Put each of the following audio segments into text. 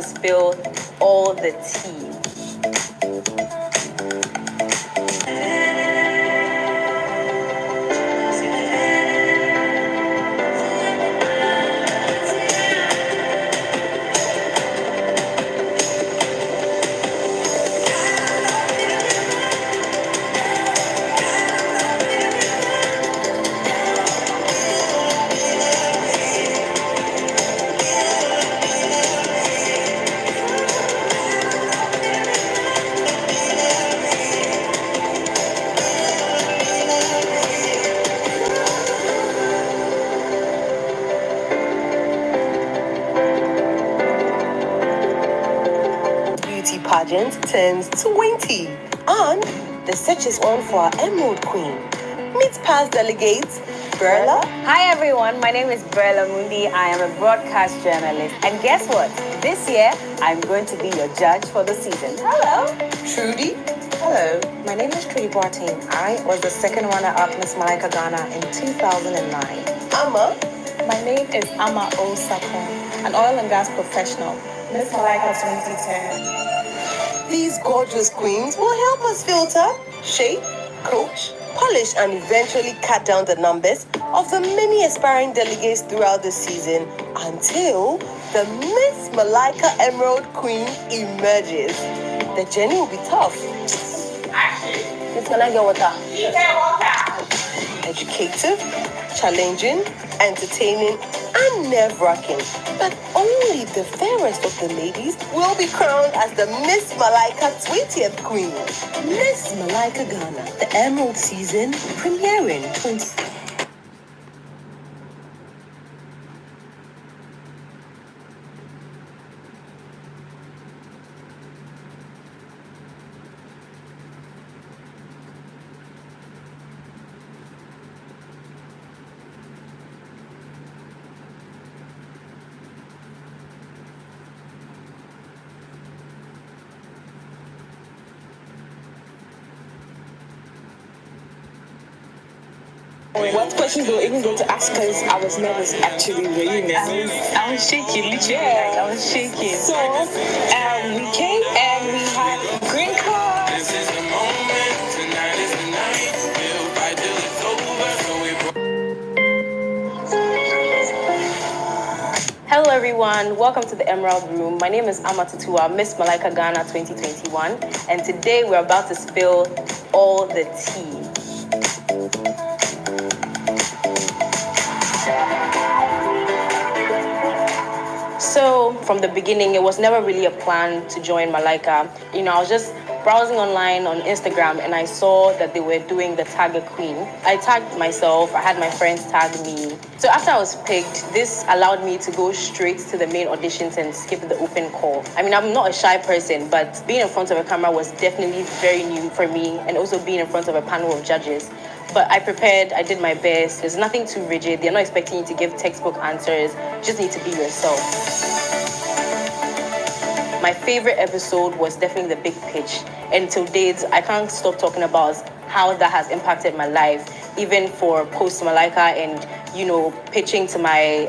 spill all the tea. Pageant turns 20 and the search is on for our Emerald Queen. Meet past delegates, Berla. Hi everyone, my name is Berla Mundi. I am a broadcast journalist. And guess what? This year, I'm going to be your judge for the season. Hello. Trudy. Hello, my name is Trudy Boateng. I was the second runner-up Miss Malaika Ghana in 2009. Amma. My name is Amma Osako, an oil and gas professional. Miss Malaika 2010. These gorgeous queens will help us filter, shape, coach, polish, and eventually cut down the numbers of the many aspiring delegates throughout the season until the Miss Malaika Emerald Queen emerges. The journey will be tough. It's gonna get water. Educative, challenging, entertaining, and nerve-wracking. But only the fairest of the ladies will be crowned as the Miss Malaika 20th Queen. Miss Malaika Ghana, the Emerald season, premiering 20. What questions they were even going to ask us, I was nervous actually, really nervous. I was shaking, literally. Yeah. I was shaking. So, we came and we had green cards. This is the moment, tonight is the night. We'll fight till it's over, so we Hello everyone, welcome to the Emerald Room. My name is Amma Tutua, Miss Malaika Ghana 2021, and today we're about to spill all the tea. So from the beginning, it was never really a plan to join Malaika. I was just browsing online on Instagram and I saw that they were doing the Tag a Queen. I tagged myself, I had my friends tag me. So after I was picked, this allowed me to go straight to the main auditions and skip the open call. I'm not a shy person, but being in front of a camera was definitely very new for me, and also being in front of a panel of judges. But I prepared, I did my best. There's nothing too rigid. They're not expecting you to give textbook answers. You just need to be yourself. My favorite episode was definitely the big pitch. And till date, I can't stop talking about how that has impacted my life, even for post Malaika and, pitching to my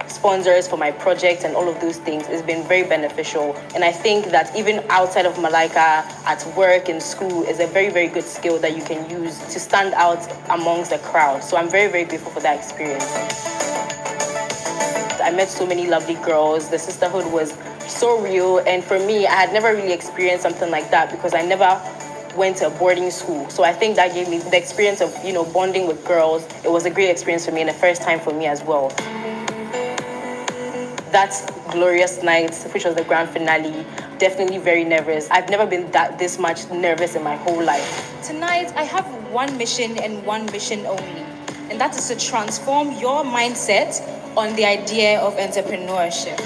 sponsors for my project and all of those things. It's been very beneficial. And I think that even outside of Malaika, at work and school, is a very, very good skill that you can use to stand out amongst the crowd. So I'm very, very grateful for that experience. I met so many lovely girls. The sisterhood was so real. And for me, I had never really experienced something like that because I never went to a boarding school. So I think that gave me the experience of, bonding with girls. It was a great experience for me and the first time for me as well. That glorious night, which was the grand finale, definitely very nervous. I've never been this much nervous in my whole life. Tonight, I have one mission and one mission only, and that is to transform your mindset on the idea of entrepreneurship.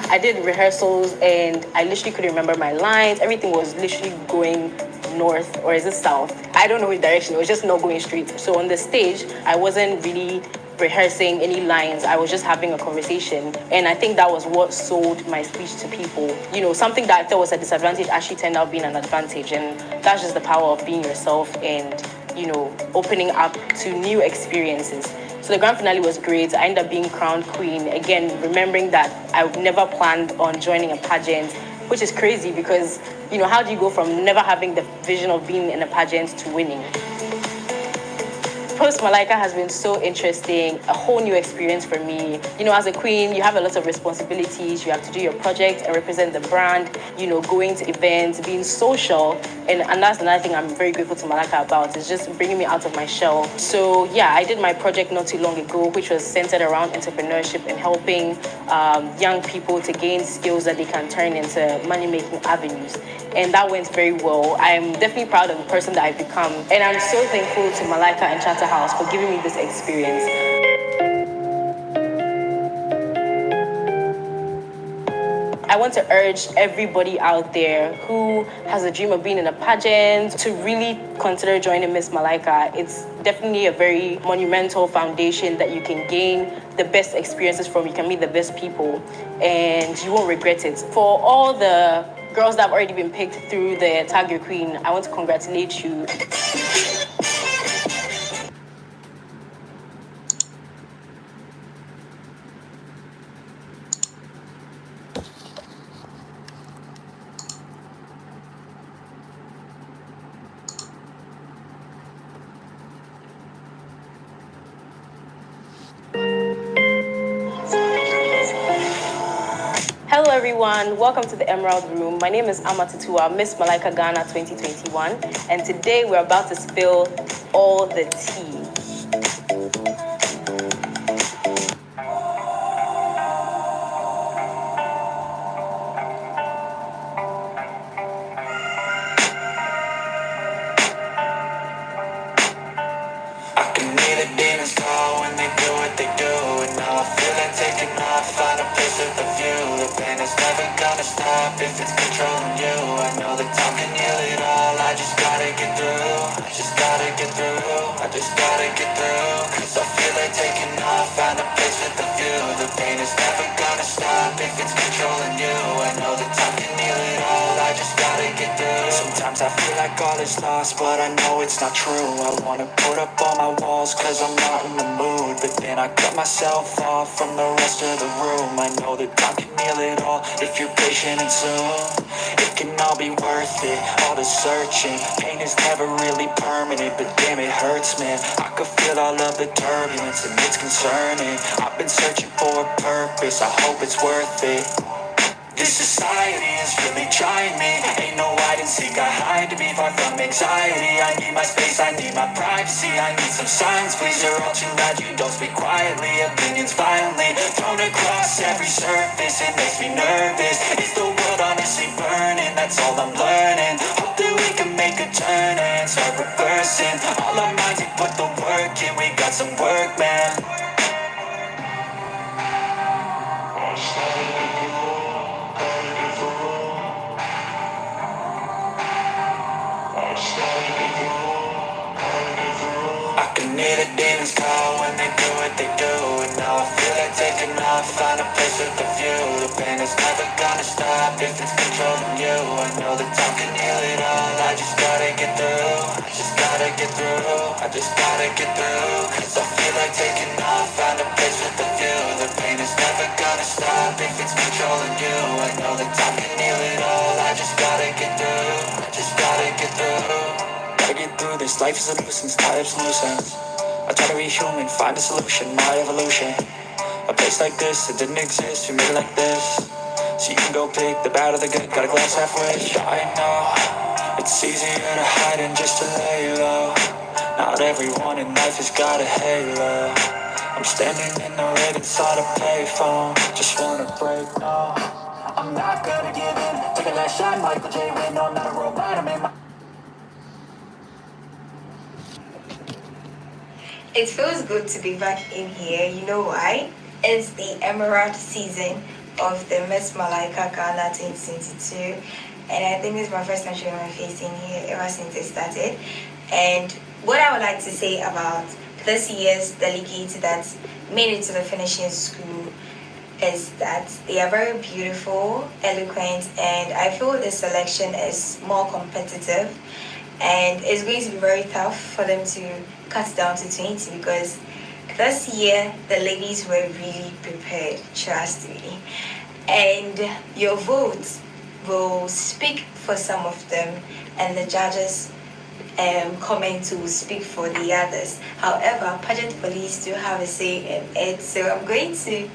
I did rehearsals and I literally couldn't remember my lines. Everything was literally going north, or is it south? I don't know which direction. It was just not going straight. So on the stage, I wasn't really rehearsing any lines. I was just having a conversation. And I think that was what sold my speech to people. Something that I thought was a disadvantage actually turned out being an advantage. And that's just the power of being yourself and, opening up to new experiences. So the grand finale was great. I ended up being crowned queen. Again, remembering that I never planned on joining a pageant, which is crazy because, how do you go from never having the vision of being in a pageant to winning? Post Malaika has been so interesting, a whole new experience for me. As a queen, you have a lot of responsibilities. You have to do your project and represent the brand, going to events, being social. And that's another thing I'm very grateful to Malaika about, is just bringing me out of my shell. So yeah, I did my project not too long ago, which was centered around entrepreneurship and helping young people to gain skills that they can turn into money-making avenues. And that went very well. I'm definitely proud of the person that I've become. And I'm so thankful to Malaika and Charterhouse for giving me this experience. I want to urge everybody out there who has a dream of being in a pageant to really consider joining Miss Malaika. It's definitely a very monumental foundation that you can gain the best experiences from. You can meet the best people and you won't regret it. For all the girls that have already been picked through the Tag Your Queen, I want to congratulate you. Hello everyone, welcome to the Emerald Room. My name is Amatutua, Miss Malaika Ghana 2021, and today we're about to spill all the tea. I can hear the demons call when they do what they do, and now I feel like taking off, find a place with a view. The pain is never gonna stop if it's controlling you. I know that time can heal it all. I just gotta get through. I just gotta get through. I just gotta get through. Cause I feel like taking off, find a place with a view. The pain is never gonna stop if it's controlling you. I know that time can heal it all. I just gotta get through. Sometimes I feel like all is lost, but I know it's not true. I wanna put up all my walls cause I'm not in the mood, but then I cut myself off from the rest of the room. I know that time can heal it all if you're patient and soon it can all be worth it, all the searching. Pain is never really permanent, but damn it hurts, man. I could feel all of the turbulence and it's concerning. I've been searching for a purpose, I hope it's worth it. This society is really trying me. Ain't no hide and seek, I hide to be far from anxiety. I need my space, I need my privacy. I need some silence, please. You're all too loud, you don't speak quietly. Opinions violently thrown across every surface. It makes me nervous. Is the world honestly burning? That's all I'm learning. Hope that we can make a turn and start reversing. All our minds, we put the work in. We got some work, man. I can hear the demons call when they do what they do, and now I feel like taking off, find a place with a view. The pain is never gonna stop if it's controlling you. I know that time can heal it all. I just gotta get through. I just gotta get through. I just gotta get through. Cause I feel like taking off, find a place with a view. The pain is never gonna stop if it's controlling you. I know that time can heal it all. I just gotta get through. I just gotta get through. Gotta get through this, life is a nuisance, tired of loose ends. I try to be human, find a solution, my evolution. A place like this, it didn't exist, we made it like this. So you can go pick the bad or the good, got a glass halfway. I know, it's easier to hide than just to lay low. Not everyone in life has got a halo. I'm standing in the red inside a payphone. Just wanna break, no. I'm not gonna give in, take a last shot, Michael J. Win, no, I'm not a robot, I'm in my... It feels good to be back in here. You know why? It's the Emerald season of the Miss Malaika Ghana 2022. And I think this is my first time showing my face in here ever since it started. And what I would like to say about this year's delegate that made it to the finishing school is that they are very beautiful, eloquent, and I feel the selection is more competitive. And it's going to be very tough for them to cut down to 20 because this year the ladies were really prepared, trust me. And your vote will speak for some of them, and the judges comment will speak for the others. However, pageant police do have a say in it, so I'm going to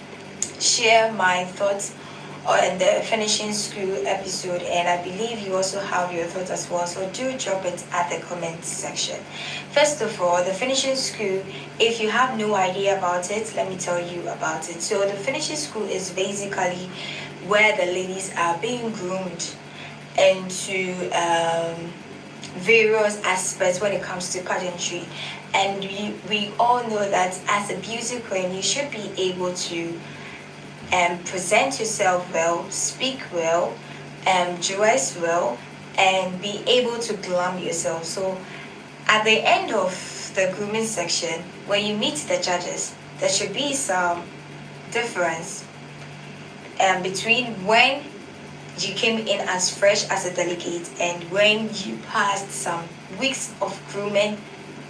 share my thoughts on the finishing school episode, and I believe you also have your thoughts as well, so do drop it at the comment section. First of all, the finishing school, if you have no idea about it, let me tell you about it. So the finishing school is basically where the ladies are being groomed into various aspects when it comes to pageantry, and we all know that as a beauty queen you should be able to present yourself well, speak well, dress well, and be able to glam yourself. So at the end of the grooming section, when you meet the judges, there should be some difference between when you came in as fresh as a delegate and when you passed some weeks of grooming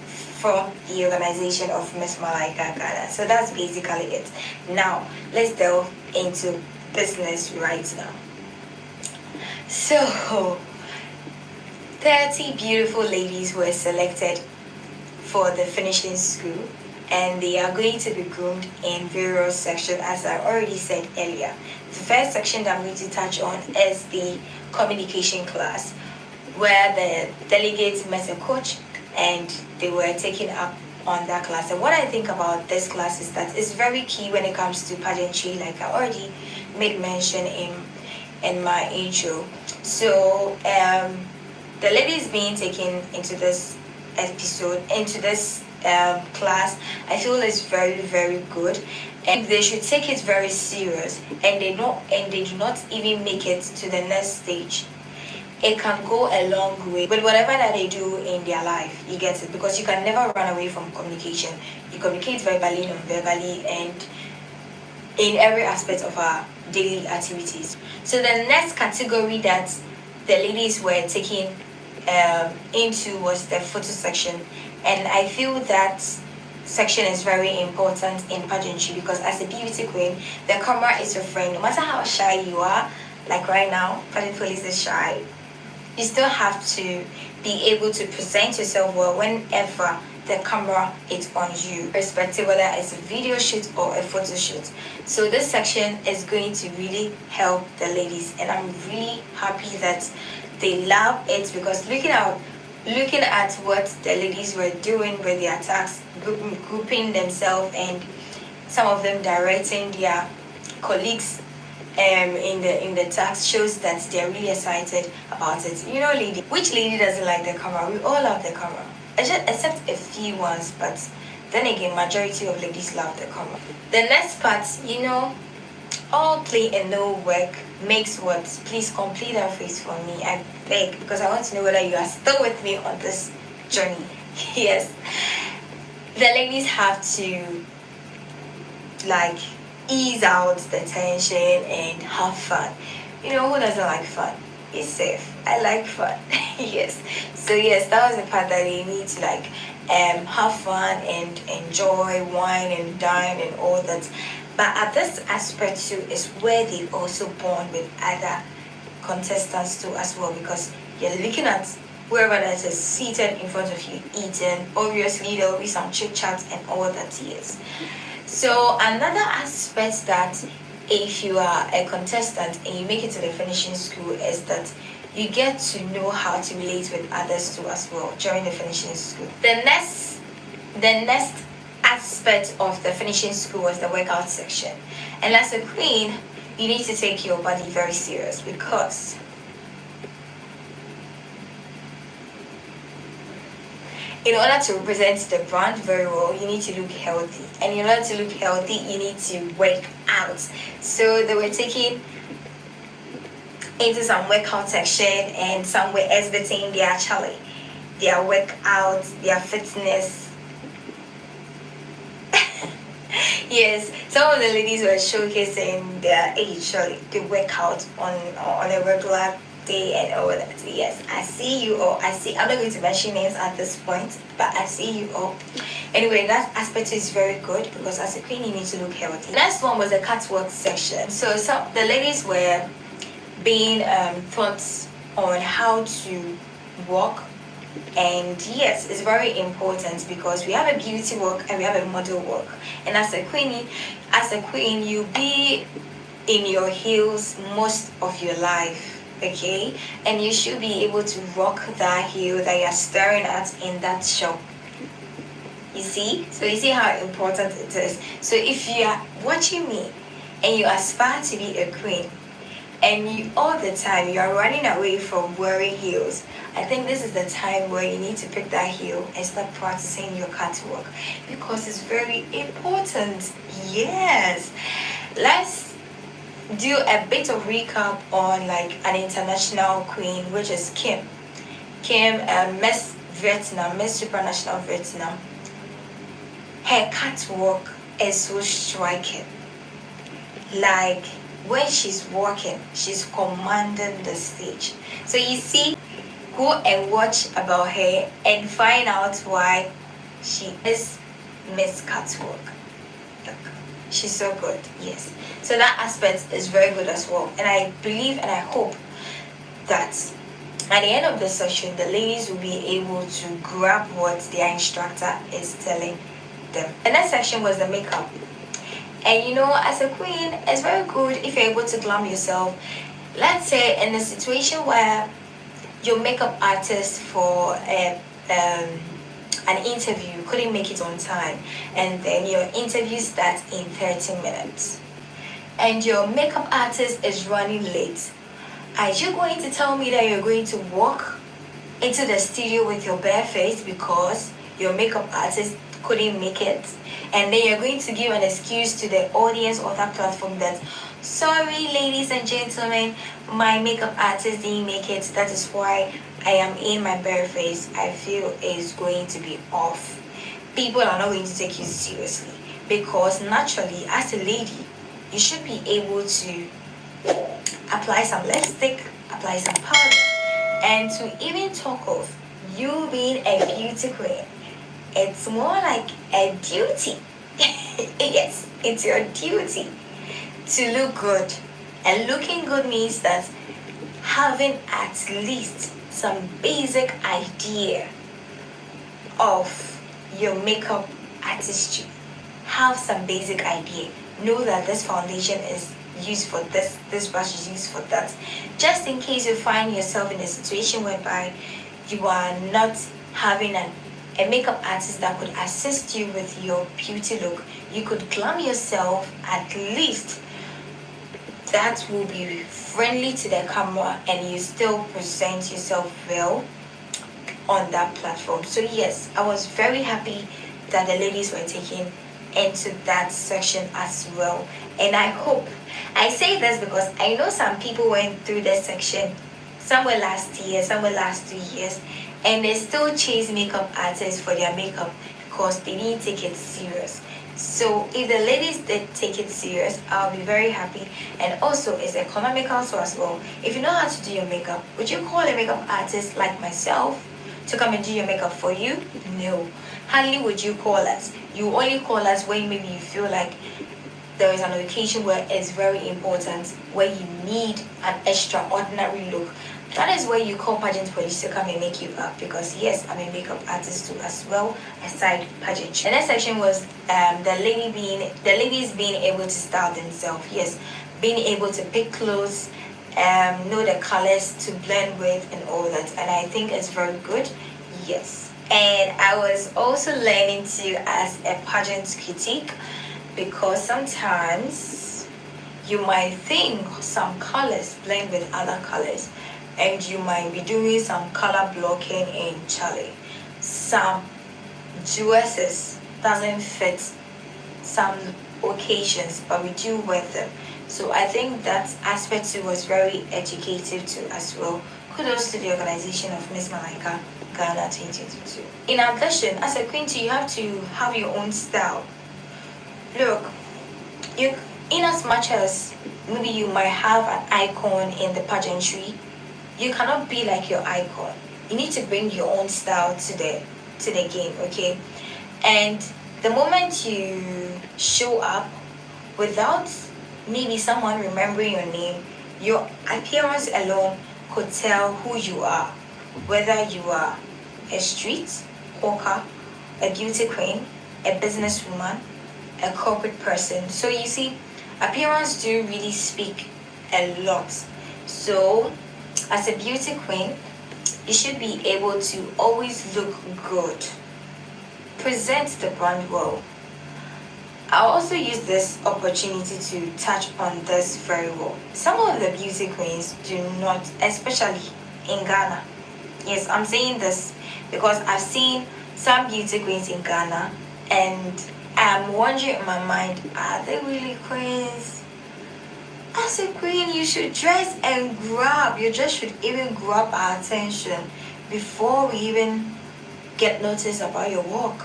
from the organization of Miss Malaika Ghana. So that's basically it. Now, let's delve into business right now. So, 30 beautiful ladies were selected for the finishing school, and they are going to be groomed in various sections, as I already said earlier. The first section that I'm going to touch on is the communication class, where the delegates met a coach and they were taken up on that class. And what I think about this class is that it's very key when it comes to pageantry, like I already made mention in my intro. So the ladies being taken into this episode, into this class, I feel is very, very good, and they should take it very serious, and they do not even make it to the next stage. It can go a long way with whatever that they do in their life. You get it? Because you can never run away from communication. You communicate verbally, non-verbally, and in every aspect of our daily activities. So the next category that the ladies were taken into was the photo section, and I feel that section is very important in pageantry because as a beauty queen, the camera is your friend. No matter how shy you are, like right now, pageant police is shy. You still have to be able to present yourself well whenever the camera is on you, irrespective whether it's a video shoot or a photo shoot. So this section is going to really help the ladies, and I'm really happy that they love it because looking at what the ladies were doing with their tasks, grouping themselves, and some of them directing their colleagues in the task shows that they're really excited about it. You know, which lady doesn't like the camera? We all love the camera, except a few ones, but then again, majority of ladies love the camera. The next part, all play and no work makes what? Please complete that phrase for me, I beg, because I want to know whether you are still with me on this journey. Yes, the ladies have to ease out the tension and have fun. Who doesn't like fun? It's safe. I like fun. Yes. So yes, that was the part that they need to have fun and enjoy, wine and dine and all that. But at this aspect too is where they also bond with other contestants too as well, because you're looking at whoever that is seated in front of you eating. Obviously there will be some chit chat and all that. Yes. So another aspect that if you are a contestant and you make it to the finishing school is that you get to know how to relate with others too as well during the finishing school. The next aspect of the finishing school was the workout section. And as a queen, you need to take your body very serious because in order to represent the brand very well, you need to look healthy. And in order to look healthy, you need to work out. So they were taking into some workout section and some were exhibiting their workout, their fitness. Yes, some of the ladies were showcasing their age, they work out on a regular day and all that. Yes, I see you all. I'm not going to mention names at this point, but I see you all. Anyway, that aspect is very good because as a queen, you need to look healthy. Next one was the catwalk section. So the ladies were being taught on how to walk. And yes, it's very important because we have a beauty walk and we have a model walk. And as a queen, you be in your heels most of your life, okay? And you should be able to rock that heel that you're staring at in that shop. You see? So you see how important it is. So if you are watching me and you aspire to be a queen, and you all the time you are running away from wearing heels, I think this is the time where you need to pick that heel and start practicing your catwalk because it's very important. Yes. Let's do a bit of recap on like an international queen, which is Kim. Miss Vietnam, Miss Supranational Vietnam. Her catwalk is so striking. Like when she's walking, she's commanding the stage. So you see, go and watch about her and find out why she is Miss Catwalk. Look, she's so good. Yes. So that aspect is very good as well. And I believe and I hope that at the end of the session, the ladies will be able to grab what their instructor is telling them. The next section was the makeup. And you know, as a queen, it's very good if you're able to glam yourself. Let's say in a situation where your makeup artist for an interview couldn't make it on time, and then your interview starts in 30 minutes, and your makeup artist is running late. Are you going to tell me that you're going to walk into the studio with your bare face because your makeup artist couldn't make it, and then you're going to give an excuse to the audience or that platform that, sorry ladies and gentlemen, my makeup artist didn't make it, that is why I am in my bare face? I feel is going to be off. People are not going to take you seriously because naturally as a lady you should be able to apply some lipstick, apply some powder, and to even talk of you being a beauty queen, it's more like a duty. Yes, it's your duty to look good. And looking good means that having at least some basic idea of your makeup artistry. Have some basic idea. Know that this foundation is used for this brush is used for that. Just in case you find yourself in a situation whereby you are not having a makeup artist that could assist you with your beauty look, you could glam yourself at least. That will be friendly to the camera and you still present yourself well on that platform. So yes, I was very happy that the ladies were taken into that section as well. And I hope, I say this because I know some people went through this section, some were last year, some were last 2 years, and they still chase makeup artists for their makeup because they didn't take it serious. So if the ladies did take it serious, I'll be very happy. And also it's economical so as well. If you know how to do your makeup, would you call a makeup artist like myself to come and do your makeup for you? No. Hardly would you call us. You only call us when maybe you feel like there is an occasion where it's very important, where you need an extraordinary look. That is where you call pageant police to come and make you up, because yes, I'm a makeup artist too as well, aside pageantry. The next section was the ladies being able to style themselves. Yes, being able to pick clothes, know the colors to blend with and all that. And I think it's very good. Yes. And I was also learning to as a pageant critique, because sometimes you might think some colors blend with other colors, and you might be doing some color blocking in Charlie. Some dresses doesn't fit some occasions, but we do wear them. So I think that aspect too was very educative too as well. Kudos to the organization of Miss MALAIKA Ghana 2022. In addition, as a queen too, you have to have your own style. Look, in as much as maybe you might have an icon in the pageantry, You cannot be like your icon. You need to bring your own style to the game, okay? And the moment you show up without maybe someone remembering your name, your appearance alone could tell who you are. Whether you are a street hawker, a beauty queen, a businesswoman, a corporate person. So you see, appearance do really speak a lot. So as a beauty queen, you should be able to always look good. Present the brand well. I'll also use this opportunity to touch on this very well. Some of the beauty queens do not, especially in Ghana. Yes, I'm saying this because I've seen some beauty queens in Ghana and I'm wondering in my mind, are they really queens? As a queen, you should dress and grab. Your dress should even grab our attention before we even get notice about your work.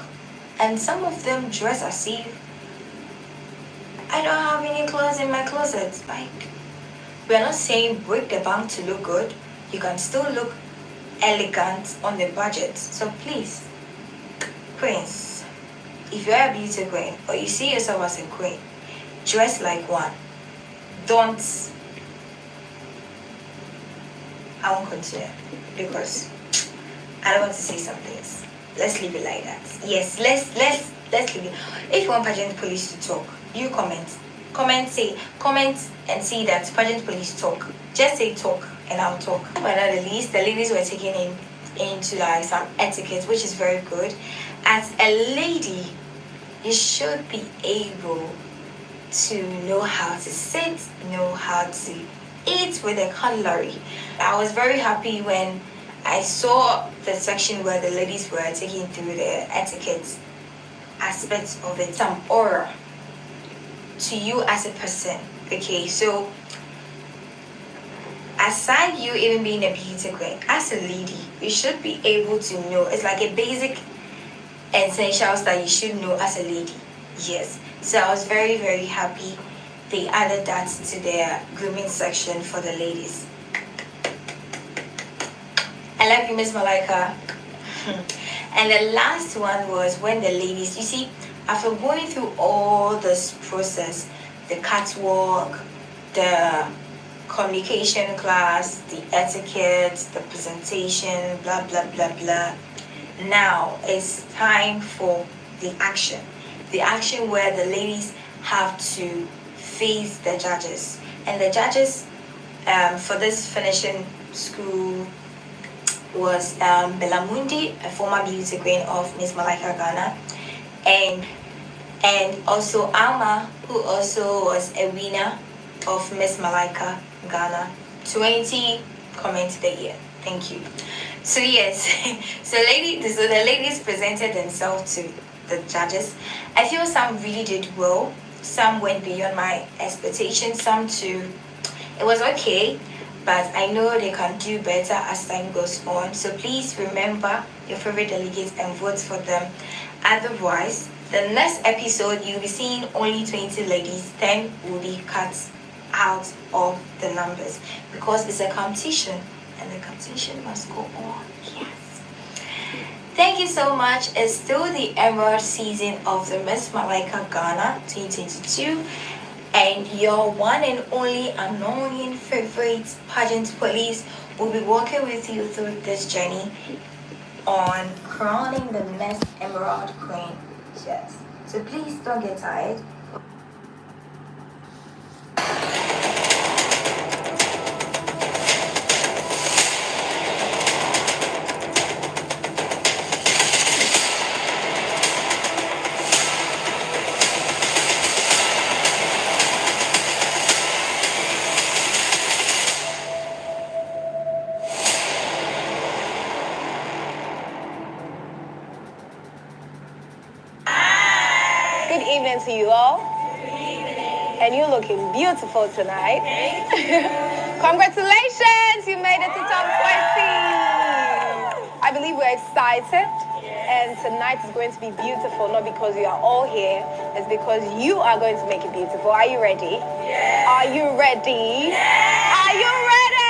And some of them dress as if I don't have any clothes in my closet. Like, we're not saying break the bank to look good. You can still look elegant on the budget. So please, queens, if you're a beauty queen or you see yourself as a queen, dress like one. Don't. I won't continue because I don't want to say some things. Let's leave it like that. Yes, let's leave it. If you want pageant police to talk, you comment and see that pageant police talk. Just say talk and I'll talk. But not the least, the ladies were taking into like some etiquette, which is very good. As a lady, you should be able to know how to sit, know how to eat with a cutlery. I was very happy when I saw the section where the ladies were taking through the etiquette aspects of it, some aura to you as a person. Okay, so aside you even being a beauty queen, as a lady, you should be able to know. It's like a basic essentials that you should know as a lady. Yes. So I was very, very happy they added that to their grooming section for the ladies. I love you, Miss Malaika. And the last one was when the ladies, you see, after going through all this process, the catwalk, the communication class, the etiquette, the presentation, blah, blah, blah, blah. Now it's time for the action. The action where the ladies have to face the judges. And the judges for this finishing school was Belamundi, a former beauty queen of Miss Malaika Ghana, and also Alma, who also was a winner of Miss Malaika Ghana 20 comment the year. Thank you. So yes, so the ladies presented themselves to the judges. I feel some really did well. Some went beyond my expectations. Some too, it was okay. But I know they can do better as time goes on. So please remember your favorite delegates and vote for them. Otherwise, the next episode you'll be seeing only 20 ladies. 10 will be cut out of the numbers because it's a competition and the competition must go on. Yes. Thank you so much. It's still the Emerald season of the Miss Malaika Ghana 2022. And your one and only annoying favorite pageant police will be walking with you through this journey on crowning the next Emerald Queen. Yes. So please don't get tired. Good evening to you all. And you're looking beautiful tonight. Congratulations, you made it to top 20. I believe we're excited. And tonight is going to be beautiful, not because you are all here, it's because you are going to make it beautiful. Are you ready? Yes. Are you ready? Yes. Are you ready?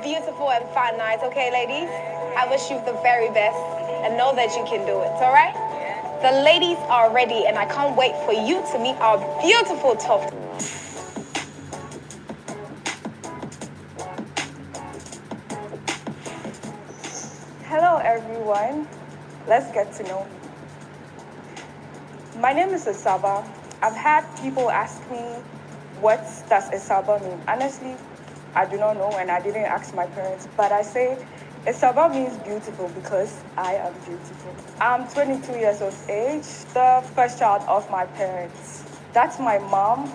beautiful and fun night, okay, ladies? I wish you the very best and know that you can do it, all right? The ladies are ready, and I can't wait for you to meet our beautiful top. Hello, everyone. Let's get to know me. My name is Isaba. I've had people ask me, what does Isaba mean? Honestly, I do not know, and I didn't ask my parents, but I say Isaba means beautiful because I am beautiful. I'm 22 years of age, the first child of my parents. That's my mom.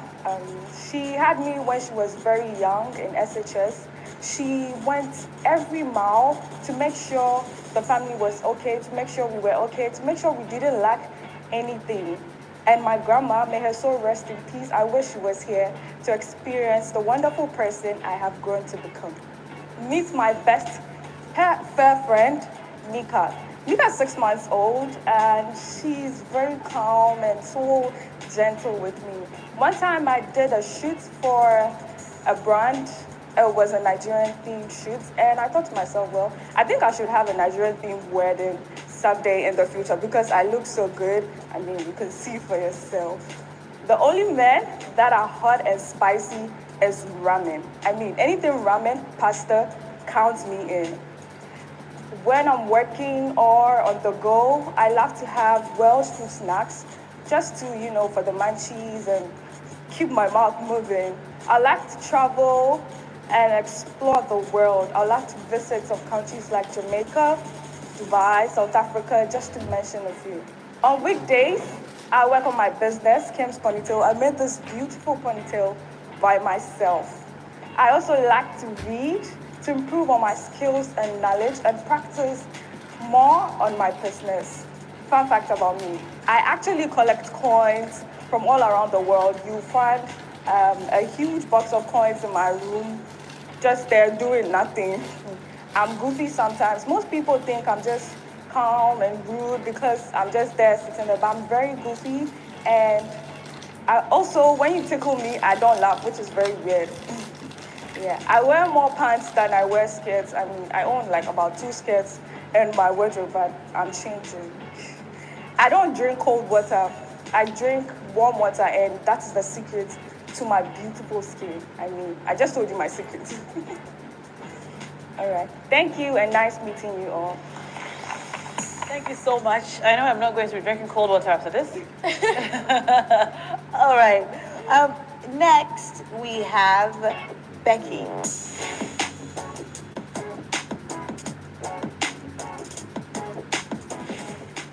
She had me when she was very young in SHS. She went every mile to make sure the family was okay, to make sure we were okay, to make sure we didn't lack anything. And my grandma, may her soul rest in peace, I wish she was here to experience the wonderful person I have grown to become. Meet my best fair friend, Nika. Nika's 6 months old, and she's very calm and so gentle with me. One time I did a shoot for a brand. It was a Nigerian themed shoot, and I thought to myself, well, I think I should have a Nigerian themed wedding someday in the future because I look so good. I mean, you can see for yourself. The only men that are hot and spicy is ramen. I mean, anything ramen, pasta, counts me in. When I'm working or on the go, I love to have Welsh food snacks just to, for the munchies and keep my mouth moving. I like to travel and explore the world. I like to visit some countries like Jamaica, Dubai, South Africa, just to mention a few. On weekdays, I work on my business, Kim's Ponytail. I made this beautiful ponytail by myself. I also like to read to improve on my skills and knowledge and practice more on my business. Fun fact about me, I actually collect coins from all around the world. You'll find a huge box of coins in my room, just there doing nothing. I'm goofy sometimes. Most people think I'm just calm and rude because I'm just there sitting there, but I'm very goofy. And I also, when you tickle me, I don't laugh, which is very weird. Yeah, I wear more pants than I wear skirts. I mean, I own like about 2 skirts in my wardrobe, but I'm changing. I don't drink cold water. I drink warm water, and that's the secret to my beautiful skin. I mean, I just told you my secret. All right. Thank you, and nice meeting you all. Thank you so much. I know I'm not going to be drinking cold water after this. All right. Next, we have Becky.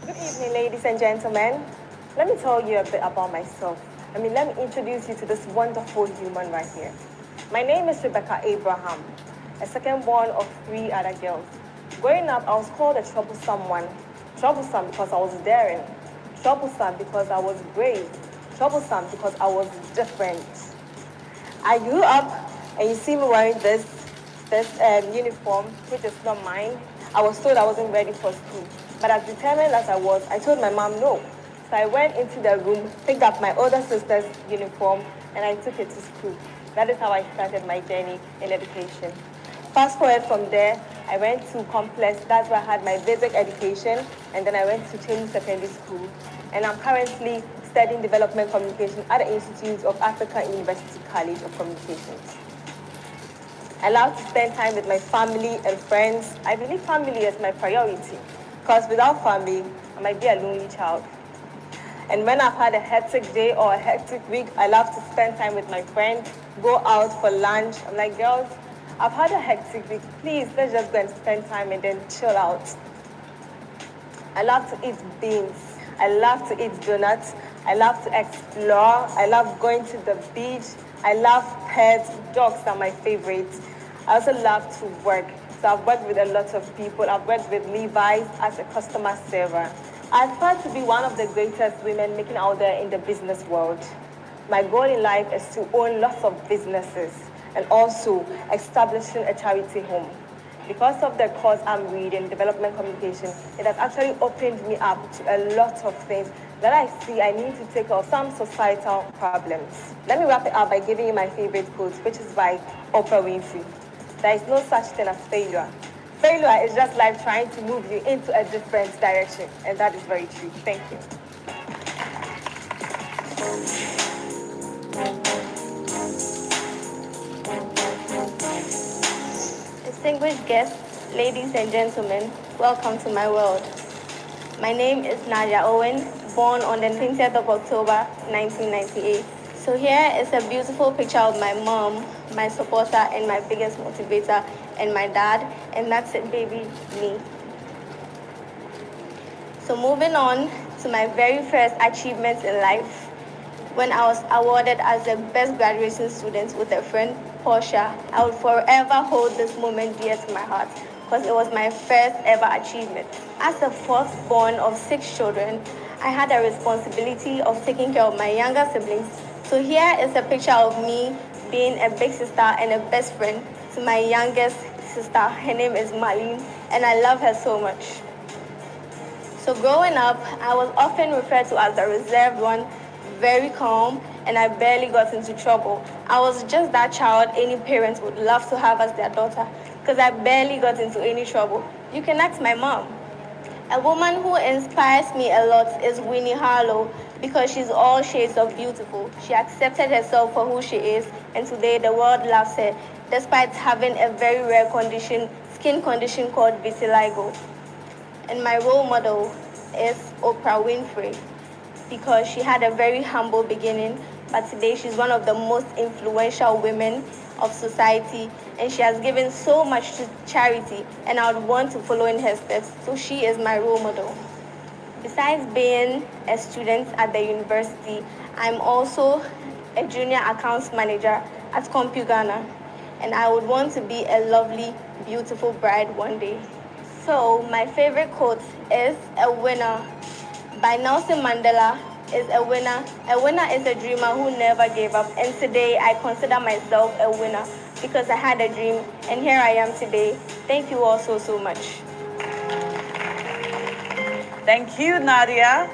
Good evening, ladies and gentlemen. Let me tell you a bit about myself. Let me introduce you to this wonderful human right here. My name is Rebecca Abraham, a second born of 3 other girls. Growing up, I was called a troublesome one. Troublesome because I was daring. Troublesome because I was brave. Troublesome because I was different. I grew up, and you see me wearing this uniform, which is not mine. I was told I wasn't ready for school. But as determined as I was, I told my mom no. So I went into the room, picked up my older sister's uniform, and I took it to school. That is how I started my journey in education. Fast forward from there, I went to Complex. That's where I had my basic education, and then I went to Cheney Secondary School. And I'm currently studying development communication at the Institute of African University College of Communications. I love to spend time with my family and friends. I believe family is my priority, because without family, I might be a lonely child. And when I've had a hectic day or a hectic week, I love to spend time with my friends, go out for lunch. I'm like, girls, I've had a hectic week. Please, let's just go and spend time and then chill out. I love to eat beans. I love to eat donuts. I love to explore. I love going to the beach. I love pets. Dogs are my favorites. I also love to work. So I've worked with a lot of people. I've worked with Levi's as a customer server. I aspire to be one of the greatest women making out there in the business world. My goal in life is to own lots of businesses and also establishing a charity home. Because of the course I'm reading, development communication, it has actually opened me up to a lot of things that I see I need to take on some societal problems. Let me wrap it up by giving you my favorite quote, which is by Oprah Winfrey. there is no such thing as failure. Failure is just life trying to move you into a different direction, and that is very true. Thank you. Distinguished guests, ladies and gentlemen, welcome to my world. My name is Nadia Owen, born on the 20th of October, 1998. So here is a beautiful picture of my mom, my supporter, and my biggest motivator, and my dad, and that's it, baby, me. So moving on to my very first achievements in life, when I was awarded as the best graduation student with a friend, Portia, I will forever hold this moment dear to my heart because it was my first ever achievement. As the fourth born of 6 children, I had a responsibility of taking care of my younger siblings. So here is a picture of me being a big sister and a best friend to my youngest sister. Her name is Marlene, and I love her so much. So growing up, I was often referred to as the reserved one, very calm, and I barely got into trouble. I was just that child any parents would love to have as their daughter because I barely got into any trouble. You can ask my mom. A woman who inspires me a lot is Winnie Harlow because she's all shades of beautiful. She accepted herself for who she is, and today the world loves her despite having a very rare skin condition called vitiligo. And my role model is Oprah Winfrey because she had a very humble beginning, but today she's one of the most influential women of society, and she has given so much to charity, and I would want to follow in her steps, so she is my role model. Besides being a student at the university, I'm also a junior accounts manager at CompuGhana, and I would want to be a lovely, beautiful bride one day. So my favorite quote is "A winner" by Nelson Mandela is a winner. A winner is a dreamer who never gave up. And today I consider myself a winner because I had a dream and here I am today. Thank you all so, so much. Thank you, Nadia.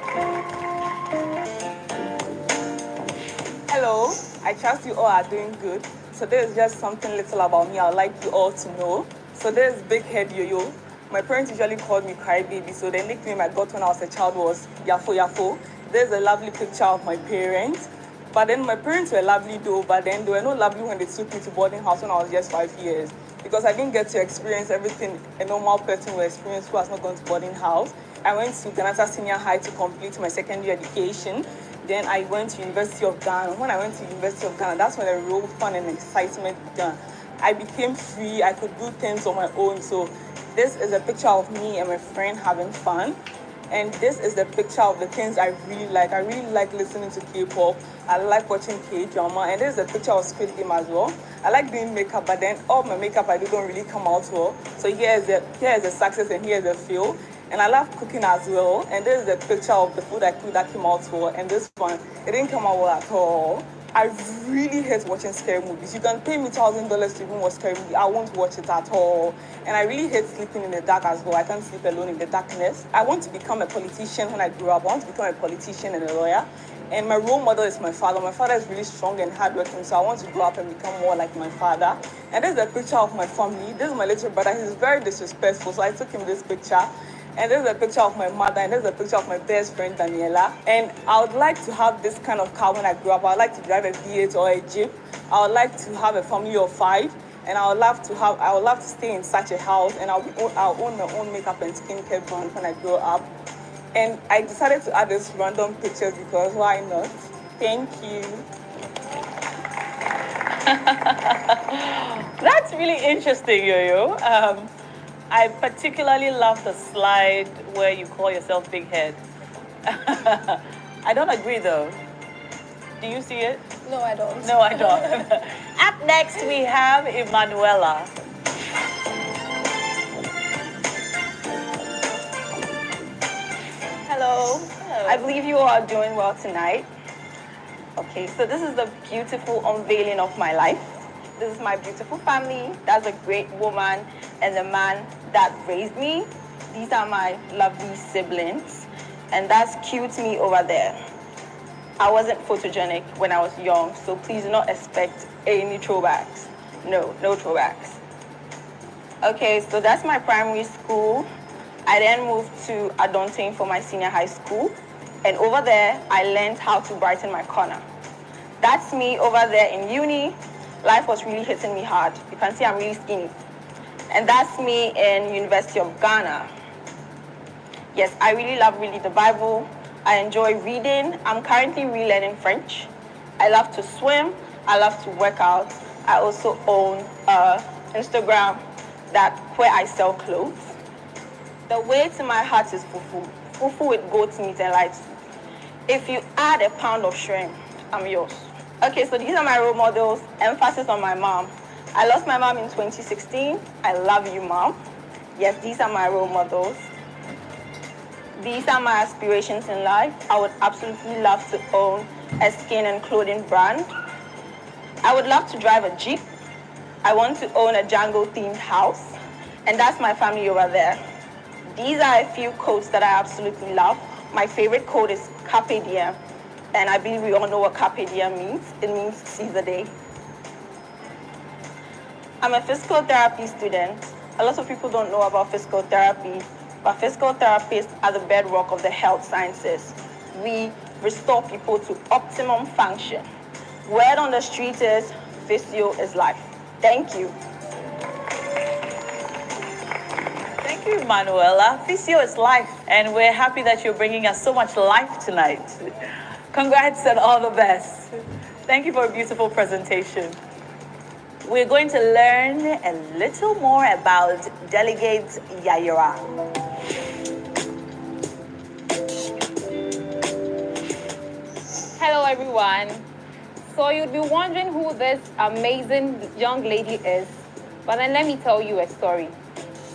Hello, I trust you all are doing good. So this is just something little about me I would like you all to know. So this is Big Head Yo-Yo. My parents usually called me Crybaby, so the nickname I got when I was a child was Yafo Yafo. There's a lovely picture of my parents. But then my parents were lovely though, but then they were not lovely when they took me to boarding house when I was just 5 years. Because I didn't get to experience everything a normal person will experience who has not gone to boarding house. I went to Ghana Senior High to complete my secondary education. Then I went to University of Ghana. When I went to University of Ghana, that's when the real fun and excitement began. I became free, I could do things on my own. So this is a picture of me and my friend having fun. And this is the picture of the things I really like. I really like listening to K-pop. I like watching K-drama. And this is a picture of Squid Game as well. I like doing makeup, but then all my makeup I do don't really come out well. So here is the success and here is the fail. And I love cooking as well. And this is a picture of the food I cooked that came out well. And this one, it didn't come out well at all. I really hate watching scary movies. You can pay me $1,000 to even watch scary movie. I won't watch it at all. And I really hate sleeping in the dark as well. I can't sleep alone in the darkness. I want to become a politician when I grow up. I want to become a politician and a lawyer. And my role model is my father. My father is really strong and hardworking, so I want to grow up and become more like my father. And this is a picture of my family. This is my little brother. He's very disrespectful, so I took him this picture. And this is a picture of my mother, and this is a picture of my best friend, Daniela. And I would like to have this kind of car when I grow up. I would like to drive a V8 or a Jeep. I would like to have a family of 5. And I would love to stay in such a house, and I'll own my own makeup and skincare brand when I grow up. And I decided to add this random pictures because why not? Thank you. That's really interesting, Yo-Yo. I particularly love the slide where you call yourself Big Head. I don't agree though. Do you see it? No, I don't. No, I don't. Up next, we have Emanuela. Hello. I believe you all are doing well tonight. Okay, so this is the beautiful unveiling of my life. This is my beautiful family. That's a great woman and the man that raised me. These are my lovely siblings. And that's cute me over there. I wasn't photogenic when I was young, so please do not expect any throwbacks. No throwbacks. Okay, so that's my primary school. I then moved to Adontain for my senior high school. And over there, I learned how to brighten my corner. That's me over there in uni. Life was really hitting me hard. You can see I'm really skinny. And that's me in University of Ghana. Yes, I really love reading the Bible. I enjoy reading. I'm currently relearning French. I love to swim. I love to work out. I also own Instagram where I sell clothes. The way to my heart is fufu. Fufu with goat meat and light soup. If you add a pound of shrimp, I'm yours. Okay, so these are my role models. Emphasis on my mom. I lost my mom in 2016. I love you, mom. Yes, these are my role models. These are my aspirations in life. I would absolutely love to own a skin and clothing brand. I would love to drive a Jeep. I want to own a Django-themed house. And that's my family over there. These are a few quotes that I absolutely love. My favorite quote is Carpe Diem. And I believe we all know what Carpe Diem means. It means seize the day. I'm a physical therapy student. A lot of people don't know about physical therapy, but physical therapists are the bedrock of the health sciences. We restore people to optimum function. Word on the street is, physio is life. Thank you. Thank you, Manuela. Physio is life, and we're happy that you're bringing us so much life tonight. Congrats and all the best. Thank you for a beautiful presentation. We're going to learn a little more about Delegate Yaira. Hello, everyone. So you'd be wondering who this amazing young lady is, but then let me tell you a story.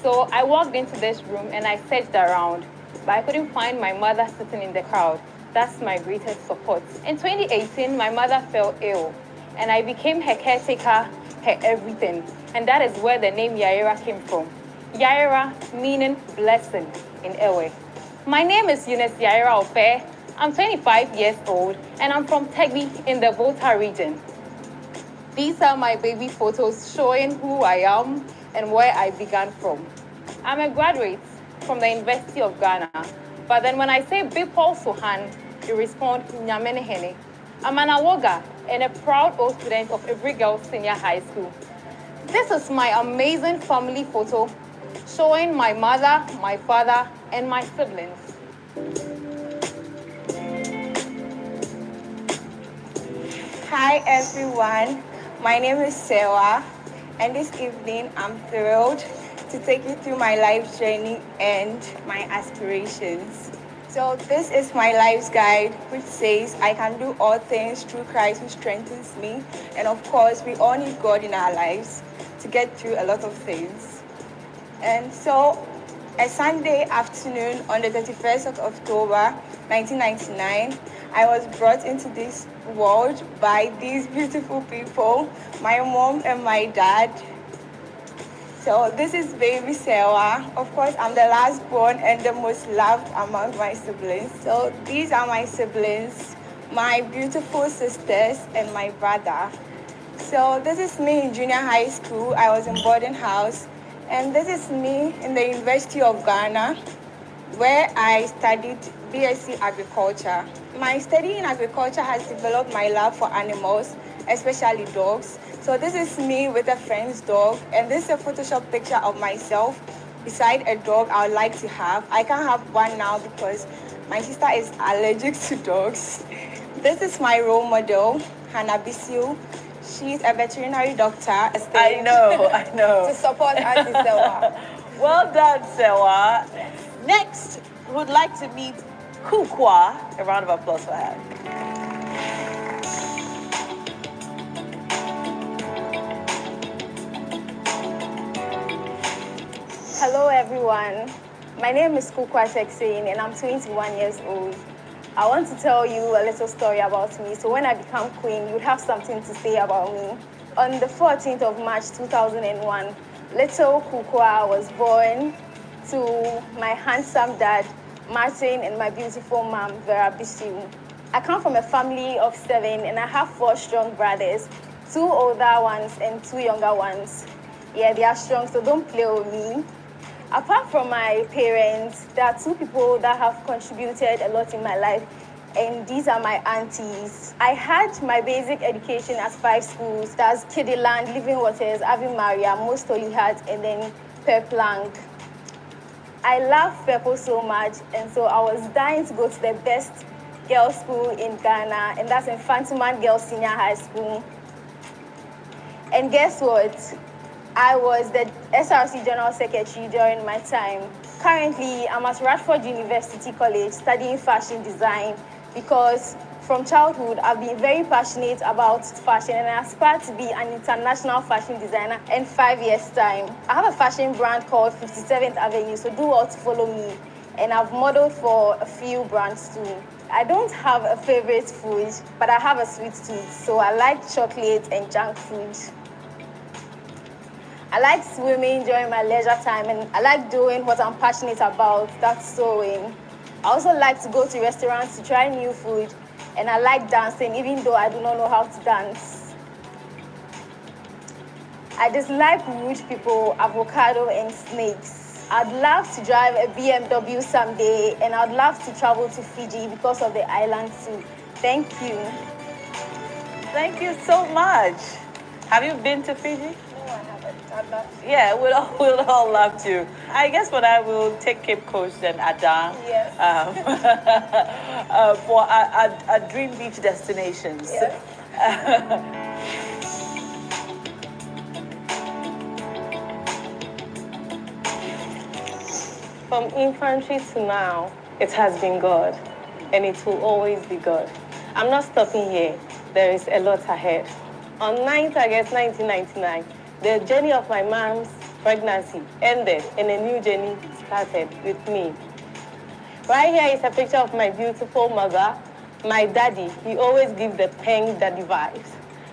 So I walked into this room and I searched around, but I couldn't find my mother sitting in the crowd. That's my greatest support. In 2018, my mother fell ill, and I became her caretaker, her everything. And that is where the name Yaira came from. Yaira meaning blessing in Ewe. My name is Eunice Yaira Ofe. I'm 25 years old, and I'm from Tegbi in the Volta region. These are my baby photos showing who I am and where I began from. I'm a graduate from the University of Ghana, but then when I say Bipol Sohan, you respond Nyamene Hene. I'm an Awoga and a proud old student of Every Girls Senior High School. This is my amazing family photo showing my mother, my father, and my siblings. Hi everyone, my name is Sewa, and this evening I'm thrilled to take you through my life journey and my aspirations. So this is my life's guide, which says I can do all things through Christ who strengthens me. And of course, we all need God in our lives to get through a lot of things. And so a Sunday afternoon on the 31st of October, 1999, I was brought into this world by these beautiful people, my mom and my dad. So this is baby Sewa. Of course, I'm the last born and the most loved among my siblings. So these are my siblings, my beautiful sisters and my brother. So this is me in junior high school. I was in boarding house. And this is me in the University of Ghana, where I studied BSc Agriculture. My study in agriculture has developed my love for animals, especially dogs. So this is me with a friend's dog, and this is a Photoshop picture of myself beside a dog I would like to have. I can't have one now because my sister is allergic to dogs. This is my role model, Hannah Bisiu. She's a veterinary doctor. I know. To support Auntie Sewa. Well done, Sewa. Next, we would like to meet Kukwa. A round of applause for her. Hello everyone, my name is Kukwa Seksein and I'm 21 years old. I want to tell you a little story about me, so when I become queen, you'd have something to say about me. On the 14th of March 2001, little Kukwa was born to my handsome dad, Martin, and my beautiful mom, Vera Bisiu. I come from a family of 7 and I have 4 strong brothers, 2 older ones and 2 younger ones. Yeah, they are strong, so don't play with me. Apart from my parents, there are two people that have contributed a lot in my life, and these are my aunties. I had my basic education at 5 schools. That's Kidiland, Living Waters, Ave Maria, Most Holy Heart, and then Peplang. I love Purple so much, and so I was dying to go to the best girls' school in Ghana, and that's in Fantiman Girls Senior High School. And guess what? I was the SRC General Secretary during my time. Currently, I'm at Radford University College studying fashion design because from childhood, I've been very passionate about fashion and I aspire to be an international fashion designer in 5 years' time. I have a fashion brand called 57th Avenue, so do well to follow me. And I've modeled for a few brands too. I don't have a favorite food, but I have a sweet tooth, so I like chocolate and junk food. I like swimming during my leisure time, and I like doing what I'm passionate about, that's sewing. I also like to go to restaurants to try new food, and I like dancing, even though I do not know how to dance. I dislike rude people, avocado, and snakes. I'd love to drive a BMW someday, and I'd love to travel to Fiji because of the island too. Thank you. Thank you so much. Have you been to Fiji? I'd love to. Yeah, we'd all love to. I guess when I will take Cape Coast and Ada for our dream beach destinations. Yes. From infantry to now, it has been God, and it will always be God. I'm not stopping here. There is a lot ahead. On 9th August 1999, the journey of my mom's pregnancy ended and a new journey started with me. Right here is a picture of my beautiful mother. My daddy, he always gives the pink daddy vibes.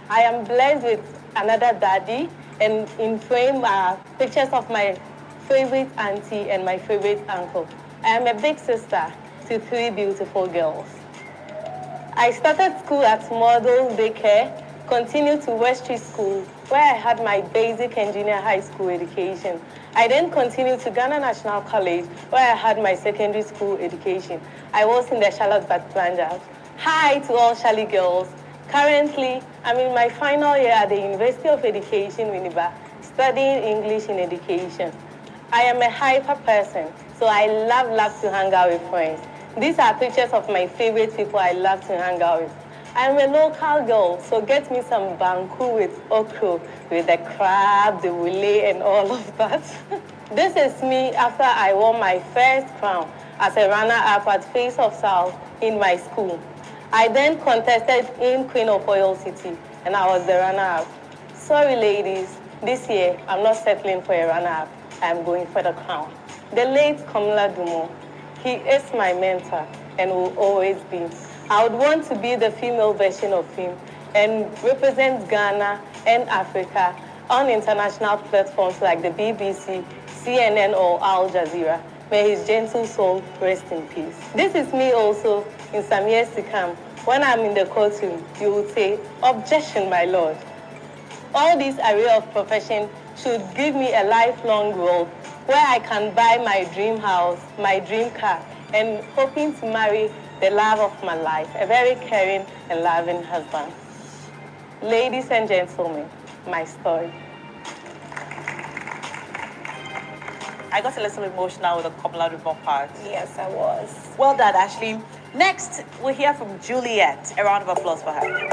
I am blessed with another daddy, and in frame are pictures of my favorite auntie and my favorite uncle. I am a big sister to 3 beautiful girls. I started school at Model Daycare, continued to West Street School, where I had my basic and junior high school education. I then continued to Ghana National College, where I had my secondary school education. I was in the Charlotte Backbenchers. Hi to all Charlie girls. Currently, I'm in my final year at the University of Education, Winneba, studying English in education. I am a hyper person, so I love to hang out with friends. These are pictures of my favorite people I love to hang out with. I'm a local girl, so get me some banku with okra, with the crab, the wule, and all of that. This is me after I won my first crown as a runner-up at Face of South in my school. I then contested in Queen of Oil City, and I was the runner-up. Sorry, ladies, this year I'm not settling for a runner-up. I'm going for the crown. The late Komla Dumo, he is my mentor and will always be. I would want to be the female version of him and represent Ghana and Africa on international platforms like the BBC, CNN, or Al Jazeera. May his gentle soul rest in peace. This is me also in some years to come. When I'm in the courtroom, you will say, "Objection, my lord." All this array of profession should give me a lifelong role where I can buy my dream house, my dream car, and hoping to marry the love of my life, a very caring and loving husband. Ladies and gentlemen, my story. I got a little emotional with the Komla Dumo part. Yes, I was. Well done, Ashley. Next, we'll hear from Juliet. A round of applause for her.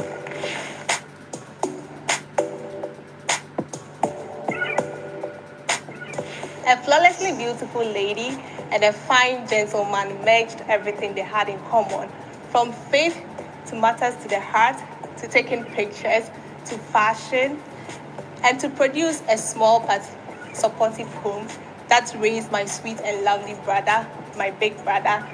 A flawlessly beautiful lady and a fine gentleman merged everything they had in common, from faith to matters to the heart, to taking pictures, to fashion, and to produce a small but supportive home that raised my sweet and lovely brother, my big brother,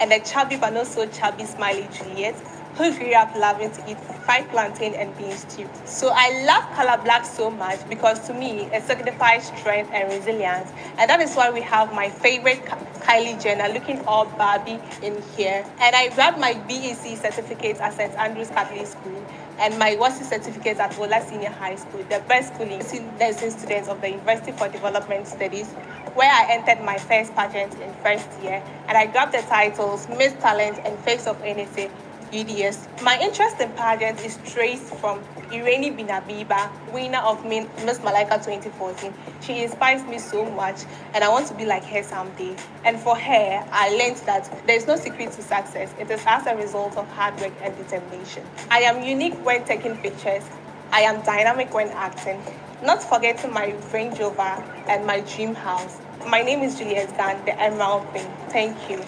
and a chubby but not so chubby smiley Juliet, who grew up loving to eat fried plantain and bean stew. So I love color black so much because to me it signifies strength and resilience, and that is why we have my favorite Kylie Jenner looking all Barbie in here. And I grabbed my BEC certificate at St. Andrew's Catholic School, and my WASI certificate at Wola Senior High School, the best school in nursing students of the University for Development Studies, where I entered my first pageant in first year, and I grabbed the titles Miss Talent and Face of NSA UDS. My interest in pageants is traced from Irene Binabiba, winner of Miss Malaika 2014. She inspires me so much, and I want to be like her someday. And for her, I learned that there is no secret to success. It is as a result of hard work and determination. I am unique when taking pictures. I am dynamic when acting. Not forgetting my Range Rover and my dream house. My name is Juliet Gan, the Emerald Queen. Thank you.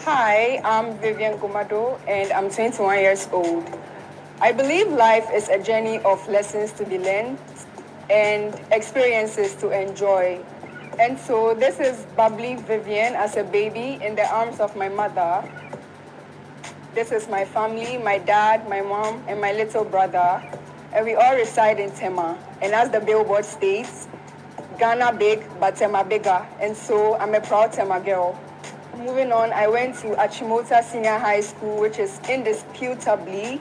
Hi, I'm Vivian Gumado, and I'm 21 years old. I believe life is a journey of lessons to be learned and experiences to enjoy. And so this is bubbly Vivian as a baby in the arms of my mother. This is my family, my dad, my mom, and my little brother. And we all reside in Tema. And as the billboard states, Ghana big, but Tema bigger. And so I'm a proud Tema girl. Moving on, I went to Achimota Senior High School, which is indisputably,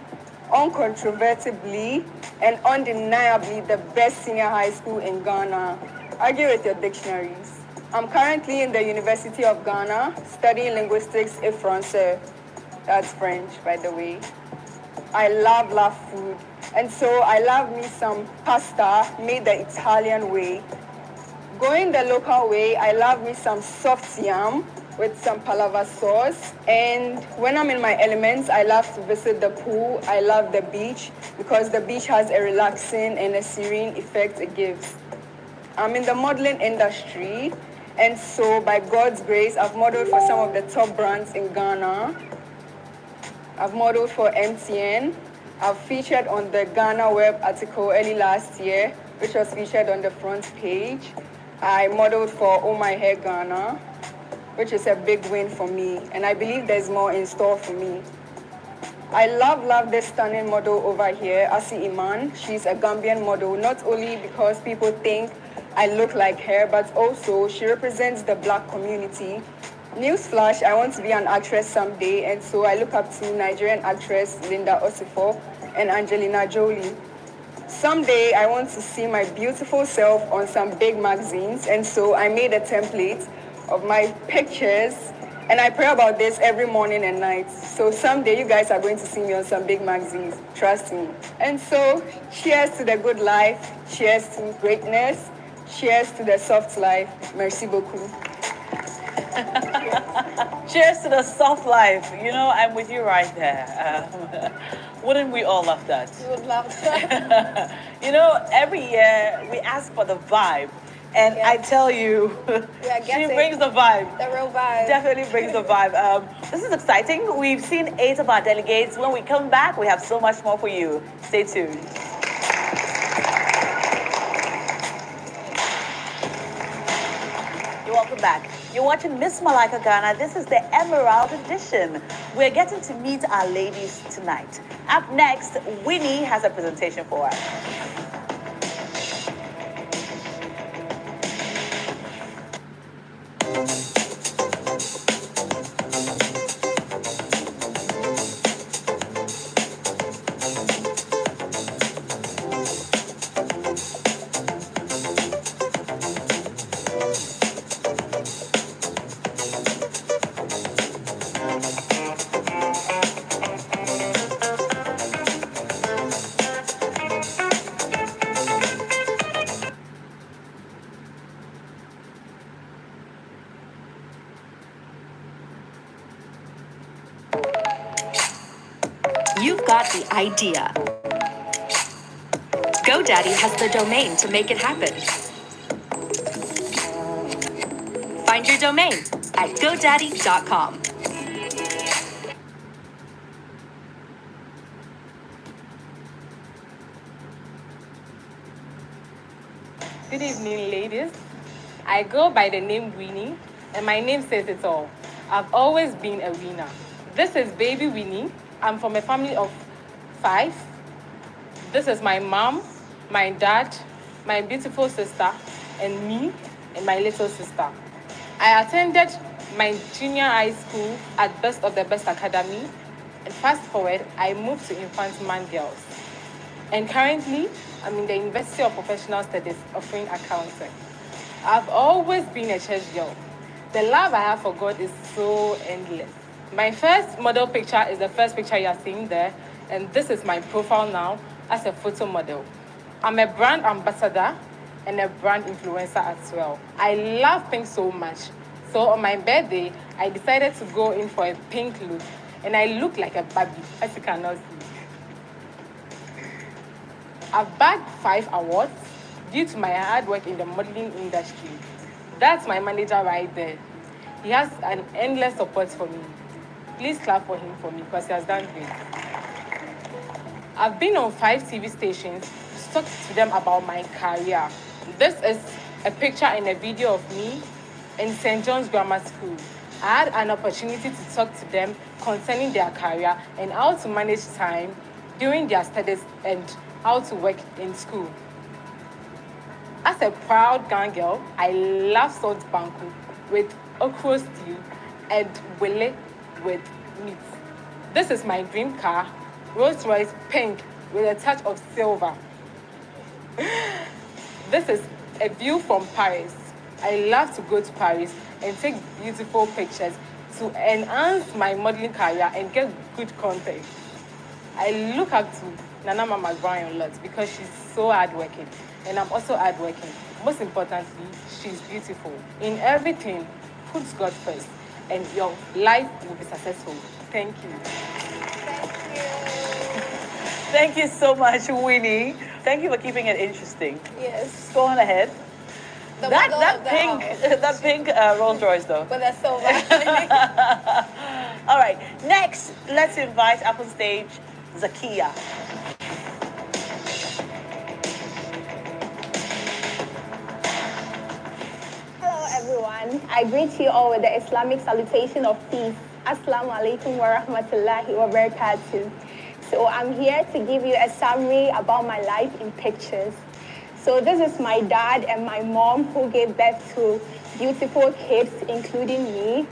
uncontrovertibly, and undeniably the best senior high school in Ghana. Argue with your dictionaries. I'm currently in the University of Ghana studying linguistics et français. That's French, by the way. I love food. And so I love me some pasta made the Italian way. Going the local way, I love me some soft yam with some palava sauce. And when I'm in my elements, I love to visit the pool. I love the beach because the beach has a relaxing and a serene effect it gives. I'm in the modeling industry, and so by God's grace, I've modeled for some of the top brands in Ghana. I've modeled for MTN. I've featured on the Ghana Web article early last year, which was featured on the front page. I modeled for Oh My Hair Ghana, which is a big win for me, and I believe there's more in store for me. I love this stunning model over here, Asi Iman. She's a Gambian model, not only because people think I look like her, but also she represents the Black community. Newsflash, I want to be an actress someday, and so I look up to Nigerian actress Linda Osifo and Angelina Jolie. Someday, I want to see my beautiful self on some big magazines, and so I made a template of my pictures, and I pray about this every morning and night. So someday you guys are going to see me on some big magazines, trust me. And so cheers to the good life, cheers to greatness, cheers to the soft life. Merci beaucoup. Cheers to the soft life. You know, I'm with you right there. Wouldn't we all love that? We would love that. You know, every year we ask for the vibe. And I tell you, she brings the vibe. The real vibe. Definitely brings the vibe. This is exciting. We've seen 8 of our delegates. When we come back, we have so much more for you. Stay tuned. Welcome back. You're watching Miss Malaika Ghana. This is the Emerald Edition. We're getting to meet our ladies tonight. Up next, Winnie has a presentation for us. You've got the idea. GoDaddy has the domain to make it happen. Find your domain at godaddy.com. Good evening, ladies. I go by the name Winnie, and my name says it all. I've always been a winner. This is baby Winnie. I'm from a family of 5. This is my mom, my dad, my beautiful sister, and me. and my little sister. I attended my junior high school at Best of the Best Academy, and fast forward, I moved to Infantman Girls. And currently, I'm in the University of Professional Studies offering accounting. I've always been a church girl. The love I have for God is so endless. My first model picture is the first picture you are seeing there, and this is my profile now as a photo model. I'm a brand ambassador and a brand influencer as well. I love pink so much. So on my birthday, I decided to go in for a pink look, and I look like a Barbie, as you cannot see. I've bagged 5 awards due to my hard work in the modeling industry. That's my manager right there. He has an endless support for me. Please clap for him for me because he has done great. I've been on 5 TV stations to talk to them about my career. This is a picture and a video of me in St. John's Grammar School. I had an opportunity to talk to them concerning their career and how to manage time during their studies and how to work in school. As a proud Ghana girl, I love salt banku with okra stew and wele with meat. This is my dream car, Rolls Royce pink with a touch of silver. This is a view from Paris. I love to go to Paris and take beautiful pictures to enhance my modeling career and get good content. I look up to Nana Mama Brian a lot because she's so hardworking, and I'm also hardworking. Most importantly, she's beautiful. In everything, put God first, and your life will be successful. Thank you. Thank you so much, Winnie. Thank you for keeping it interesting. Yes. Go on ahead. The That pink Rolls Royce though. But that's so All right, next, let's invite up on stage Zakia. Hello everyone. I greet you all with the Islamic salutation of peace. Assalamu alaikum wa rahmatullahi wa barakatuh. So I'm here to give you a summary about my life in pictures. So this is my dad and my mom who gave birth to beautiful kids, including me.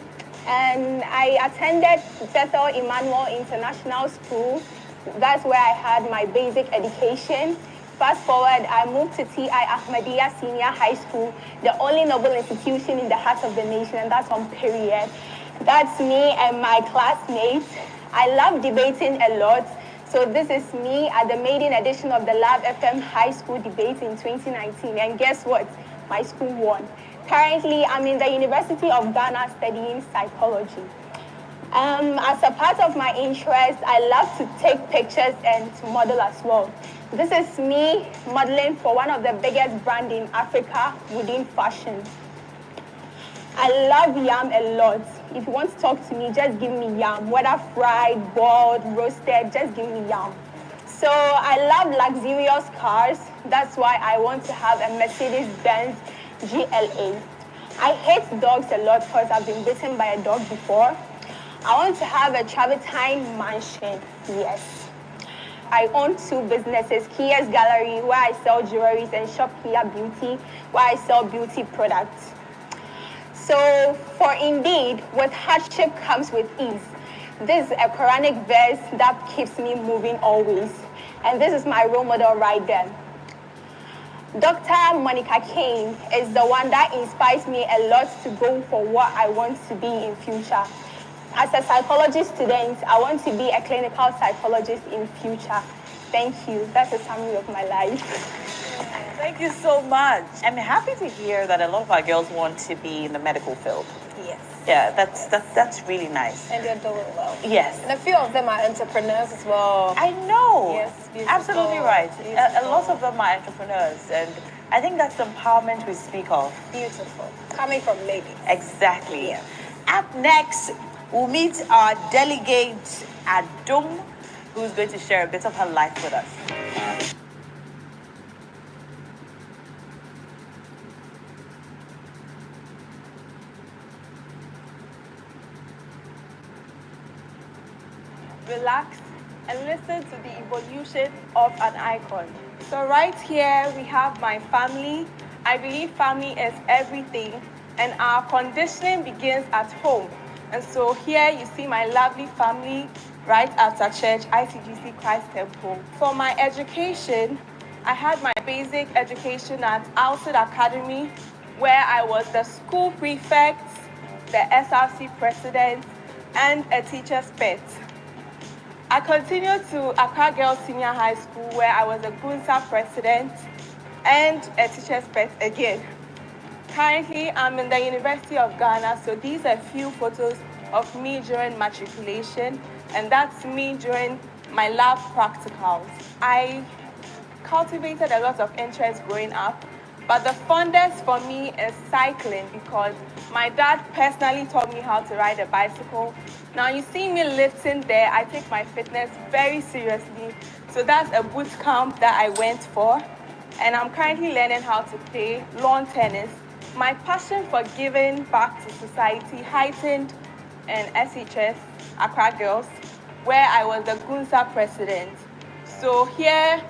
And I attended Bethel Emmanuel International School. That's where I had my basic education. Fast forward, I moved to T.I. Ahmadiyya Senior High School, the only noble institution in the heart of the nation, and that's on period. That's me and my classmates. I love debating a lot. So this is me at the maiden edition of the Lab FM High School debate in 2019. And guess what? My school won. Currently, I'm in the University of Ghana studying psychology. As a part of my interest, I love to take pictures and to model as well. This is me modeling for one of the biggest brands in Africa within fashion. I love yam a lot. If you want to talk to me, just give me yam. Whether fried, boiled, roasted, just give me yam. So I love luxurious cars. That's why I want to have a Mercedes-Benz GLA. I hate dogs a lot because I've been bitten by a dog before. I want to have a travertine mansion, yes. I own 2 businesses, Kia's Gallery, where I sell jewelry, and Shop Kia Beauty, where I sell beauty products. So, for indeed, with hardship comes with ease. This is a Quranic verse that keeps me moving always. And this is my role model right there. Dr. Monica Kane is the one that inspires me a lot to go for what I want to be in future. As a psychology student, I want to be a clinical psychologist in future. Thank you. That's a summary of my life. Thank you so much. I'm happy to hear that a lot of our girls want to be in the medical field. Yes. Yeah, that's really nice. And they're doing well. Yes. And a few of them are entrepreneurs as well. I know. Yes, beautiful. Absolutely right. A lot of them are entrepreneurs, and I think that's the empowerment we speak of. Beautiful. Coming from ladies. Exactly. Yeah. Up next, we'll meet our delegate, Adum, who's going to share a bit of her life with us. Relax and listen to the evolution of an icon. So right here we have my family. I believe family is everything, and our conditioning begins at home. And so here you see my lovely family right after church, ICGC Christ Temple. For my education, I had my basic education at Alfred Academy, where I was the school prefect, the SRC president, and a teacher's pet. I continued to Accra Girls Senior High School, where I was a GUNSA president and a teacher's pet again. Currently, I'm in the University of Ghana, so these are a few photos of me during matriculation, and that's me during my lab practicals. I cultivated a lot of interest growing up, but the fondest for me is cycling because my dad personally taught me how to ride a bicycle. Now you see me lifting there, I take my fitness very seriously, so that's a boot camp that I went for, and I'm currently learning how to play lawn tennis. My passion for giving back to society heightened in SHS, Accra Girls, where I was the GUNSA president. So here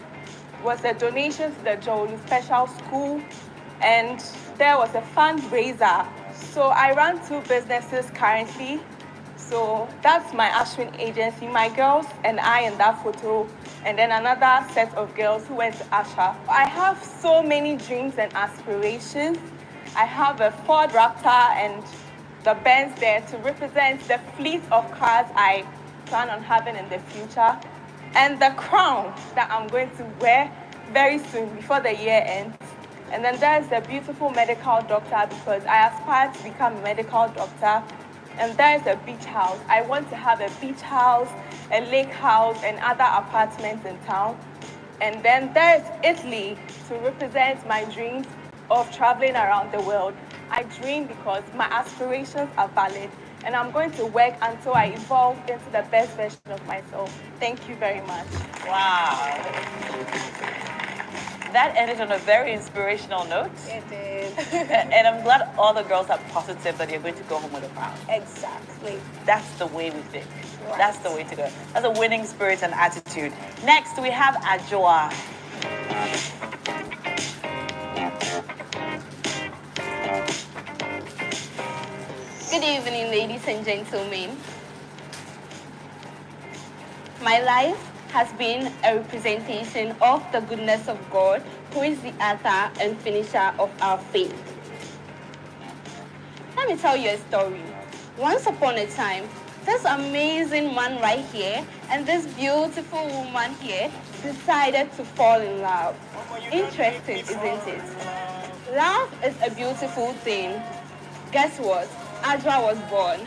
was a donation to the Jolu Special School, and there was a fundraiser. So I run 2 businesses currently. So that's my Ashwin agency, my girls and I in that photo, and then another set of girls who went to Asha. I have so many dreams and aspirations. I have a Ford Raptor and the Benz there to represent the fleet of cars I plan on having in the future, and the crown that I'm going to wear very soon before the year ends. And then there's a beautiful medical doctor because I aspire to become a medical doctor. And there's a beach house. I want to have a beach house, a lake house, and other apartments in town. And then there's Italy to represent my dreams of traveling around the world. I dream because my aspirations are valid, and I'm going to work until I evolve into the best version of myself. Thank you very much. Wow. That ended on a very inspirational note. It did. And I'm glad all the girls are positive that you're going to go home with a crown. Exactly. That's the way we think. Right. That's the way to go. That's a winning spirit and attitude. Next, we have Ajoa. Good evening, ladies and gentlemen. My life has been a representation of the goodness of God, who is the author and finisher of our faith. Let me tell you a story. Once upon a time, this amazing man right here and this beautiful woman here decided to fall in love. Interesting, isn't it? Love is a beautiful thing. Guess what? Adwa was born.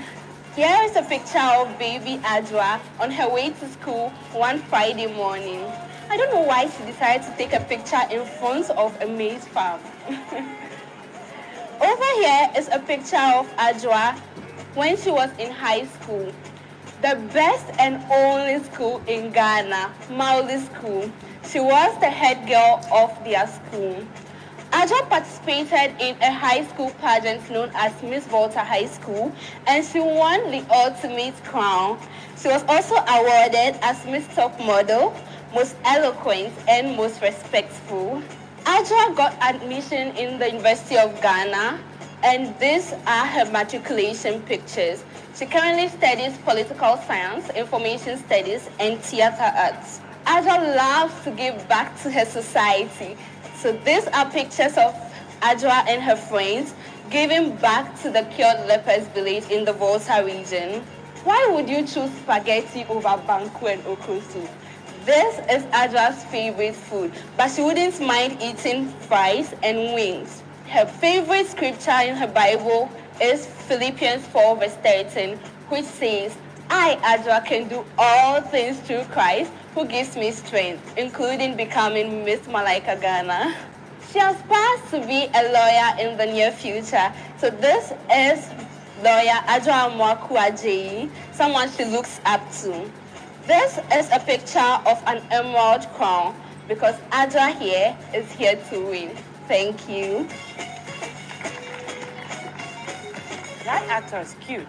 Here is a picture of baby Adwa on her way to school one Friday morning. I don't know why she decided to take a picture in front of a maize farm. Over here is a picture of Adwa when she was in high school. The best and only school in Ghana, Mauli School. She was the head girl of their school. Adwa participated in a high school pageant known as Miss Volta High School, and she won the ultimate crown. She was also awarded as Miss Top Model, Most Eloquent, and Most Respectful. Adwa got admission in the University of Ghana, and these are her matriculation pictures. She currently studies political science, information studies, and theater arts. Adwa loves to give back to her society. So these are pictures of Adwa and her friends giving back to the cured lepers village in the Volta region. Why would you choose spaghetti over banku and okra soup? This is Adwa's favorite food, but she wouldn't mind eating fries and wings. Her favorite scripture in her Bible is Philippians 4 verse 13, which says, I, Adwa, can do all things through Christ who gives me strength, including becoming Miss MALAIKA Ghana. She aspires to be a lawyer in the near future. So this is lawyer Adwa Mwaku, someone she looks up to. This is a picture of an emerald crown because Adwa here is here to win. Thank you. That actor is cute.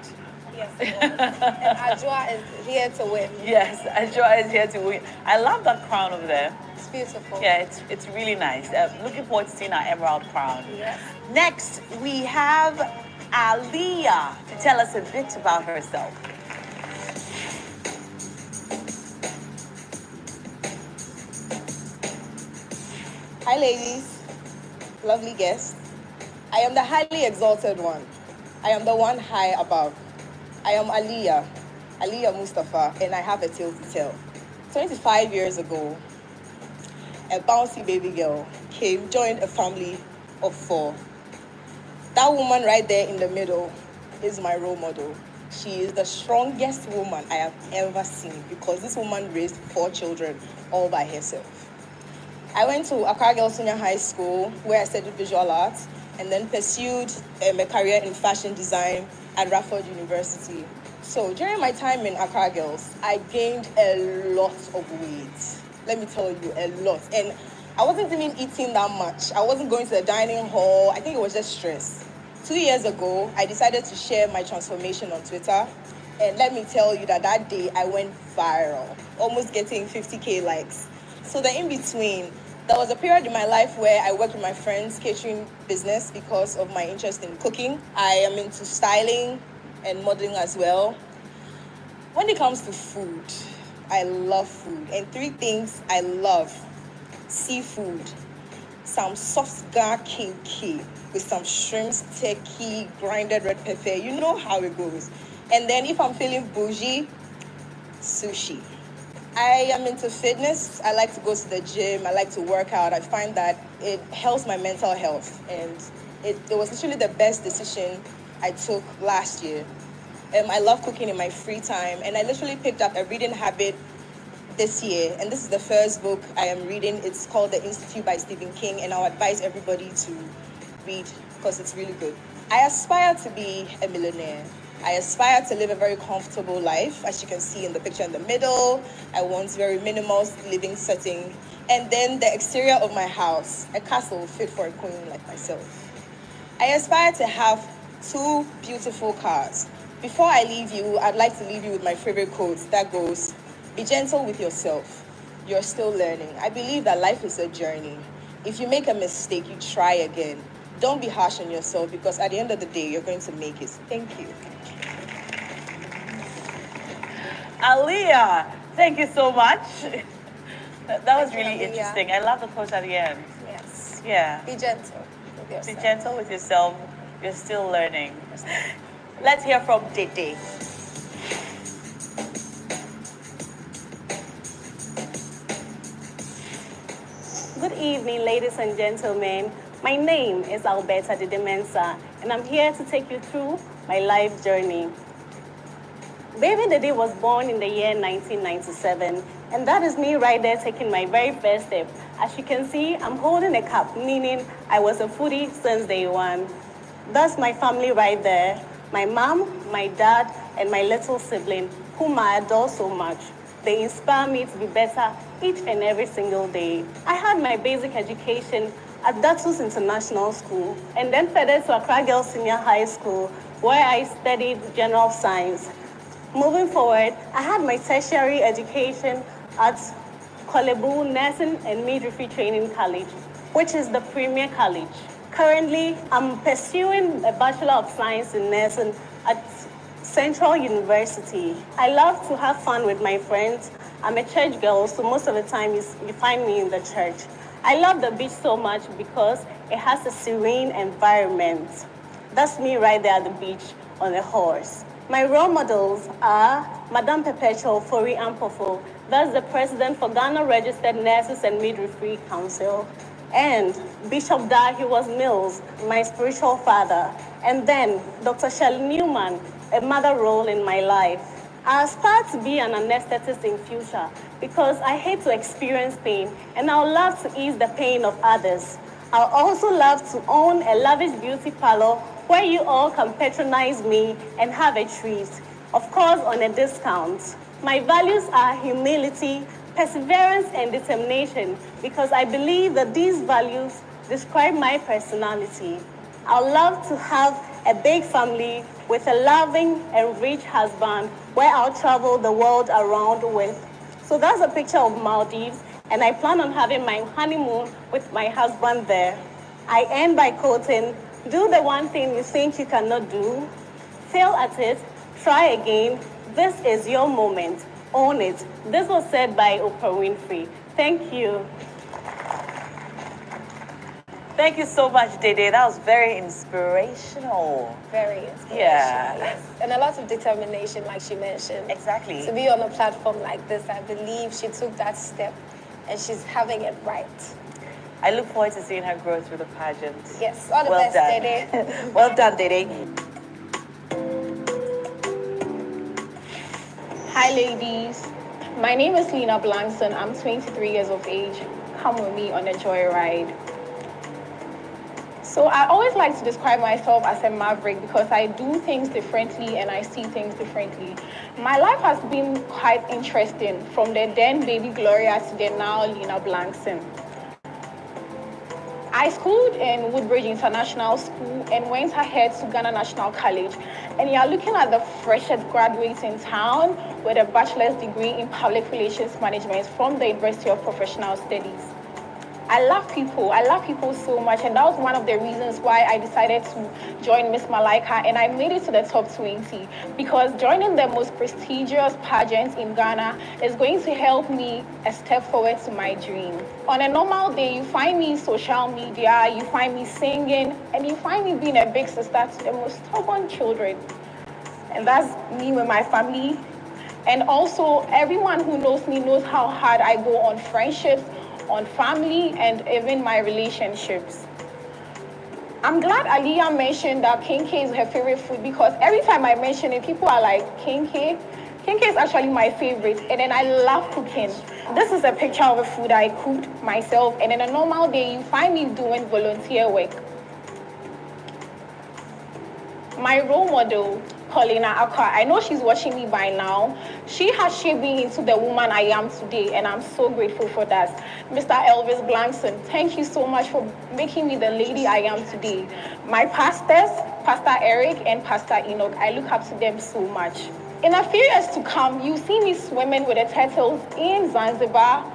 Yes. And Ajwa is here to win. Yes, Ajwa is here to win. I love that crown over there. It's beautiful. Yeah, it's really nice. Looking forward to seeing our emerald crown. Yes. Next, we have Aliyah to tell us a bit about herself. Hi, ladies. Lovely guests. I am the highly exalted one. I am the one high above. I am Aliyah Mustafa, and I have a tale to tell. 25 years ago, a bouncy baby girl joined a family of 4. That woman right there in the middle is my role model. She is the strongest woman I have ever seen because this woman raised 4 children all by herself. I went to Accra Girls Senior High School where I studied visual arts and then pursued a career in fashion design at Radford University. So during my time in Accra Girls, I gained a lot of weight. Let me tell you, a lot. And I wasn't even eating that much. I wasn't going to the dining hall. I think it was just stress. 2 years ago, I decided to share my transformation on Twitter. And let me tell you that that day I went viral, almost getting 50K likes. So the in-between, there was a period in my life where I worked with my friend's catering business because of my interest in cooking. I am into styling and modeling as well. When it comes to food, I love food. And 3 things I love: seafood, some soft gar KK with some shrimps, turkey, grinded red pepper. You know how it goes. And then if I'm feeling bougie, sushi. I am into fitness. I like to go to the gym. I like to work out. I find that it helps my mental health. And it was literally the best decision I took last year. I love cooking in my free time. And I literally picked up a reading habit this year. And this is the first book I am reading. It's called The Institute by Stephen King. And I'll advise everybody to read because it's really good. I aspire to be a millionaire. I aspire to live a very comfortable life, as you can see in the picture in the middle. I want very minimal living setting. And then the exterior of my house, a castle fit for a queen like myself. I aspire to have 2 beautiful cars. Before I leave you, I'd like to leave you with my favorite quote that goes, "Be gentle with yourself. You're still learning." I believe that life is a journey. If you make a mistake, you try again. Don't be harsh on yourself because at the end of the day, you're going to make it. Thank you. Aliyah, thank you so much. That was really interesting. I love the quote at the end. Yes. Yeah. Be gentle with yourself. Be gentle with yourself. You're still learning. Let's hear from Dede. Good evening, ladies and gentlemen. My name is Alberta Dede Mensah, and I'm here to take you through my life journey. Baby Dede was born in the year 1997, and that is me right there taking my very first step. As you can see, I'm holding a cup, meaning I was a foodie since day one. That's my family right there. My mom, my dad, and my little sibling, whom I adore so much. They inspire me to be better each and every single day. I had my basic education at Datus International School, and then further to Accra Girls Senior High School, where I studied general science. Moving forward, I had my tertiary education at Kolebu Nursing and Midwifery Training College, which is the premier college. Currently, I'm pursuing a Bachelor of Science in Nursing at Central University. I love to have fun with my friends. I'm a church girl, so most of the time you find me in the church. I love the beach so much because it has a serene environment. That's me right there at the beach on a horse. My role models are Madame Perpetual Fori Ampofo, that's the president for Ghana Registered Nurses and Midwifery Council, and Bishop Dahiwas Mills, my spiritual father, and then Dr. Shelley Newman, a mother role in my life. I aspire to be an anesthetist in future because I hate to experience pain and I would love to ease the pain of others. I would also love to own a lavish beauty parlor where you all can patronize me and have a treat, of course on a discount. My values are humility, perseverance, and determination because I believe that these values describe my personality. I would love to have a big family with a loving and rich husband where I'll travel the world around with. So that's a picture of Maldives, and I plan on having my honeymoon with my husband there. I end by quoting, do the one thing you think you cannot do, fail at it, try again. This is your moment. Own it. This was said by Oprah Winfrey. Thank you. Thank you so much, Dede. That was very inspirational. Very inspirational. Yeah. Yes. And a lot of determination, like she mentioned. Exactly. To be on a platform like this, I believe she took that step and she's having it right. I look forward to seeing her grow through the pageant. Yes, all the Well best, done. Dede. Well done, Dede. Hi, ladies. My name is Lena Blankson. I'm 23 years of age. Come with me on a joyride. So I always like to describe myself as a maverick because I do things differently and I see things differently. My life has been quite interesting, from the then baby Gloria to the now Lena Blankson. I schooled in Woodbridge International School and went ahead to Ghana National College. And you're looking at the freshest graduates in town with a bachelor's degree in public relations management from the University of Professional Studies. I love people so much, and that was one of the reasons why I decided to join Miss Malaika, and I made it to the top 20 because joining the most prestigious pageants in Ghana is going to help me a step forward to my dream. On a normal day, you find me in social media, you find me singing, and you find me being a big sister to the most stubborn children. And that's me with my family. And also, everyone who knows me knows how hard I go on friendships, on family, and even my relationships. I'm glad Aliyah mentioned that kinke is her favorite food because every time I mention it, people are like, kinke? Kinke is actually my favorite, and then I love cooking. This is a picture of a food I cooked myself, and in a normal day, you find me doing volunteer work. My role model, Paulina Akwa, I know she's watching me by now. She has shaped me into the woman I am today, and I'm so grateful for that. Mr. Elvis Blankson, thank you so much for making me the lady I am today. My pastors, Pastor Eric and Pastor Enoch, I look up to them so much. In a few years to come, you see me swimming with the turtles in Zanzibar,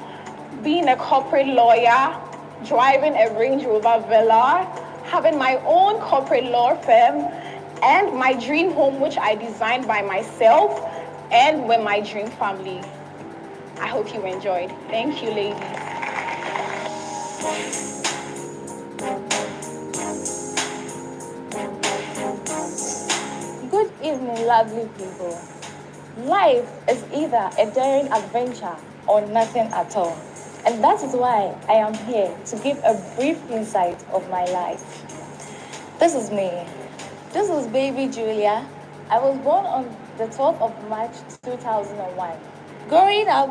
being a corporate lawyer, driving a Range Rover Velar, having my own corporate law firm, and my dream home, which I designed by myself and with my dream family. I hope you enjoyed. Thank you, ladies. Good evening, lovely people. Life is either a daring adventure or nothing at all. And that is why I am here to give a brief insight of my life. This is me. This is baby Julia. I was born on the 12th of March 2001. Growing up,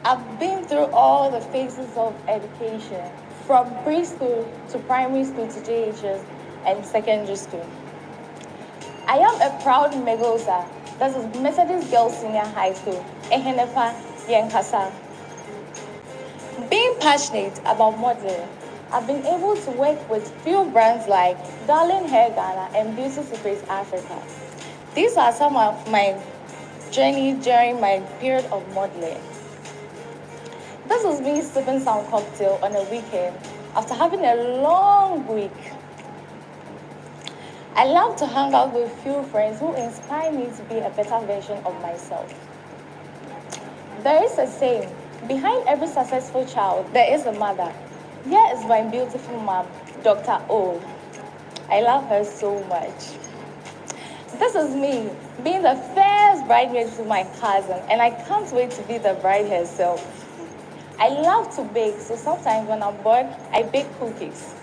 I've been through all the phases of education, from preschool to primary school to JHS and secondary school. I am a proud Megosa, that is Methodist Girls Senior High School, Ehenepa, Yankasa. Being passionate about modeling, I've been able to work with few brands like Darling Hair Ghana and Beauty Secrets Africa. These are some of my journey during my period of modeling. This is me sipping some cocktail on a weekend after having a long week. I love to hang out with few friends who inspire me to be a better version of myself. There is a saying, behind every successful child, there is a mother. Here is my beautiful mom, Dr. O. I love her so much. This is me, being the first bridesmaid to my cousin, and I can't wait to be the bride herself. I love to bake, so sometimes when I'm bored, I bake cookies.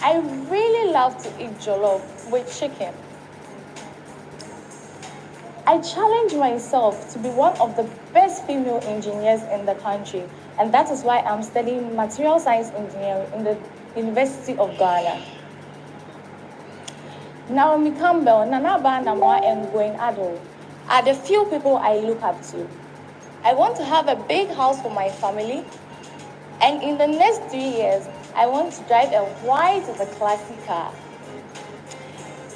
I really love to eat jollof with chicken. I challenge myself to be one of the best female engineers in the country, and that is why I'm studying material science engineering in the University of Ghana. Naomi Campbell, Nana Bandamwa, and Going Ado are the few people I look up to. I want to have a big house for my family, and in the next 3 years, I want to drive a white, classic car.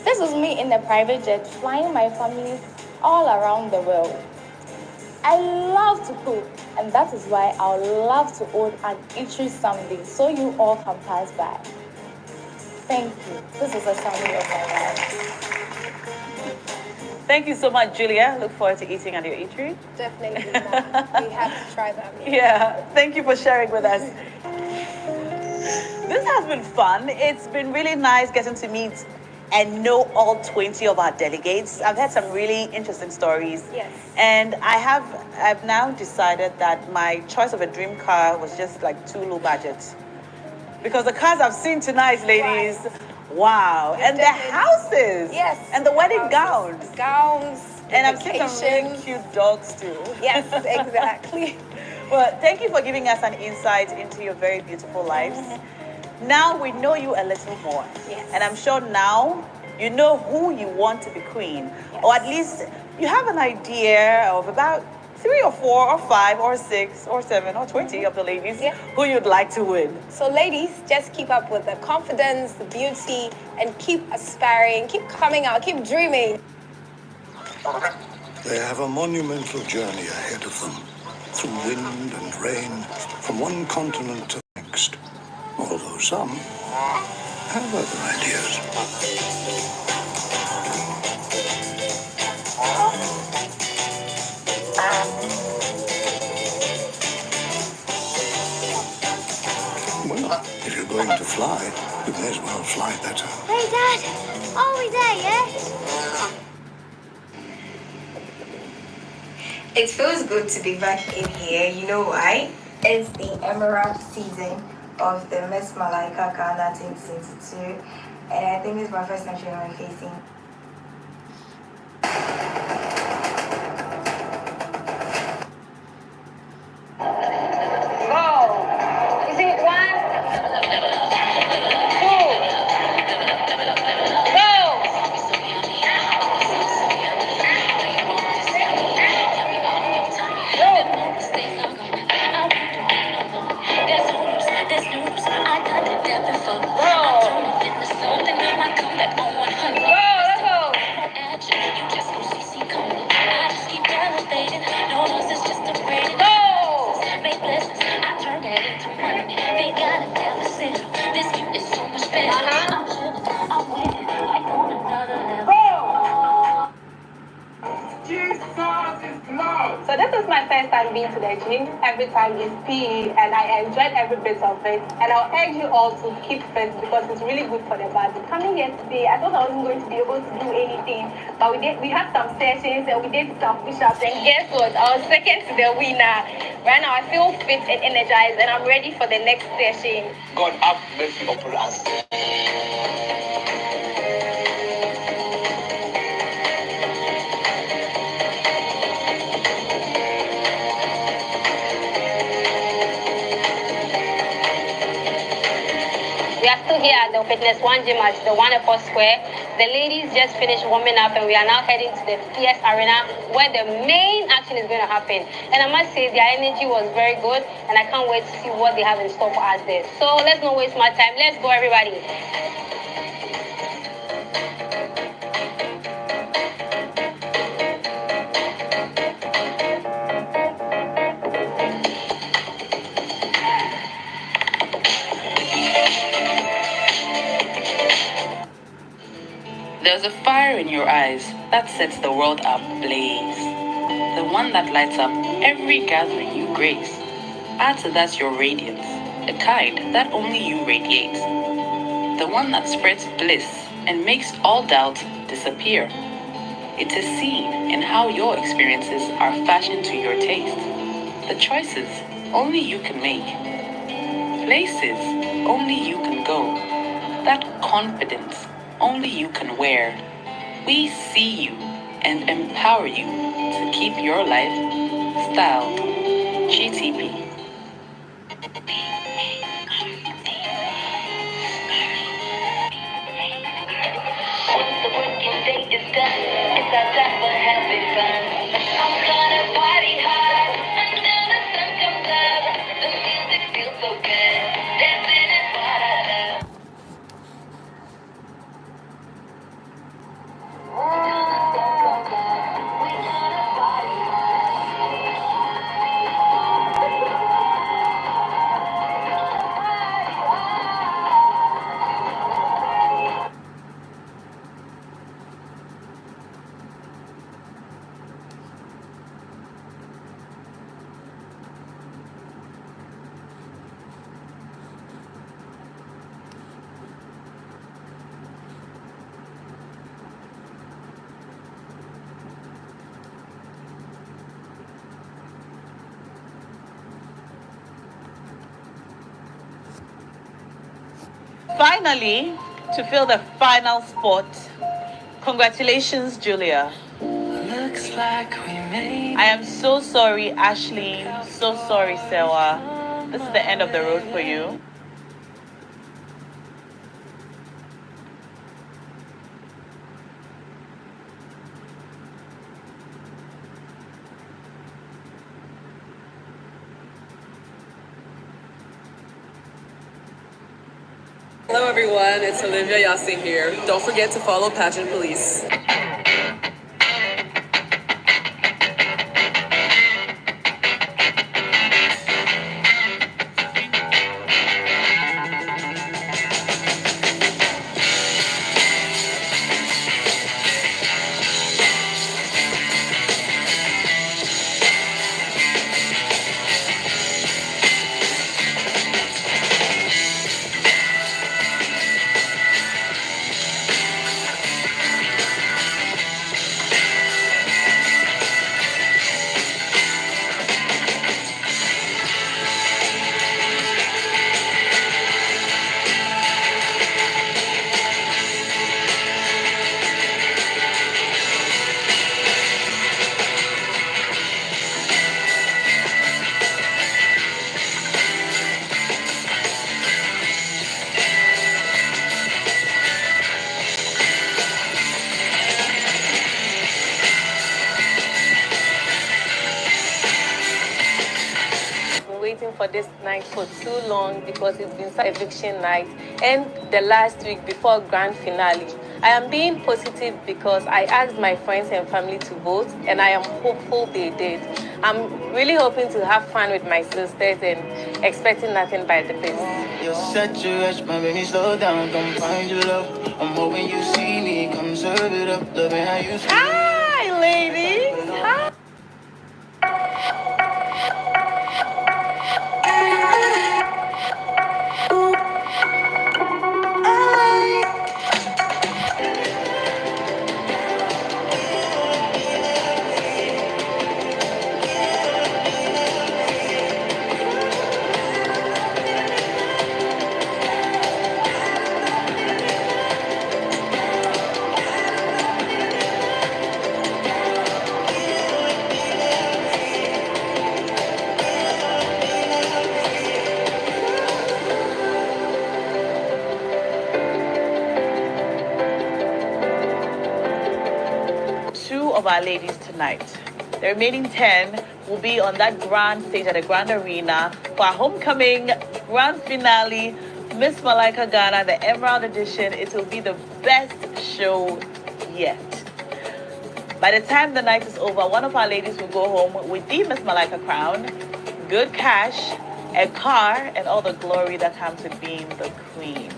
This is me in a private jet flying my family all around the world. I love to cook, and that is why I would love to own an eatery someday so you all can pass by. Thank you. This is a summary of my life. Thank you so much, Julia. Look forward to eating at your eatery. Definitely. We have to try that. Yeah, thank you for sharing with us. This has been fun. It's been really nice getting to meet and know all 20 of our delegates. I've had some really interesting stories. Yes. And I've now decided that my choice of a dream car was just like too low budget. Because the cars I've seen tonight, ladies, wow. And the houses. Yes. And the wedding gowns. The gowns. And I've seen some really cute dogs too. Yes, exactly. Well, thank you for giving us an insight into your very beautiful lives. Now we know you a little more. Yes. And I'm sure now you know who you want to be queen. Yes. Or at least you have an idea of about 3 or 4 or 5 or 6 or 7 or 20 of the ladies who you'd like to win. So ladies, just keep up with the confidence, the beauty, and keep aspiring, keep coming out, keep dreaming. They have a monumental journey ahead of them, through wind and rain, from one continent to the next. Although some have other ideas. Well, if you're going to fly, you may as well fly better. Hey, Dad. Are we there yet? It feels good to be back in here. You know why? It's the Emerald season of the Miss MALAIKA Ghana 2022, and I think it's my first country I'm facing. Go! Is it 1, 2, go! So this is my first time being to the gym. Every time is PE and I enjoyed every bit of it. And I'll urge you all to keep fit because it's really good for the body. Coming here today, I thought I wasn't going to be able to do anything, but we had some sessions and we did some push-ups, and guess what? I was second to the winner. Right now I feel fit and energized and I'm ready for the next session. God have mercy upon us. We are still here at the Fitness One Gym at the One Airport Square. The ladies just finished warming up and we are now heading to the PS Arena where the main action is going to happen. And I must say their energy was very good and I can't wait to see what they have in store for us there. So let's not waste my time. Let's go, everybody. There's a fire in your eyes that sets the world ablaze. The one that lights up every gathering you grace. Add to that your radiance, the kind that only you radiate. The one that spreads bliss and makes all doubt disappear. It is seen in how your experiences are fashioned to your taste. The choices only you can make. Places only you can go. That confidence only you can wear. We see you and empower you to keep your life styled. GTP. Once the working day is done, it's our time for having fun. I'm gonna party hard until the sun comes up. The music feels so good, dancing is what I love. Finally, to fill the final spot, congratulations, Julia. Looks like we made I am so sorry, Ashley. So sorry, Sewa. This is the end of the road for you. Hello everyone, it's Olivia Yassin here. Don't forget to follow Pageant Police. Waiting for this night for too long because it's been such eviction night and the last week before grand finale. I am being positive because I asked my friends and family to vote and I am hopeful they did. I'm really hoping to have fun with my sisters and expecting nothing by the best. You're such a rush, my baby, slow down, come find your love. I'm hoping you see me, come serve it up, loving how you feel. Hi, ladies. Hi. Of our ladies tonight. The remaining 10 will be on that grand stage at the Grand Arena for our homecoming grand finale, Miss Malaika Ghana, the Emerald Edition. It will be the best show yet. By the time the night is over, one of our ladies will go home with the Miss Malaika crown, good cash, a car, and all the glory that comes with being the queen.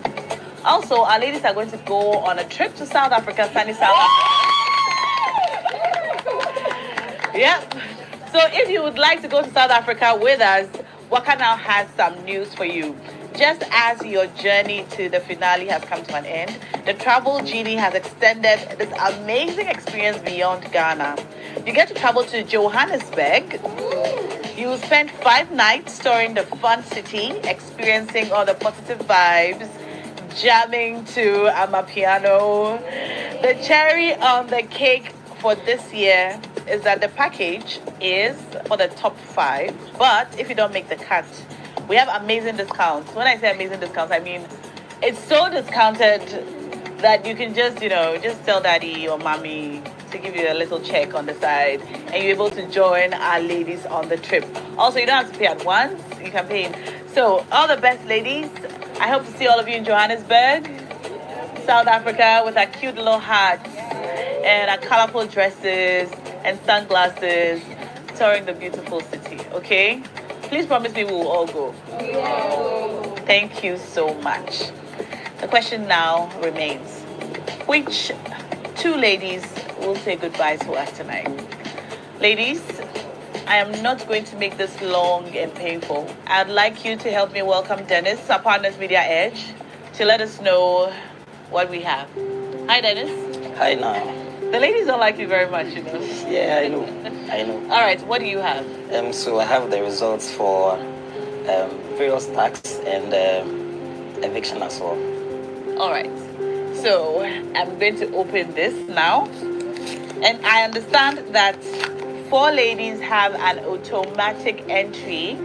Also, our ladies are going to go on a trip to South Africa, sunny South Africa. Yep. So if you would like to go to South Africa with us, Waka now has some news for you. Just as your journey to the finale has come to an end, the travel genie has extended this amazing experience beyond Ghana. You get to travel to Johannesburg. You will spend 5 nights touring the fun city, experiencing all the positive vibes, jamming to Amapiano. The cherry on the cake for this year is that the package is for the top 5, but if you don't make the cut, we have amazing discounts. When I say amazing discounts, I mean it's so discounted that you can just, just tell daddy or mommy to give you a little check on the side and you're able to join our ladies on the trip. Also, you don't have to pay at once, you can pay in. So all the best, ladies. I hope to see all of you in Johannesburg, South Africa, with our cute little hats and our colorful dresses and sunglasses, touring the beautiful city, okay? Please promise me we will all go. Thank you so much. The question now remains, which 2 ladies will say goodbye to us tonight? Ladies, I am not going to make this long and painful. I'd like you to help me welcome Dennis, our Partners Media Edge, to let us know what we have. Hi, Dennis. Hi, now. The ladies don't like you very much, Yeah, I know. All right, what do you have? So I have the results for various tax and eviction as well. All right. So I'm going to open this now. And I understand that 4 ladies have an automatic entry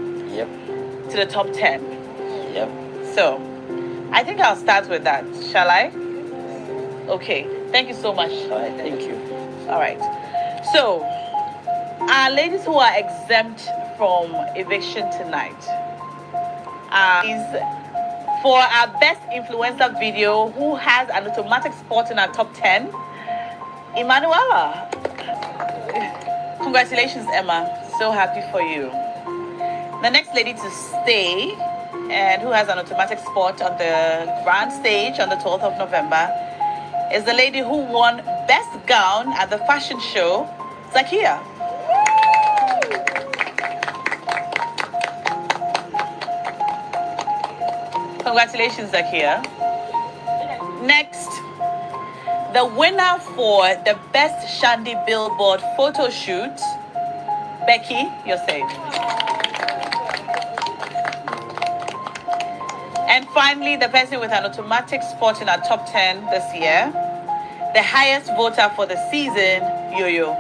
to the top 10. Yep. So I think I'll start with that. Shall I? Okay. Thank you so much. All right, thank you. All right. So, ladies who are exempt from eviction tonight is for our best influencer video who has an automatic spot in our top 10, Emanuela. Congratulations, Emma. So happy for you. The next lady to stay and who has an automatic spot on the grand stage on the 12th of November is the lady who won Best Gown at the fashion show, Zakia. Congratulations, Zakia. Next, the winner for the Best Shandy Billboard photo shoot, Becky, you're safe. And finally, the person with an automatic spot in our top 10 this year, the highest voter for the season, Yo-Yo.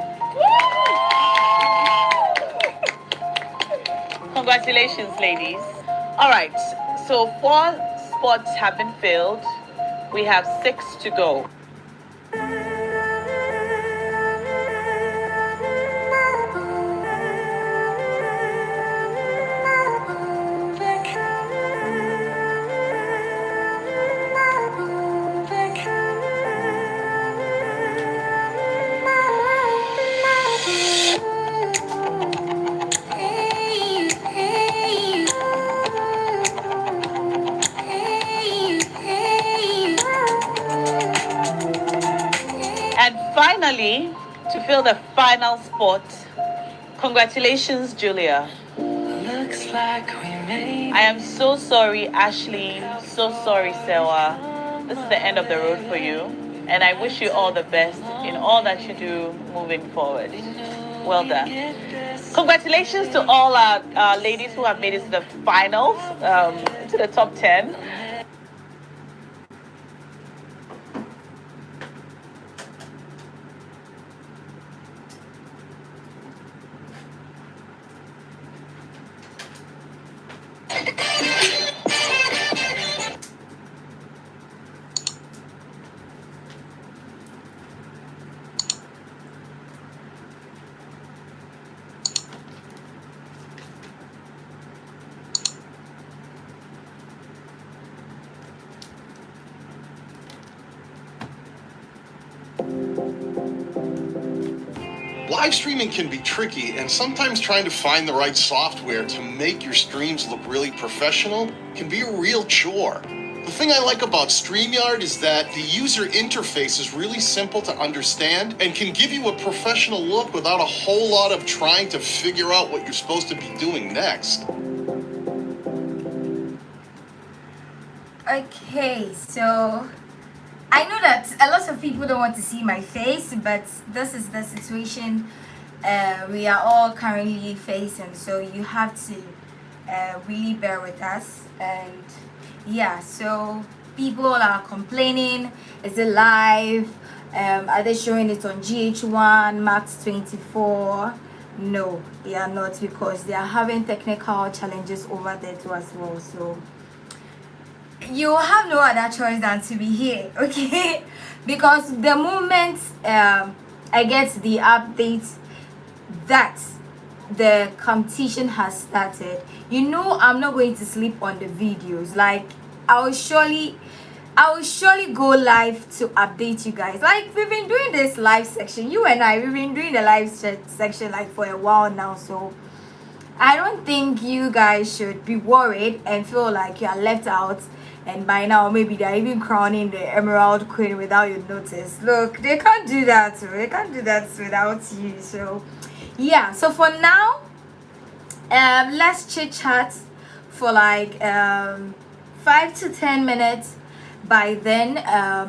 Congratulations, ladies. All right, so 4 spots have been filled. We have 6 to go. And finally, to fill the final spot, congratulations, Julia. Looks like we made I am so sorry, Ashley. So sorry, Sewa. This is the end of the road for you. And I wish you all the best in all that you do moving forward. Well done. Congratulations to all our ladies who have made it to the finals, to the top 10. Live streaming can be tricky, and sometimes trying to find the right software to make your streams look really professional can be a real chore. The thing I like about StreamYard is that the user interface is really simple to understand and can give you a professional look without a whole lot of trying to figure out what you're supposed to be doing next. Okay, so I know that a lot of people don't want to see my face, but this is the situation we are all currently facing, so you have to really bear with us. And yeah, so people are complaining, is it live? Are they showing it on GH1, Max 24? No, they are not, because they are having technical challenges over there too as well. So you have no other choice than to be here, okay? Because the moment I get the update that the competition has started, you know I'm not going to sleep on the videos. Like I will surely go live to update you guys. Like we've been doing this live section, you and I, we've been doing the live section like for a while now, so I don't think you guys should be worried and feel like you are left out. And by now, maybe they're even crowning the Emerald Queen without you notice. Look, they can't do that. They can't do that without you. So, yeah. So for now, let's chit chat for like 5 to 10 minutes. By then,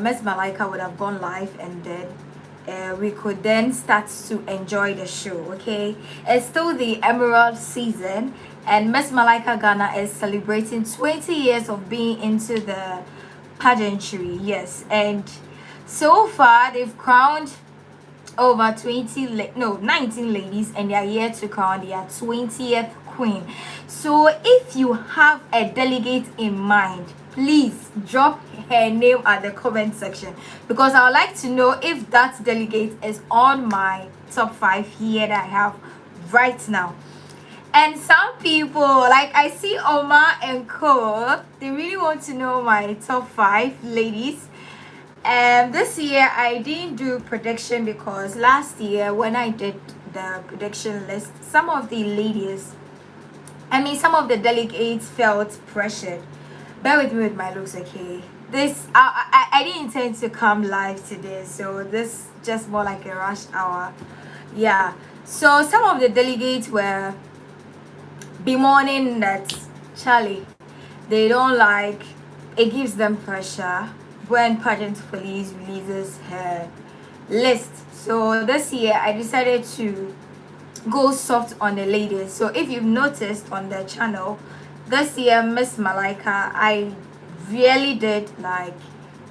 Miss Malaika would have gone live, and then we could then start to enjoy the show. Okay, it's still the Emerald season, and Miss Malaika Ghana is celebrating 20 years of being into the pageantry. Yes, and so far they've crowned over 19 ladies, and they are here to crown their 20th queen. So if you have a delegate in mind, please drop her name at the comment section, because I would like to know if that delegate is on my top 5 here that I have right now. And some people, like I see Oma and Co, they really want to know my top 5 ladies. This year I didn't do prediction because last year when I did the prediction list, some of the ladies, some of the delegates felt pressured. Bear with me with my looks, okay? This I didn't intend to come live today, so this just more like a rush hour. Yeah, so some of the delegates were bemoaning that Charlie, they don't like, it gives them pressure when pageant police releases her list. So this year I decided to go soft on the ladies. So if you've noticed on the channel this year, Miss Malaika, I really did like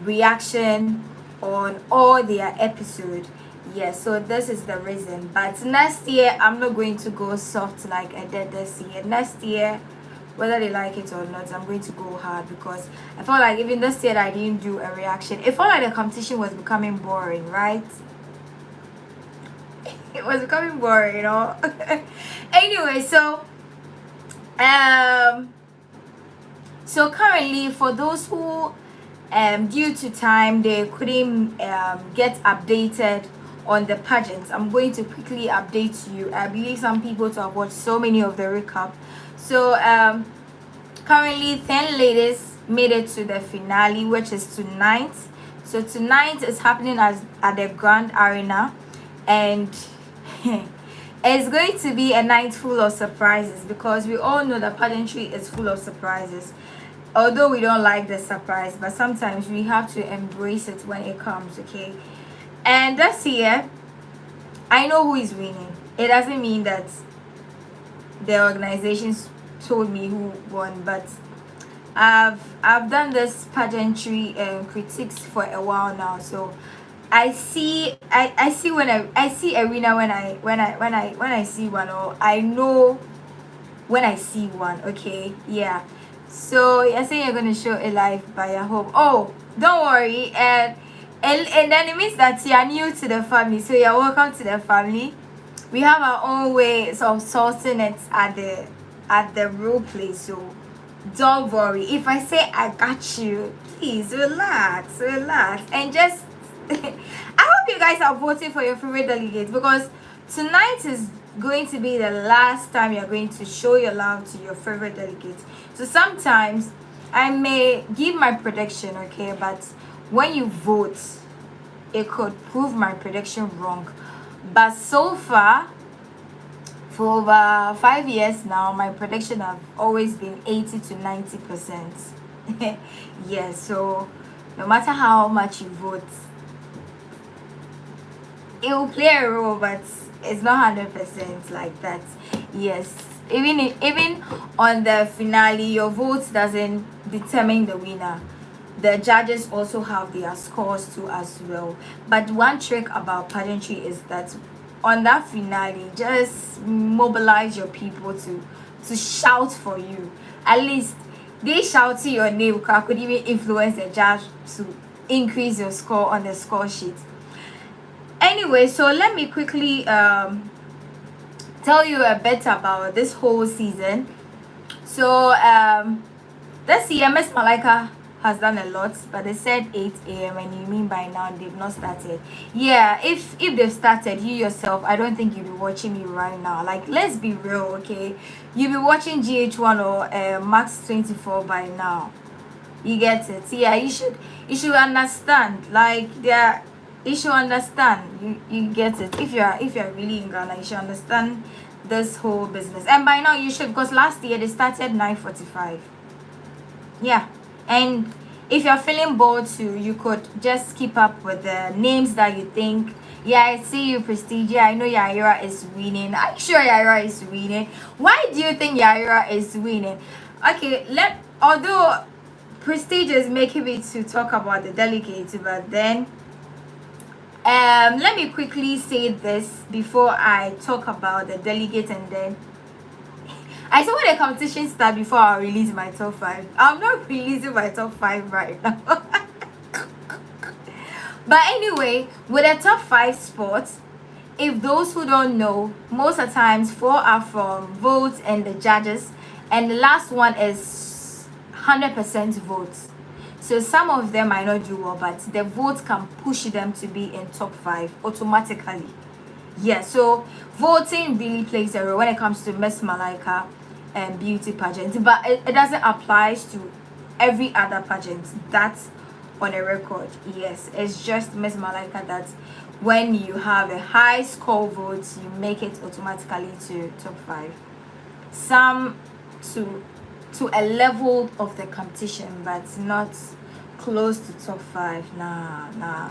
reaction on all their episode. Yeah, so this is the reason. But next year I'm not going to go soft like I did this year. Next year, whether they like it or not, I'm going to go hard, because I felt like even this year I didn't do a reaction. It felt like the competition was becoming boring, right? It was becoming boring, you know. Anyway, so currently, for those who due to time they couldn't get updated on the pageants, I'm going to quickly update you. I believe some people to have watched so many of the recap. So currently 10 ladies made it to the finale, which is tonight. So tonight is happening at the Grand Arena, and it's going to be a night full of surprises, because we all know that pageantry is full of surprises. Although we don't like the surprise, but sometimes we have to embrace it when it comes, okay? And this year, I know who is winning. It doesn't mean that the organizations told me who won, but I've done this pageantry critiques for a while now, so I see when I see a winner when I see one, or I know when I see one, okay? Yeah. So you're saying you're gonna show it live by your home. Oh, don't worry. And then it means that you are new to the family, so you're welcome to the family. We have our own ways of sourcing it at the real place, so don't worry. If I say I got you, please relax, and just I hope you guys are voting for your favorite delegate, because tonight is going to be the last time you're going to show your love to your favorite delegate. So sometimes I may give my prediction, okay, but when you vote, it could prove my prediction wrong. But so far, for over 5 years now, my prediction have always been 80 to 90%. Yeah, so no matter how much you vote, it will play a role, but it's not 100% like that. Yes, even on the finale, your vote doesn't determine the winner. The judges also have their scores too as well. But one trick about pageantry is that on that finale, just mobilize your people to shout for you. At least they shouting your name could even influence the judge to increase your score on the score sheet. Anyway, so let me quickly tell you a bit about this whole season. So this year Miss Malaika has done a lot, but they said 8 a.m. and you mean by now they've not started. Yeah, if they've started, you yourself, I don't think you'll be watching me right now. Like, let's be real, okay? You'll be watching GH1 or Max 24 by now. You get it? Yeah, you should understand. Like, you should understand. You get it? If you're really in Ghana, you should understand this whole business. And by now you should, because last year they started 9:45. Yeah. And if you're feeling bored too, you could just keep up with the names that you think. Yeah, I see you, Prestige. Yeah, I know Yaira is winning. I'm sure Yaira is winning. Why do you think Yaira is winning? Okay, although prestige is making me to talk about the Delegate, but then let me quickly say this before I talk about the Delegate, and then I said when the competition starts before I release my top 5. I'm not releasing my top 5 right now. But anyway, with the top 5 spots, if those who don't know, most of the times 4 are from votes and the judges, and the last one is 100% votes. So some of them might not do well, but the votes can push them to be in top 5 automatically. Yeah, so voting really plays a role when it comes to Miss Malaika and beauty pageant, but it doesn't apply to every other pageant that's on a record. Yes, it's just Miss Malaika that when you have a high score votes, you make it automatically to top 5. Some to a level of the competition, but not close to top 5. Nah.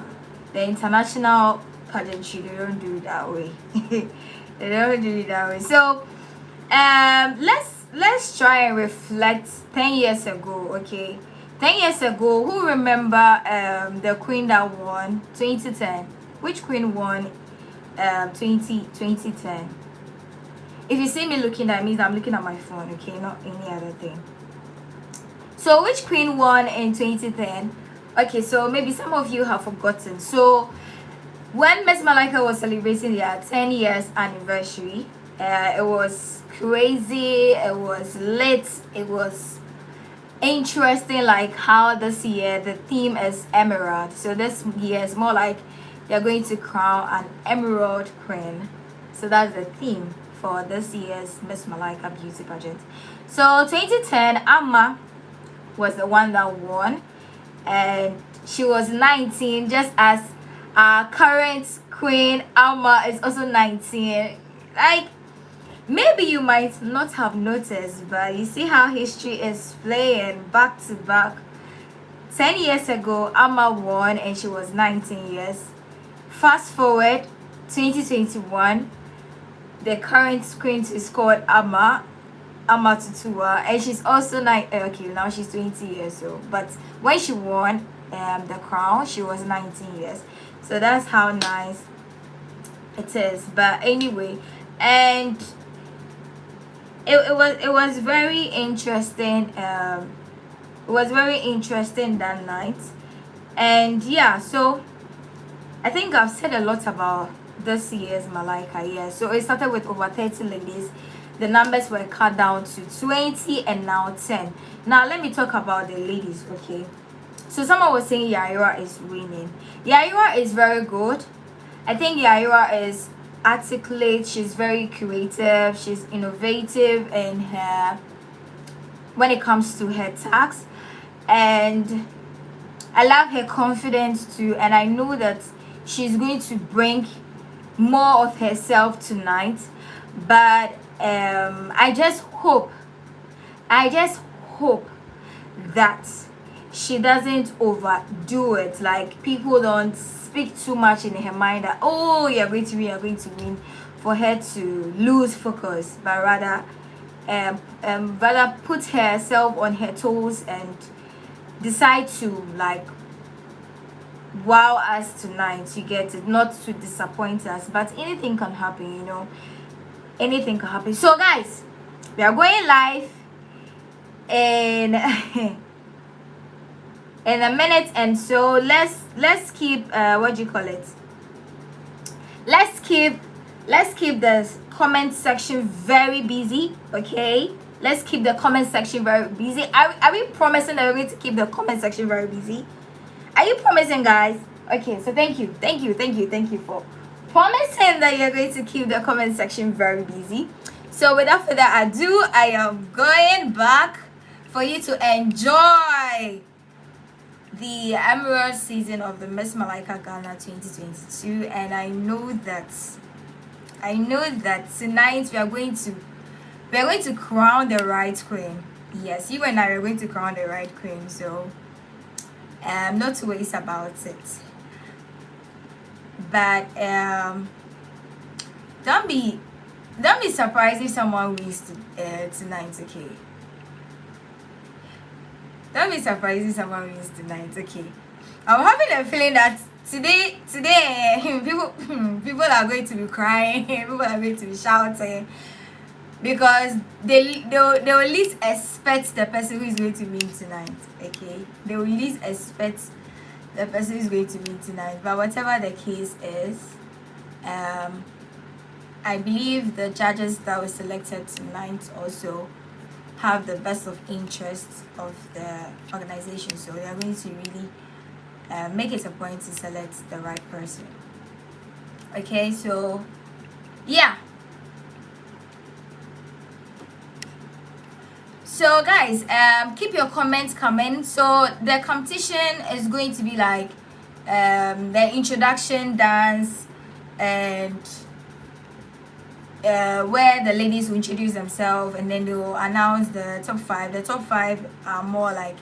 The international pageantry, they don't do it that way. They don't do it that way. So let's try and reflect 10 years ago. Okay, 10 years ago, who remember the queen that won 2010? Which queen won 2010? If you see me looking, that means I'm looking at my phone, okay, not any other thing. So which queen won in 2010? Okay, so maybe some of you have forgotten. So when Miss Malaika was celebrating their 10 years anniversary, it was crazy, it was lit, it was interesting, like how this year the theme is emerald. So this year is more like they're going to crown an emerald queen. So that's the theme for this year's Miss Malaika beauty pageant. So 2010, Amma was the one that won, and she was 19, just as our current queen Amma is also 19. Like, maybe you might not have noticed, but you see how history is playing back to back. 10 years ago, Amma won and she was 19 years. Fast forward 2021, the current queen is called Amma Tutua, and she's also okay, now she's 20 years old. But when she won the crown, she was 19 years. So that's how nice it is. But anyway, and it was very interesting. It was very interesting that night. And yeah, so I think I've said a lot about this year's Malaika. Yeah, so it started with over 30 ladies. The numbers were cut down to 20 and now 10. Now let me talk about the ladies. Okay, so someone was saying Yaira is winning. Yaira is very good. I think Yaira is articulate, she's very creative, she's innovative in her when it comes to her tags, and I love her confidence too, and I know that she's going to bring more of herself tonight. But I just hope that she doesn't overdo it, like people don't speak too much in her mind that, oh, you're going to win, for her to lose focus, but rather put herself on her toes and decide to like wow us tonight. You get it, not to disappoint us, but anything can happen, you know, anything can happen. So guys, we are going live in in a minute, and so let's keep what do you call it, let's keep the comment section very busy. Okay, let's keep the comment section very busy. Are we promising that we're going to keep the comment section very busy? Are you promising, guys? Okay, so thank you for promising that you're going to keep the comment section very busy. So without further ado, I am going back for you to enjoy the Emerald season of the Miss Malaika Ghana 2022, and I know that tonight we are going to crown the right queen. Yes, you and I are going to crown the right queen, so not to waste about it. But don't be surprised if someone wins tonight. Okay, Don't be surprised if someone wins tonight. Okay. I'm having a feeling that today, people are going to be crying. People are going to be shouting because they will least expect the person who is going to win tonight. Okay, they will least expect the person who is going to win tonight. But whatever the case is, I believe the judges that were selected tonight also have the best of interests of the organization, so they are going to really make it a point to select the right person. Okay, so yeah. So guys, keep your comments coming. So the competition is going to be like the introduction dance and where the ladies will introduce themselves and then they will announce the top 5. The top 5 are more like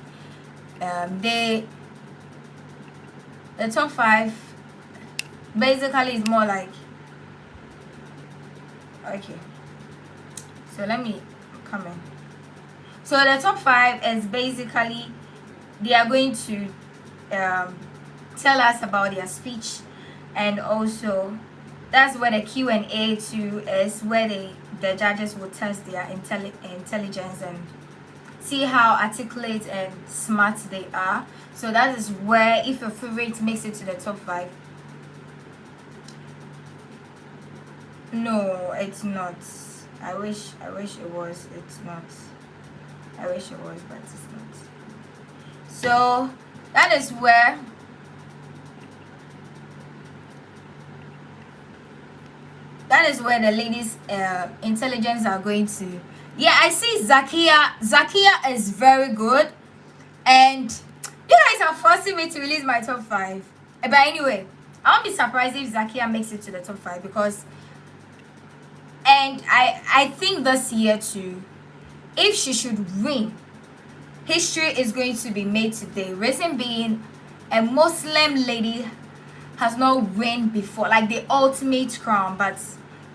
the top 5 basically is more like, okay, so let me come in. So the top 5 is basically they are going to tell us about their speech, and also that's where the Q&A too is, where the judges will test their intelligence and see how articulate and smart they are. So that is where, if your favorite makes it to the top 5. No, it's not. I wish it was. It's not. I wish it was, but it's not. So that is where the ladies' intelligence are going to. Yeah, I see Zakia. Zakia is very good, and you guys are forcing me to release my top 5. But anyway, I won't be surprised if Zakia makes it to the top 5 because, and I think this year too, if she should win, history is going to be made today. Reason being, a Muslim lady has not won before, like the ultimate crown, but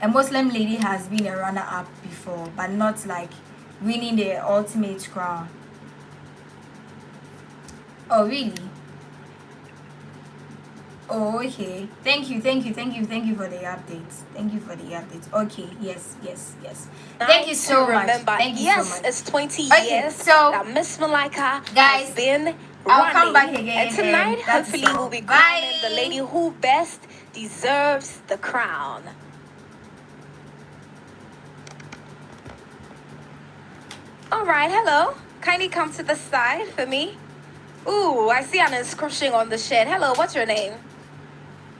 a Muslim lady has been a runner-up before, but not like winning the ultimate crown. Oh really? Oh, okay. Thank you for the updates. Okay, yes. Thank you so much. Thank you so much. It's 20 Okay, years so that Miss Malaika guys, has been I'll come running. back again, And tonight, and that's hopefully, all. we'll be Bye. crowning the lady who best deserves the crown. All right, hello. Kindly come to the side for me. Ooh, I see an inscription on the shed. Hello, what's your name?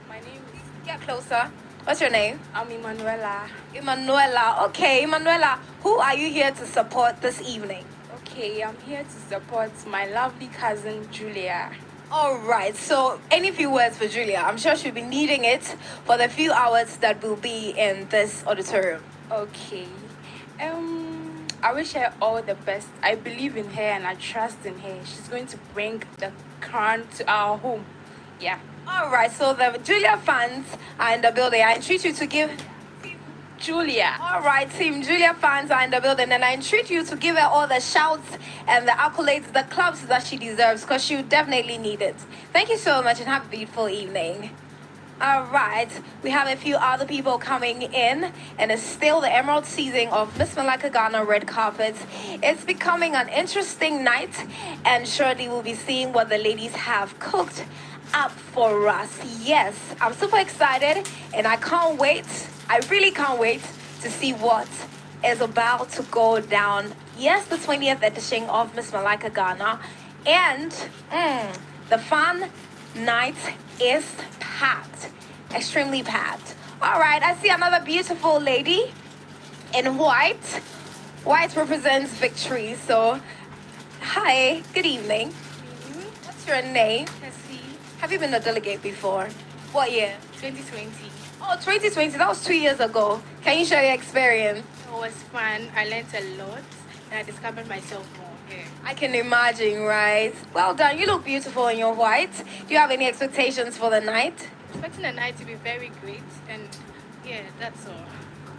My name is... Get closer. What's your name? I'm Emanuela. Emanuela. Okay, Emanuela, who are you here to support this evening? Okay, I'm here to support my lovely cousin, Julia. All right, so any few words for Julia? I'm sure she'll be needing it for the few hours that will be in this auditorium. Okay. I wish her all the best. I believe in her and I trust in her. She's going to bring the crown to our home. Yeah. All right, so the Julia fans are in the building. I entreat you to give Julia. All right, Team Julia fans are in the building, and I entreat you to give her all the shouts and the accolades, the claps that she deserves, because she would definitely need it. Thank you so much and have a beautiful evening. All right, we have a few other people coming in, and it's still the emerald season of Miss Malaika Ghana red carpet. It's becoming an interesting night, and shortly we'll be seeing what the ladies have cooked up for us. Yes, I'm super excited, and I can't wait. I really can't wait to see what is about to go down. Yes, the 20th edition of Miss Malaika Ghana, and the fun night is packed, extremely packed. All right, I see another beautiful lady in white. White represents victory. So, hi, good evening. What's your name? Tessie. Have you been a delegate before? What year? 2020. Oh, 2020, that was 2 years ago. Can you share your experience? It was fun. I learned a lot and I discovered myself more. Yeah. I can imagine, right? Well done. You look beautiful in your white. Do you have any expectations for the night? Expecting the night to be very great, and yeah, that's all.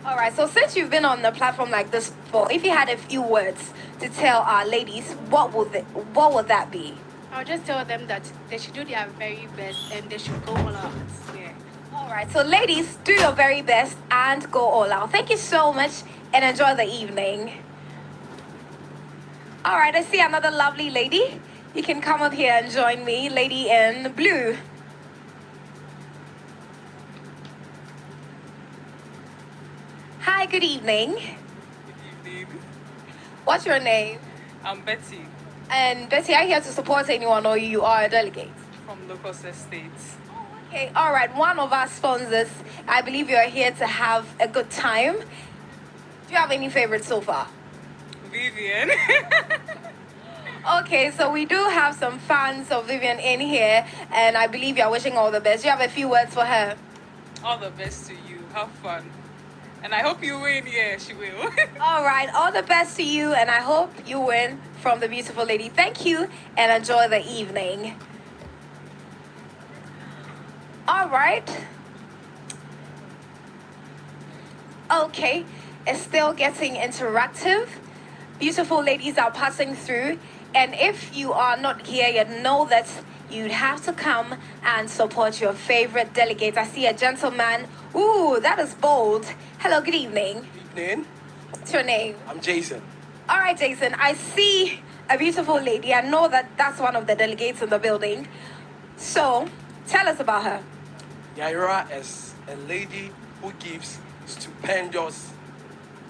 All right, so since you've been on the platform like this before, if you had a few words to tell our ladies, what would that be? I'll just tell them that they should do their very best and they should go all out. Yeah. All right, so ladies, do your very best and go all out. Thank you so much and enjoy the evening. All right, I see another lovely lady. You can come up here and join me, lady in blue. Hi, good evening. Good evening. What's your name? I'm Betty And Betty, are you here to support anyone or you are a delegate? from Local Estates. Okay, all right. One of our sponsors, I believe you're here to have a good time. Do you have any favorites so far? Vivian. Okay, so we do have some fans of Vivian in here, and I believe you're wishing all the best. Do you have a few words for her? All the best to you. Have fun. And I hope you win. Yeah, she will. All right, all the best to you, and I hope you win from the beautiful lady. Thank you, and enjoy the evening. All right. Okay, it's still getting interactive. Beautiful ladies are passing through, and if you are not here yet, know that you'd have to come and support your favorite delegate. I see a gentleman. Ooh, that is bold. Hello, good evening. Evening. What's your name? I'm Jason. All right, Jason, I see a beautiful lady. I know that that's one of the delegates in the building. So, tell us about her. Yaira is a lady who gives stupendous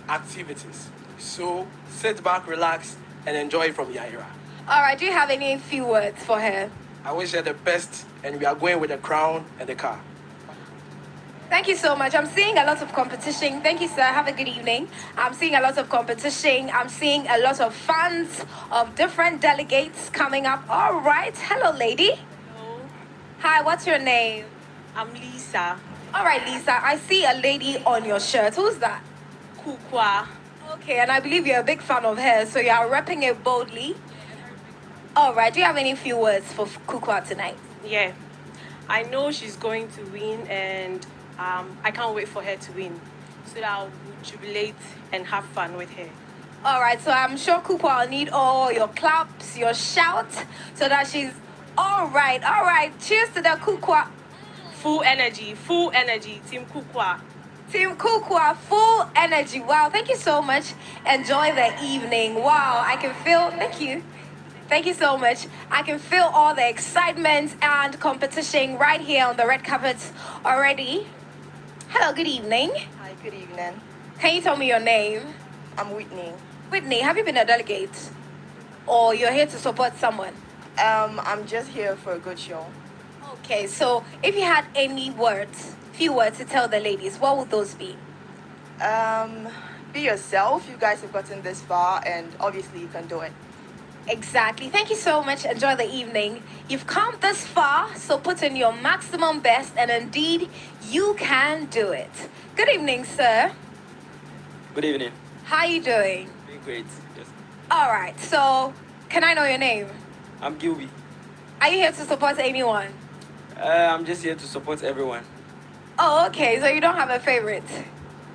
activities. So sit back, relax, and enjoy from Yaira. All right, do you have any few words for her? I wish her the best, and we are going with the crown and the car. Thank you so much. I'm seeing a lot of competition. Thank you, sir. Have a good evening. I'm seeing a lot of competition. I'm seeing a lot of fans of different delegates coming up. All right. Hello, lady. Hello. Hi, what's your name? I'm Lisa. All right, Lisa. I see a lady on your shirt. Who's that? Kukwa. Okay, and I believe you're a big fan of hers, so you're repping it boldly. All right. Do you have any few words for Kukwa tonight? Yeah. I know she's going to win, and I can't wait for her to win so that I'll jubilate and have fun with her. All right, so I'm sure Kukwa will need all your claps, your shouts, so that she's all right. All right, cheers to the Kukwa. Full energy, Team Kukwa. Team Kukwa, full energy. Wow, thank you so much. Enjoy the evening. Wow, I can feel, thank you. Thank you so much. I can feel all the excitement and competition right here on the red carpet already. Hello, good evening. Hi, good evening. Can you tell me your name? I'm Whitney. Whitney, have you been a delegate? Or you're here to support someone? I'm just here for a good show. Okay, so if you had any words, few words to tell the ladies, what would those be? Be yourself. You guys have gotten this far, and obviously you can do it. Exactly. Thank you so much. Enjoy the evening. You've come this far, so put in your maximum best, and indeed, you can do it. Good evening, sir. Good evening. How are you doing? Doing great. Yes. All right, so can I know your name? I'm Gilby. Are you here to support anyone? I'm just here to support everyone. Oh, okay, so you don't have a favorite?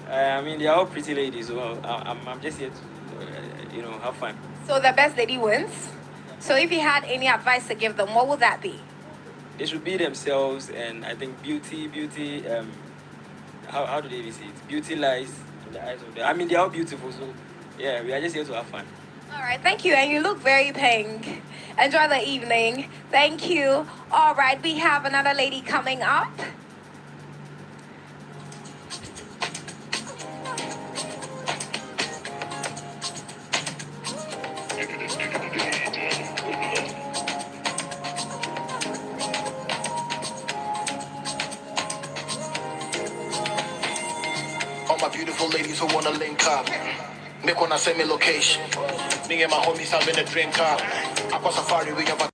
I mean, they're all pretty ladies, so I'm just here to, have fun. So the best lady wins. So if you had any advice to give them, what would that be? They should be themselves, and I think beauty, how do they even say it? Beauty lies in the eyes of them. I mean, they're all beautiful, so yeah, we are just here to have fun. All right, thank you, and you look very pink. Enjoy the evening. Thank you. All right, we have another lady coming up. All my beautiful ladies who wanna link up. Make one send me location. Me and my homies having a drink up. Aqua Safari, we have a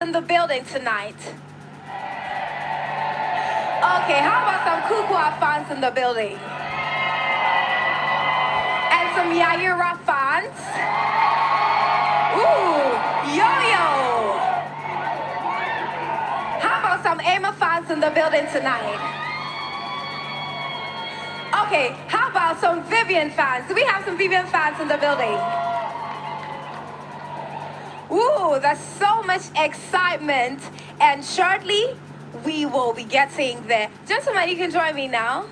in the building tonight? Okay, how about some Kukua fans in the building? And some Yaira fans? Ooh, Yo-Yo! How about some Emma fans in the building tonight? Okay, how about some Vivian fans? Do we have some Vivian fans in the building? Ooh, there's so much excitement. And shortly, we will be getting there. Gentlemen, you can join me now.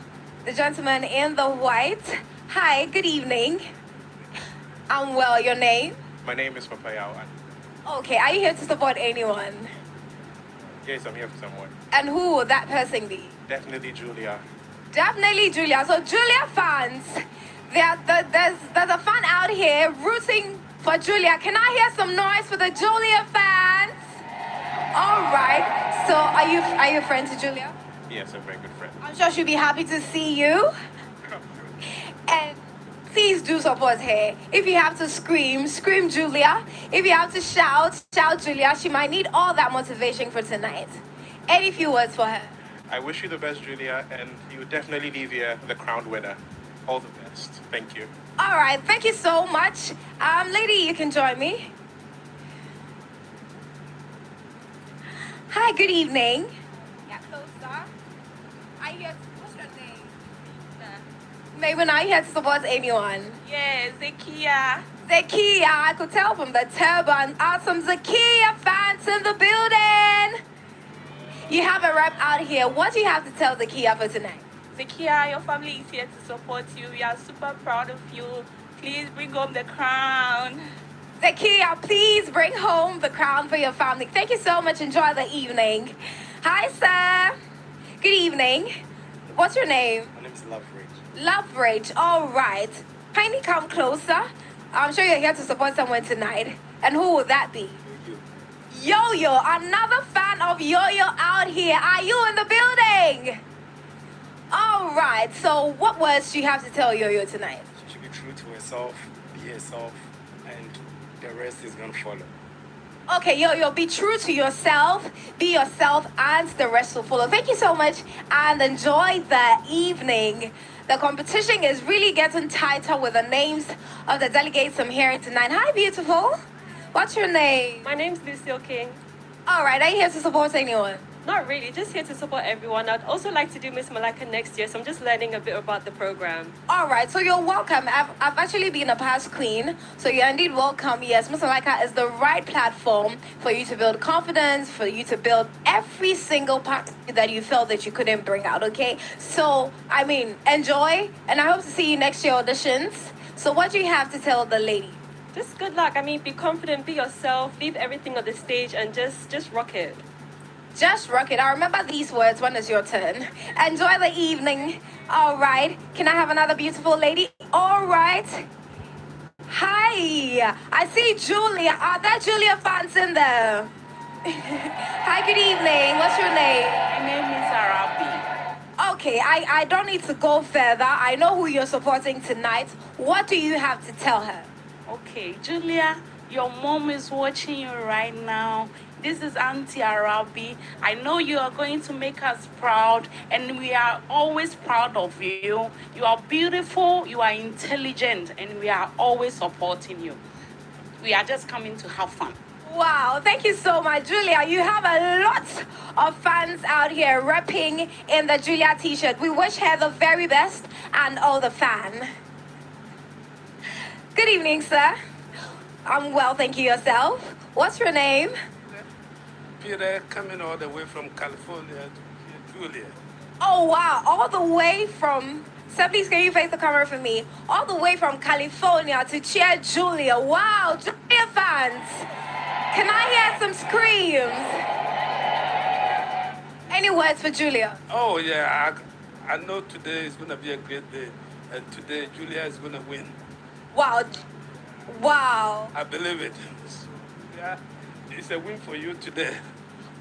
The gentleman in the white. Hi, good evening. I'm well, your name? My name is Papayao. Okay, are you here to support anyone? Yes, I'm here for someone. And who will that person be? Definitely Julia. Definitely Julia. So Julia fans, there's a fan out here rooting for Julia. Can I hear some noise for the Julia fans? All right. So are you a friend to Julia? Yes, a very good friend. I'm sure she'll be happy to see you. And please do support her. If you have to scream, scream Julia. If you have to shout, shout Julia. She might need all that motivation for tonight. Any few words for her? I wish you the best, Julia, and you definitely leave here the crowned winner. All the best. Thank you. All right, thank you so much. Lady, you can join me. Hi, good evening. Yeah, closer. Are you here? What's your name? Maybe not here to support anyone. Yes, Zakia. Zakia, I could tell from the turban. Awesome Zakia fans in the building. You have a rep out here. What do you have to tell Zakia for tonight? Zakia, your family is here to support you. We are super proud of you. Please bring home the crown. Zakia, please bring home the crown for your family. Thank you so much. Enjoy the evening. Hi, sir. Good evening. What's your name? My name is Loveridge. Loveridge. All right. Kindly come closer. I'm sure you're here to support someone tonight. And who will that be? Yo-Yo, another fan of Yo-Yo out here. Are you in the building? All right. So what words do you have to tell Yo-Yo tonight? She should be true to herself, be herself, and the rest is going to follow. Okay, Yo-Yo, be true to yourself, be yourself, and the rest will follow. Thank you so much, and enjoy the evening. The competition is really getting tighter with the names of the delegates I'm hearing tonight. Hi, beautiful. What's your name? My name's Lucille King. All right, are you here to support anyone? Not really, just here to support everyone. I'd also like to do Miss Malaika next year, so I'm just learning a bit about the program. All right, so you're welcome. I've actually been a past queen, so you're indeed welcome. Yes, Miss Malaika is the right platform for you to build confidence, for you to build every single part that you felt that you couldn't bring out, okay? So, I mean, enjoy, and I hope to see you next year auditions. So what do you have to tell the lady? Just good luck. I mean, be confident, be yourself, leave everything on the stage, and just rock it. Just rock it. I remember these words when it's your turn. Enjoy the evening. All right. Can I have another beautiful lady? All right. Hi. I see Julia. Are there Julia fans in there? Hi, good evening. What's your name? My name is Arabi. Okay, I don't need to go further. I know who you're supporting tonight. What do you have to tell her? Okay, Julia, your mom is watching you right now. This is Auntie Arabi. I know you are going to make us proud, and we are always proud of you. You are beautiful, you are intelligent, and we are always supporting you. We are just coming to have fun. Wow, thank you so much, Julia. You have a lot of fans out here repping in the Julia t-shirt. We wish her the very best and all the fan. Good evening, sir. I'm well, thank you. Yourself? What's your name? Peter, coming all the way from California to Julia. Oh, wow. All the way from... Sir, please, can you face the camera for me? All the way from California to cheer Julia. Wow, Julia fans. Can I hear some screams? Any words for Julia? Oh, yeah. I know today is going to be a great day. And today, Julia is going to win. Wow. Wow. I believe it. Yeah, it's a win for you today.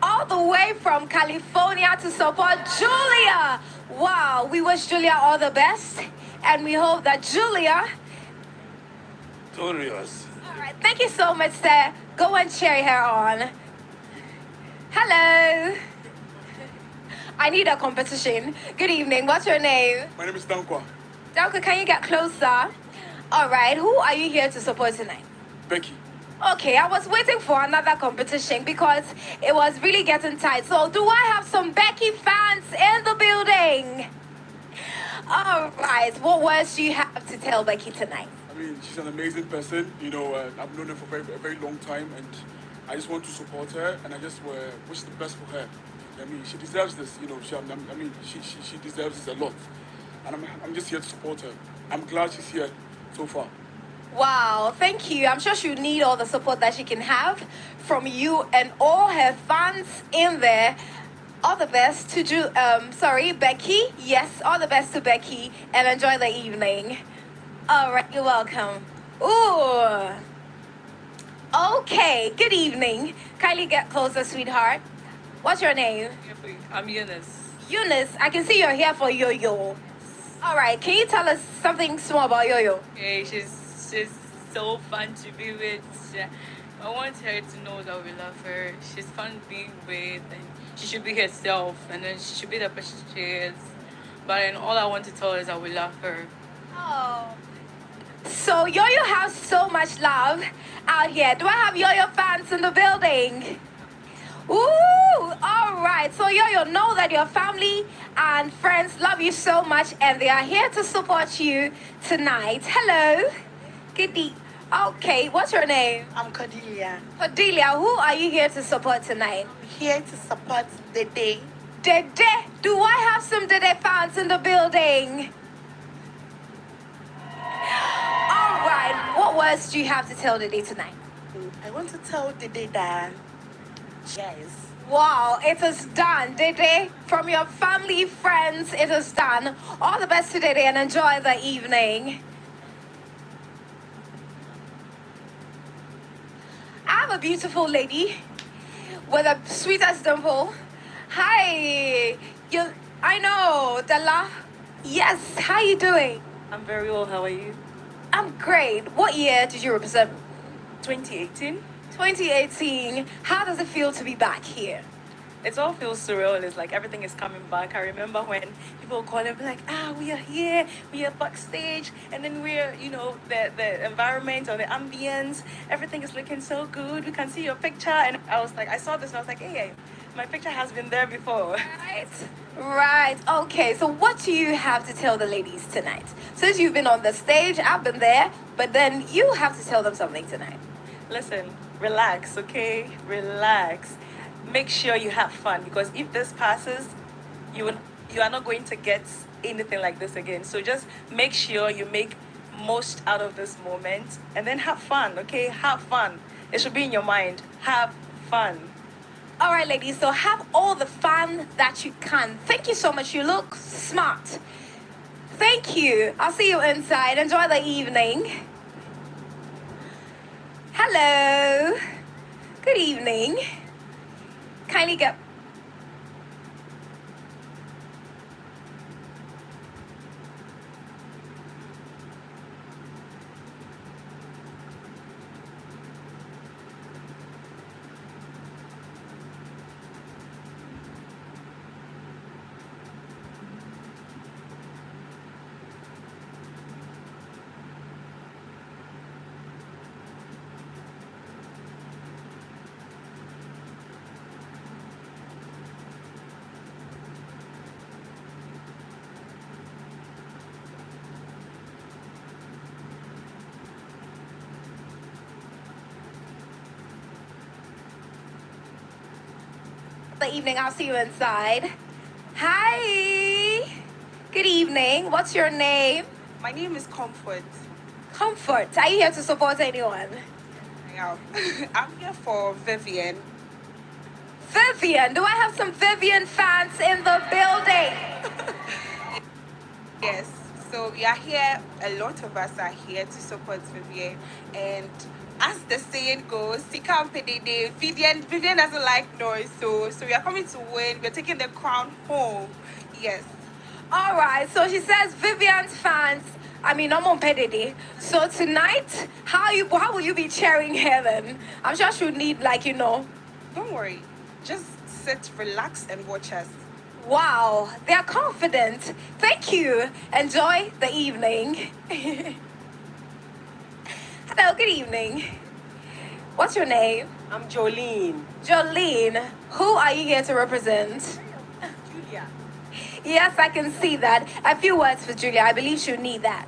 All the way from California to support Julia. Wow, we wish Julia all the best. And we hope that Julia... Victorious. All right, thank you so much, sir. Go and cheer her on. Hello. I need a competition. Good evening. What's your name? My name is Dankwa. Dauka, can you get closer? All right. Who are you here to support tonight? Becky. Okay, I was waiting for another competition because it was really getting tight. So, do I have some Becky fans in the building? All right. What words do you have to tell Becky tonight? I mean, she's an amazing person. You know, I've known her for a very long time, and I just want to support her, and I just wish the best for her. I mean, she deserves this. You know, she deserves this a lot, and I'm just here to support her. I'm glad she's here so far. Wow, thank you. I'm sure she'll need all the support that she can have from you and all her fans in there. All the best to Becky. Yes, all the best to Becky, and enjoy the evening. All right, you're welcome. Ooh. Okay, good evening. Kylie, get closer, sweetheart. What's your name? I'm Eunice. Eunice, I can see you're here for Yo-Yo. All right, can you tell us something small about Yo-Yo? Okay, she's so fun to be with. I want her to know that we love her. She's fun being with, and she should be herself, and then she should be the person she is. But then all I want to tell her is that we love her. Oh. So Yo-Yo has so much love out here. Do I have Yo-Yo fans in the building? Ooh, all right. So Yo-Yo, know that your family and friends love you so much, and they are here to support you tonight. Hello. Good. Okay, what's your name? I'm Cordelia. Cordelia, who are you here to support tonight? I'm here to support Dede. Dede? Do I have some Dede fans in the building? All right, what words do you have to tell Dede tonight? I want to tell Dede that yes. Wow, it is done, Dede. From your family, friends, it is done. All the best to Dede and enjoy the evening. I have a beautiful lady with a sweetest dimple. Hi, I know, Della. Yes, how you doing? I'm very well, how are you? I'm great. What year did you represent? 2018. 2018. How does it feel to be back here? It all feels surreal. It's like everything is coming back. I remember when people call and be like, we are here, we are backstage, and then we're, the environment or the ambience, everything is looking so good. We can see your picture. And I saw this and I was like, hey, my picture has been there before. Right. Okay, so what do you have to tell the ladies tonight? Since you've been on the stage, I've been there, but then you have to tell them something tonight. Listen, relax, okay? Relax. Make sure you have fun, because if this passes, you are not going to get anything like this again. So just make sure you make most out of this moment and then have fun, okay? Have fun. It should be in your mind. Have fun. All right, ladies, so have all the fun that you can. Thank you so much. You look smart. Thank you. I'll see you inside. Enjoy the evening. Hello. Good evening. Kindly get... the evening. I'll see you inside. Hi. Good evening. What's your name? My name is Comfort. Comfort. Are you here to support anyone? Yeah. I'm here for Vivian. Vivian. Do I have some Vivian fans in the building? Yes. So we are here. A lot of us are here to support Vivian. And as the saying goes, Vivian doesn't like noise, so we are coming to win. We're taking the crown home. Yes. All right. So she says Vivian's fans. I'm on Pedede. So tonight, how will you be cheering her then? I'm sure she'll need Don't worry. Just sit, relax, and watch us. Wow, they are confident. Thank you. Enjoy the evening. Hello, good evening. What's your name? I'm Jolene. Jolene. Who are you here to represent? Julia. Yes, I can see that. A few words for Julia. I believe she'll need that.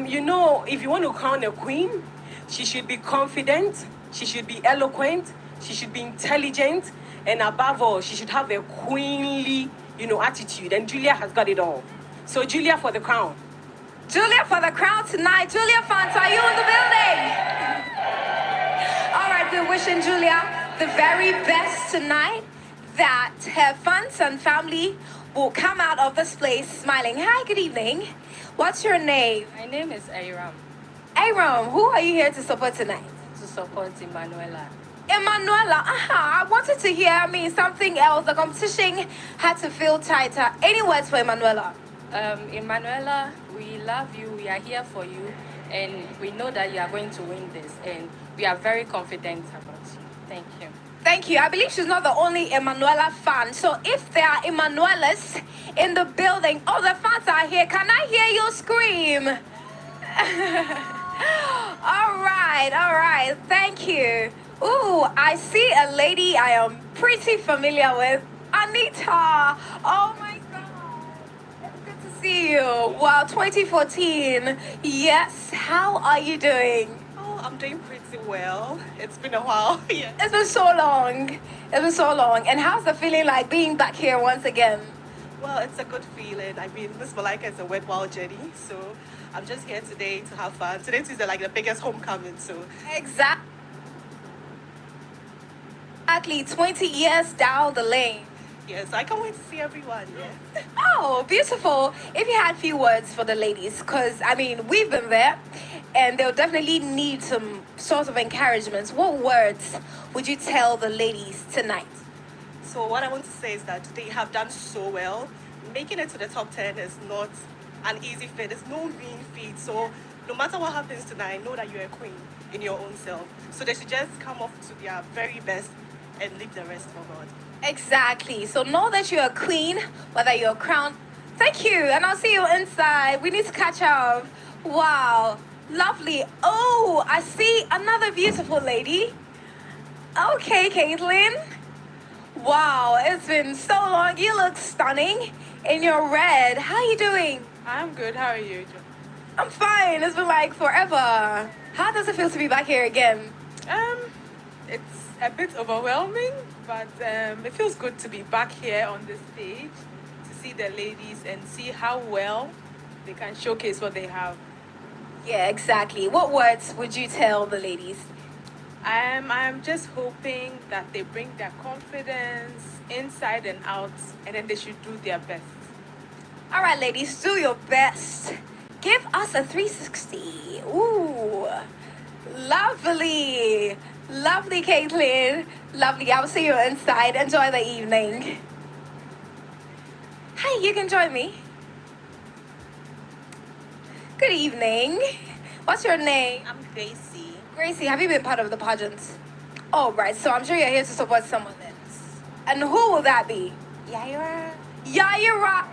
You know, if you want to crown a queen, she should be confident, she should be eloquent, she should be intelligent, and above all, she should have a queenly, attitude. And Julia has got it all. So Julia for the crown. Julia for the crown tonight. Julia fans, are you in the building? All right, we're wishing Julia the very best tonight, that her fans and family will come out of this place smiling. Hi, good evening. What's your name? My name is Aram. Aram, who are you here to support tonight? To support Emanuela. Emanuela, I wanted to hear, something else. The competition had to feel tighter. Any words for Emanuela? Emanuela, we love you. We are here for you. And we know that you are going to win this. And we are very confident about you. Thank you. Thank you. I believe she's not the only Emanuela fan. So if there are Emanuelas in the building, all the fans are here. Can I hear you scream? All right. Thank you. Ooh, I see a lady I am pretty familiar with. Anita. Oh my God. It's good to see you. Wow, 2014. Yes. How are you doing? Oh, I'm doing pretty well. It's been a while. Yeah. It's been so long. And how's the feeling like being back here once again? Well, it's a good feeling. Miss MALAIKA is a worthwhile journey, so I'm just here today to have fun. Today is the biggest homecoming, so. Exactly 20 years down the lane. Yes, I can't wait to see everyone, yeah. Oh, beautiful. If you had a few words for the ladies, because, we've been there, and they'll definitely need some sort of encouragement. What words would you tell the ladies tonight? So what I want to say is that they have done so well. Making it to the top 10 is not an easy feat. It's no mean feat. So no matter what happens tonight, know that you're a queen in your own self. So they should just come off to their very best and leave the rest for God. Exactly. So know that you're a queen, whether you're crowned. Thank you. And I'll see you inside. We need to catch up. Wow. Lovely. Oh, I see another beautiful lady. Okay, Caitlin. Wow, it's been so long. You look stunning in your red. How are you doing? I'm good. How are you? I'm fine. It's been like forever. How does it feel to be back here again? It's a bit overwhelming, but it feels good to be back here on the stage, to see the ladies and see how well they can showcase what they have. Yeah, exactly. What words would you tell the ladies? I'm just hoping that they bring their confidence inside and out, and then they should do their best. All right, ladies, do your best. Give us a 360. Ooh, lovely. Lovely, Caitlin. Lovely. I'll see you inside. Enjoy the evening. Hi, you can join me. Good evening. What's your name? I'm Gracie. Gracie, have you been part of the pageants? Oh, right. So I'm sure you're here to support someone else. And who will that be? Yaira. Yaira.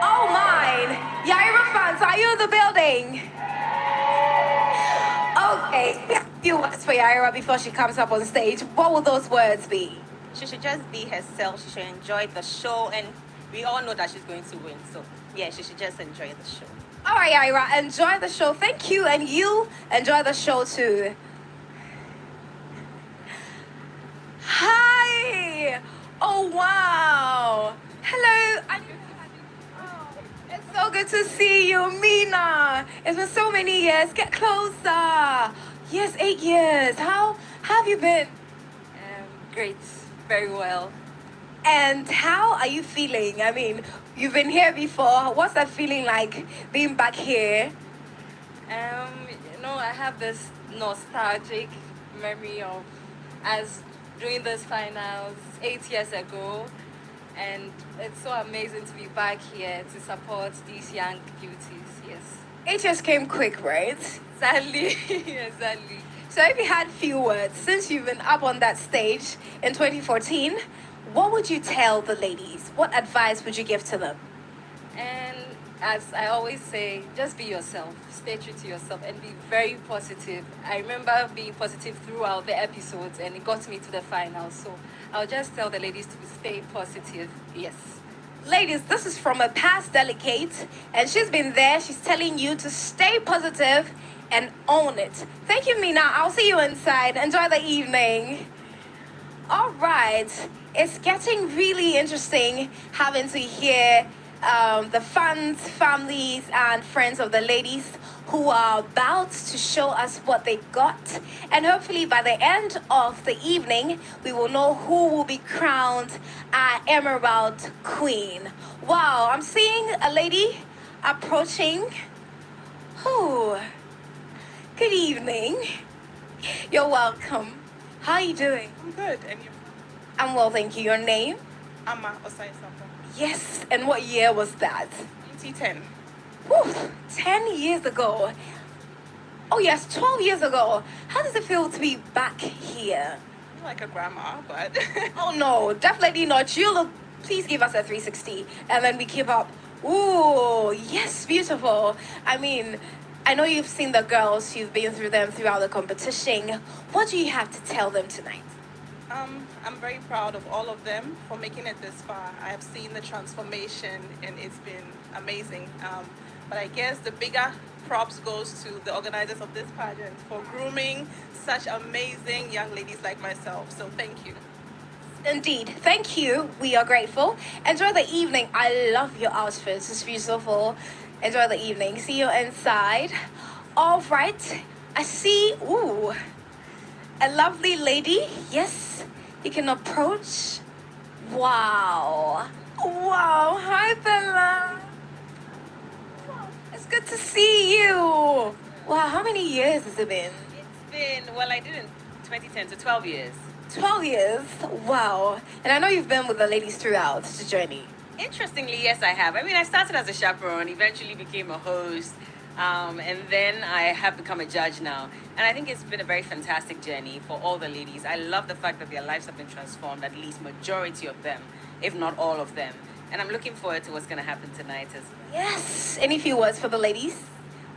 Oh, mine. Yaira fans, are you in the building? Okay. A few words for Yaira before she comes up on stage. What will those words be? She should just be herself. She should enjoy the show, and we all know that she's going to win. So, yeah, she should just enjoy the show. All right, Yaira, enjoy the show. Thank you, and you enjoy the show too. Hi. Oh, wow. Hello. It's so good to see you, Mina. It's been so many years. Get closer. Yes, 8 years. How have you been? Great. Very well. And how are you feeling? You've been here before. What's that feeling like being back here? I have this nostalgic memory of us doing this finals 8 years ago. And it's so amazing to be back here to support these young beauties, yes. 8 years came quick, right? Exactly, exactly. So if you had few words, since you've been up on that stage in 2014, what would you tell the ladies? What advice would you give to them? And as I always say, just be yourself. Stay true to yourself and be very positive. I remember being positive throughout the episodes and it got me to the finals. So I'll just tell the ladies to stay positive. Yes. Ladies, this is from a past delegate, and she's been there. She's telling you to stay positive and own it. Thank you, Mina. I'll see you inside. Enjoy the evening. All right. It's getting really interesting having to hear the fans, families, and friends of the ladies who are about to show us what they got. And hopefully by the end of the evening, we will know who will be crowned our Emerald Queen. Wow, I'm seeing a lady approaching. Oh, good evening. You're welcome. How are you doing? I'm good, and you? I'm well, thank you. Your name? Ama Osai Sapo. Yes, and what year was that? 2010. Whew, 10 years ago. Oh yes, 12 years ago. How does it feel to be back here? You're like a grandma, but... Oh no, definitely not. You look, please give us a 360 and then we keep up. Ooh, yes, beautiful. I mean, I know you've seen the girls, you've been through them throughout the competition. What do you have to tell them tonight? I'm very proud of all of them for making it this far. I have seen the transformation and it's been amazing. But I guess the bigger props goes to the organizers of this pageant for grooming such amazing young ladies like myself. So thank you. Indeed, thank you. We are grateful. Enjoy the evening. I love your outfits. It's beautiful. Enjoy the evening. See you inside. All right. I see, ooh, a lovely lady. Yes, you can approach. Wow. Wow. Hi, Bella. Wow. It's good to see you. Wow, how many years has it been? It's been, well, I did in 2010, so 12 years. 12 years? Wow. And I know you've been with the ladies throughout the journey. Interestingly, yes, I have. I mean, I started as a chaperone, eventually became a host, and then I have become a judge now. And I think it's been a very fantastic journey for all the ladies. I love the fact that their lives have been transformed, at least majority of them, if not all of them. And I'm looking forward to what's going to happen tonight as well. Yes. Any few words for the ladies?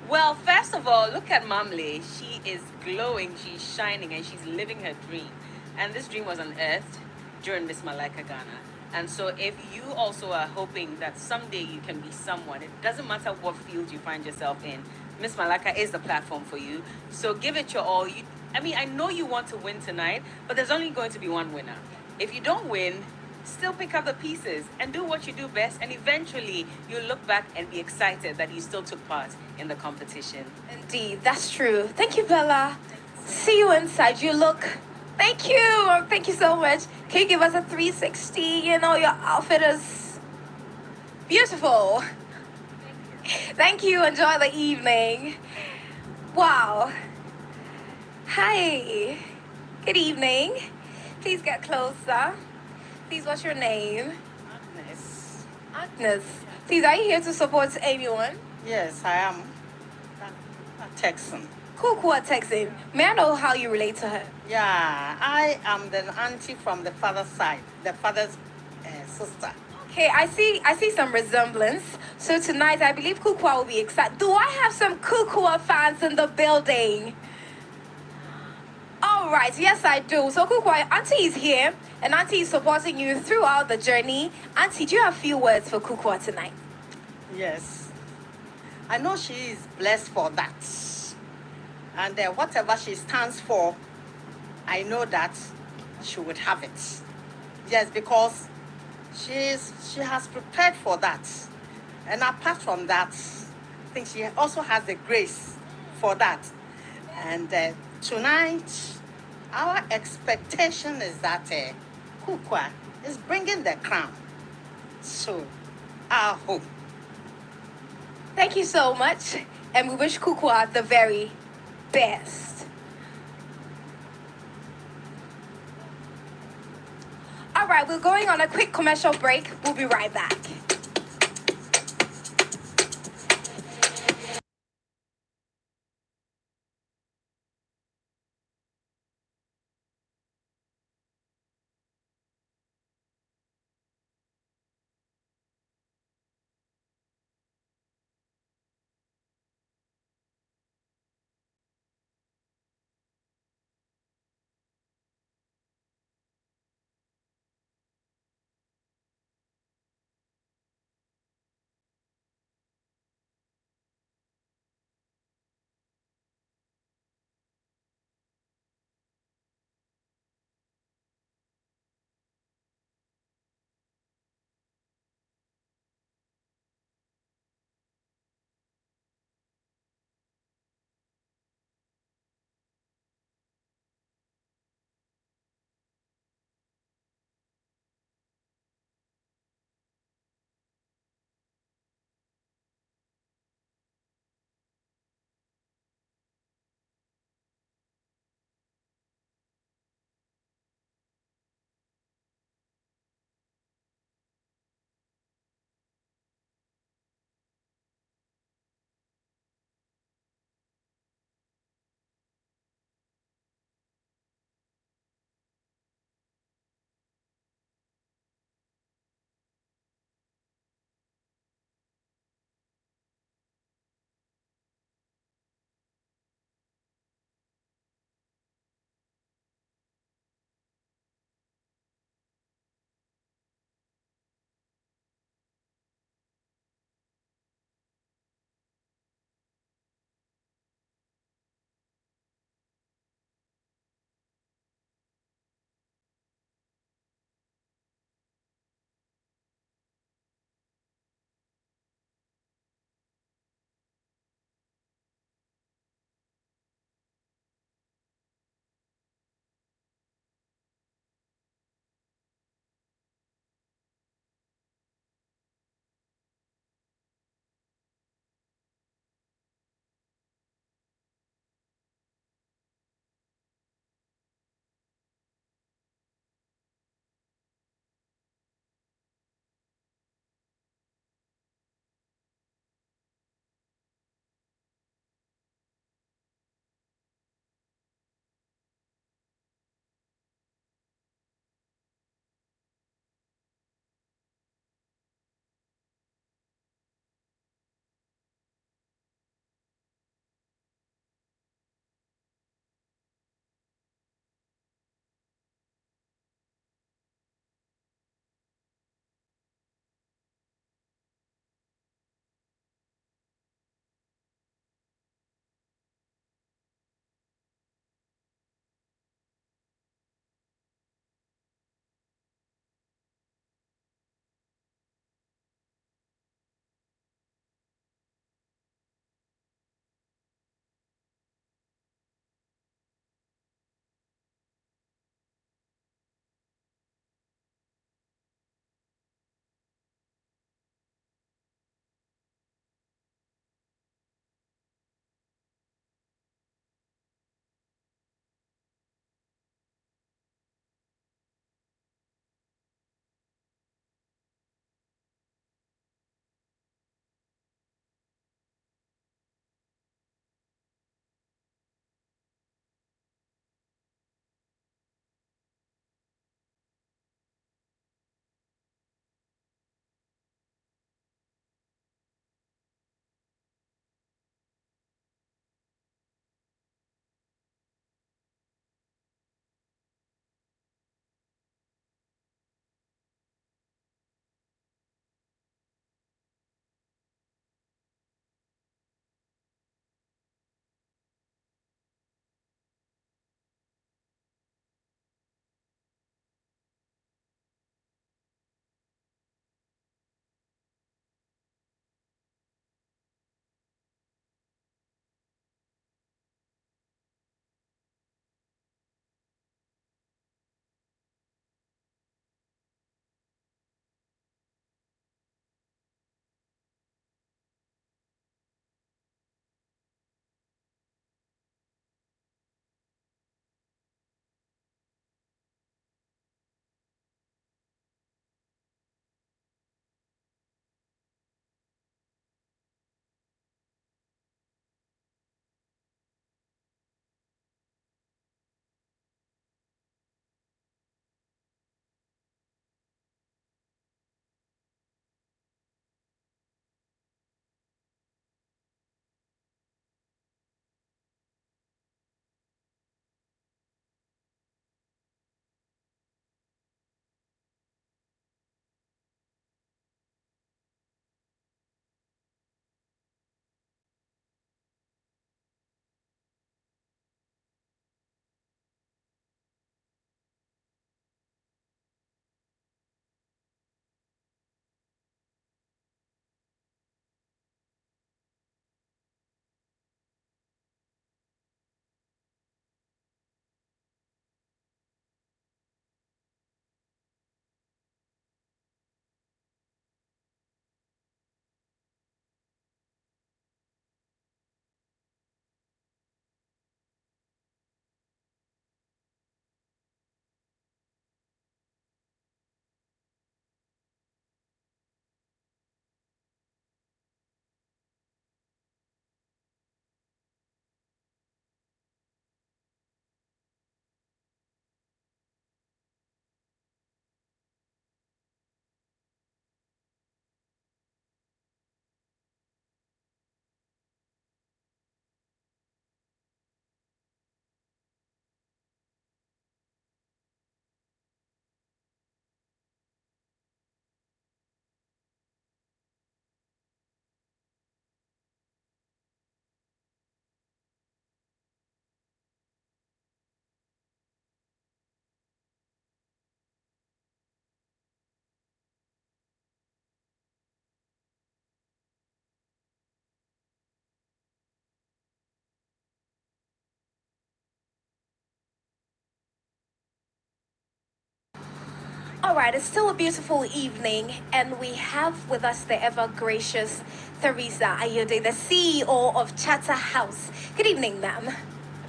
Well, first of all, look at Mamle. She is glowing, she's shining, and she's living her dream. And this dream was unearthed during Miss MALAIKA Ghana. And so if you also are hoping that someday you can be someone, it doesn't matter what field you find yourself in, Miss MALAIKA is the platform for you. So give it your all. I mean, I know you want to win tonight, but there's only going to be one winner. If you don't win, still pick up the pieces and do what you do best, and eventually you'll look back and be excited that you still took part in the competition. Indeed, that's true. Thank you, Bella. See you inside. You look... Thank you. Thank you so much. Can you give us a 360? You know, your outfit is beautiful. Thank you. Enjoy the evening. Wow. Hi. Good evening. Please get closer. Please, what's your name? Agnes. Agnes. Please, are you here to support anyone? Yes, I am. A Texan. Cool, Texan. May I know how you relate to her? Yeah, I am the auntie from the father's side, the father's sister. Okay, I see some resemblance. So tonight, I believe Kukwa will be excited. Do I have some Kukwa fans in the building? All right, yes, I do. So Kukwa, Auntie is here, and Auntie is supporting you throughout the journey. Auntie, do you have a few words for Kukwa tonight? Yes. I know she is blessed for that. And whatever she stands for, I know that she would have it. Yes, because she has prepared for that. And apart from that, I think she also has the grace for that. And tonight, our expectation is that Kukwa is bringing the crown. So, our hope. Thank you so much. And we wish Kukwa the very best. All right, we're going on a quick commercial break. We'll be right back. All right, it's still a beautiful evening, and we have with us the ever gracious Theresa Ayode, the CEO of Charterhouse. Good evening, ma'am.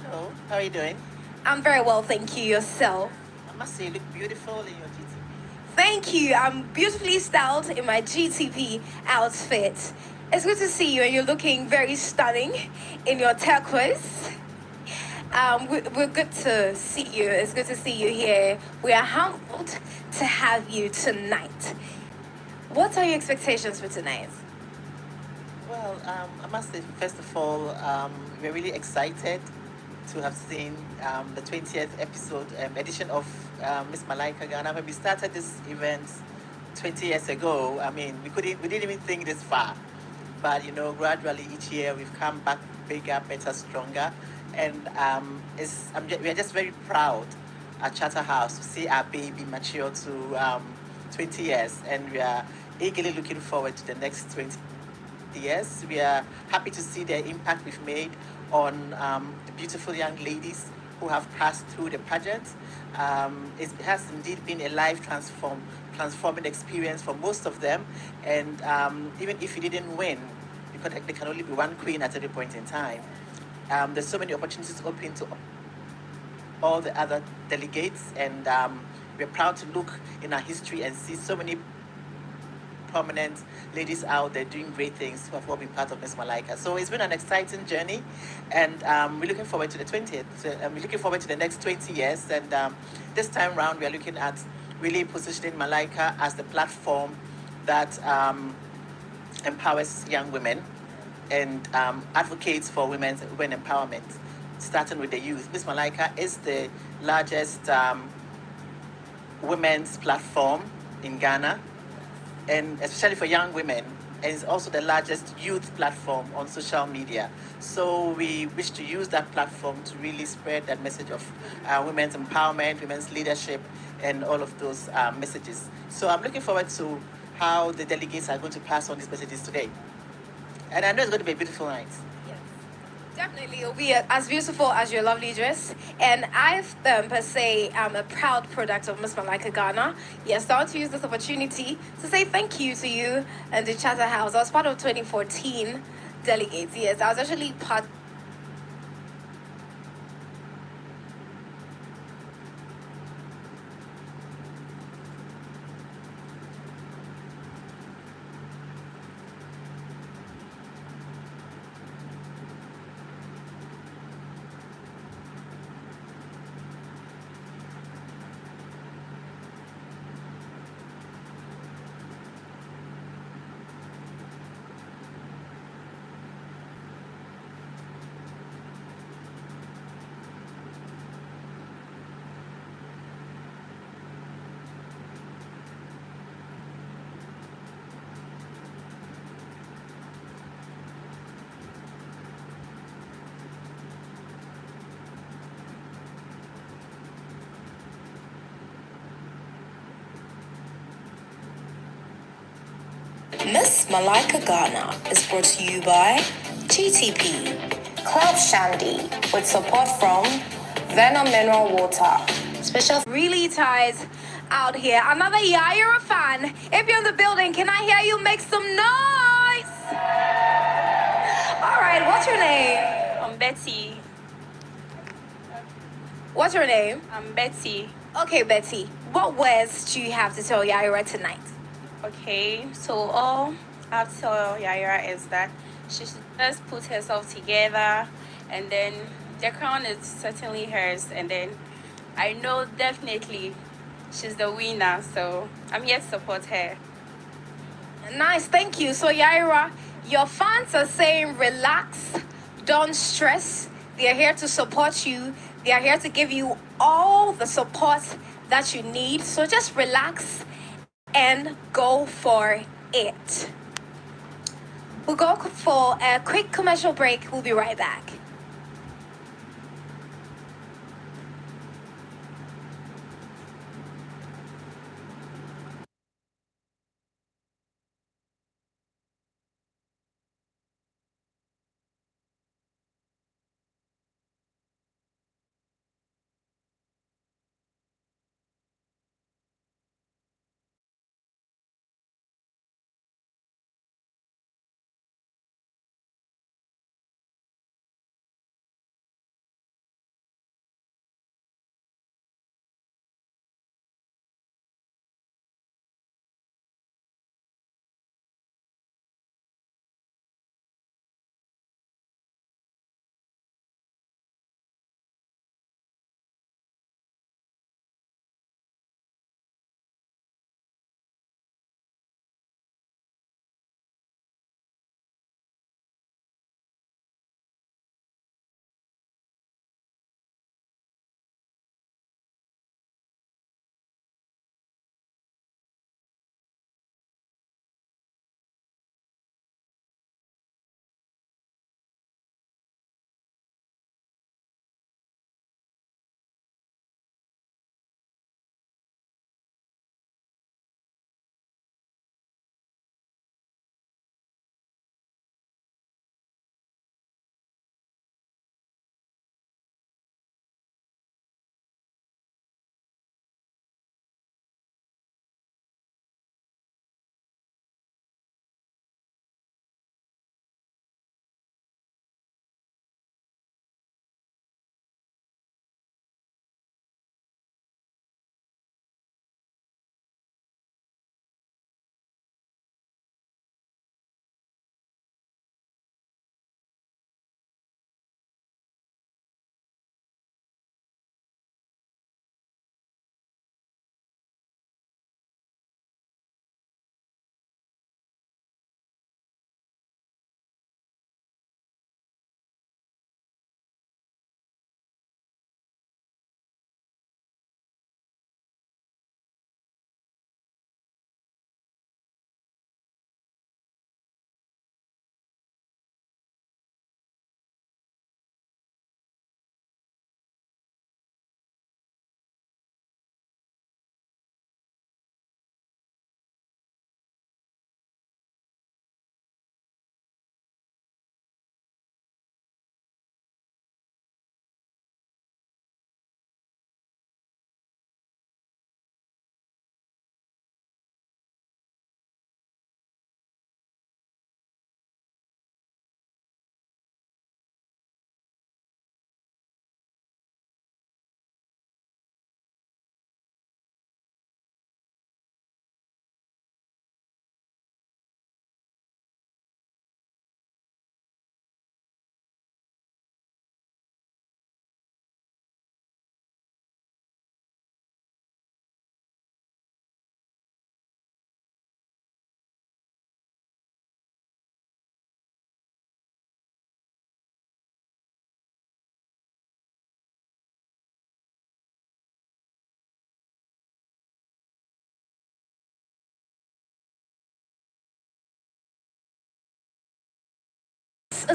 Hello, how are you doing? I'm very well, thank you. Yourself? I must say you look beautiful in your GT. Thank you. I'm beautifully styled in my GTP outfit. It's good to see you, and you're looking very stunning in your turquoise. We're good to see you. It's good to see you here. We are humbled to have you tonight. What are your expectations for tonight? Well, I must say, first of all, we're really excited to have seen the 20th episode edition of Miss Malaika Ghana. When we started this event 20 years ago, I mean, we didn't even think this far. But you know, gradually each year we've come back bigger, better, stronger, and we are just very proud at Charterhouse to see our baby mature to 20 years, and we are eagerly looking forward to the next 20 years. We are happy to see the impact we've made on the beautiful young ladies who have passed through the pageant. It has indeed been a transforming experience for most of them, and even if you didn't win, because there can only be one queen at every point in time, there's so many opportunities open to all the other delegates, and we're proud to look in our history and see so many prominent ladies out there doing great things who have all been part of Miss Malaika. So it's been an exciting journey, and we're looking forward to the 20th. We're looking forward to the next 20 years, and this time round we're looking at really positioning Malaika as the platform that empowers young women and advocates for women empowerment, starting with the youth. Miss Malaika is the largest women's platform in Ghana, and especially for young women, and it's also the largest youth platform on social media. So we wish to use that platform to really spread that message of women's empowerment, women's leadership, and all of those messages. So I'm looking forward to how the delegates are going to pass on these messages today. And I know it's going to be a beautiful night. Definitely, it'll be as beautiful as your lovely dress. And I, per se, am a proud product of Miss Malaika Ghana. Yes, I want to use this opportunity to say thank you to you and the Charterhouse. I was part of 2014 delegates. Yes, I was actually part. Miss Malaika Ghana is brought to you by GTP, Club Shandy, with support from Venom Mineral Water. Special Really ties out here. Another Yaira fan. If you're in the building, can I hear you make some noise? All right, what's your name? I'm Betty. What's your name? I'm Betty. Okay, Betty. What words do you have to tell Yaira tonight? Okay, so all I have to tell Yaira is that she should just put herself together, and then the crown is certainly hers, and then I know definitely she's the winner, so I'm here to support her. Nice, thank you. So Yaira, your fans are saying relax, don't stress. They are here to support you. They are here to give you all the support that you need. So just relax and go for it. We'll go for a quick commercial break. We'll be right back.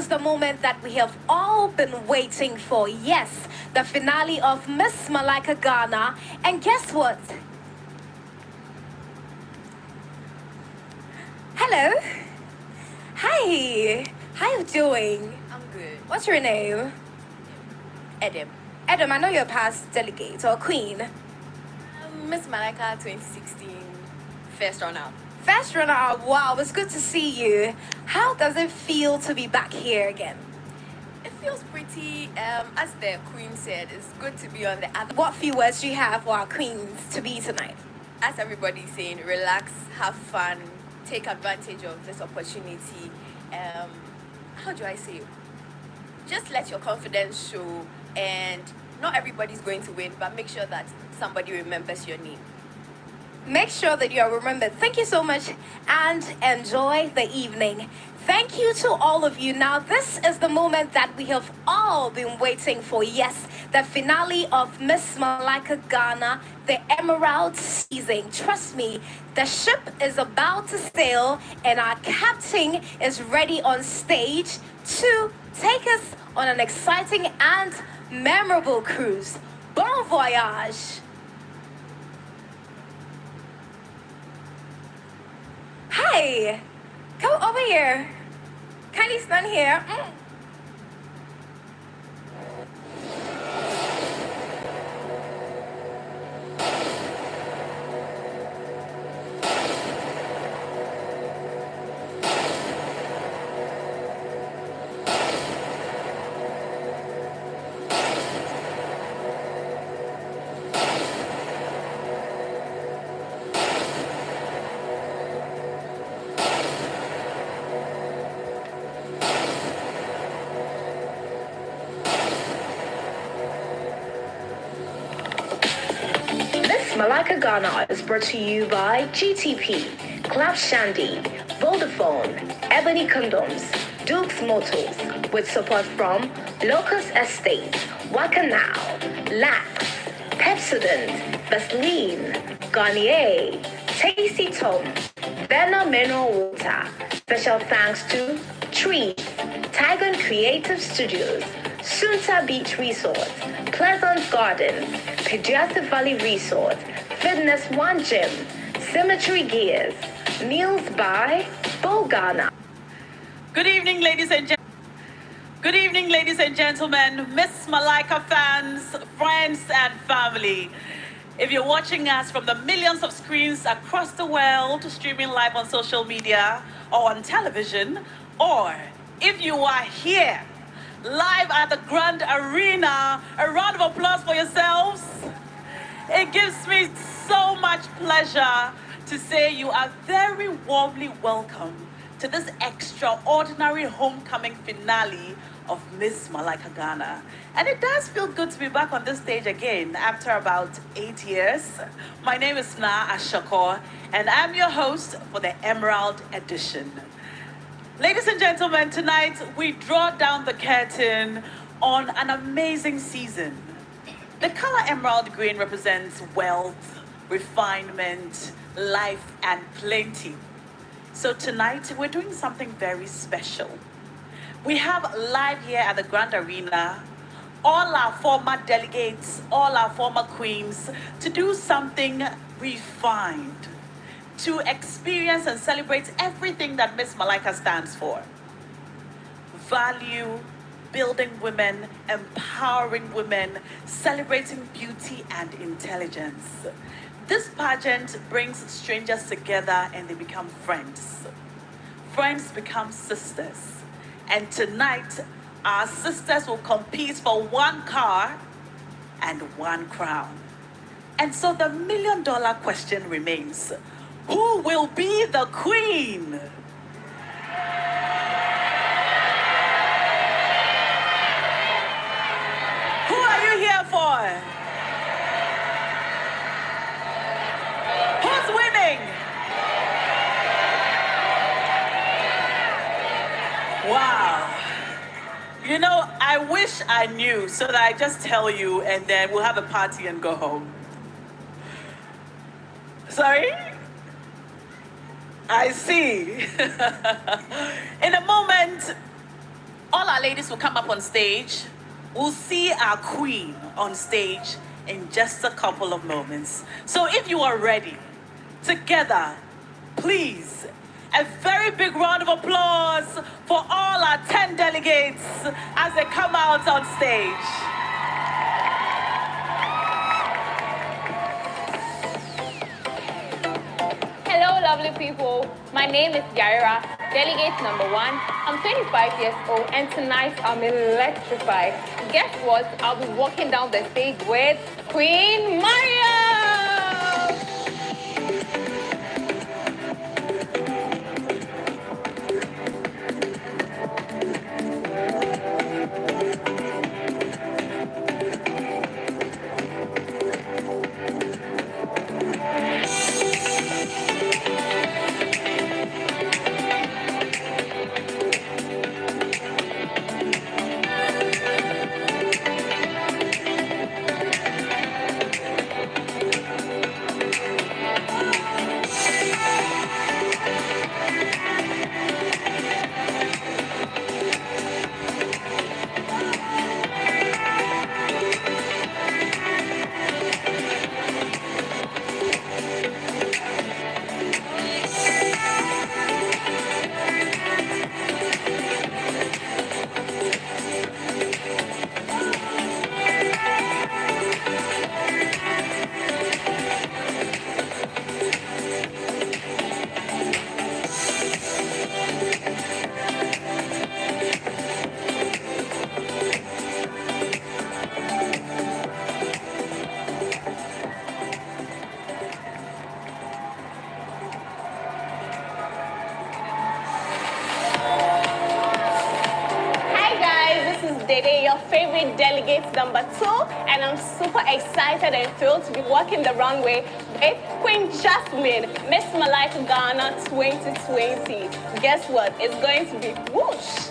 is the moment that we have all been waiting for. Yes, the finale of Miss Malaika Ghana. And guess what? Hello. Hi. How you doing? I'm good. What's your name? Adam. Adam, I know you're past delegate or queen. Miss Malaika 2016 first runner-up. First runner-up. Wow, it's good to see you. How does it feel to be back here again? It feels pretty, as the queen said, it's good to be on the other. What few words do you have for our queens to be tonight? As everybody's saying, relax, have fun, take advantage of this opportunity. How do I say it? Just let your confidence show, and not everybody's going to win, but make sure that somebody remembers your name. Make sure that you are remembered. Thank you so much and enjoy the evening. Thank you to all of you. Now, this is the moment that we have all been waiting for. Yes, the finale of Miss Malaika Ghana, the Emerald season. Trust me, the ship is about to sail and our captain is ready on stage to take us on an exciting and memorable cruise. Bon voyage! Hi! Come over here. Kindly stand here. Malaika Ghana is brought to you by GTP, Club Shandy, Vodafone, Ebony Condoms, Duke's Motors, with support from Locust Estate, Wakanao, Lax, Pepsodent, Vaseline, Garnier, Tasty Tom, Verna Mineral Water. Special thanks to Trees, Tiger Creative Studios, Sunta Beach Resort, Pleasant Gardens, Pediatric Valley Resort, Fitness One Gym, Cemetery Gears, Meals by Bogana. Good evening, ladies and gentlemen. Good evening, ladies and gentlemen, Miss Malaika fans, friends, and family. If you're watching us from the millions of screens across the world, streaming live on social media or on television, or if you are here live at the Grand Arena, a round of applause for yourselves. It gives me so much pleasure to say you are very warmly welcome to this extraordinary homecoming finale of Miss Malaika Ghana. And it does feel good to be back on this stage again after about 8 years. My name is Na Ashakor, and I'm your host for the Emerald Edition. Ladies and gentlemen, tonight we draw down the curtain on an amazing season. The color emerald green represents wealth, refinement, life, and plenty. So tonight we're doing something very special. We have live here at the Grand Arena all our former delegates, all our former queens, to do something refined, to experience and celebrate everything that Miss Malaika stands for. Value, building women, empowering women, celebrating beauty and intelligence. This pageant brings strangers together and they become friends. Friends become sisters. And tonight, our sisters will compete for one car and one crown. And so the $1 million question remains. Who will be the queen? Who are you here for? Who's winning? Wow. You know, I wish I knew so that I just tell you and then we'll have a party and go home. Sorry? I see. In a moment, All our ladies will come up on stage. We'll see our queen on stage in just a couple of moments. So if you are ready, together, please, a very big round of applause for all our 10 delegates as they come out on stage. Hello, lovely people. My name is Yaira, delegate number 1. I'm 25 years old, and tonight I'm electrified. Guess what? I'll be walking down the stage with Queen Maria. Your favorite delegate number 2, and I'm super excited and thrilled to be walking the runway with Queen Jasmine, Miss MALAIKA Ghana 2020. Guess what? It's going to be whoosh.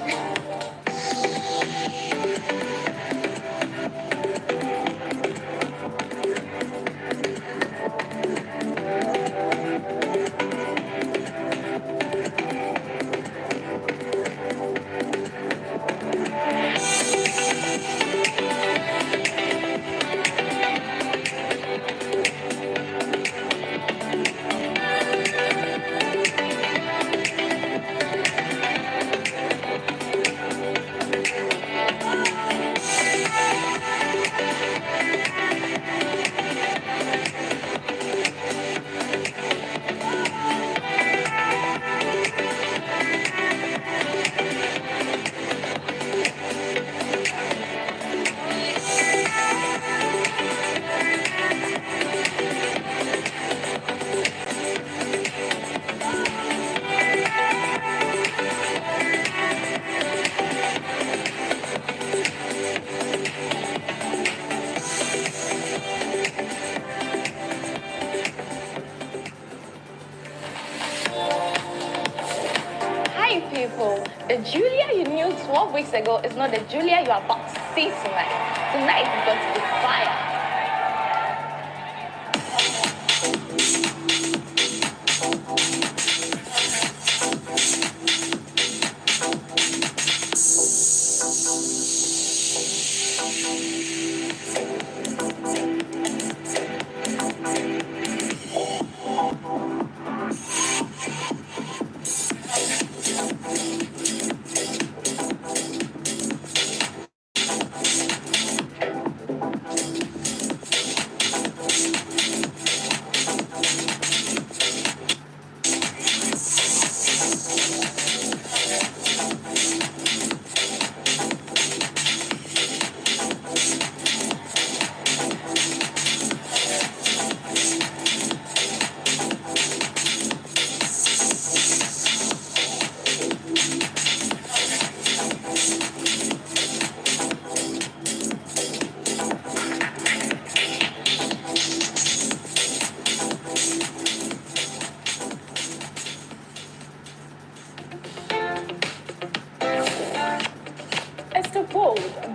People, the Julia you knew 12 weeks ago is not the Julia you are about to see tonight. Tonight is going to be fire.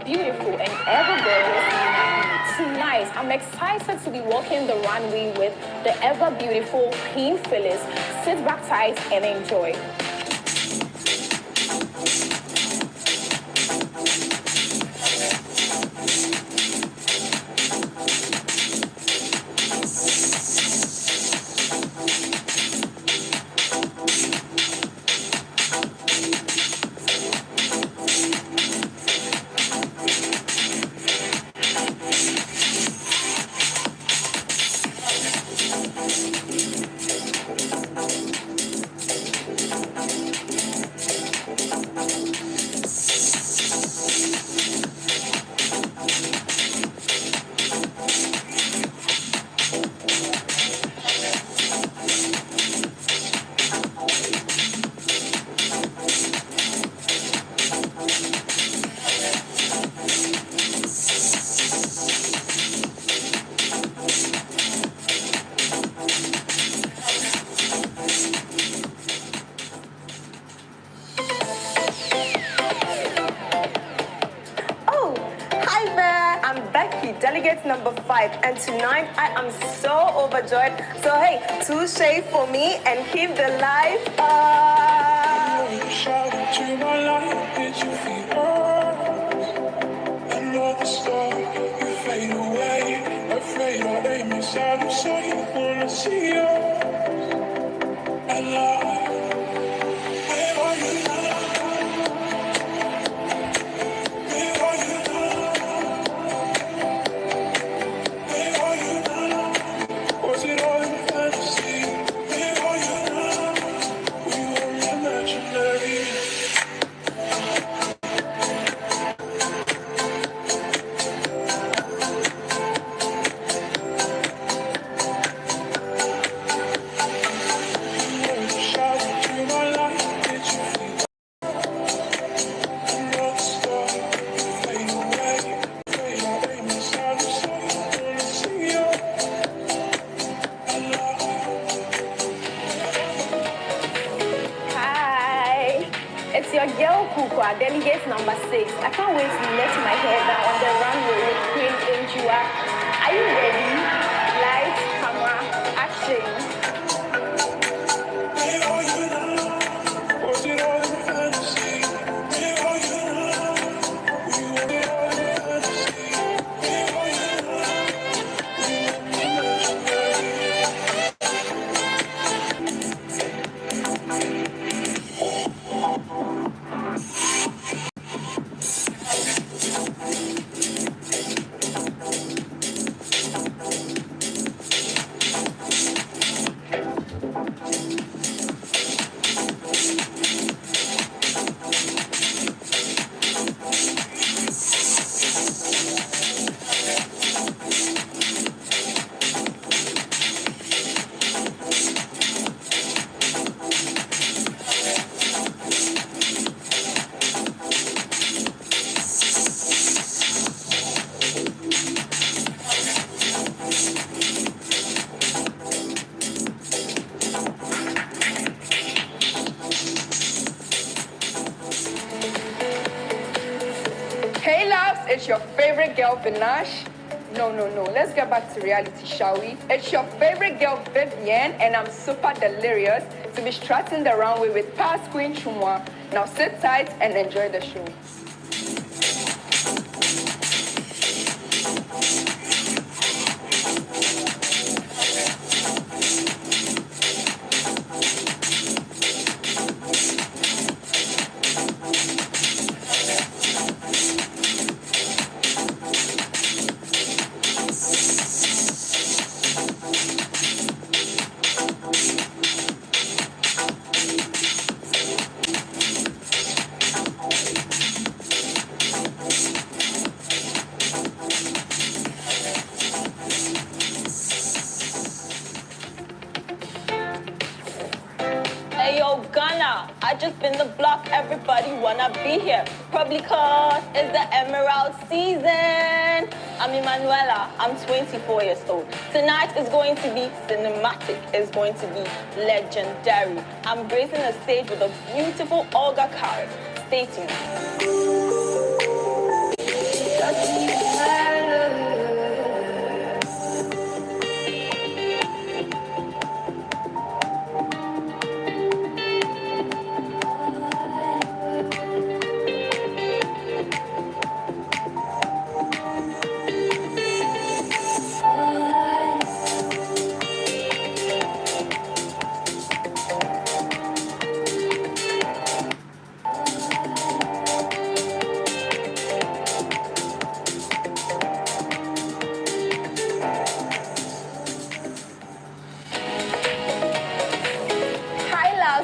Beautiful and ever-glorious. Tonight, I'm excited to be walking the runway with the ever-beautiful Queen Phyllis. Sit back tight and enjoy. number 5. And tonight, I am so overjoyed. So, hey, touche for me and keep the life up. Shout into my life, did you feel another star? You fade away, afraid our aim is out of sight. Wanna see you alive. Where are you now? Where are you now? Where are you now? Was it all in fantasy? Where are you now? We were imaginary. Hi, it's your girl Kukwa, delegate number 6. I can't wait to let my hair down on the runway with Queen Injua. Are you ready? Lights, camera, action. Was it all in fantasy? Where are you now? We were it all in fantasy. Where are you now? We were Hey loves, it's your favorite girl Vinash. No. Let's get back to reality, shall we? It's your favorite girl Vivienne, and I'm super delirious to be strutting the runway with past Queen Chumwa. Now sit tight and enjoy the show. Hey yo, Ghana, I just been the block, everybody wanna be here. Probably cause it's the emerald season. I'm Emanuela, I'm 24 years old. Tonight is going to be cinematic, it's going to be legendary. I'm gracing the stage with a beautiful Olga card. Stay tuned.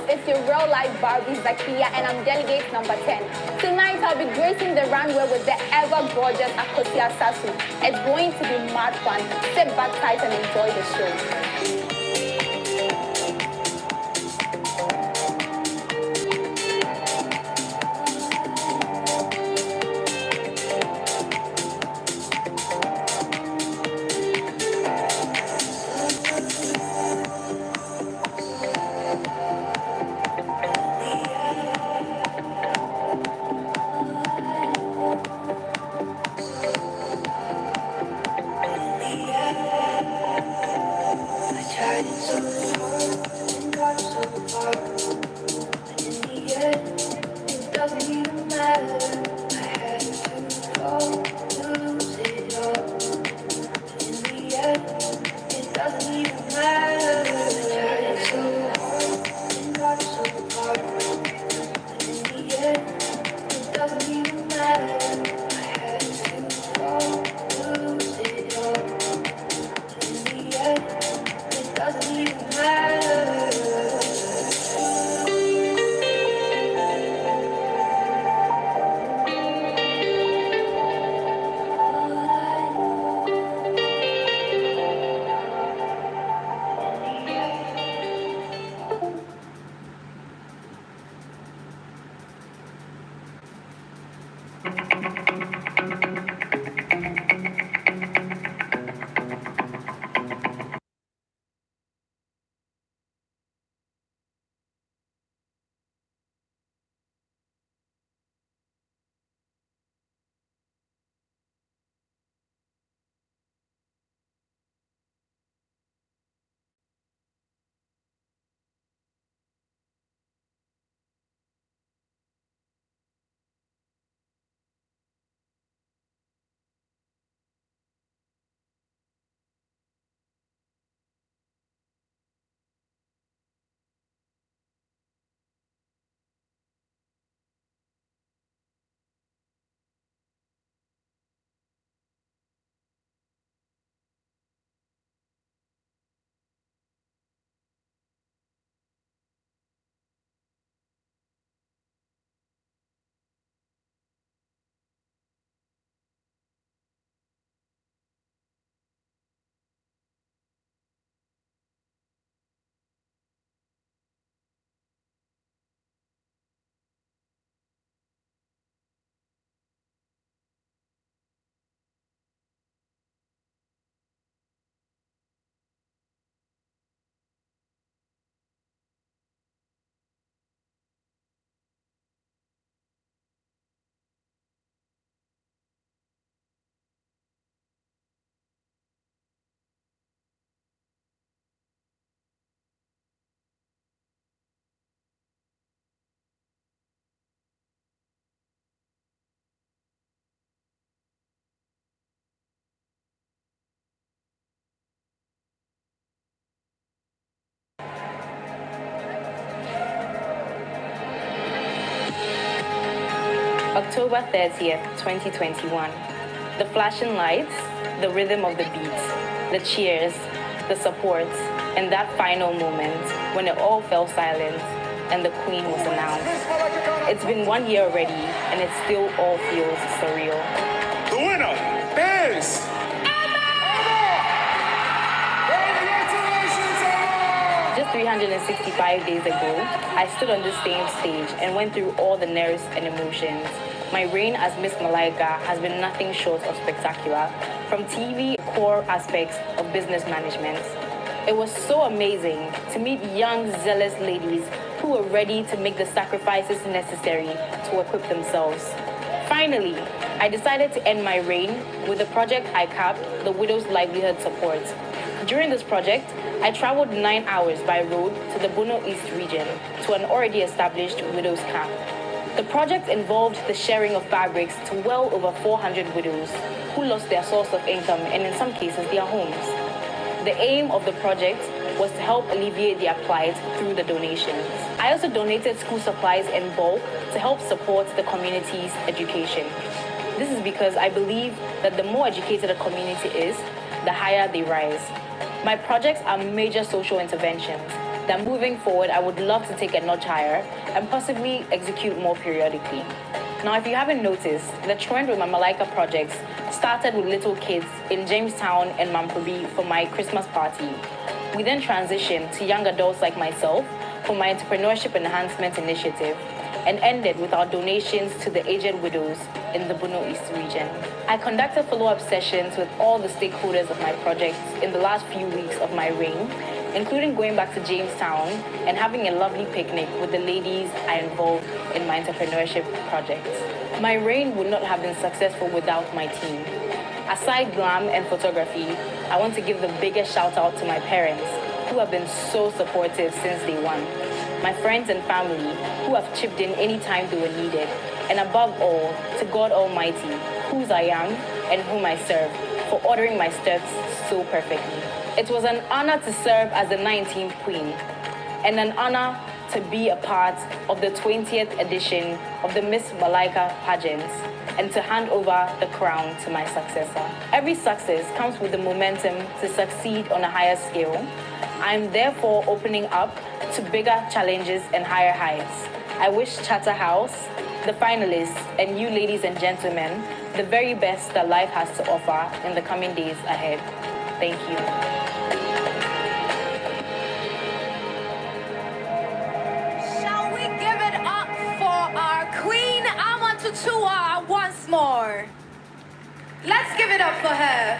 It's your real life Barbie Zakia, and I'm delegate number 10. Tonight I'll be gracing the runway with the ever gorgeous Akosia Sasu. It's going to be mad fun. Sit back tight and enjoy the show. October 30th, 2021. The flashing lights, the rhythm of the beats, the cheers, the support, and that final moment when it all fell silent and the Queen was announced. It's been 1 year already, and it still all feels surreal. The winner is Just 365 days ago, I stood on this same stage and went through all the nerves and emotions. My reign as Miss Malaika has been nothing short of spectacular, from TV core aspects of business management. It was so amazing to meet young, zealous ladies who were ready to make the sacrifices necessary to equip themselves. Finally, I decided to end my reign with the project I capped, the Widow's Livelihood Support. During this project, I traveled 9 hours by road to the Bono East region to an already established widow's camp. The project involved the sharing of fabrics to well over 400 widows who lost their source of income and in some cases their homes. The aim of the project was to help alleviate their plight through the donations. I also donated school supplies in bulk to help support the community's education. This is because I believe that the more educated a community is, the higher they rise. My projects are major social interventions that moving forward I would love to take a notch higher and possibly execute more periodically. Now, if you haven't noticed, the trend with my Malaika projects started with little kids in Jamestown and Mamprobi for my Christmas party. We then transitioned to young adults like myself for my Entrepreneurship Enhancement Initiative and ended with our donations to the aged widows in the Bono East region. I conducted follow-up sessions with all the stakeholders of my projects in the last few weeks of my reign, including going back to Jamestown and having a lovely picnic with the ladies I involved in my entrepreneurship projects. My reign would not have been successful without my team. Aside glam and photography, I want to give the biggest shout out to my parents, who have been so supportive since day one. My friends and family, who have chipped in any time they were needed. And above all, to God Almighty, whose I am and whom I serve, for ordering my steps so perfectly. It was an honor to serve as the 19th Queen, and an honor to be a part of the 20th edition of the Miss Malaika pageants, and to hand over the crown to my successor. Every success comes with the momentum to succeed on a higher scale. I am therefore opening up to bigger challenges and higher heights. I wish Charterhouse, the finalists, and you ladies and gentlemen the very best that life has to offer in the coming days ahead. Thank you. Shall we give it up for our Queen Amatutua once more? Let's give it up for her.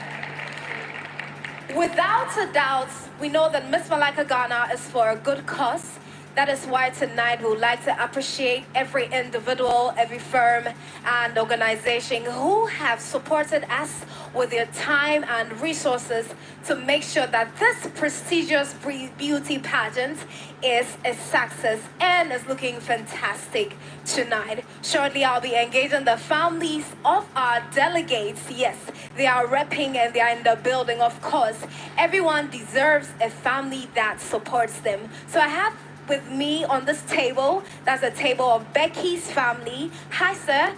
Without a doubt, we know that Miss Malaika Ghana is for a good cause. That is why tonight we would like to appreciate every individual, every firm and organization who have supported us with their time and resources to make sure that this prestigious beauty pageant is a success and is looking fantastic tonight. Shortly, I'll be engaging the families of our delegates. Yes, they are repping and they are in the building, of course. Everyone deserves a family that supports them. So I have with me on this table, that's a table of Becky's family. Hi, sir.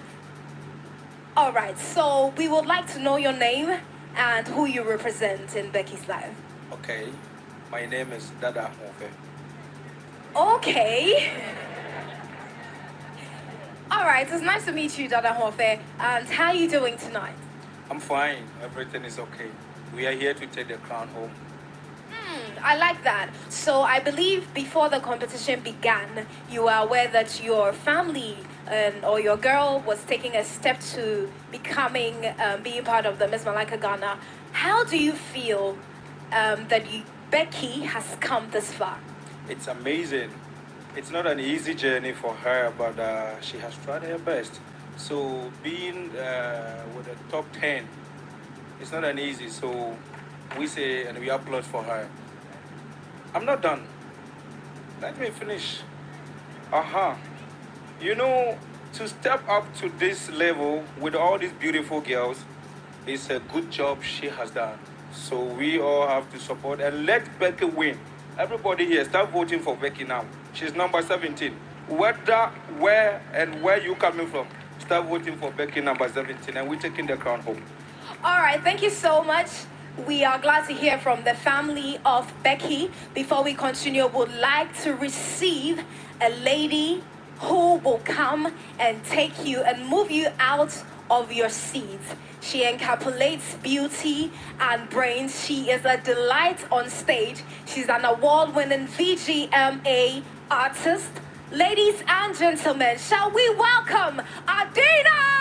All right, so we would like to know your name and who you represent in Becky's life. Okay, my name is Dada Hofe. Okay. All right, it's nice to meet you, Dada Hofe. And how are you doing tonight? I'm fine, everything is okay. We are here to take the crown home. I like that. So I believe before the competition began, you are aware that your family or your girl was taking a step to becoming, being part of the Miss Malaika Ghana. How do you feel that Becky has come this far? It's amazing. It's not an easy journey for her, but she has tried her best. So being with the top 10, it's not an easy. So we say and we applaud for her. I'm not done. Let me finish. You know, to step up to this level with all these beautiful girls is a good job she has done. So we all have to support and let Becky win. Everybody here, start voting for Becky now. She's number 17. Where you coming from, start voting for Becky number 17, and we're taking the crown home. All right, thank you so much. We are glad to hear from the family of Becky. Before we continue, would like to receive a lady who will come and take you and move you out of your seat. She encapsulates beauty and brains. She is a delight on stage. She's an award-winning VGMA artist. Ladies and gentlemen, shall we welcome Adina?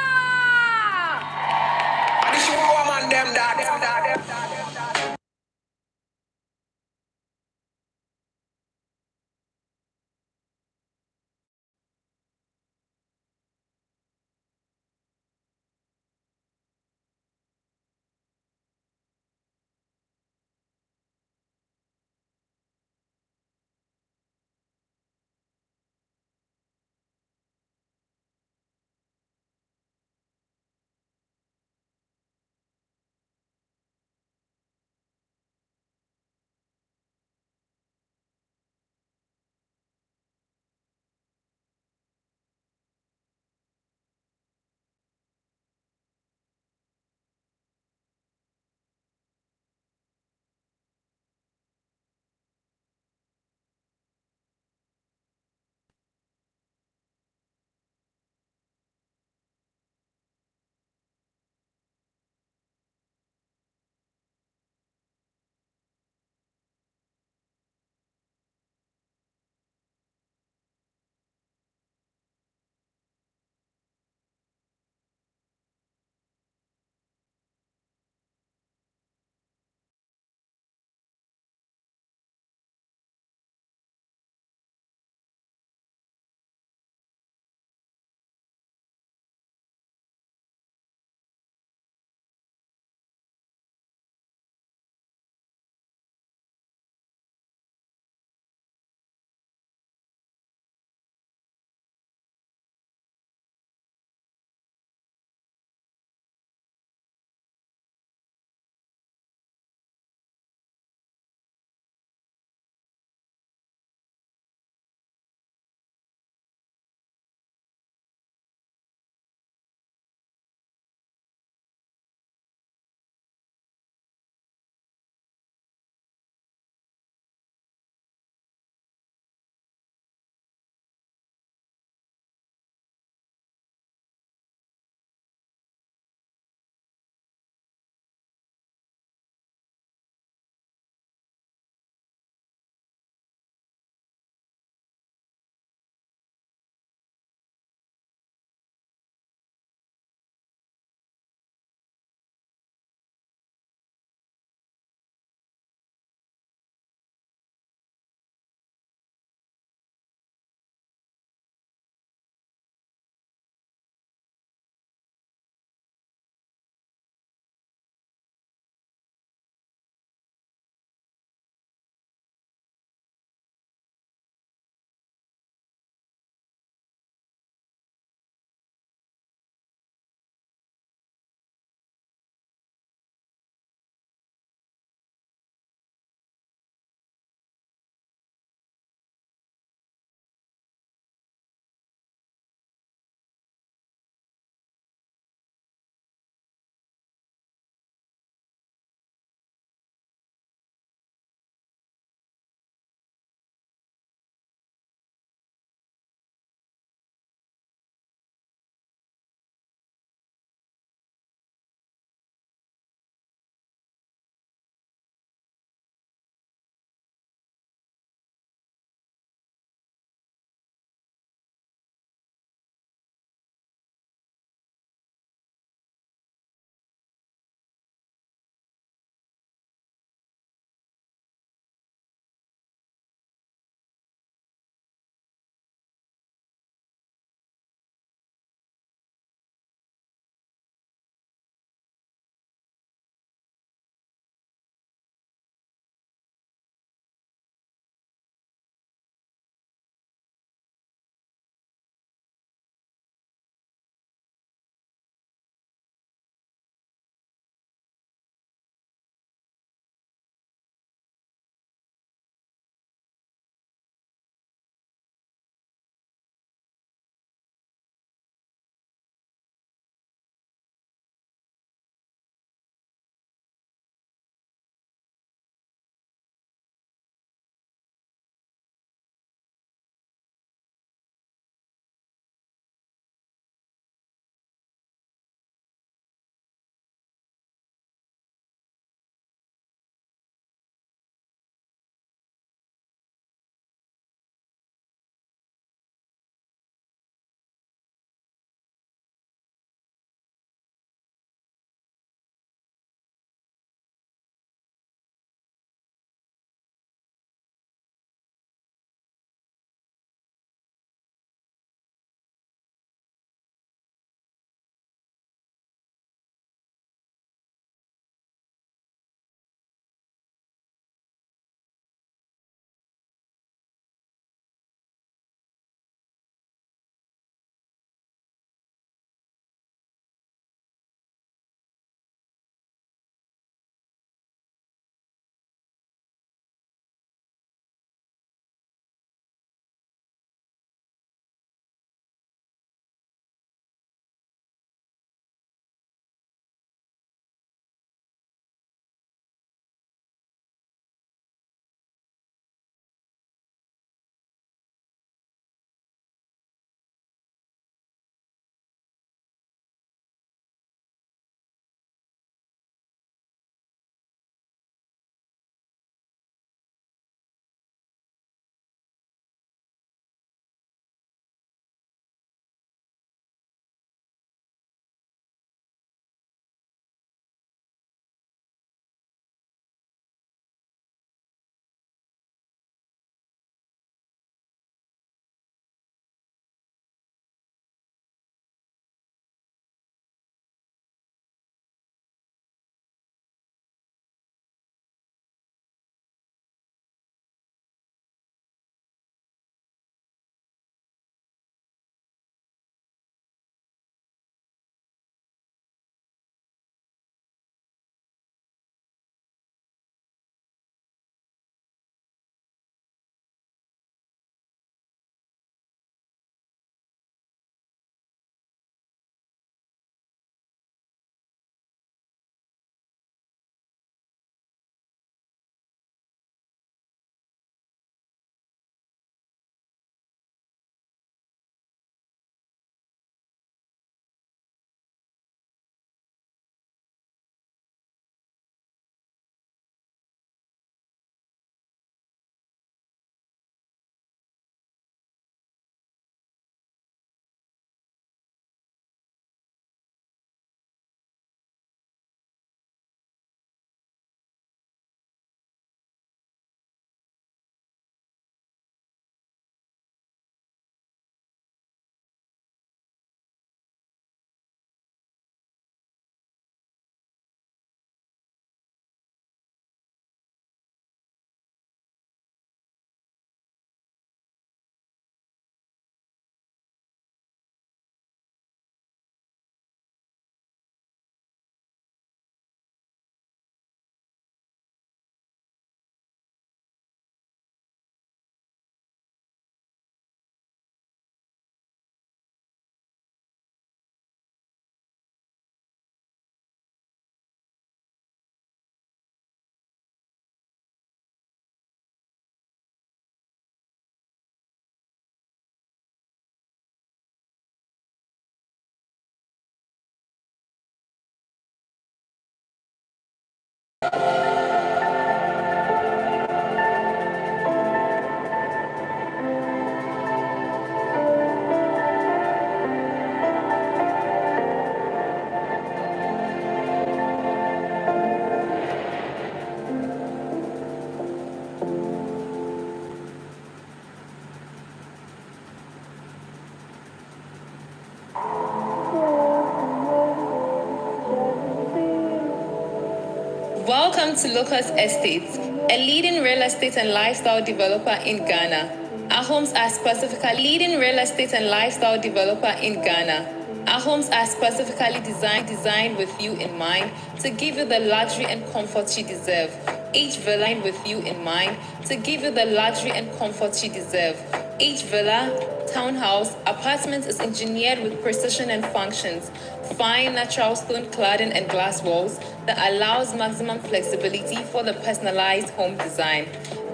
Welcome to Locust Estates, a leading real estate and lifestyle developer in Ghana. Our homes are specifically leading real estate and lifestyle developer in Ghana. Our homes are specifically designed with you in mind to give you the luxury and comfort you deserve. Each villa with you in mind to give you the luxury and comfort you deserve. Each villa, townhouse, apartment is engineered with precision and functions. Fine natural stone cladding and glass walls that allows maximum flexibility for the personalized home design.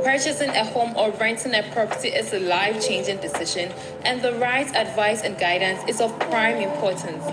Purchasing a home or renting a property is a life-changing decision, and the right advice and guidance is of prime importance.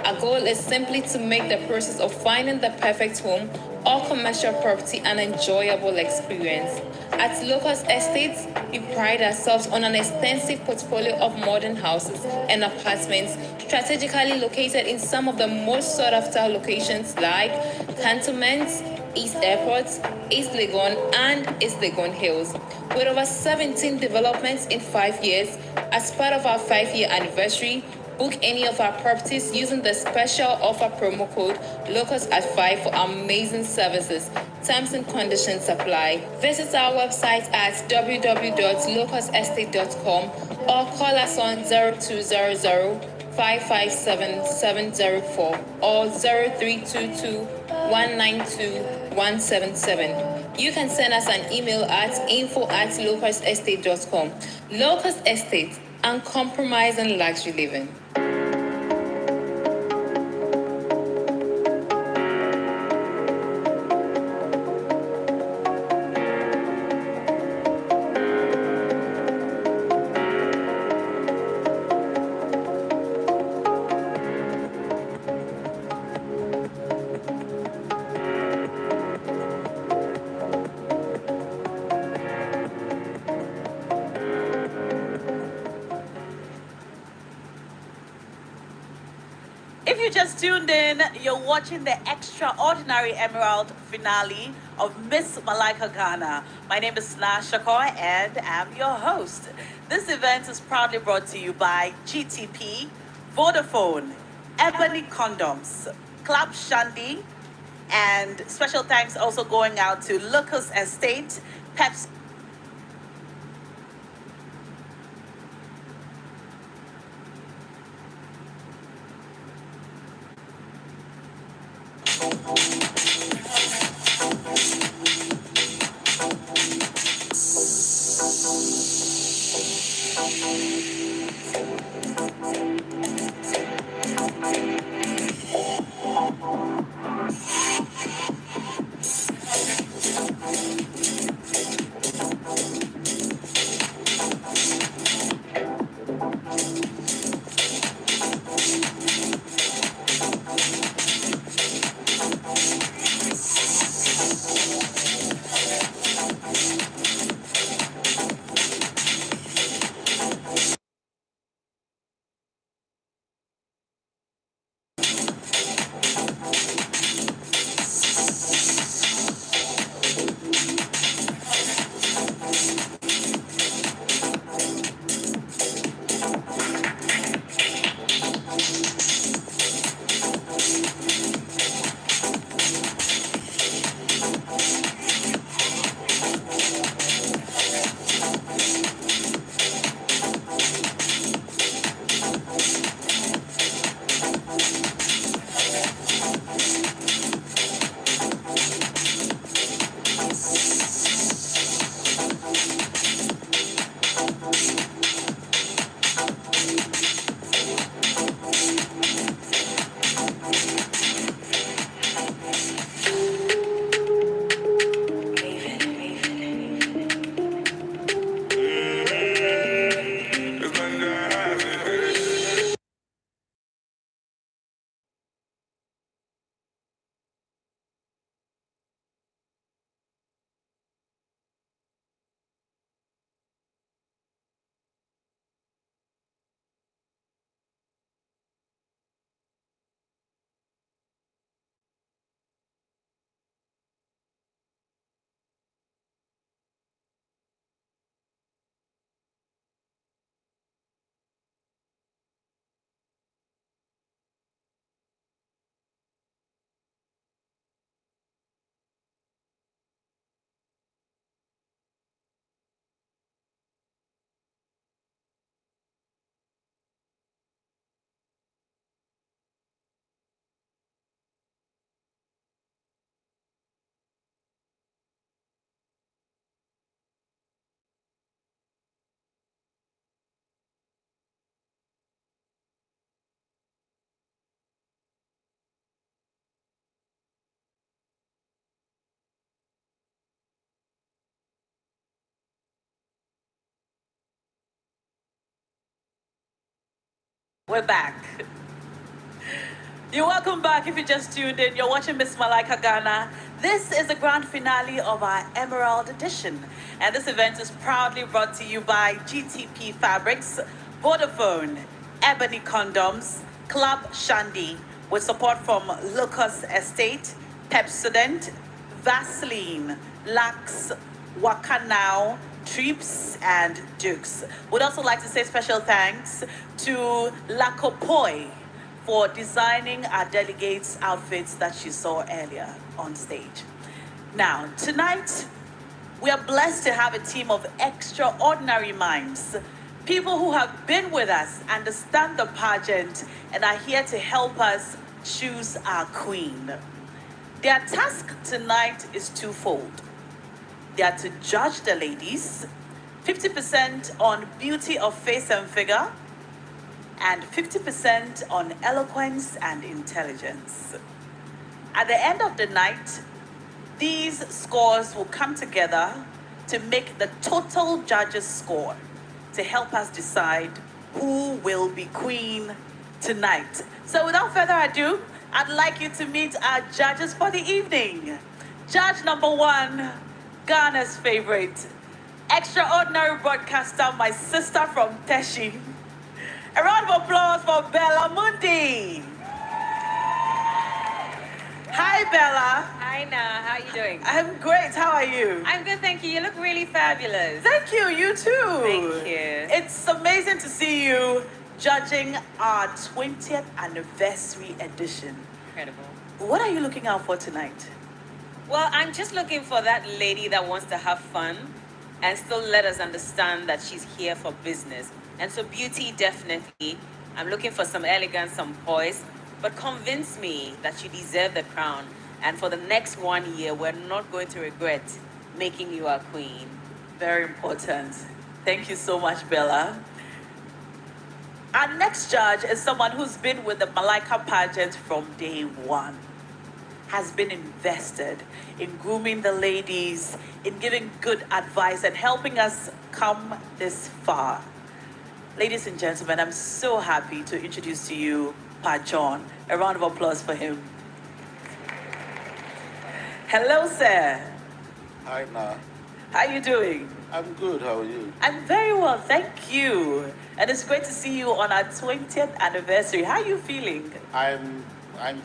Our goal is simply to make the process of finding the perfect home or commercial property an enjoyable experience. At Locust Estates, we pride ourselves on an extensive portfolio of modern houses and apartments strategically located in some of the most sought-after locations like Cantonments, East Airport, East Legon, and East Legon Hills. With over 17 developments in 5 years, as part of our 5-year anniversary, book any of our properties using the special offer promo code LOCUST@5 for amazing services. Terms and conditions apply. Visit our website at www.locustestate.com or call us on 0200 557 704 or 0322 192 177. You can send us an email at info@locustestate.com. Locust Estate, uncompromising luxury living. If you just tuned in, you're watching the extraordinary Emerald finale of Miss Malaika Ghana. My name is Sna Shakoy and I'm your host. This event is proudly brought to you by GTP, Vodafone, Ebony Condoms, Club Shandy, and special thanks also going out to Locust Estate, Pepsi. We're back. You're welcome back if you just tuned in. You're watching Miss Malaika Ghana. This is the grand finale of our Emerald Edition. And this event is proudly brought to you by GTP Fabrics, Vodafone, Ebony Condoms, Club Shandy, with support from Lucas Estate, Pepsodent, Vaseline, Lux, Wakanao, Trips, and Dukes. We'd also like to say special thanks to Lakopoi for designing our delegates' outfits that you saw earlier on stage. Now, tonight, we are blessed to have a team of extraordinary minds, people who have been with us, understand the pageant, and are here to help us choose our queen. Their task tonight is twofold. They are to judge the ladies, 50% on beauty of face and figure, and 50% on eloquence and intelligence. At the end of the night, these scores will come together to make the total judges score to help us decide who will be queen tonight. So without further ado, I'd like you to meet our judges for the evening. Judge number one, Ghana's favorite, extraordinary broadcaster, my sister from Teshi. A round of applause for Bella Mundi. Hi, Bella. Hi, Na. How are you doing? I'm great. How are you? I'm good, thank you. You look really fabulous. Thank you. You too. Thank you. It's amazing to see you judging our 20th anniversary edition. Incredible. What are you looking out for tonight? Well, I'm just looking for that lady that wants to have fun and still let us understand that she's here for business. And so beauty, definitely. I'm looking for some elegance, some poise, but convince me that you deserve the crown. And for the next 1 year, we're not going to regret making you our queen. Very important. Thank you so much, Bella. Our next judge is someone who's been with the Malaika pageant from day one, has been invested in grooming the ladies, in giving good advice and helping us come this far. Ladies and gentlemen, I'm so happy to introduce to you Pa John. A round of applause for him. Hello, sir. Hi, Na. How are you doing? I'm good. How are you? I'm very well, thank you. And it's great to see you on our 20th anniversary. How are you feeling? I'm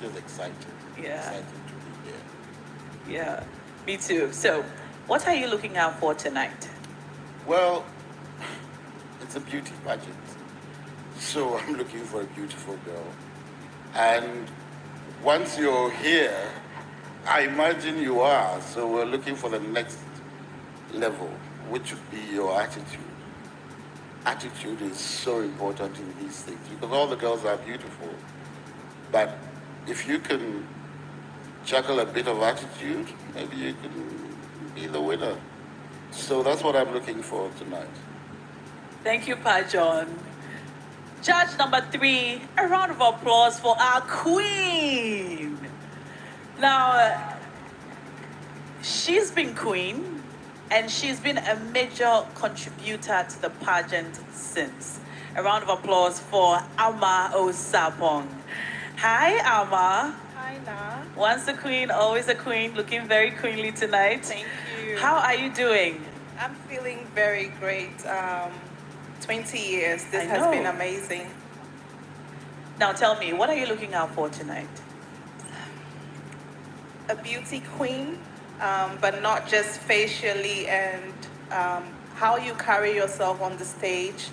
just excited. Yeah. Excited to be here. Yeah, me too. So, what are you looking out for tonight? Well, it's a beauty pageant. So I'm looking for a beautiful girl. And once you're here, I imagine you are. So we're looking for the next level, which would be your attitude. Attitude is so important in these things because all the girls are beautiful. But if you can juggle a bit of attitude, maybe you can be the winner. So that's what I'm looking for tonight. Thank you, Pa John. Judge number 3, a round of applause for our queen. Now, she's been queen, and she's been a major contributor to the pageant since. A round of applause for Ama Osapong. Hi, Ama. Hi, Na. Once a queen, always a queen. Looking very queenly tonight. Thank you. How are you doing? I'm feeling very great. 20 years. This I has know. been amazing. Now tell me, what are you looking out for tonight? A beauty queen, but not just facially and how you carry yourself on the stage,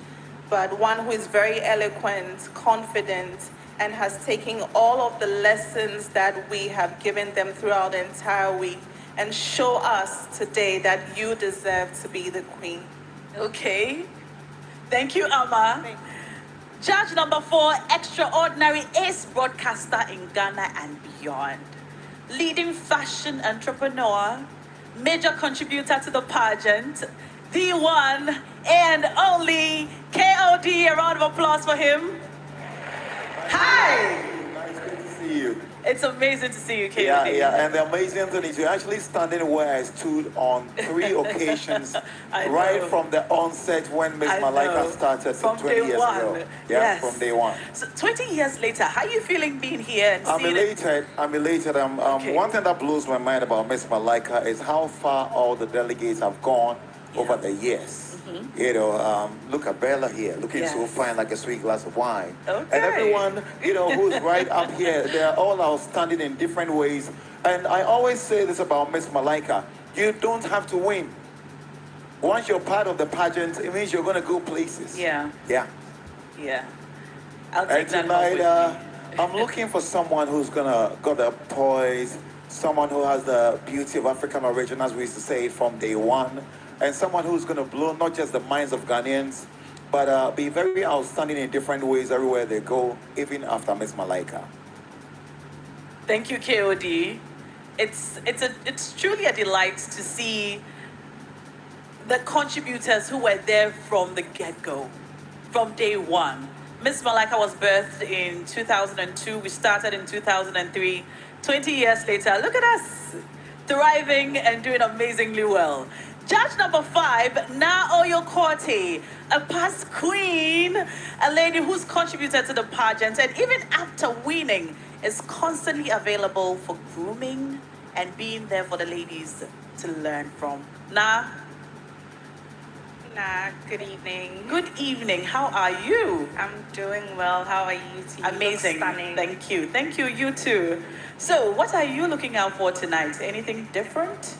but one who is very eloquent, confident, and has taken all of the lessons that we have given them throughout the entire week and show us today that you deserve to be the queen. Okay. Thank you, Ama. Judge number 4, extraordinary ace broadcaster in Ghana and beyond. Leading fashion entrepreneur, major contributor to the pageant, the one and only KOD. A round of applause for him. Hi. Nice, good to see you. It's amazing to see you, KOD. Yeah, and the amazing thing is you're actually standing where I stood on 3 occasions, right from the onset when Miss Malaika started from 20 years ago. Yeah, Yes. from day one. So 20 years later, how are you feeling being here and I'm seeing elated. I'm elated. One thing that blows my mind about Miss Malaika is how far all the delegates have gone over the years. You know, look at Bella here, looking so fine like a sweet glass of wine. And everyone, you know, who's right up here, they're all outstanding in different ways. And I always say this about Miss Malaika: you don't have to win. Once you're part of the pageant, it means you're going to go places. Yeah. Yeah. Yeah. I'll take And that tonight, home with I'm looking for someone who's got the poise, someone who has the beauty of African origin, as we used to say it from day one, and someone who's going to blow not just the minds of Ghanaians, but be very outstanding in different ways everywhere they go, even after Miss Malaika. Thank you, KOD. It's truly a delight to see the contributors who were there from the get-go, from day one. Miss Malaika was birthed in 2002. We started in 2003. 20 years later, look at us, thriving and doing amazingly well. Judge number 5, Na Oyo Korte, a past queen, a lady who's contributed to the pageant and even after winning is constantly available for grooming and being there for the ladies to learn from. Na, good evening. Good evening. How are you? I'm doing well. How are you? You look Amazing. stunning. Thank you. Thank you. You too. So, what are you looking out for tonight? Anything different?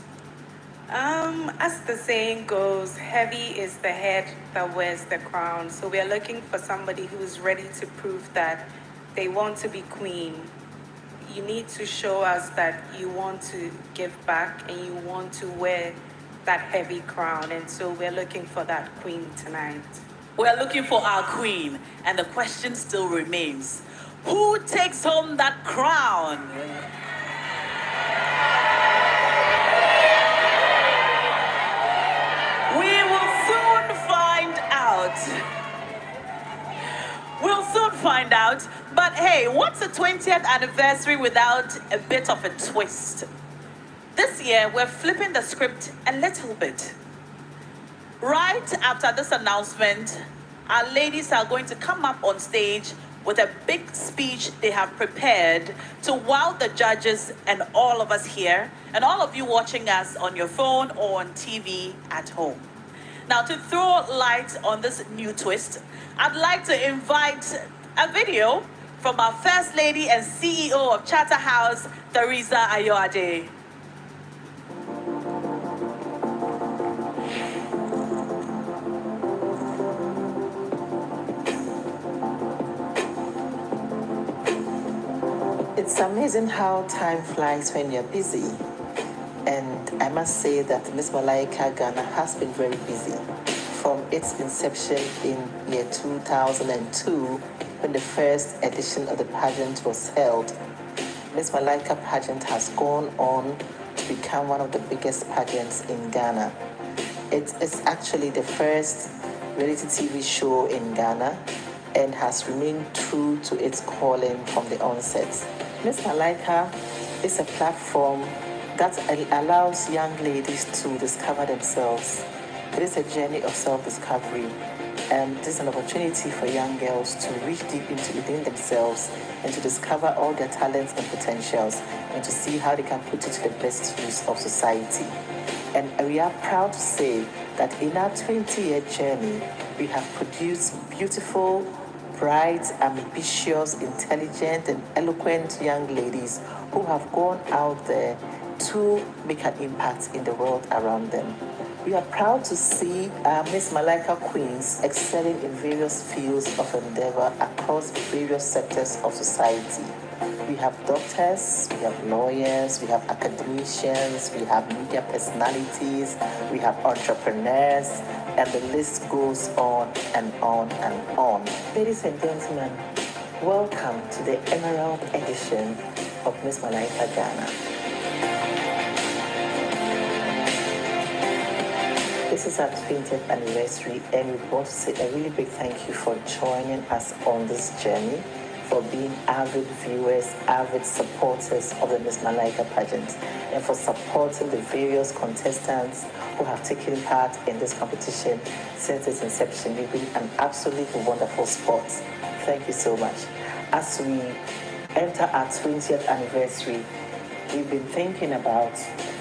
As the saying goes, heavy is the head that wears the crown. So we are looking for somebody who's ready to prove that they want to be queen. You need to show us that you want to give back and you want to wear that heavy crown. And so we're looking for that queen tonight. We're looking for our queen, and the question still remains: who takes home that crown? We will soon find out. We'll soon find out. But hey, what's the 20th anniversary without a bit of a twist? This year, we're flipping the script a little bit. Right after this announcement, our ladies are going to come up on stage with a big speech they have prepared to wow the judges and all of us here, and all of you watching us on your phone or on TV at home. Now, to throw light on this new twist, I'd like to invite a video from our First Lady and CEO of Charterhouse, Theresa Ayoade. It's amazing how time flies when you're busy. And I must say that Miss Malaika Ghana has been very busy. From its inception in year 2002, when the first edition of the pageant was held, Miss Malaika pageant has gone on to become one of the biggest pageants in Ghana. It is actually the first reality TV show in Ghana and has remained true to its calling from the onset. Miss Malaika is a platform that allows young ladies to discover themselves. It is a journey of self-discovery, and it is an opportunity for young girls to reach deep within themselves and to discover all their talents and potentials and to see how they can put it to the best use of society. And we are proud to say that in our 20-year journey, we have produced beautiful, bright, ambitious, intelligent, and eloquent young ladies who have gone out there to make an impact in the world around them. We are proud to see Miss Malaika Queens excelling in various fields of endeavor across various sectors of society. We have doctors, we have lawyers, we have academicians, we have media personalities, we have entrepreneurs, and the list goes on and on and on. Ladies and gentlemen, welcome to the Emerald edition of Miss Malaika Ghana. This is our 20th anniversary, and we want to say a really big thank you for joining us on this journey, for being avid viewers, avid supporters of the Miss Malaika pageant, and for supporting the various contestants who have taken part in this competition since its inception. You've been an absolutely wonderful sport. Thank you so much. As we enter our 20th anniversary, we've been thinking about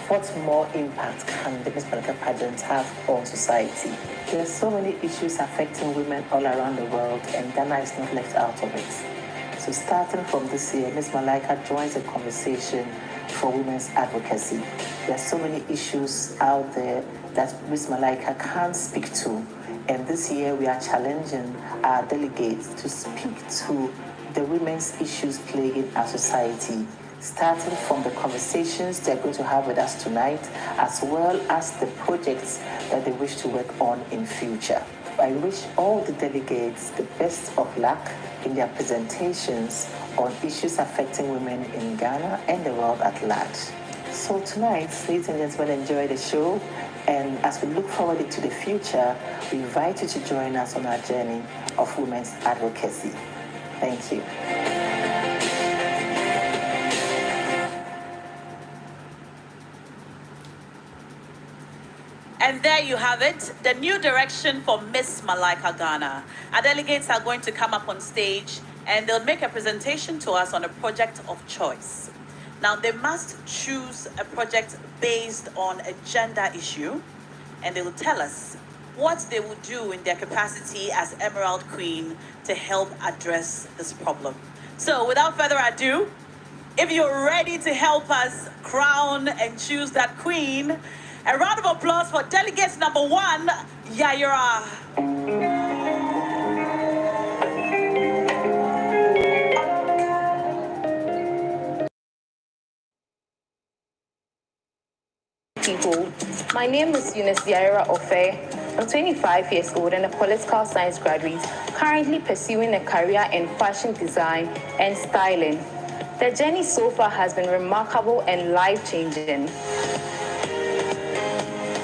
what more impact can the Miss Malaika pageant have on society. There are so many issues affecting women all around the world, and Ghana is not left out of it. So starting from this year, Miss Malaika joins a conversation for women's advocacy. There are so many issues out there that Miss Malaika can't speak to, and this year we are challenging our delegates to speak to the women's issues plaguing our society, starting from the conversations they're going to have with us tonight, as well as the projects that they wish to work on in future. I wish all the delegates the best of luck in their presentations on issues affecting women in Ghana and the world at large. So tonight, ladies and gentlemen, enjoy the show. And as we look forward into the future, we invite you to join us on our journey of women's advocacy. Thank you. And there you have it, the new direction for Miss Malaika Ghana. Our delegates are going to come up on stage and they'll make a presentation to us on a project of choice. Now, they must choose a project based on a gender issue, and they will tell us what they will do in their capacity as Emerald Queen to help address this problem. So, without further ado, if you're ready to help us crown and choose that queen, a round of applause for delegates number 1, Yaira. People, my name is Eunice Yaira Ofe. I'm 25 years old and a political science graduate, currently pursuing a career in fashion design and styling. The journey so far has been remarkable and life-changing.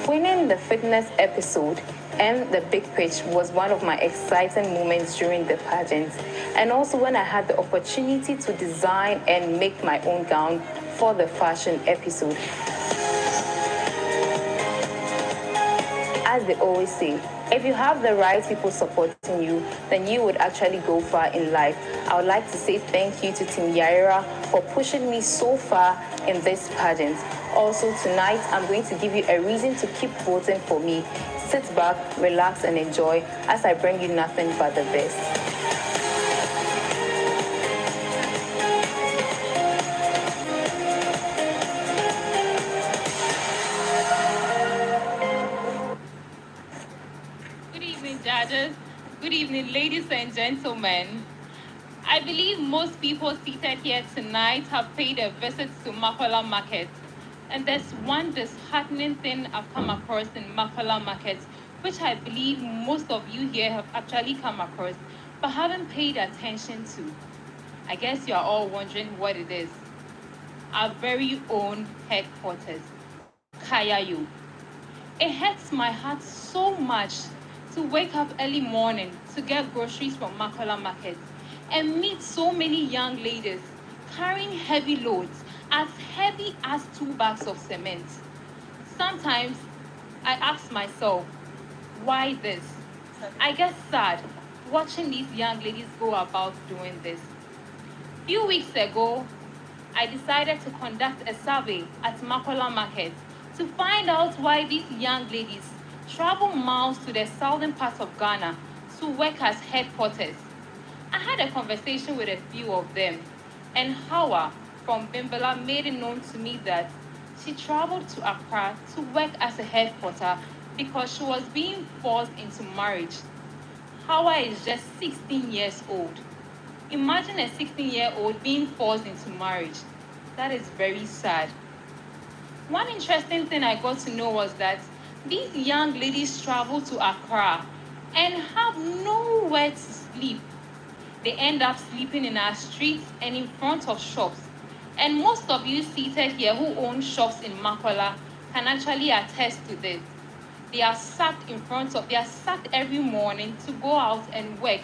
Winning the fitness episode and the big pitch was one of my exciting moments during the pageant, and also when I had the opportunity to design and make my own gown for the fashion episode. As they always say, if you have the right people supporting you, then you would actually go far in life. I would like to say thank you to Team Yaira for pushing me so far in this pageant. Also, tonight, I'm going to give you a reason to keep voting for me. Sit back, relax, and enjoy as I bring you nothing but the best. Judges. Good evening, ladies and gentlemen. I believe most people seated here tonight have paid a visit to Makola Market. And there's one disheartening thing I've come across in Makola Market, which I believe most of you here have actually come across, but haven't paid attention to. I guess you're all wondering what it is. Our very own headquarters, Kayayo. It hurts my heart so much to wake up early morning to get groceries from Makola Market and meet so many young ladies carrying heavy loads, as heavy as 2 bags of cement. Sometimes I ask myself, why this? I get sad watching these young ladies go about doing this. A few weeks ago, I decided to conduct a survey at Makola Market to find out why these young ladies travel miles to the southern part of Ghana to work as headquarters. I had a conversation with a few of them, and Hawa from Bimbala made it known to me that she traveled to Accra to work as a headquarter because she was being forced into marriage. Hawa is just 16 years old. Imagine a 16-year-old being forced into marriage. That is very sad. One interesting thing I got to know was that these young ladies travel to Accra and have nowhere to sleep. They end up sleeping in our streets and in front of shops. And most of you seated here who own shops in Makola can actually attest to this. They are sacked every morning to go out and work.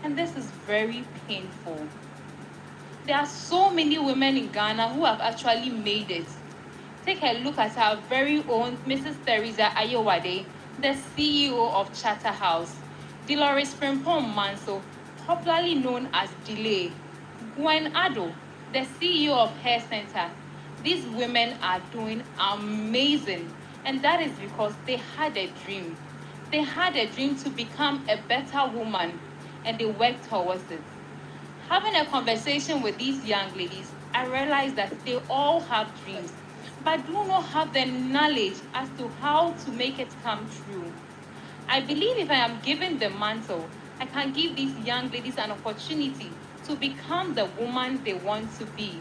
And this is very painful. There are so many women in Ghana who have actually made it. Take a look at our very own Mrs. Theresa Ayowade, the CEO of Charterhouse. Dolores Frimpong Manso, popularly known as Delay. Gwen Addo, the CEO of Hair Center. These women are doing amazing, and that is because they had a dream. They had a dream to become a better woman, and they worked towards it. Having a conversation with these young ladies, I realized that they all have dreams, but do not have the knowledge as to how to make it come true. I believe if I am given the mantle, I can give these young ladies an opportunity to become the woman they want to be.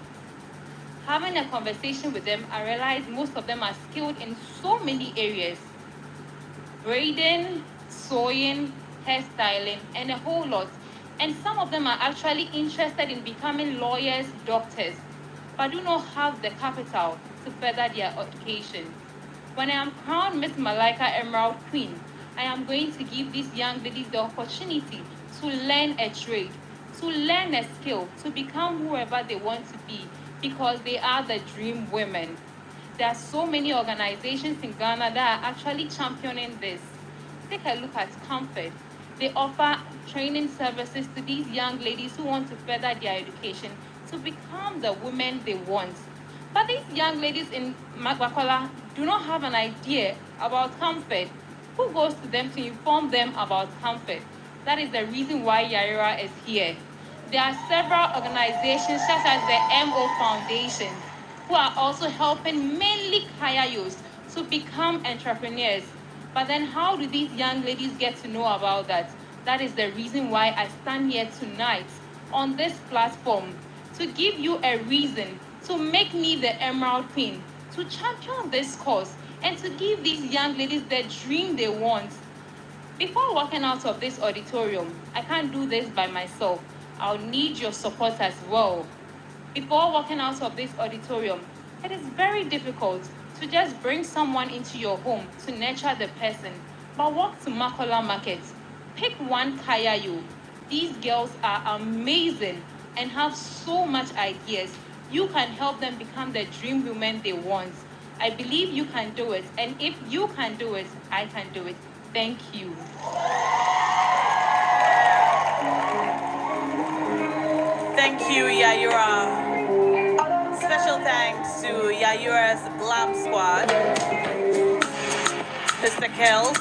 Having a conversation with them, I realized most of them are skilled in so many areas: braiding, sewing, hairstyling, and a whole lot. And some of them are actually interested in becoming lawyers, doctors, but do not have the capital to further their education. When I am crowned Miss Malaika Emerald Queen, I am going to give these young ladies the opportunity to learn a trade, to learn a skill, to become whoever they want to be, because they are the dream women. There are so many organizations in Ghana that are actually championing this. Take a look at Comfort. They offer training services to these young ladies who want to further their education to become the women they want. But these young ladies in Magwakola do not have an idea about Comfort. Who goes to them to inform them about Comfort? That is the reason why Yaira is here. There are several organizations such as the MO Foundation who are also helping mainly Kaya youths to become entrepreneurs. But then how do these young ladies get to know about that? That is the reason why I stand here tonight on this platform to give you a reason to make me the Emerald Queen, to champion this cause, and to give these young ladies the dream they want. Before walking out of this auditorium, I can't do this by myself. I'll need your support as well. Before walking out of this auditorium, it is very difficult to just bring someone into your home to nurture the person, but walk to Makola Market. Pick one Kayayu. These girls are amazing and have so much ideas. You can help them become the dream women they want. I believe you can do it, and if you can do it, I can do it. Thank you. Thank you, Yaira. Special thanks to Yaira's Glam Squad, Mr. Kells,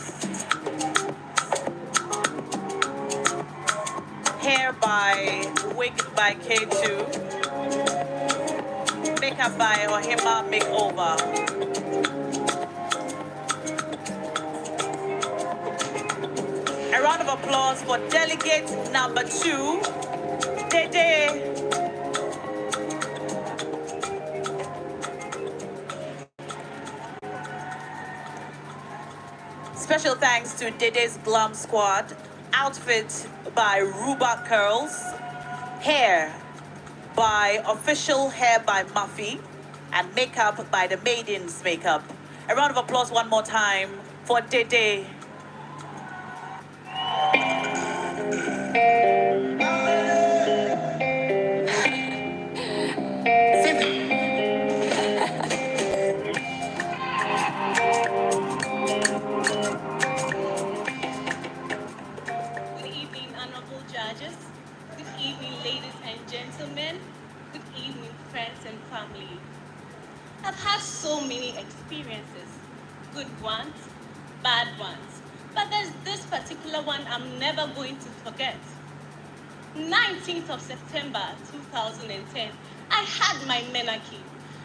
hair by Wig by K2, makeup by Ohima Makeover. A round of applause for delegate number 2, Dede. Special thanks to Dede's Glam Squad, outfit by Ruba Curls, hair by Official Hair by Muffy, and makeup by the Maidens Makeup. A round of applause one more time for Dede. Good evening, ladies and gentlemen. Good evening, friends and family. I've had so many experiences, good ones, bad ones, but there's this particular one I'm never going to forget. 19th of September 2010, I had my menarche.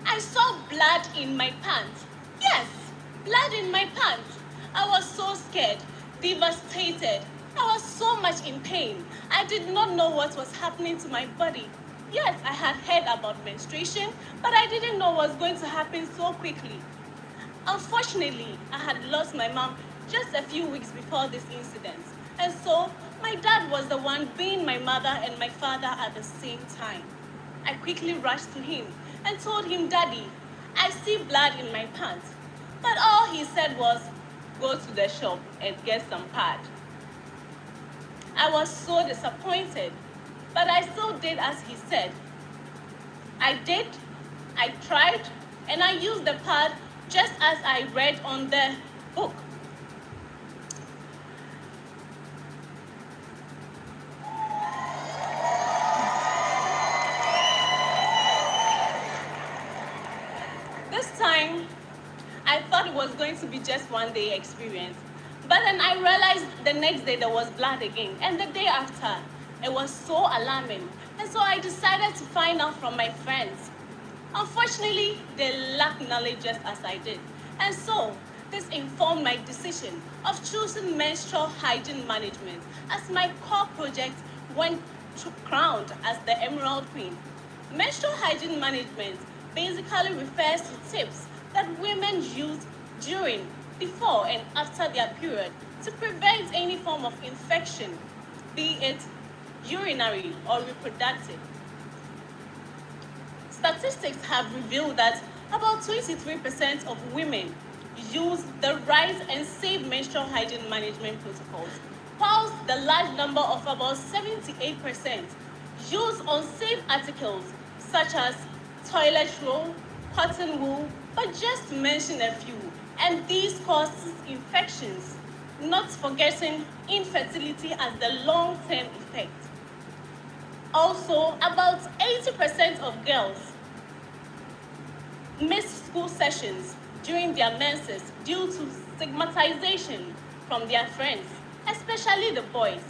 I saw blood in my pants. Yes, blood in my pants. I was so scared, devastated. I was so much in pain. I did not know what was happening to my body. Yes, I had heard about menstruation, but I didn't know what was going to happen so quickly. Unfortunately, I had lost my mom just a few weeks before this incident. And so, my dad was the one being my mother and my father at the same time. I quickly rushed to him and told him, "Daddy, I see blood in my pants." But all he said was, "Go to the shop and get some pad." I was so disappointed, but I still did as he said. I tried, and I used the pad just as I read on the book. This time, I thought it was going to be just one day experience. But then I realized the next day there was blood again. And the day after, it was so alarming. And so I decided to find out from my friends. Unfortunately, they lacked knowledge just as I did. And so, this informed my decision of choosing menstrual hygiene management as my core project when crowned as the Emerald Queen. Menstrual hygiene management basically refers to tips that women use during, before, and after their period to prevent any form of infection, be it urinary or reproductive. Statistics have revealed that about 23% of women use the right and safe menstrual hygiene management protocols, whilst the large number of about 78% use unsafe articles such as toilet roll, cotton wool, but just to mention a few, and these cause infections, not forgetting infertility as the long-term effect. Also, about 80% of girls miss school sessions during their menses due to stigmatization from their friends, especially the boys.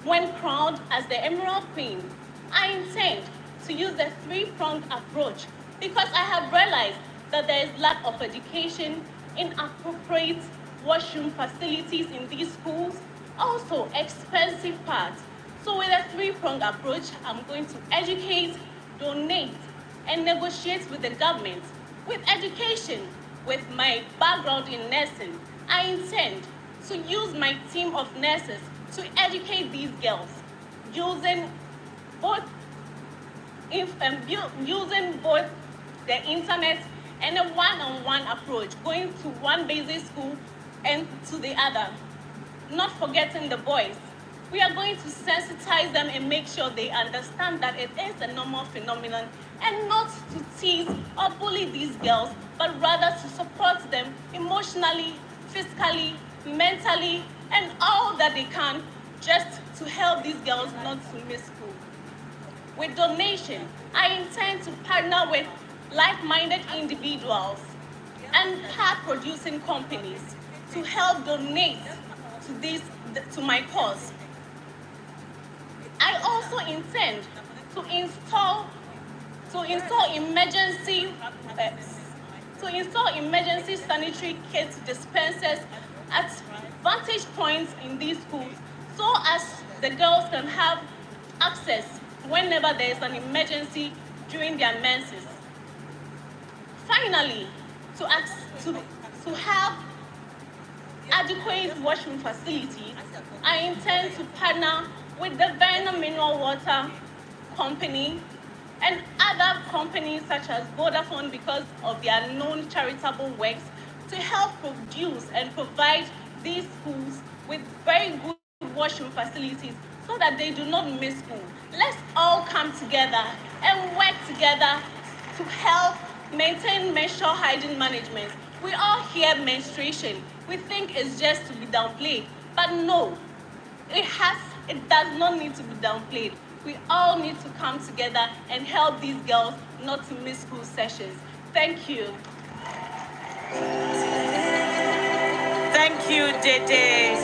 When crowned as the Emerald Queen, I intend to use the three-pronged approach because I have realized that there is lack of education in appropriate washroom facilities in these schools, also expensive parts. So with a three-pronged approach, I'm going to educate, donate, and negotiate with the government. With education, with my background in nursing, I intend to use my team of nurses to educate these girls using both the internet and a one-on-one approach, going to one basic school and to the other. Not forgetting the boys. We are going to sensitize them and make sure they understand that it is a normal phenomenon and not to tease or bully these girls, but rather to support them emotionally, physically, mentally, and all that they can just to help these girls not to miss school. With donation, I intend to partner with like-minded individuals and pad-producing companies to help donate to my cause. I also intend to install emergency sanitary kit dispensers at vantage points in these schools so as the girls can have access whenever there is an emergency during their menses. Finally, to have adequate washroom facilities, I intend to partner with the Verna Mineral Water Company and other companies such as Vodafone because of their known charitable works to help produce and provide these schools with very good washroom facilities so that they do not miss school. Let's all come together and work together to help maintain menstrual hygiene management. We all hear menstruation. We think it's just to be downplayed, but no, it does not need to be downplayed. We all need to come together and help these girls not to miss school sessions. Thank you. Thank you, Dede.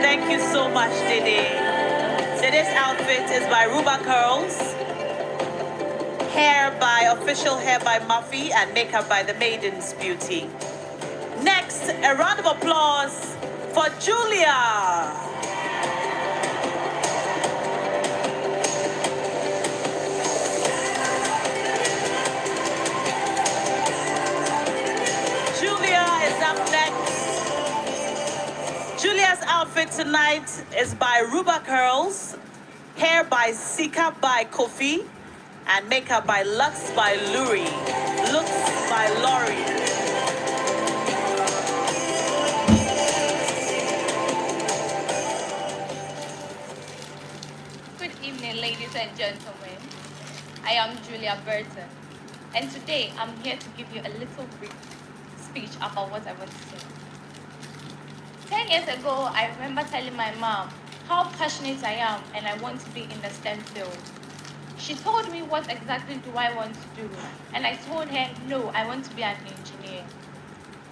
Thank you so much, Dede. Dede's outfit is by Ruba Curls, hair by Official Hair by Muffy, and makeup by The Maiden's Beauty. Next, a round of applause for Julia. Julia is up next. Julia's outfit tonight is by Ruba Curls, hair by Sika by Kofi, and makeup by Lux by Luri. Lux by Lori. Good evening, ladies and gentlemen. I am Julia Burton, and today I'm here to give you a little brief speech about what I want to say. 10 years ago, I remember telling my mom how passionate I am and I want to be in the STEM field. She told me what exactly do I want to do, and I told her, no, I want to be an engineer.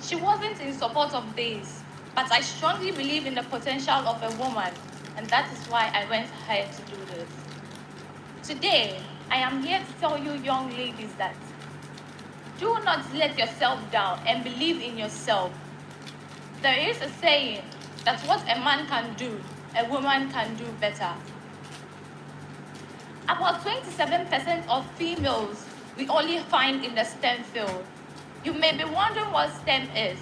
She wasn't in support of this, but I strongly believe in the potential of a woman, and that is why I went ahead to do this. Today, I am here to tell you young ladies that do not let yourself down and believe in yourself. There is a saying that what a man can do, a woman can do better. About 27% of females we only find in the STEM field. You may be wondering what STEM is.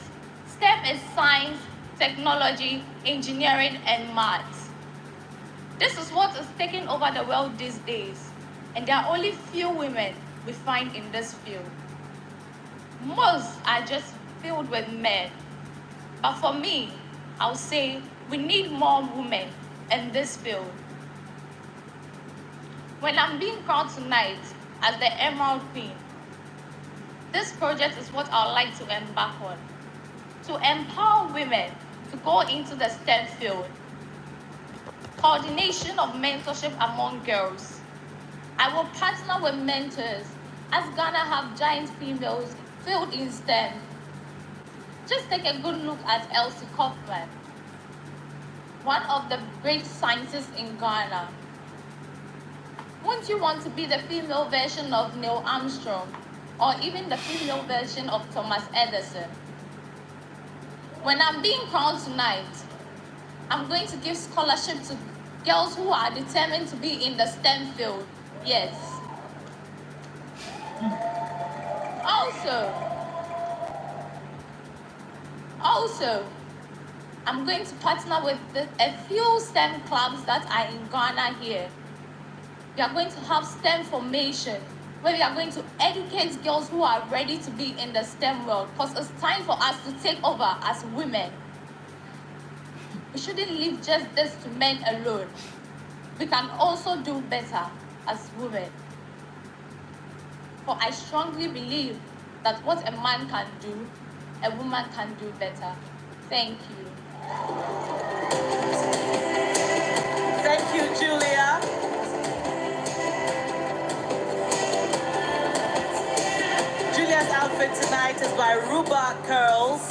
STEM is science, technology, engineering, and maths. This is what is taking over the world these days, and there are only few women we find in this field. Most are just filled with men. But for me, I'll say we need more women in this field. When I'm being crowned tonight as the Emerald Queen, this project is what I'd like to embark on. To empower women to go into the STEM field. Coordination of mentorship among girls. I will partner with mentors as Ghana have giant females filled in STEM. Just take a good look at Elsie Kaufman, one of the great scientists in Ghana. Wouldn't you want to be the female version of Neil Armstrong, or even the female version of Thomas Edison? When I'm being crowned tonight, I'm going to give scholarship to girls who are determined to be in the STEM field. Yes. Also, I'm going to partner with a few STEM clubs that are in Ghana here. We are going to have STEM formation, where we are going to educate girls who are ready to be in the STEM world, because it's time for us to take over as women. We shouldn't leave just this to men alone. We can also do better as women. For I strongly believe that what a man can do, a woman can do better. Thank you. Thank you, Julia. Julia's outfit tonight is by Ruba Curls.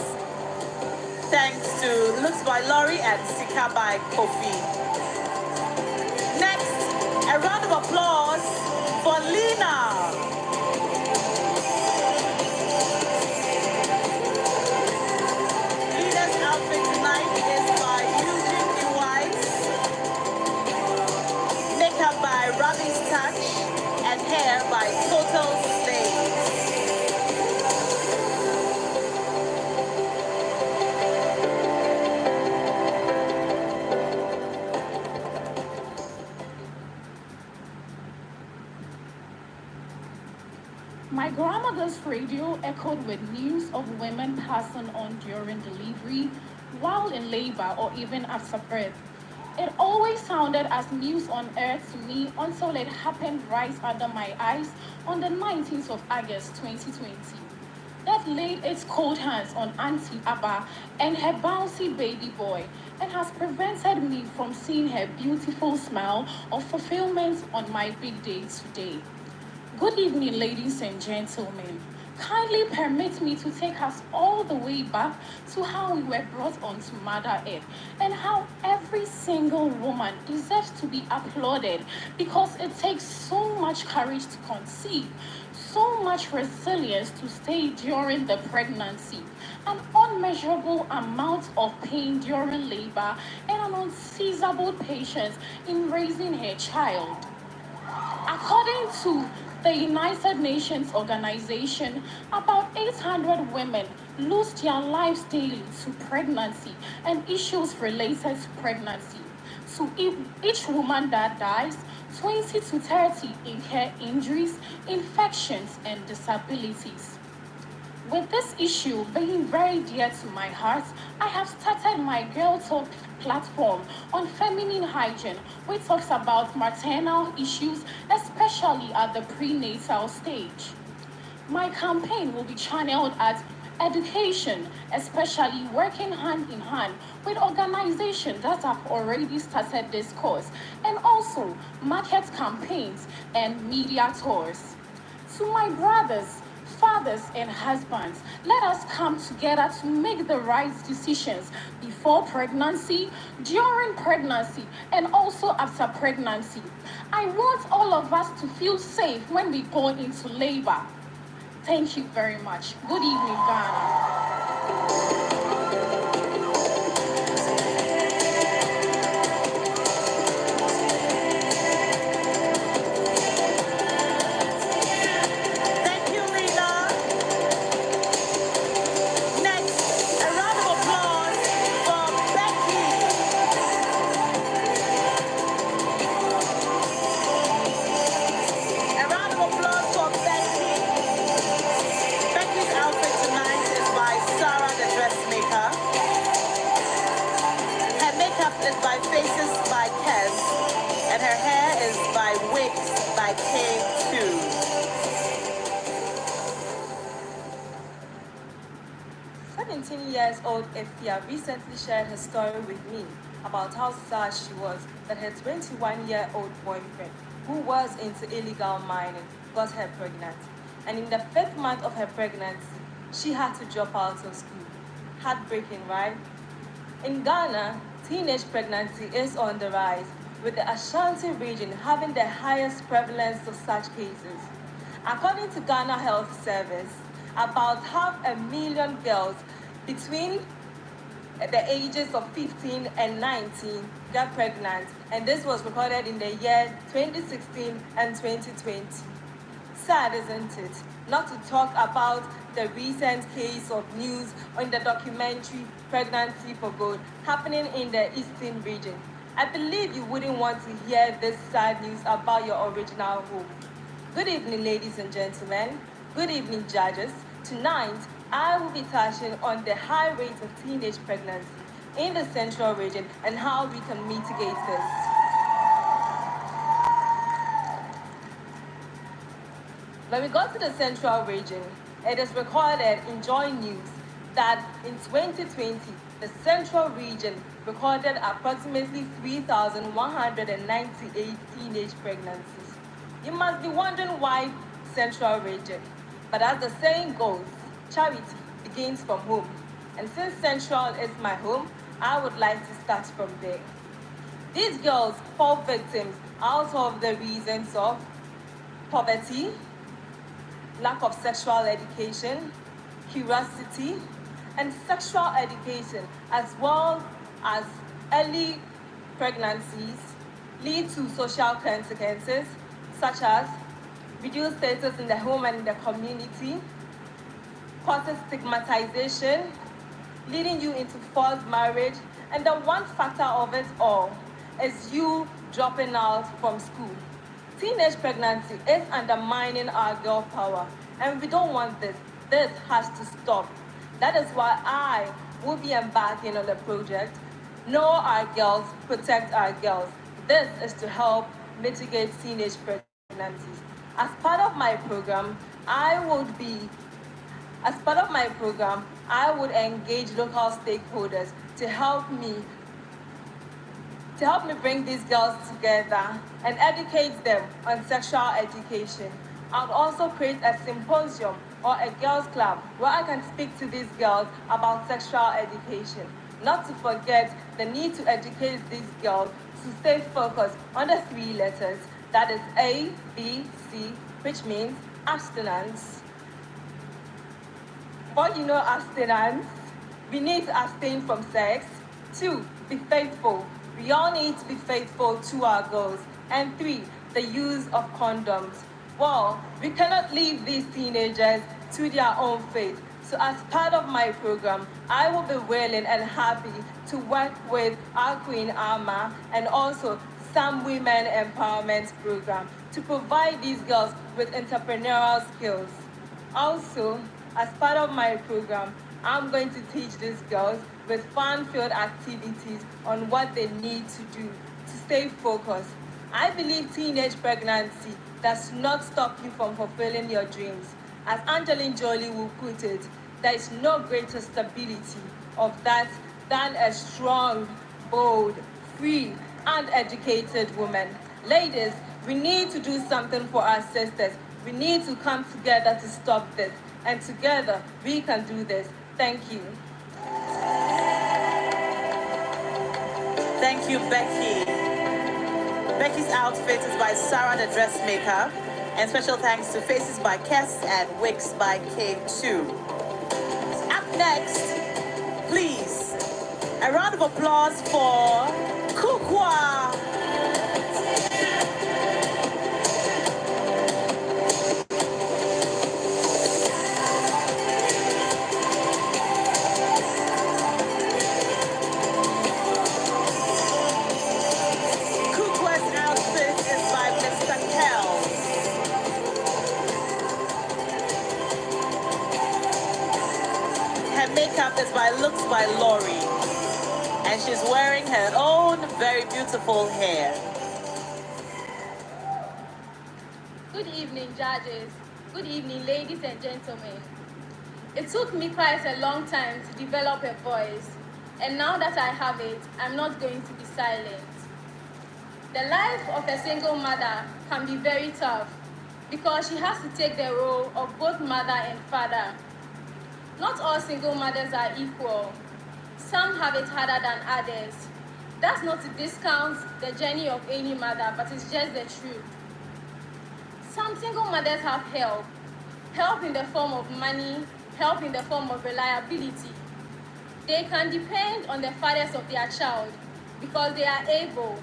Thanks to Looks by Laurie and Sika by Kofi. Next, a round of applause for Lena. Lena's outfit tonight is by Eugene Wise. Makeup by Ravi's Touch and hair by Total Slave. My grandmother's radio echoed with news of women passing on during delivery, while in labor, or even after birth. It always sounded as news on earth to me until it happened right under my eyes on the 19th of August 2020. That laid its cold hands on Auntie Abba and her bouncy baby boy, and has prevented me from seeing her beautiful smile of fulfillment on my big day today. Good evening, ladies and gentlemen. Kindly permit me to take us all the way back to how we were brought onto Mother Earth, and how every single woman deserves to be applauded, because it takes so much courage to conceive, so much resilience to stay during the pregnancy, an unmeasurable amount of pain during labor, and an unseizable patience in raising her child. According to the United Nations organization, about 800 women lose their lives daily to pregnancy and issues related to pregnancy. So each woman that dies, 20 to 30 incur injuries, infections, and disabilities. With this issue being very dear to my heart, I have started my Girl Talk platform on feminine hygiene, which talks about maternal issues, especially at the prenatal stage. My campaign will be channeled at education, especially working hand in hand with organizations that have already started this course, and also market campaigns and media tours. To my brothers, fathers, and husbands, let us come together to make the right decisions before pregnancy, during pregnancy, and also after pregnancy. I want all of us to feel safe when we go into labor. Thank you very much. Good evening, Ghana. Thank you, Rita. Next, a round of applause for Becky. A round of applause for Becky. Becky's outfit tonight is by Sarah the Dressmaker. Her makeup is by Faces by Kes. And her hair is by Wigs by K2. 17-year-old Efia recently shared her story with me about how sad she was that her 21-year-old boyfriend, who was into illegal mining, got her pregnant. And in the 5th month of her pregnancy, she had to drop out of school. Heartbreaking, right? In Ghana, teenage pregnancy is on the rise, with the Ashanti region having the highest prevalence of such cases. According to Ghana Health Service, about 500,000 girls between the ages of 15 and 19 got pregnant, and this was recorded in the year 2016 and 2020. Sad, isn't it? Not to talk about the recent case of news on the documentary Pregnancy for Good happening in the Eastern region. I believe you wouldn't want to hear this sad news about your original home. Good evening, ladies and gentlemen. Good evening, judges. Tonight, I will be touching on the high rate of teenage pregnancy in the Central region and how we can mitigate this. When we go to the Central region, it is recorded in Joy News that in 2020, the Central region recorded approximately 3,198 teenage pregnancies. You must be wondering why Central region. But as the saying goes, charity begins from home. And since Central is my home, I would like to start from there. These girls fall victims out of the reasons of poverty, lack of sexual education, curiosity, and sexual education, as well as early pregnancies, lead to social consequences such as reduced status in the home and in the community, causes stigmatization, leading you into forced marriage, and the one factor of it all is you dropping out from school. Teenage pregnancy is undermining our girl power, and we don't want this. This has to stop. That is why I will be embarking on the project, Know Our Girls, Protect Our Girls. This is to help mitigate teenage pregnancies. As part of my program, I would engage local stakeholders to help me bring these girls together and educate them on sexual education. I'll also create a symposium or a girls' club where I can speak to these girls about sexual education. Not to forget the need to educate these girls to stay focused on the 3 letters. That is A, B, C, which means abstinence. But you know abstinence, we need to abstain from sex. 2, be faithful. We all need to be faithful to our goals. And 3, the use of condoms. Well, we cannot leave these teenagers to their own fate. So as part of my program, I will be willing and happy to work with our Queen Alma and also some women empowerment program to provide these girls with entrepreneurial skills. Also, As part of my program, I'm going to teach these girls with fun-filled activities on what they need to do to stay focused. I believe teenage pregnancy does not stop you from fulfilling your dreams. As Angelina Jolie will put it, there is no greater stability of that than a strong, bold, free, and educated woman. Ladies, we need to do something for our sisters. We need to come together to stop this. And together, we can do this. Thank you. Thank you, Becky. Becky's outfit is by Sarah the Dressmaker. And special thanks to Faces by Kess and Wigs by K2. Up next, please, a round of applause for Kukwa. Kukwa's outfit is by Mr. Kell. Her makeup is by Looks by Lori. And she's wearing her own very beautiful hair. Good evening, judges. Good evening, ladies and gentlemen. It took me quite a long time to develop a voice, and now that I have it, I'm not going to be silent. The life of a single mother can be very tough because she has to take the role of both mother and father. Not all single mothers are equal. Some have it harder than others. That's not to discount the journey of any mother, but it's just the truth. Some single mothers have help in the form of money, help in the form of reliability. They can depend on the fathers of their child because they are able,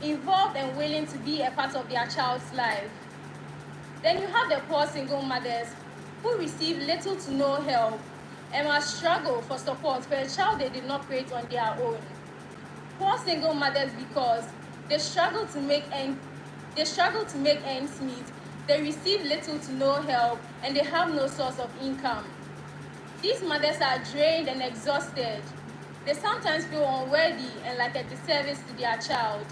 involved and willing to be a part of their child's life. Then you have the poor single mothers who receive little to no help and must struggle for support for a child they did not create on their own. Poor single mothers because they struggle to make ends meet, they receive little to no help, and they have no source of income. These mothers are drained and exhausted. They sometimes feel unworthy and like a disservice to their child.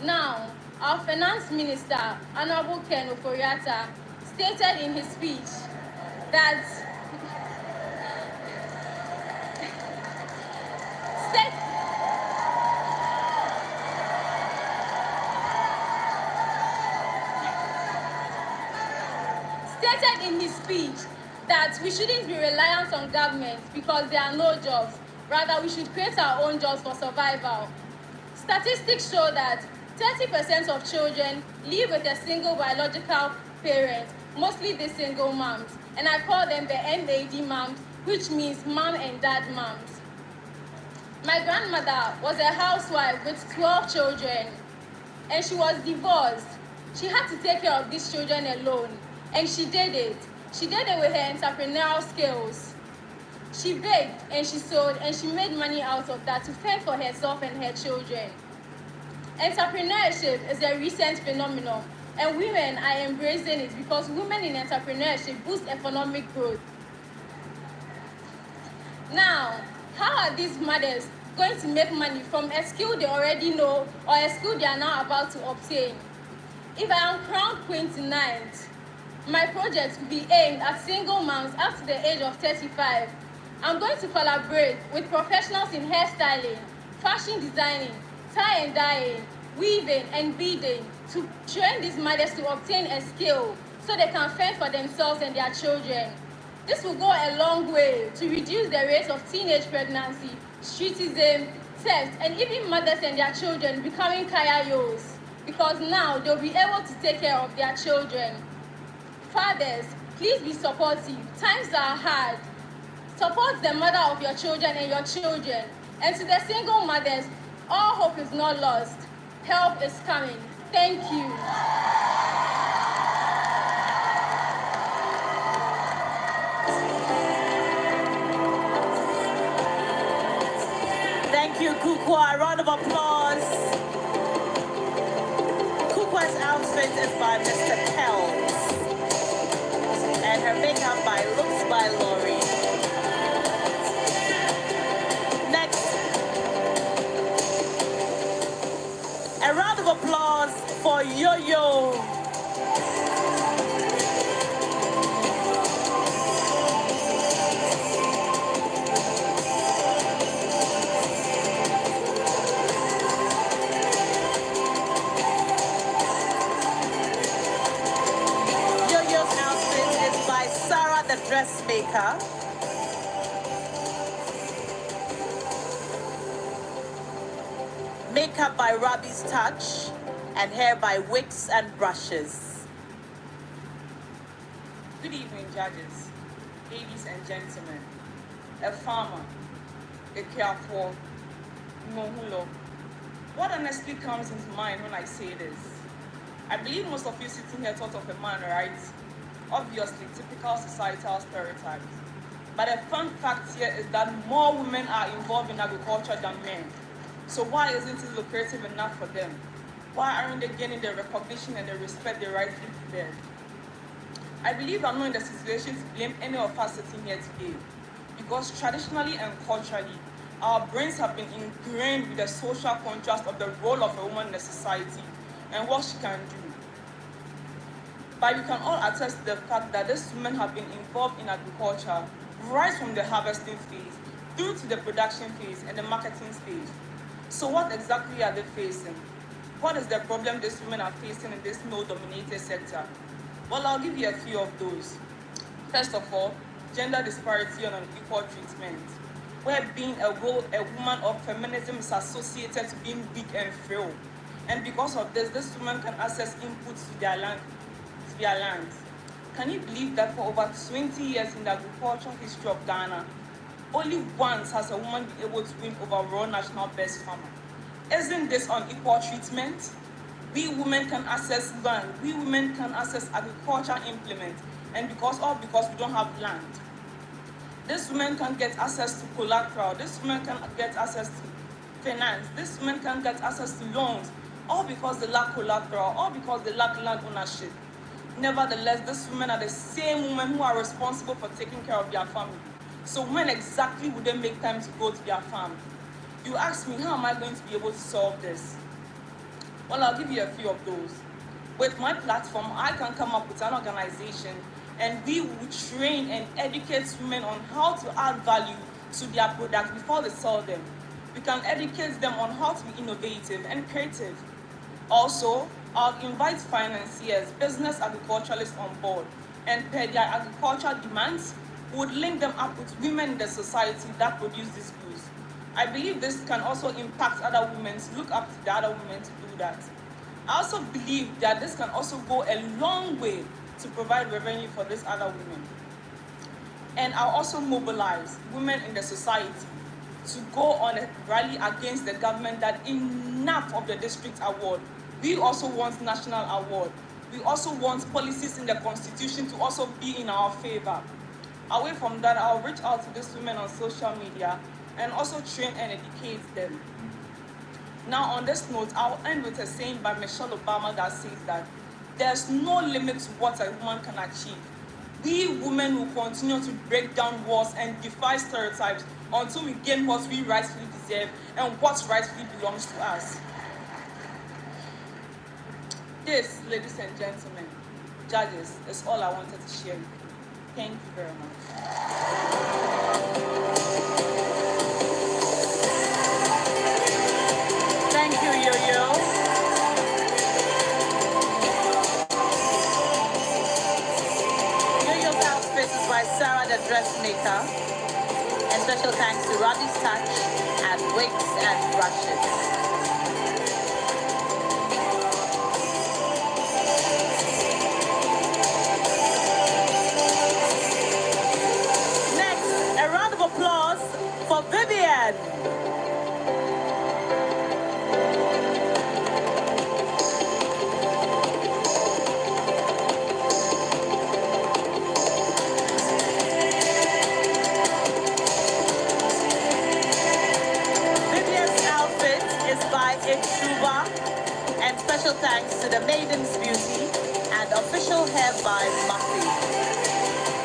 Now, our finance minister, Honorable Ken Oforiatta, stated in his speech that we shouldn't be reliant on government because there are no jobs. Rather, we should create our own jobs for survival. Statistics show that 30% of children live with a single biological parent, mostly the single moms, and I call them the MAD moms, which means mom and dad moms. My grandmother was a housewife with 12 children, and she was divorced. She had to take care of these children alone, and she did it. She did it with her entrepreneurial skills. She baked and she sewed and she made money out of that to fend for herself and her children. Entrepreneurship is a recent phenomenon, and women are embracing it because women in entrepreneurship boost economic growth. Now, how are these mothers going to make money from a skill they already know or a skill they are now about to obtain? If I am crowned queen tonight, my project will be aimed at single moms up to the age of 35. I'm going to collaborate with professionals in hairstyling, fashion designing, tie and dyeing, weaving and beading to train these mothers to obtain a skill so they can fend for themselves and their children. This will go a long way to reduce the rate of teenage pregnancy, streetism, theft, and even mothers and their children becoming kayayos, because now they'll be able to take care of their children. Fathers, please be supportive. Times are hard. Support the mother of your children and your children. And to the single mothers, all hope is not lost. Help is coming. Thank you. Thank you, Kukwa. A round of applause. Kukwa's outfit is by Mr. Kells. And and her makeup by Looks by Lori. Next, a round of applause for Yo-Yo. Yo-Yo's outfit is by Sarah the Dressmaker. Makeup by Robbie's Touch, and hair by Wigs and Brushes. Good evening, judges, ladies and gentlemen. A farmer, a careful, Mohulo. What honestly comes into mind when I say this? I believe most of you sitting here thought of a man, right? Obviously, typical societal stereotypes. But a fun fact here is that more women are involved in agriculture than men. So why isn't it lucrative enough for them? Why aren't they getting the recognition and the respect they rightfully deserve? I believe I'm not in the situation to blame any of us sitting here today, because traditionally and culturally, our brains have been ingrained with the social contrast of the role of a woman in the society and what she can do. But you can all attest to the fact that these women have been involved in agriculture right from the harvesting phase through to the production phase and the marketing stage. So what exactly are they facing? What is the problem these women are facing in this male-dominated sector? Well, I'll give you a few of those. First of all, gender disparity and unequal treatment, where being a woman of feminism is associated to being weak and frail. And because of this, these women can access inputs to their land. Can you believe that for over 20 years in the agricultural history of Ghana, only once has a woman been able to win overall national best farmer? Isn't this unequal treatment? We women can access land, we women can access agriculture implements, and because we don't have land. This women can get access to collateral, this women can get access to finance, this women can get access to loans, all because they lack collateral, all because they lack land ownership. Nevertheless, these women are the same women who are responsible for taking care of their family. So when exactly would they make time to go to their farm? You ask me, how am I going to be able to solve this? Well, I'll give you a few of those. With my platform, I can come up with an organization and we will train and educate women on how to add value to their products before they sell them. We can educate them on how to be innovative and creative. Also, I'll invite financiers, business agriculturalists on board, and per their agricultural demands, would link them up with women in the society that produce these goods. I believe this can also impact other women to look up to the other women to do that. I also believe that this can also go a long way to provide revenue for these other women. And I'll also mobilize women in the society to go on a rally against the government that enough of the district award. We also want national award. We also want policies in the constitution to also be in our favor. Away from that, I'll reach out to these women on social media and also train and educate them. Now, on this note, I'll end with a saying by Michelle Obama that says that there's no limit to what a woman can achieve. We women will continue to break down walls and defy stereotypes until we gain what we rightfully deserve and what rightfully belongs to us. This, ladies and gentlemen, judges, is all I wanted to share with you. Thank you very much. Thank you, Yo-Yo. Yo-Yo's outfit is by Sarah the Dressmaker. And special thanks to Robbie's Touch and Wigs and Brushes. Applause for Vivian. Vivian's outfit is by Ichuba, and special thanks to the Maiden's Beauty and official hair by Muffy.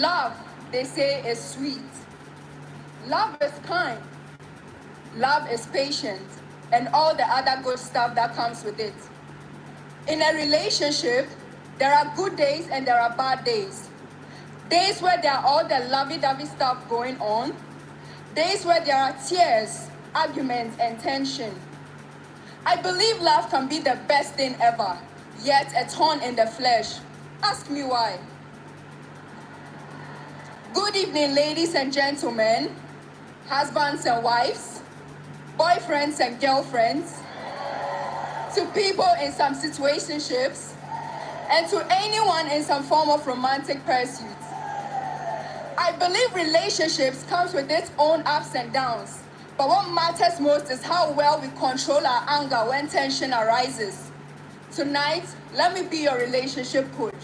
Love, they say, is sweet. Love is kind. Love is patient, and all the other good stuff that comes with it. In a relationship, there are good days and there are bad days. Days where there are all the lovey-dovey stuff going on. Days where there are tears, arguments, and tension. I believe love can be the best thing ever, yet a thorn in the flesh. Ask me why. Good evening, ladies and gentlemen, husbands and wives, boyfriends and girlfriends, to people in some situationships, and to anyone in some form of romantic pursuit. I believe relationships comes with its own ups and downs, but what matters most is how well we control our anger when tension arises. Tonight, let me be your relationship coach.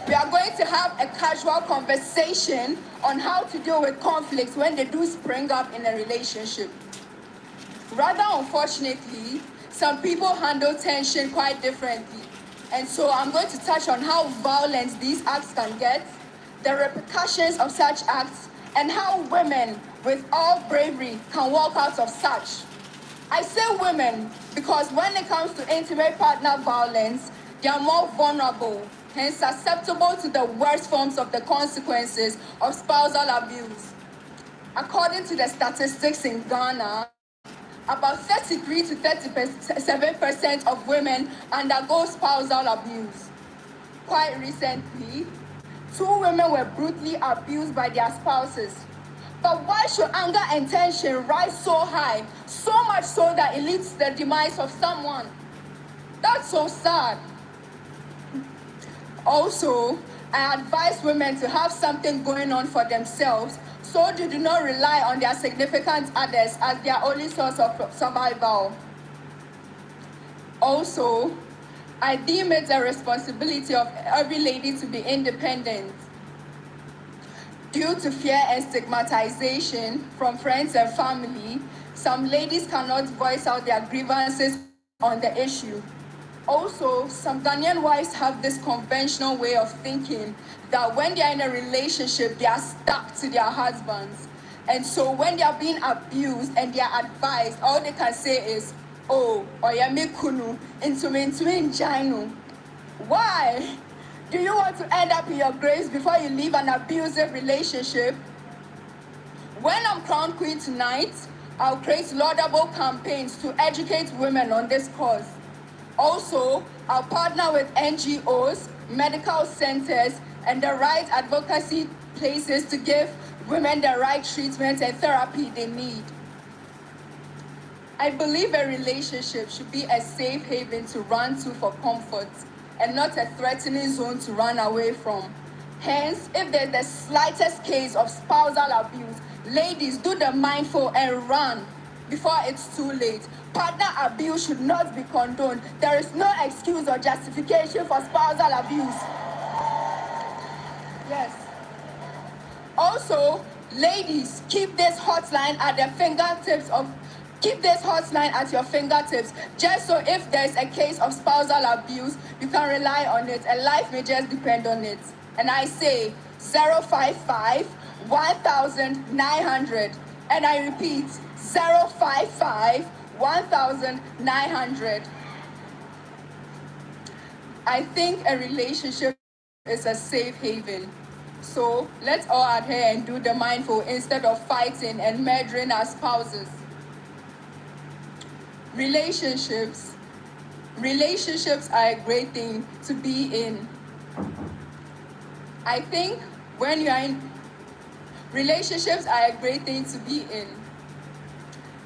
We are going to have a casual conversation on how to deal with conflicts when they do spring up in a relationship. Rather unfortunately, some people handle tension quite differently. And so I'm going to touch on how violent these acts can get, the repercussions of such acts, and how women with all bravery can walk out of such. I say women because when it comes to intimate partner violence, they are more vulnerable, hence susceptible to the worst forms of the consequences of spousal abuse. According to the statistics in Ghana, about 33 to 37% of women undergo spousal abuse. Quite recently, 2 women were brutally abused by their spouses. But why should anger and tension rise so high, so much so that it leads to the demise of someone? That's so sad. Also, I advise women to have something going on for themselves so they do not rely on their significant others as their only source of survival. Also, I deem it a responsibility of every lady to be independent. Due to fear and stigmatization from friends and family, some ladies cannot voice out their grievances on the issue. Also, some Ghanaian wives have this conventional way of thinking that when they are in a relationship, they are stuck to their husbands. And so when they are being abused and they are advised, all they can say is, oh, oyame kunu, into jino. Why? Do you want to end up in your graves before you leave an abusive relationship? When I'm crowned queen tonight, I'll create laudable campaigns to educate women on this cause. Also, I'll partner with NGOs, medical centers, and the right advocacy places to give women the right treatment and therapy they need. I believe a relationship should be a safe haven to run to for comfort and not a threatening zone to run away from. Hence, if there's the slightest case of spousal abuse, ladies, do the mindful and run before it's too late. Partner abuse should not be condoned. There is no excuse or justification for spousal abuse. Yes. Also, ladies, keep this hotline at your fingertips, just so if there's a case of spousal abuse, you can rely on it and life may just depend on it. And I say 055 1900, and I repeat 055 1900. I think a relationship is a safe haven. So let's all adhere and do the mindful instead of fighting and murdering our spouses. Relationships are a great thing to be in. I think when you are in relationships are a great thing to be in.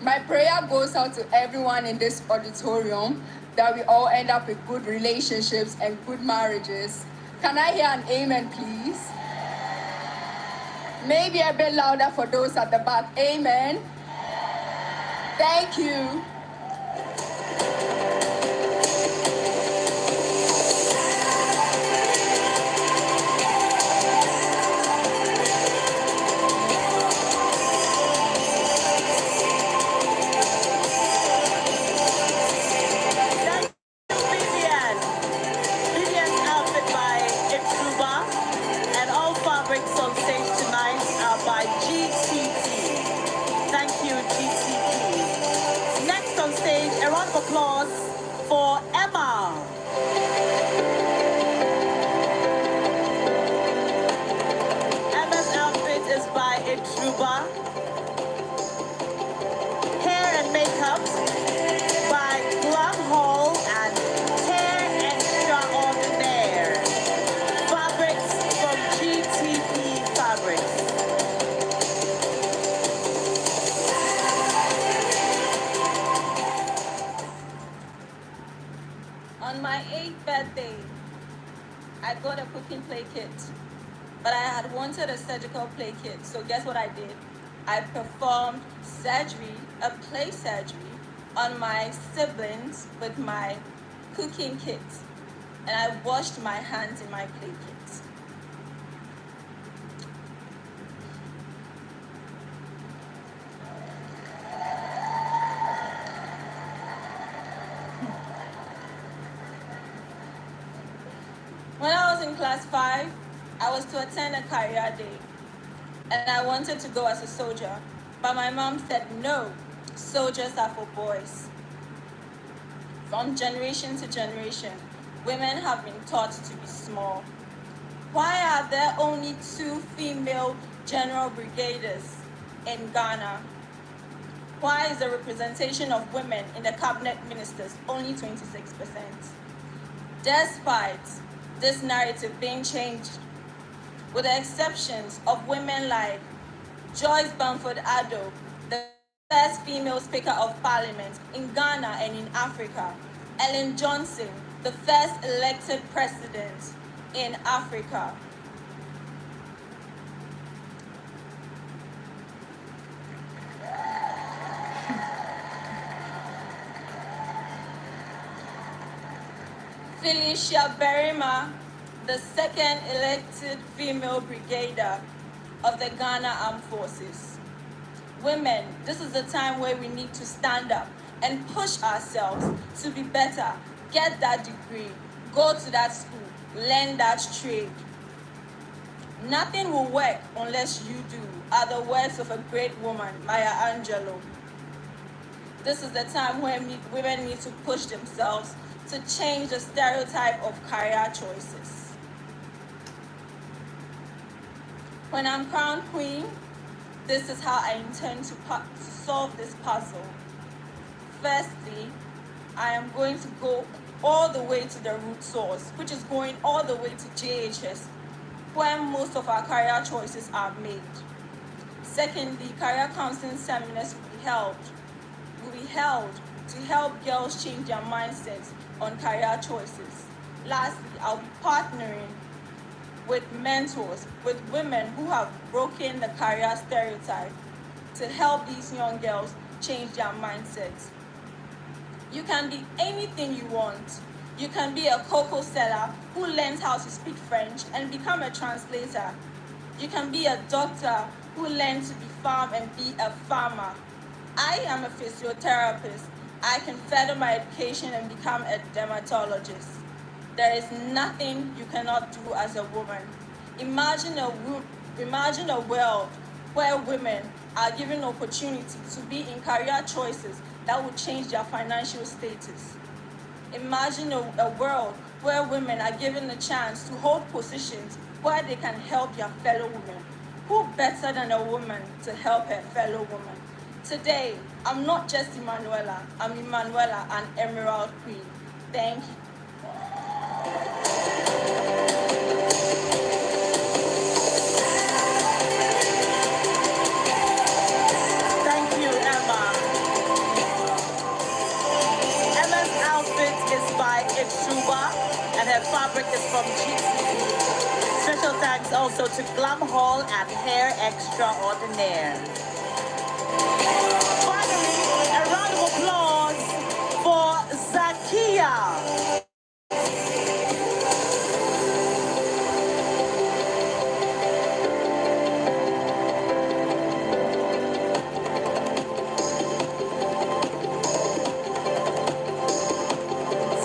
My prayer goes out to everyone in this auditorium that we all end up with good relationships and good marriages. Can I hear an amen, please? Maybe a bit louder for those at the back. Amen. Thank you. Vivian's outfit by Itsuba and all fabrics on Extruba. Hair and makeup by Glum Hall and Hair Extraordinaire. Fabrics from GTP Fabrics. On my 8th birthday, I got a cooking play kit, but I had wanted a surgical play kit. So guess what I did? I performed surgery, a play surgery, on my siblings with my cooking kit. And I washed my hands in my play kit. When I was in class 5, I was to attend a career day, and I wanted to go as a soldier, but my mom said no, soldiers are for boys. From generation to generation, women have been taught to be small. Why are there only 2 female general brigaders in Ghana? Why is the representation of women in the cabinet ministers only 26%? Despite this narrative being changed, with the exceptions of women like Joyce Bamford Addo, the first female Speaker of Parliament in Ghana and in Africa, Ellen Johnson, the first elected president in Africa. Felicia Berima, the second elected female brigadier of the Ghana Armed Forces. Women, this is the time where we need to stand up and push ourselves to be better. Get that degree, go to that school, learn that trade. Nothing will work unless you do, are the words of a great woman, Maya Angelou. This is the time when women need to push themselves to change the stereotype of career choices. When I'm crowned queen, this is how I intend to solve this puzzle. Firstly, I am going to go all the way to the root source, which is going all the way to JHS, where most of our career choices are made. Secondly, career counseling seminars will be held to help girls change their mindsets on career choices. Lastly, I'll be partnering with mentors, with women who have broken the career stereotype to help these young girls change their mindsets. You can be anything you want. You can be a cocoa seller who learns how to speak French and become a translator. You can be a doctor who learns to be farm and be a farmer. I am a physiotherapist. I can further my education and become a dermatologist. There is nothing you cannot do as a woman. Imagine a world where women are given opportunity to be in career choices that will change their financial status. Imagine a world where women are given the chance to hold positions where they can help their fellow women. Who better than a woman to help her fellow woman? Today, I'm not just Emanuela, I'm Emanuela, an Emerald Queen. Thank you. Thank you, Emma. Emma's outfit is by Extruba, and her fabric is from GTP. Special thanks also to Glum Hall and Hair Extraordinaire. Finally, a round of applause for Zakia.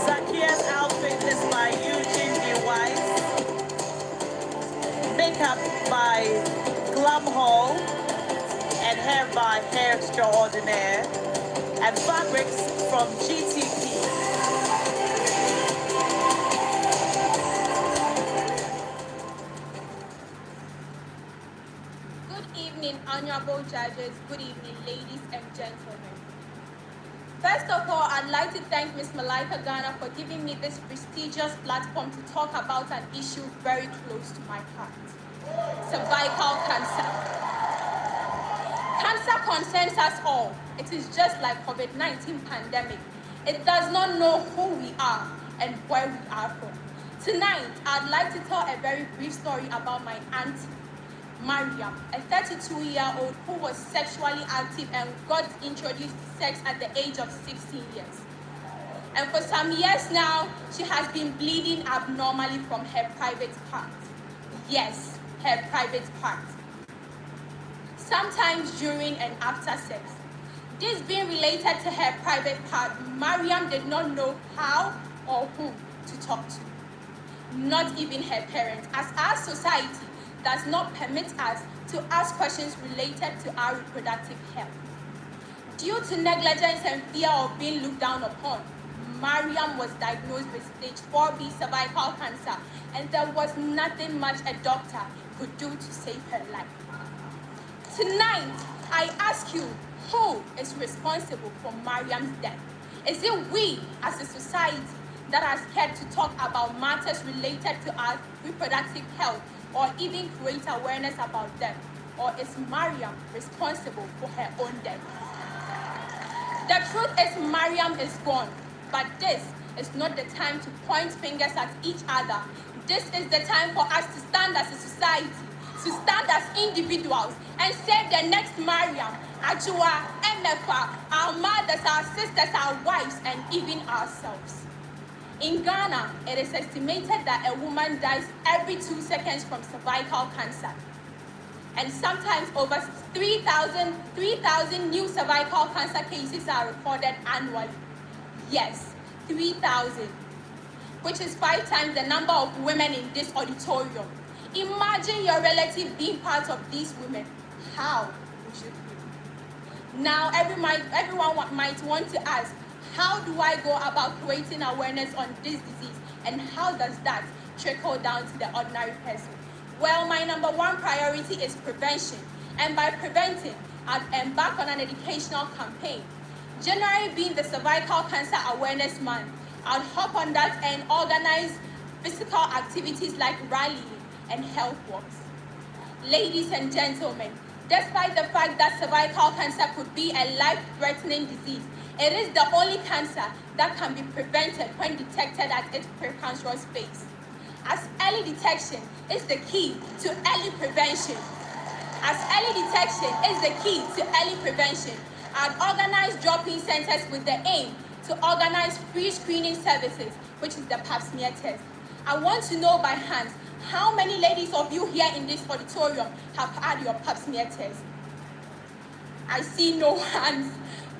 Zakia's outfit is by Eugene B. Weiss. Makeup by Glum Hall and hair by Hair Extraordinaire, and fabrics from GTP. Good evening, honorable judges. Good evening, ladies and gentlemen. First of all, I'd like to thank Ms. MALAIKA Ghana for giving me this prestigious platform to talk about an issue very close to my heart: cervical cancer. Cancer concerns us all. It is just like COVID-19 pandemic. It does not know who we are and where we are from. Tonight, I'd like to tell a very brief story about my auntie, Mariam, a 32-year-old who was sexually active and got introduced to sex at the age of 16 years. And for some years now, she has been bleeding abnormally from her private part. Yes, her private part. Sometimes during and after sex. This being related to her private part, Mariam did not know how or who to talk to. Not even her parents, as our society does not permit us to ask questions related to our reproductive health. Due to negligence and fear of being looked down upon, Mariam was diagnosed with stage 4B cervical cancer, and there was nothing much a doctor could do to save her life. Tonight, I ask you, who is responsible for Mariam's death? Is it we as a society that are scared to talk about matters related to our reproductive health or even create awareness about them? Or is Mariam responsible for her own death? The truth is Mariam is gone, but this is not the time to point fingers at each other. This is the time for us to stand as a society, to stand as individuals and save the next Mariam, Ajua, Emefa, our mothers, our sisters, our wives, and even ourselves. In Ghana, it is estimated that a woman dies every 2 seconds from cervical cancer. And sometimes over 3,000 new cervical cancer cases are recorded annually. Yes, 3,000, which is 5 times the number of women in this auditorium. Imagine your relative being part of these women. How would you feel? Now, everyone might want to ask, how do I go about creating awareness on this disease, and how does that trickle down to the ordinary person? Well, my number one priority is prevention, and by preventing, I'd embark on an educational campaign. January being the Cervical Cancer Awareness Month, I'd hop on that and organize physical activities like rallying and health walks. Ladies and gentlemen, despite the fact that cervical cancer could be a life-threatening disease, it is the only cancer that can be prevented when detected at its precancerous phase. As early detection is the key to early prevention. I'd organize drop-in centers with the aim to organize free screening services, which is the pap smear test. I want to know by hand how many ladies of you here in this auditorium have had your pap smear test. I see no hands.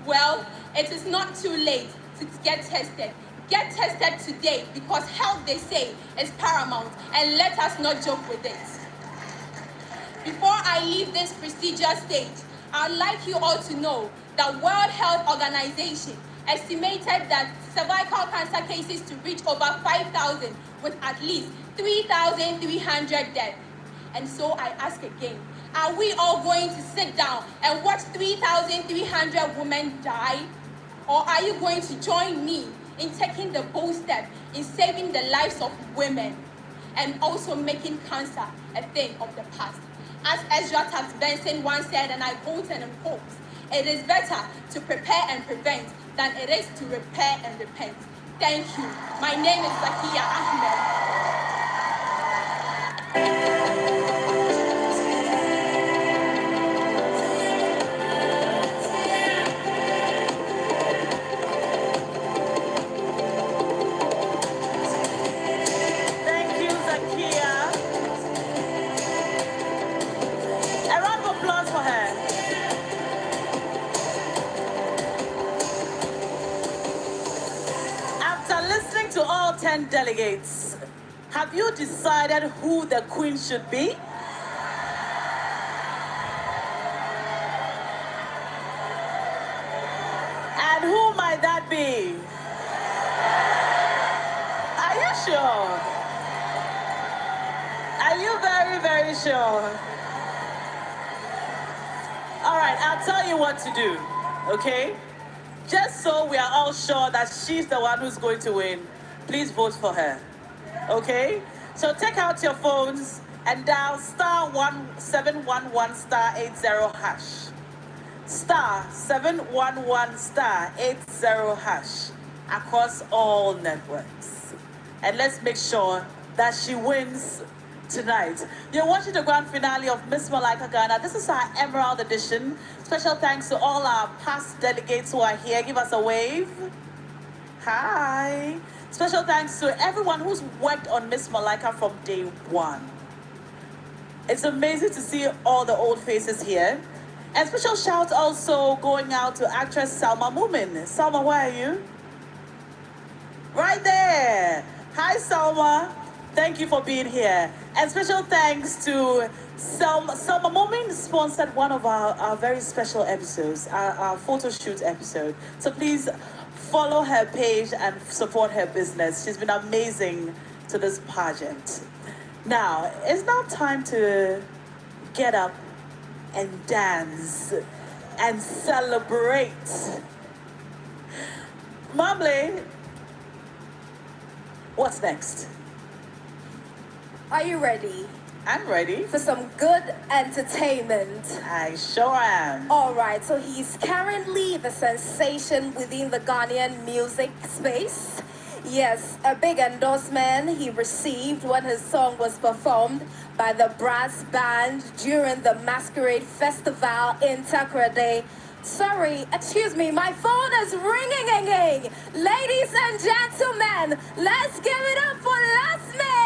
Well, it is not too late to get tested. Get tested today, because health, they say, is paramount, and let us not joke with it. Before I leave this prestigious stage, I'd like you all to know that World Health Organization estimated that cervical cancer cases to reach over 5,000 with at least 3,300 deaths. And so I ask again, are we all going to sit down and watch 3,300 women die? Or are you going to join me in taking the bold step in saving the lives of women and also making cancer a thing of the past? As Ezra Taft Benson once said, and I quote and unquote, it is better to prepare and prevent than it is to repair and repent. Thank you. My name is Zakia Ahmed. Thank you, Zakia. A round of applause for her. After listening to all 10 delegates, have you decided who the queen should be? And who might that be? Are you sure? Are you very, very sure? I'll tell you what to do, okay? Just so we are all sure that she's the one who's going to win, please vote for her, okay? So take out your phones and dial *1711 *80 hash. *711 *80 hash across all networks. And let's make sure that she wins tonight. You're watching the grand finale of Miss Malaika Ghana. This is our Emerald edition. Special thanks to all our past delegates who are here. Give us a wave. Hi. Special thanks to everyone who's worked on Miss Malaika from day one. It's amazing to see all the old faces here. And special shout also going out to actress Salma Mumin. Salma, where are you? Right there. Hi, Salma. Thank you for being here. And special thanks to Salma Mumin sponsored one of our very special episodes, our photo shoot episode. So please follow her page and support her business. She's been amazing to this pageant. Now, it's now time to get up and dance and celebrate. Mamle, what's next? Are you ready? I'm ready. For some good entertainment. I sure am. Alright, so he's currently the sensation within the Ghanaian music space. Yes, a big endorsement he received when his song was performed by the brass band during the Masquerade Festival in Takoradi. Sorry, excuse me, my phone is ringing. Ladies and gentlemen, let's give it up for Lasme!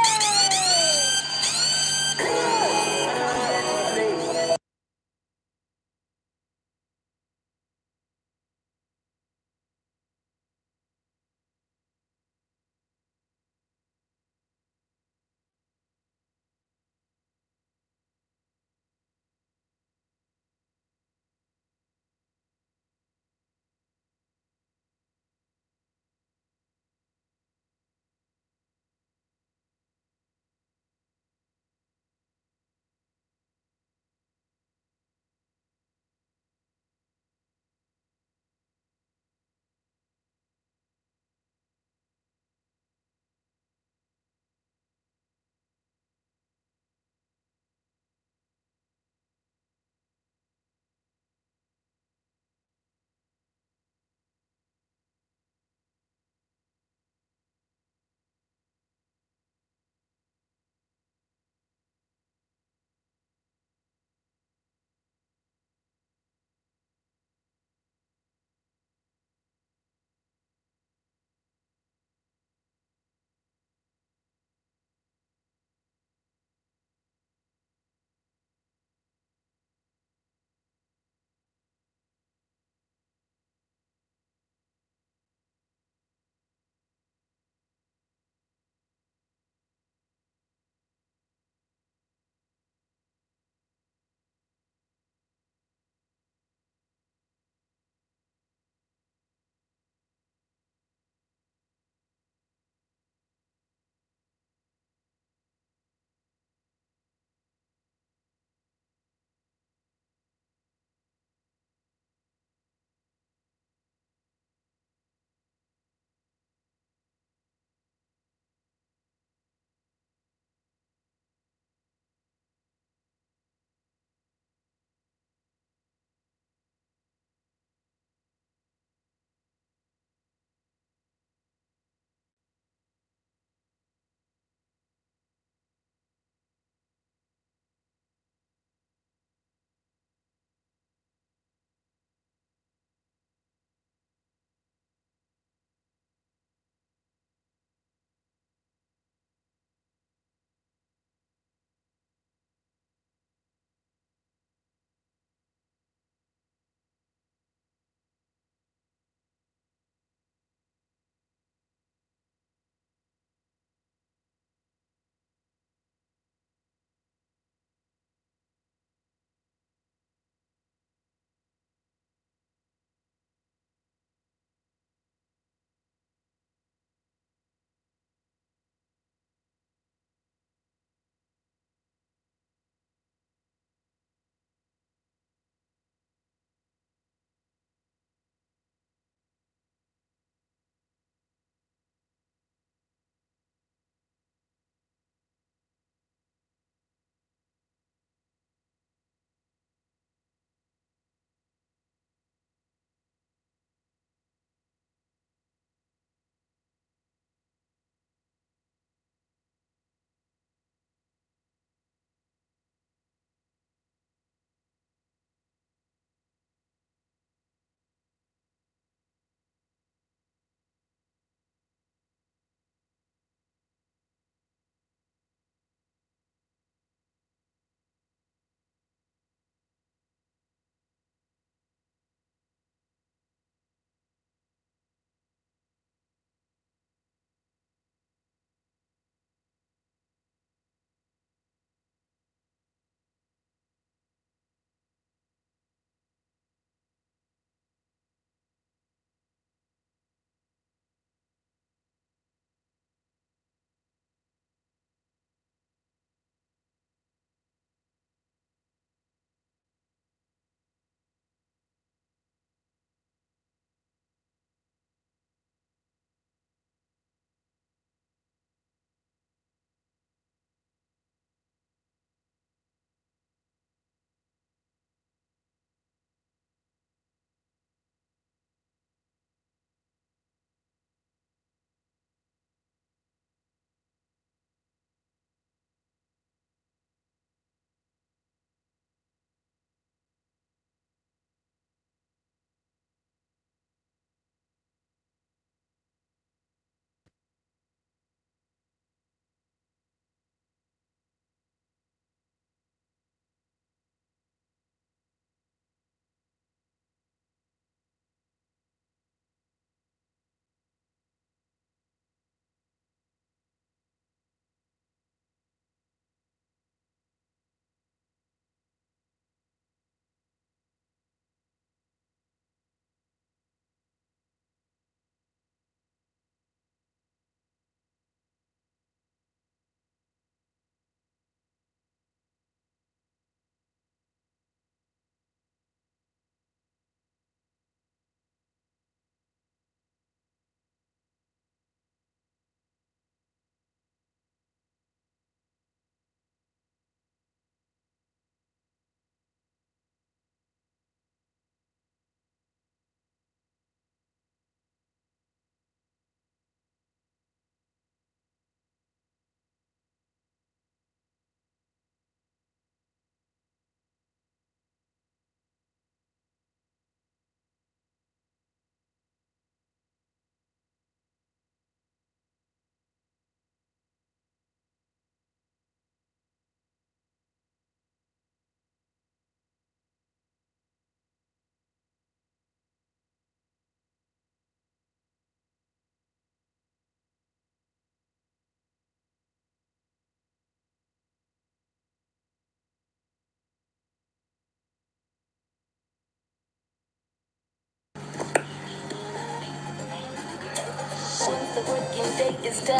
the working day is done.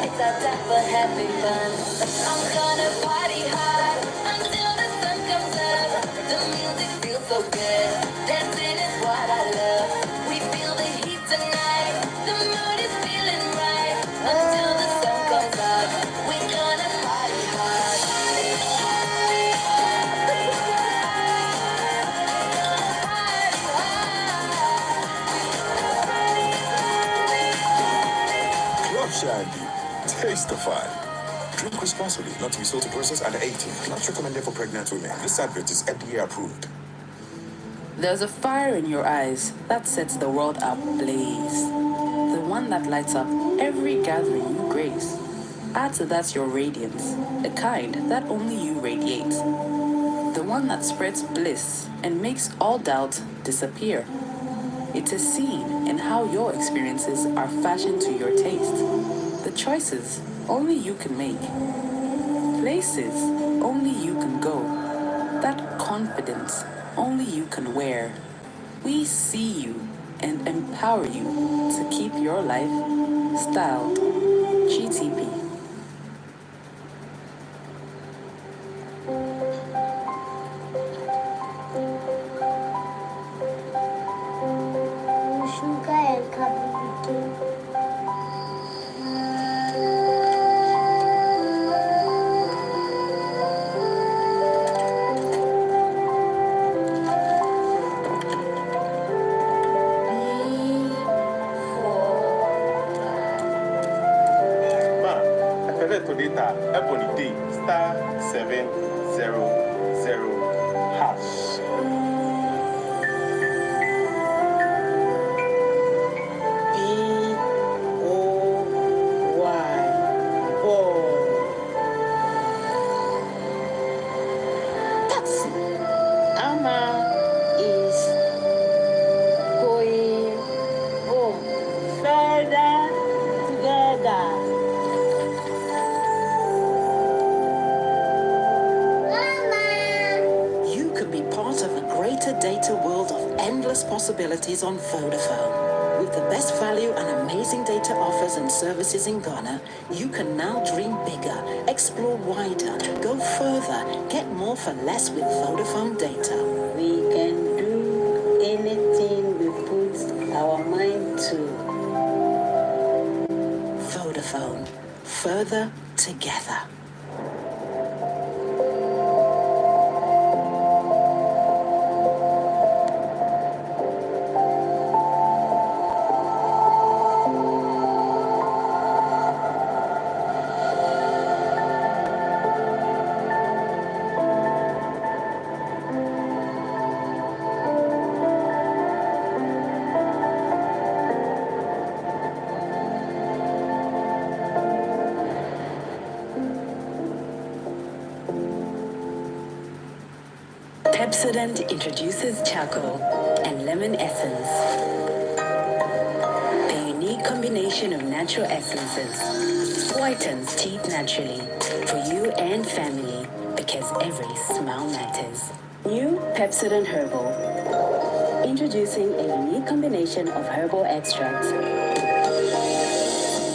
It's our time for having fun. I'm gonna party hard until the sun comes up. The music feels so good. Dancing is what I love. We feel the heat tonight. The mood is feeling right. Until the sun comes up, we're gonna party hard. Club Shandy. Taste the fun. Drink responsibly, not to be sold to persons under 18. Not recommended for pregnant women. This advert is FDA approved. There's a fire in your eyes that sets the world ablaze. The one that lights up every gathering you grace. Add to that your radiance, the kind that only you radiate. The one that spreads bliss and makes all doubt disappear. It is seen in how your experiences are fashioned to your taste. The choices only you can make. Places only you can go. That confidence only you can wear. We see you and empower you to keep your life styled. GTP. Possibilities on Vodafone. With the best value and amazing data offers and services in Ghana, you can now dream bigger, explore wider, go further, get more for less with Vodafone data. We can do anything we put our mind to. Vodafone. Further together. Pepsodent introduces charcoal and lemon essence. A unique combination of natural essences whitens teeth naturally for you and family because every smile matters. New Pepsodent Herbal. Introducing a unique combination of herbal extracts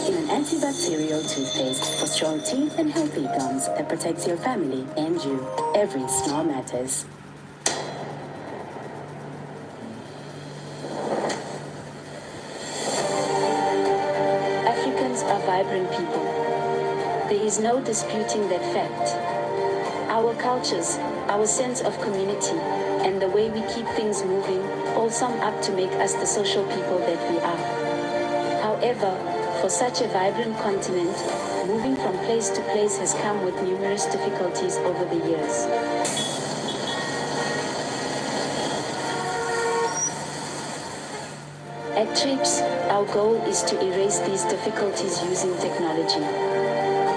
in an antibacterial toothpaste for strong teeth and healthy gums that protects your family and you. Every smile matters. Are vibrant people. There is no disputing that fact. Our cultures, our sense of community, and the way we keep things moving all sum up to make us the social people that we are. However, for such a vibrant continent, moving from place to place has come with numerous difficulties over the years. At TRIPS, our goal is to erase these difficulties using technology.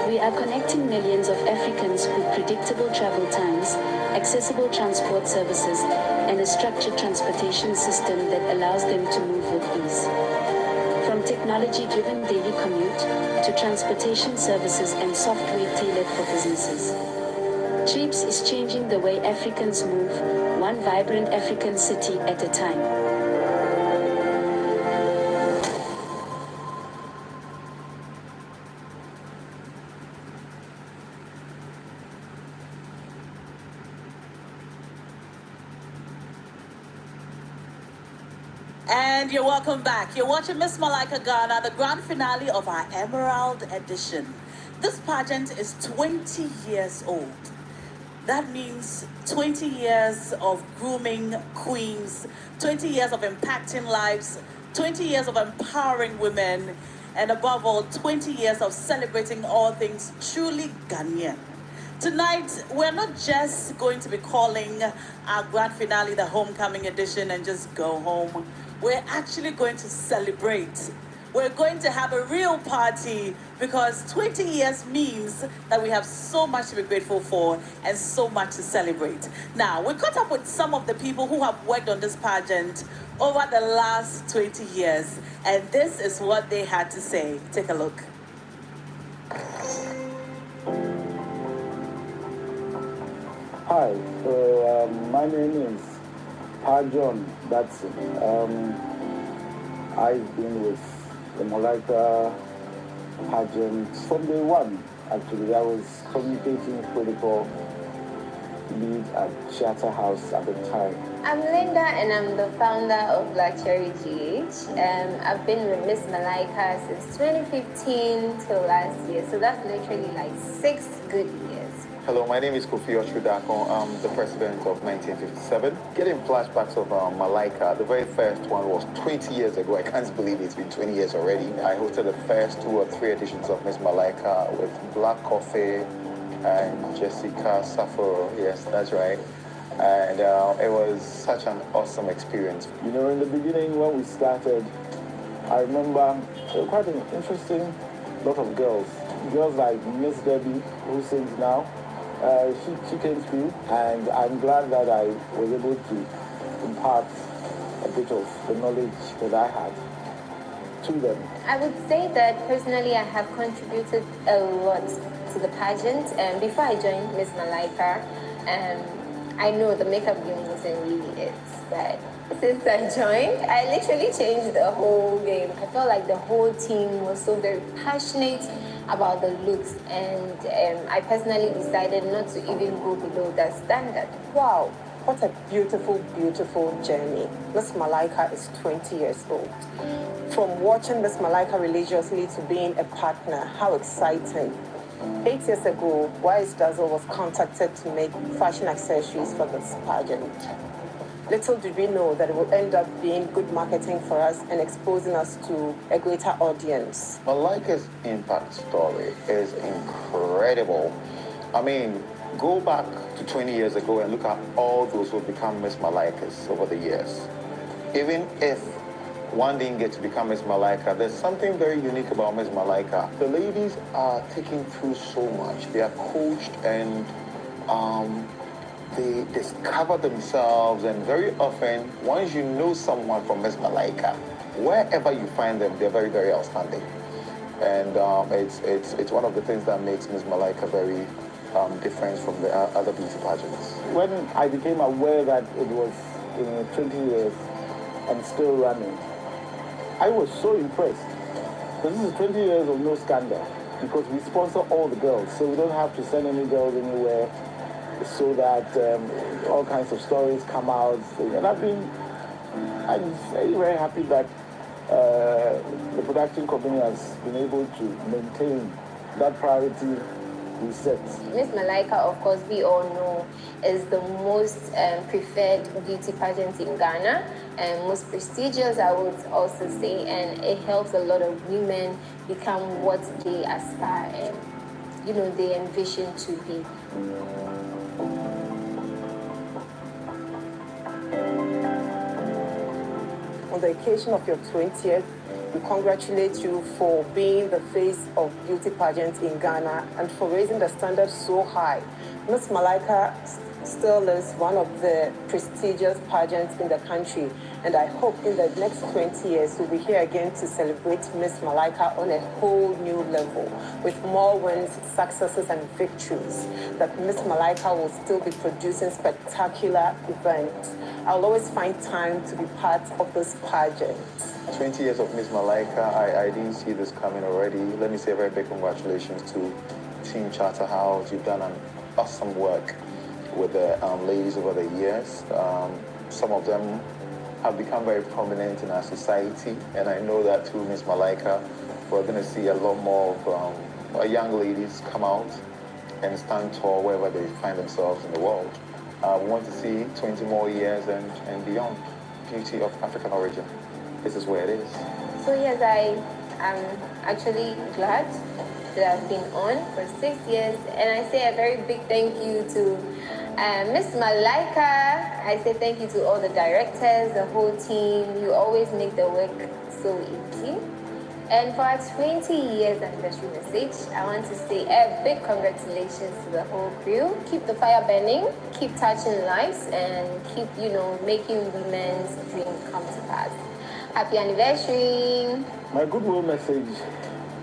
We are connecting millions of Africans with predictable travel times, accessible transport services, and a structured transportation system that allows them to move with ease. From technology-driven daily commute to transportation services and software tailored for businesses. TRIPS is changing the way Africans move, one vibrant African city at a time. And you're welcome back. You're watching Miss Malaika Ghana, the grand finale of our Emerald edition. This pageant is 20 years old. That means 20 years of grooming queens, 20 years of impacting lives, 20 years of empowering women, and above all, 20 years of celebrating all things truly Ghanaian. Tonight, we're not just going to be calling our grand finale the homecoming edition and just go home. We're actually going to celebrate. We're going to have a real party because 20 years means that we have so much to be grateful for and so much to celebrate. Now, we caught up with some of the people who have worked on this pageant over the last 20 years, and this is what they had to say. Take a look. Hi, so my name is Pa John Batson. I've been with the MALAIKA pageant from day one. Actually, I was communicating protocol lead at Charterhouse at the time. I'm Linda and I'm the founder of Black Cherry GH. I've been with Miss Malaika since 2015 till last year, so that's literally like 6 good years. Hello, my name is Kofi Otrudako. I'm the president of 1957. Getting flashbacks of Malaika, the very first one was 20 years ago. I can't believe it's been 20 years already. I hosted the first 2 or 3 editions of Miss Malaika with Black Coffee and Jessica Safo. Yes, that's right. And it was such an awesome experience. You know, in the beginning when we started, I remember quite an interesting lot of girls. Girls like Miss Debbie, who sings now. She came through, and I'm glad that I was able to impart a bit of the knowledge that I had to them. I would say that personally I have contributed a lot to the pageant. Before I joined Miss Malaika, I know the makeup game wasn't really it, but since I joined, I literally changed the whole game. I felt like the whole team was so very passionate about the looks, and I personally decided not to even go below that standard. Wow, what a beautiful, beautiful journey. Miss Malaika is 20 years old. From watching Miss Malaika religiously to being a partner, how exciting. 8 years ago, Wise Dazzle was contacted to make fashion accessories for this pageant. Little did we know that it would end up being good marketing for us and exposing us to a greater audience. Malaika's impact story is incredible. I mean, go back to 20 years ago and look at all those who have become Miss Malaikas over the years. Even if one didn't get to become Miss Malaika, there's something very unique about Miss Malaika. The ladies are taking through so much. They are coached and they discover themselves, and very often, once you know someone from Miss Malaika, wherever you find them, they're very, very outstanding. And it's one of the things that makes Miss Malaika very different from the other beauty pageants. When I became aware that it was 20 years and still running, I was so impressed. Because this is 20 years of no scandal, because we sponsor all the girls, so we don't have to send any girls anywhere, so that all kinds of stories come out. And I'm very, very happy that the production company has been able to maintain that priority we set. Miss Malaika, of course, we all know, is the most preferred beauty pageant in Ghana, and most prestigious, I would also say, and it helps a lot of women become what they aspire and, they envision to be. On the occasion of your 20th, we congratulate you for being the face of beauty pageants in Ghana and for raising the standard so high. Miss Malaika still is one of the prestigious pageants in the country, and I hope in the next 20 years we'll be here again to celebrate Miss Malaika on a whole new level with more wins, successes, and victories. That Miss Malaika will still be producing spectacular events. I'll always find time to be part of this pageant. 20 years of Miss Malaika, I didn't see this coming already. Let me say a very big congratulations to Team Charterhouse. You've done an awesome work with the ladies over the years. Some of them have become very prominent in our society, and I know that through Miss Malaika, we're going to see a lot more of young ladies come out and stand tall wherever they find themselves in the world. We want to see 20 more years and beyond. Beauty of African origin. This is where it is. So yes, I am actually glad that I've been on for 6 years, and I say a very big thank you to Miss Malaika. I say thank you to all the directors, the whole team. You always make the work so easy. And for our 20 years anniversary message, I want to say a big congratulations to the whole crew. Keep the fire burning, keep touching lives, and keep, making women's dream come to pass. Happy anniversary. My goodwill message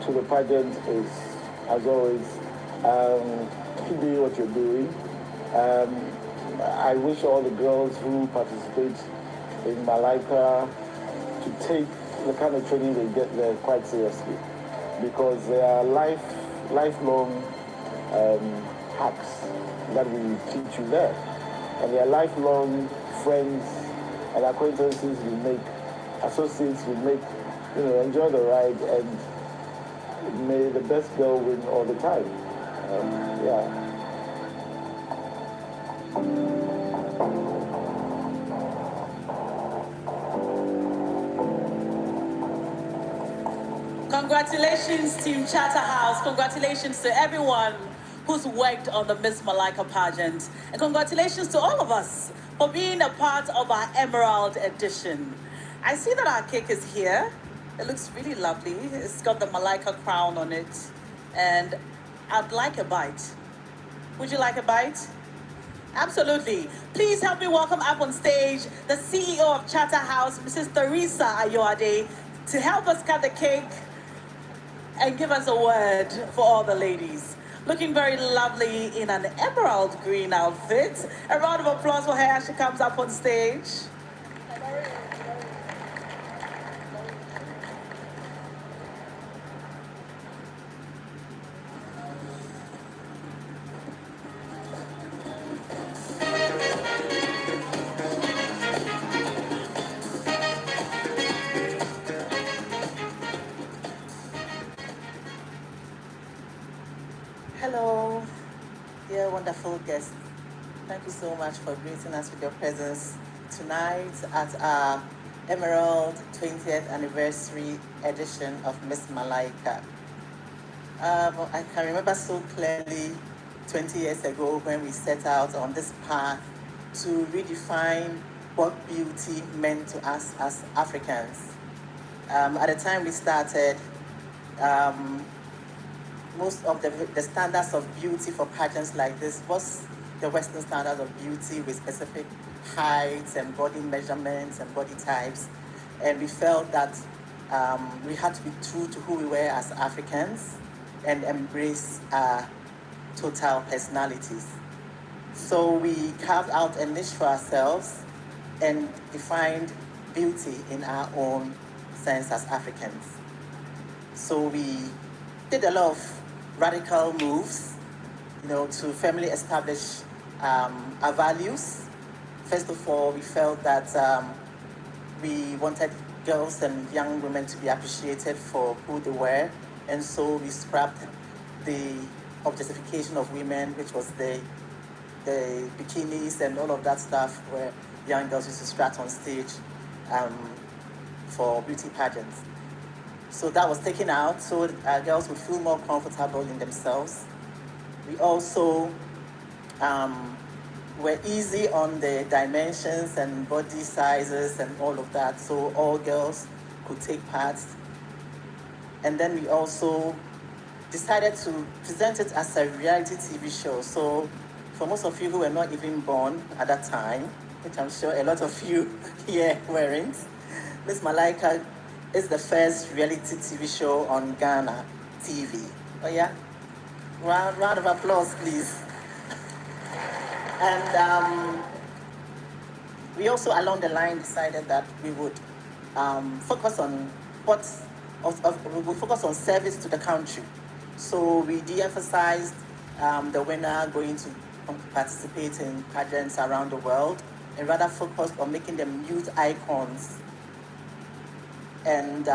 to the pageant is, as always, keep doing what you're doing. I wish all the girls who participate in Malaika to take the kind of training they get there quite seriously, because there are lifelong hacks that we teach you there, and there are lifelong friends and acquaintances you make, associates you make. Enjoy the ride, and may the best girl win all the time. Yeah. Congratulations, Team Charterhouse. Congratulations to everyone who's worked on the Miss Malaika pageant. And congratulations to all of us for being a part of our Emerald edition. I see that our cake is here. It looks really lovely. It's got the Malaika crown on it. And I'd like a bite. Would you like a bite? Absolutely. Please help me welcome up on stage the CEO of Charterhouse, Mrs. Theresa Ayoade, to help us cut the cake and give us a word for all the ladies. Looking very lovely in an emerald green outfit. A round of applause for her as she comes up on stage. Hello, dear wonderful guests. Thank you so much for gracing us with your presence tonight at our Emerald 20th Anniversary edition of Miss Malaika. I can remember so clearly 20 years ago when we set out on this path to redefine what beauty meant to us as Africans. At the time we started, most of the standards of beauty for pageants like this was the Western standards of beauty with specific heights and body measurements and body types. And we felt that we had to be true to who we were as Africans and embrace our total personalities. So we carved out a niche for ourselves and defined beauty in our own sense as Africans. So we did a lot of radical moves, to firmly establish our values. First of all, we felt that we wanted girls and young women to be appreciated for who they were, and so we scrapped the objectification of women, which was the bikinis and all of that stuff where young girls used to strut on stage for beauty pageants. So that was taken out so girls would feel more comfortable in themselves. We also were easy on the dimensions and body sizes and all of that, so all girls could take part. And then we also decided to present it as a reality TV show. So for most of you who were not even born at that time, which I'm sure a lot of you here weren't, Miss Malaika is the first reality TV show on Ghana TV. Oh yeah? Round of applause, please. And we also, along the line, decided that we would focus on we would focus on service to the country. So we de-emphasized the winner going to participate in pageants around the world and rather focused on making them youth icons and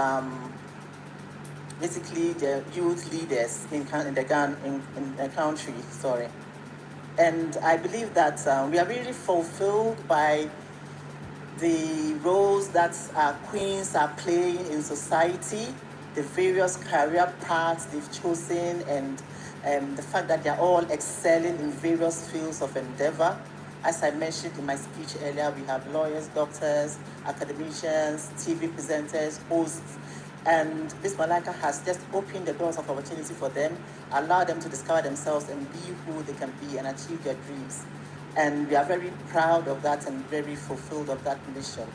basically the youth leaders in the country. Sorry. And I believe that we are really fulfilled by the roles that our queens are playing in society, the various career paths they've chosen, and the fact that they're all excelling in various fields of endeavor. As I mentioned in my speech earlier, we have lawyers, doctors, academicians, TV presenters, hosts, and Miss Malaika has just opened the doors of opportunity for them, allowed them to discover themselves and be who they can be and achieve their dreams. And we are very proud of that and very fulfilled of that mission.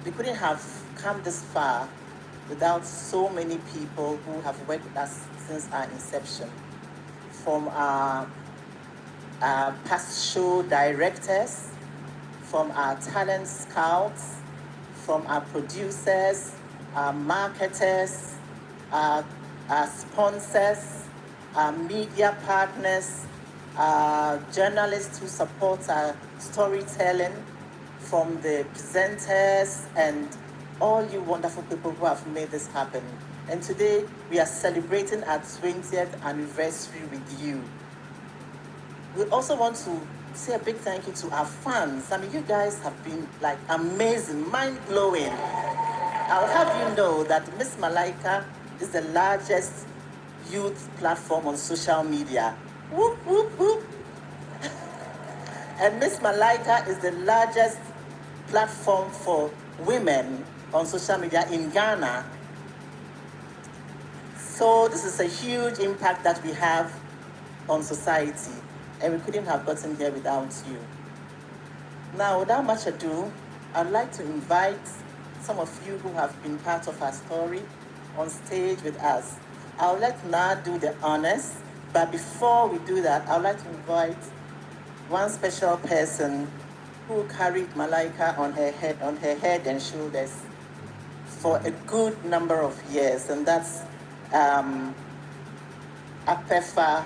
We couldn't have come this far without so many people who have worked with us since our inception. From our past show directors, from our talent scouts, from our producers, our marketers, our sponsors, our media partners, journalists who support our storytelling, from the presenters and all you wonderful people who have made this happen. And today we are celebrating our 20th anniversary with you. We also want to say a big thank you to our fans. I mean, you guys have been like amazing, mind-blowing. I'll have you know that Miss Malaika is the largest youth platform on social media. Whoop, whoop, whoop. And Miss Malaika is the largest platform for women on social media in Ghana. So this is a huge impact that we have on society, and we couldn't have gotten here without you. Now, without much ado, I'd like to invite some of you who have been part of our story on stage with us. I'll let Na do the honors, but before we do that, I'd like to invite one special person who carried Malaika on her head and shoulders for a good number of years, and that's Apefa.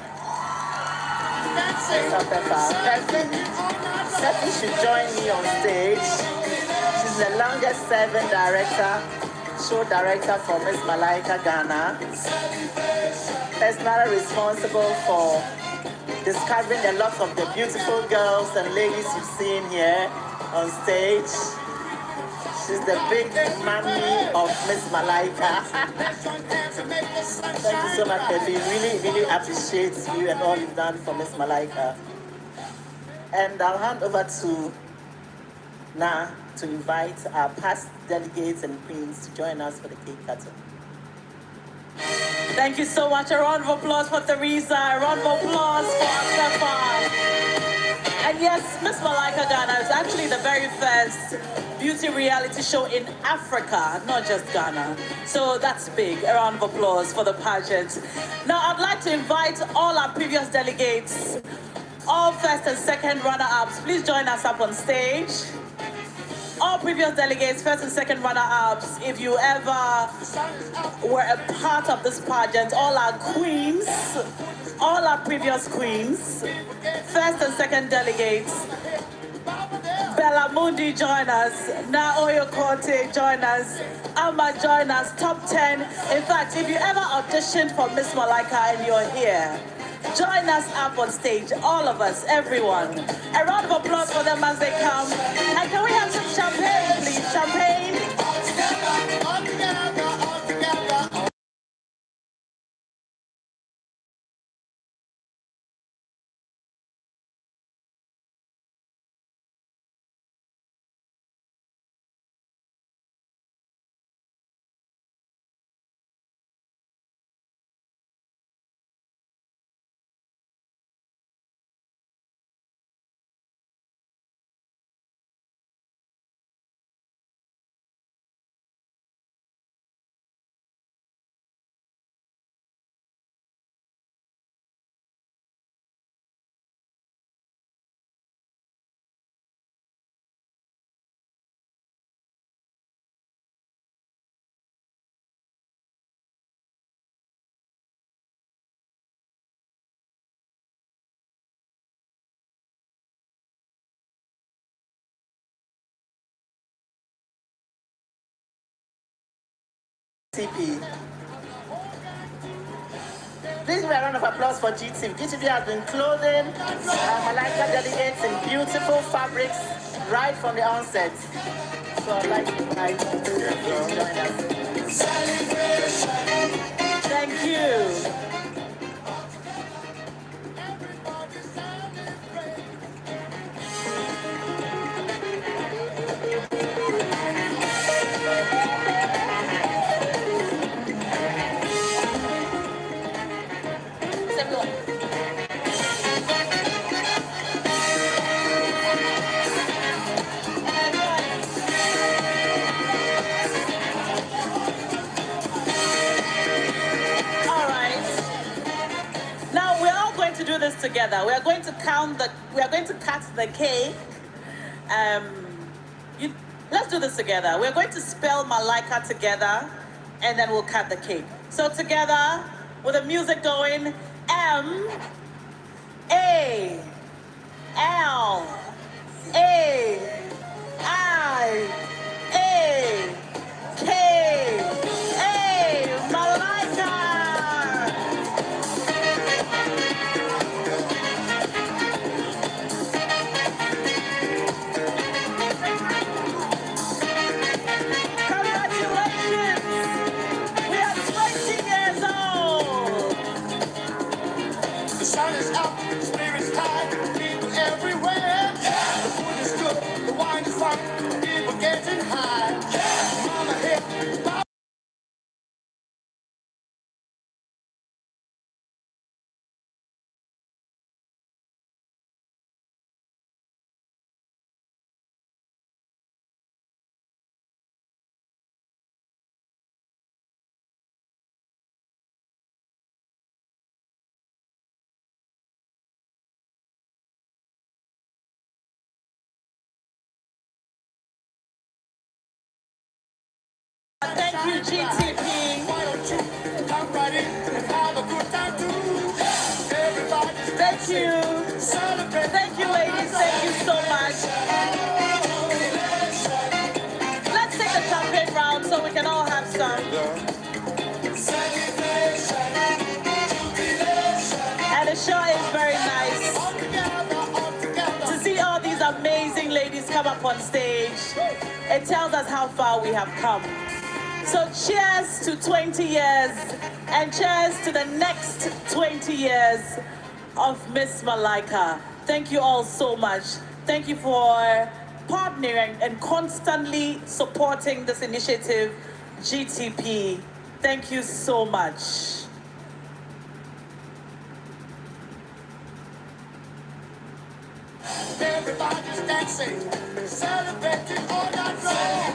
Stephanie should join me on stage. She's the longest serving show director for Miss Malaika Ghana. Personally responsible for discovering a lot of the beautiful girls and ladies you've seen here on stage. She's the big mommy of Miss Malaika. Thank you so much, baby. Really, really appreciate you and all you've done for Miss Malaika. And I'll hand over to Na to invite our past delegates and queens to join us for the cake cutting. Thank you so much. A round of applause for Teresa. A round of applause for Asefa. And yes, Miss Malaika Ghana is actually the very first beauty reality show in Africa, not just Ghana. So that's big. A round of applause for the pageant. Now I'd like to invite all our previous delegates, all first and second runner-ups, please join us up on stage. All previous delegates, first and second runner-ups, if you ever were a part of this pageant, all our queens, all our previous queens, first and second delegates, Bella Mundi join us, Naoyo Kote join us, Amma join us, top 10. In fact, if you ever auditioned for Miss Malaika and you're here, join us up on stage, all of us, everyone. A round of applause for them as they come. And can we have some champagne, please? Champagne. GTP. Please give a round of applause for GTP. GTP has been clothing Malaika delegates in beautiful fabrics right from the onset. So I'd like to invite you to join us. Thank you. Now we're all going to do this together. We are going to cut the cake. Let's do this together. We're going to spell Malaika together, and then we'll cut the cake. So together, with the music going, M-A-L-A-I-A-K-A, Malaika. The sun is up, spirits high, people everywhere. The food is good, the wine is fine, people getting high. Mama hip, Thank you, GTP. why don't you come right in and have a good time too? Everybody, Thank you. celebrate. Thank you, ladies. Thank you so much. Let's take a champagne round so we can all have some. And it sure is very nice to see all these amazing ladies come up on stage. It tells us how far we have come. So cheers to 20 years and cheers to the next 20 years of Miss Malaika. Thank you all so much. Thank you for partnering and constantly supporting this initiative, GTP. Thank you so much. Everybody's dancing, celebrating all night long.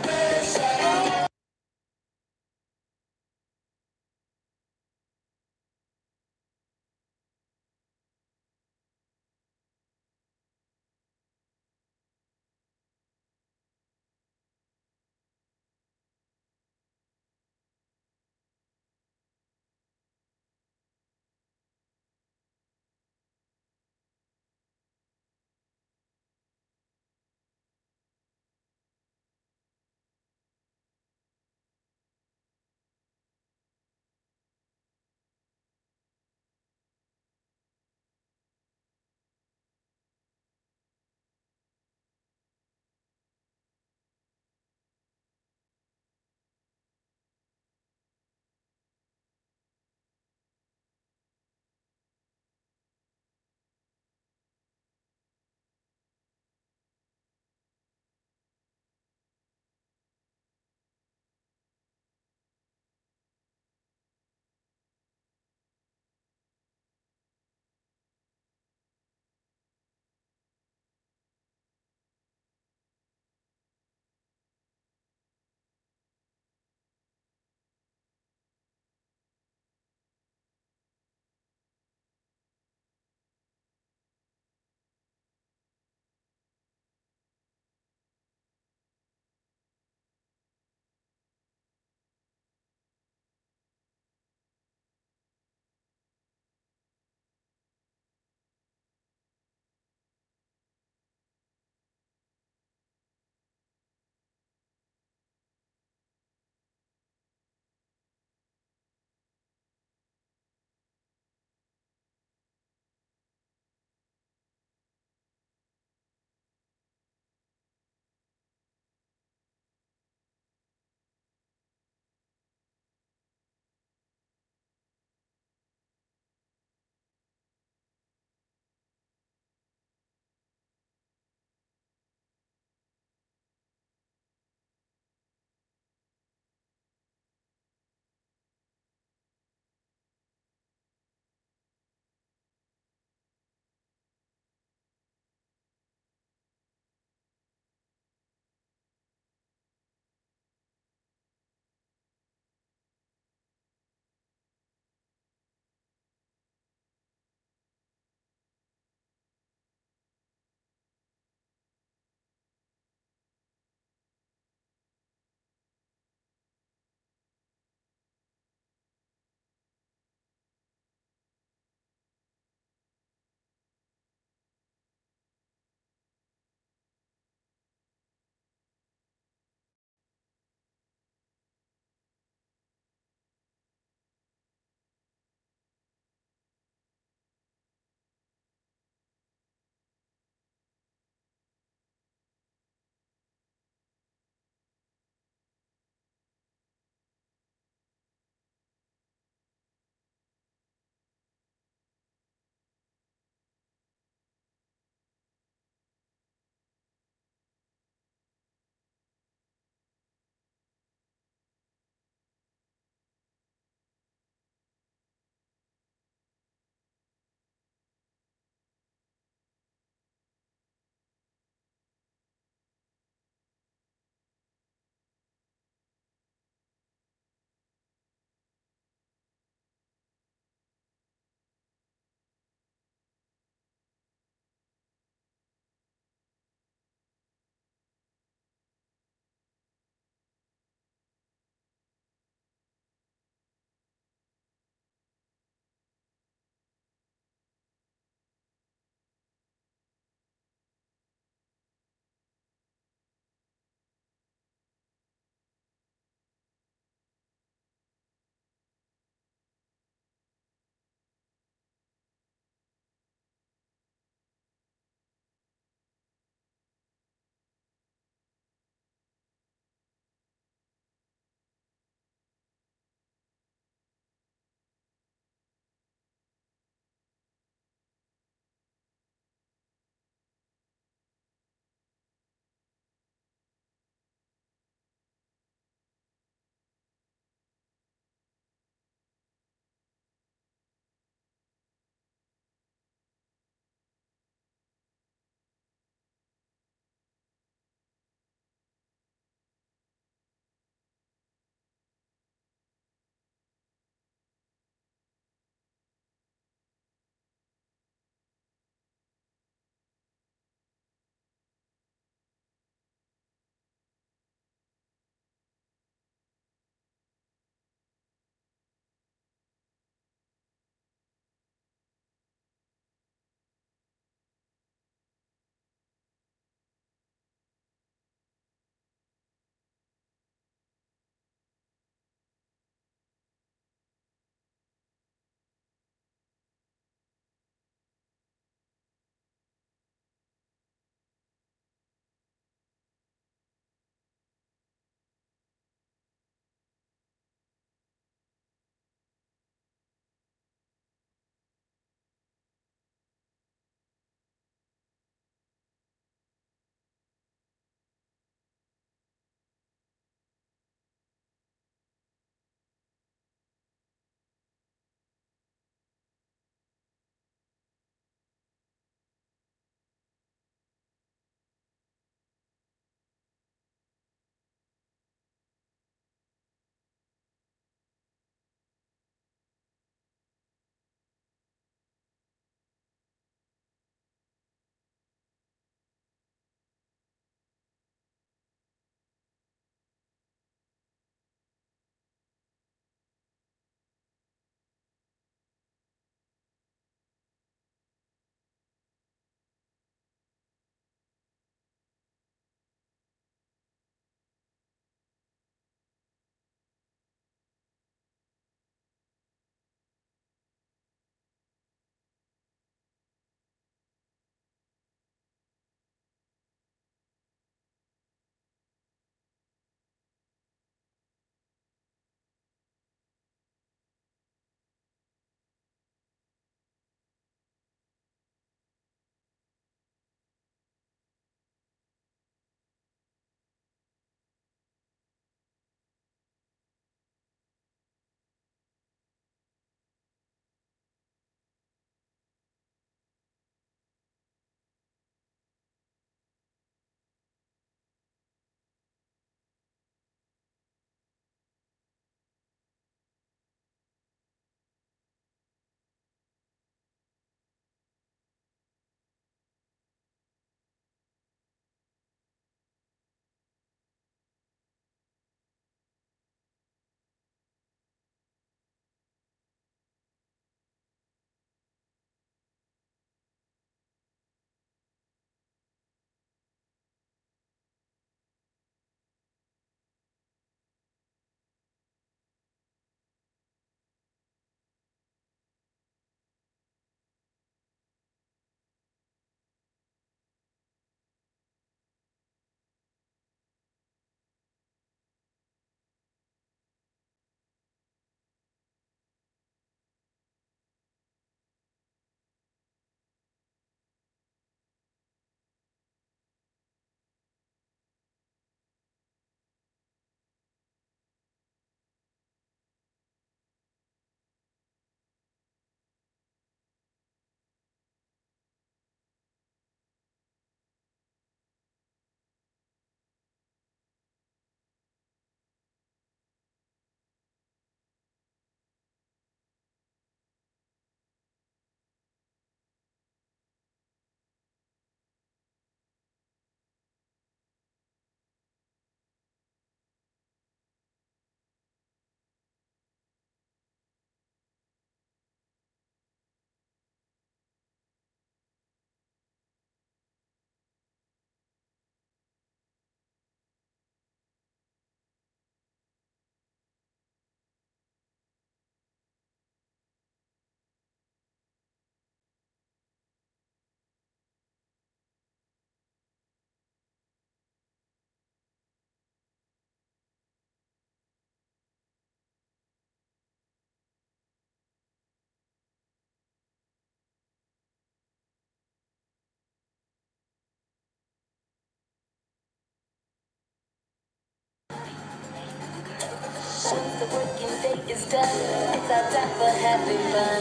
the working day is done. It's our time for having fun.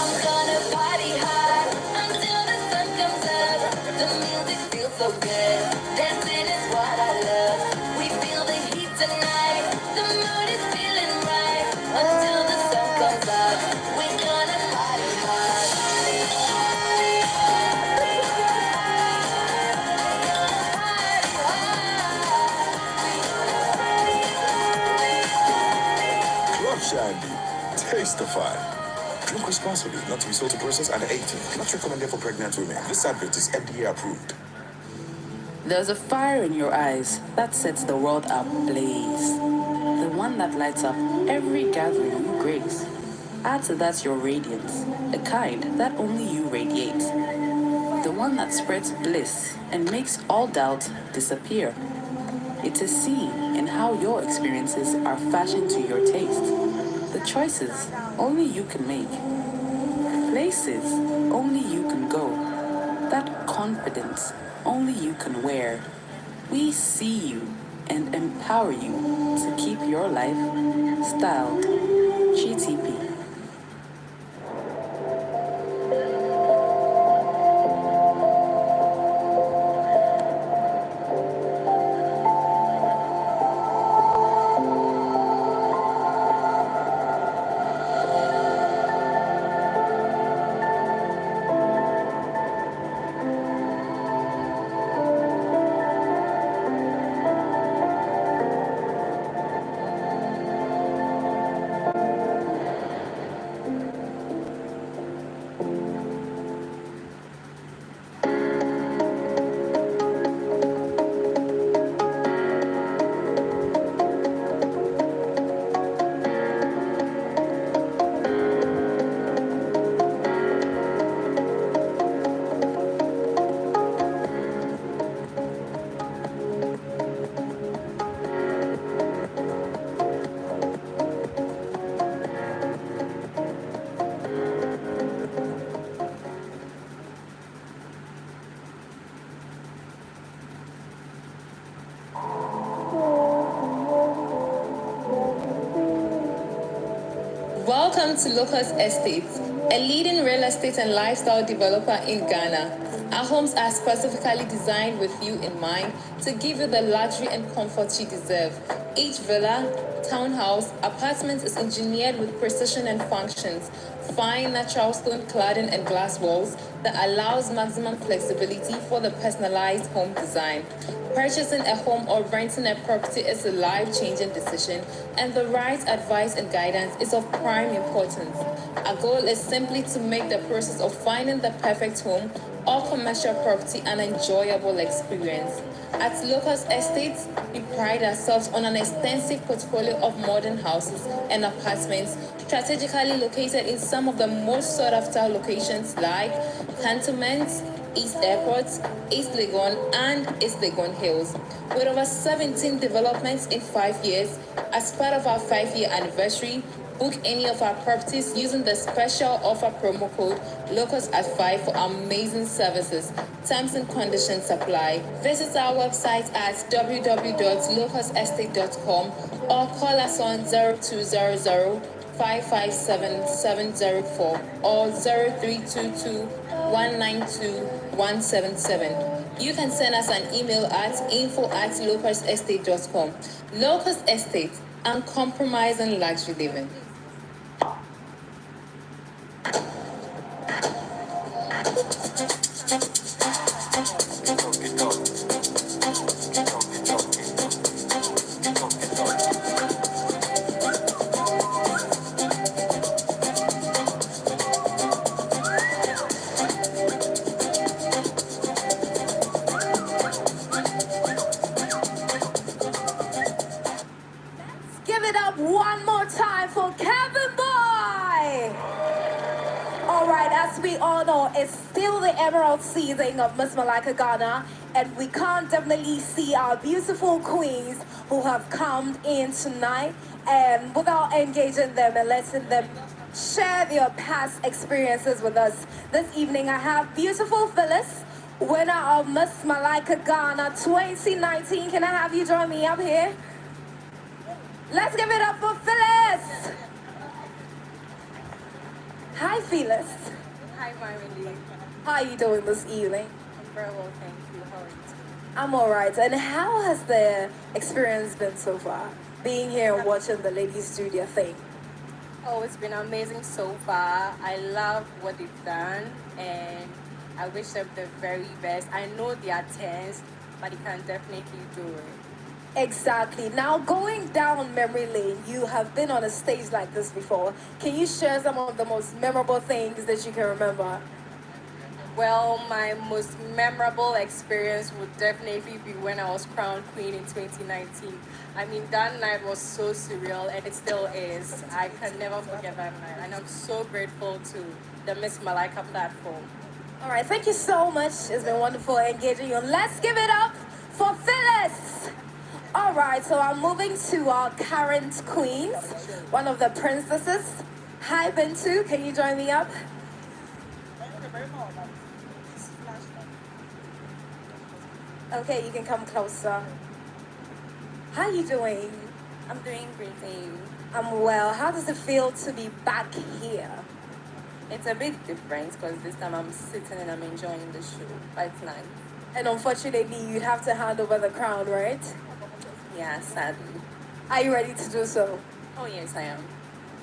I'm gonna party hard until the sun comes up. The music feels so good. Dancing is what I love. We feel the heat tonight. The mood is feeling right. Until the sun comes up, we're gonna party hard. Club Shandy. Taste the fire. Drink responsibly, not to be sold to persons under 18. Not recommended for pregnant women. This advert is FDA approved. There's a fire in your eyes that sets the world ablaze. The one that lights up every gathering you grace. Add to that your radiance, the kind that only you radiate. The one that spreads bliss and makes all doubt disappear. It is seen in how your experiences are fashioned to your taste. The choices only you can make. Places only you can go. That confidence only you can wear. We see you and empower you to keep your life styled. GTP. Welcome to Locust Estates, a leading real estate and lifestyle developer in Ghana. Our homes are specifically designed with you in mind to give you the luxury and comfort you deserve. Each villa, townhouse, apartment is engineered with precision and functions, fine natural stone cladding and glass walls that allows maximum flexibility for the personalized home design. Purchasing a home or renting a property is a life-changing decision, and the right advice and guidance is of prime importance. Our goal is simply to make the process of finding the perfect home or commercial property an enjoyable experience. At Locust Estates, we pride ourselves on an extensive portfolio of modern houses and apartments strategically located in some of the most sought-after locations like Cantonments, East Airport, East Legon, and East Legon Hills. With over 17 developments in 5 years, as part of our 5-year anniversary, book any of our properties using the special offer promo code LOCUST@5 for amazing services. Terms and conditions apply. Visit our website at www.locustestate.com or call us on 0200 557 704 or 0322 192 177. You can send us an email at info@locustestate.com. Locust Estate, uncompromising luxury living. Give it up one more time for Kevin Boy! All right, as we all know, it's still the emerald season of Miss Malaika Ghana, and we can't definitely see our beautiful queens who have come in tonight, and without engaging them and letting them share their past experiences with us. This evening, I have beautiful Phyllis, winner of Miss Malaika Ghana 2019. Can I have you join me up here? Let's give it up for Phyllis. Hi, Phyllis. Hi, Marilyn. How are you doing this evening? I'm very well, thank you. How are you doing? I'm all right. And how has the experience been so far? Being here and watching the ladies do their thing. Oh, it's been amazing so far. I love what they've done, and I wish them the very best. I know they are tense, but they can definitely do it. Exactly. Now, going down memory lane, you have been on a stage like this before. Can you share some of the most memorable things that you can remember? Well, my most memorable experience would definitely be when I was crowned queen in 2019. I mean, that night was so surreal, and it still is. I can never forget that night, and I'm so grateful to the Miss Malaika platform. All right, thank you so much. It's been wonderful engaging you. Let's give it up for Phyllis. All right, so I'm moving to our current queens, one of the princesses. Hi, Bintu, can you join me up? Okay, you can come closer. How are you doing? I'm doing great, thank you. I'm well. How does it feel to be back here? It's a bit different because this time I'm sitting and I'm enjoying the show, but it's nice. And unfortunately, you'd have to hand over the crown, right? Yeah, sadly. Are you ready to do so? Oh, yes, I am.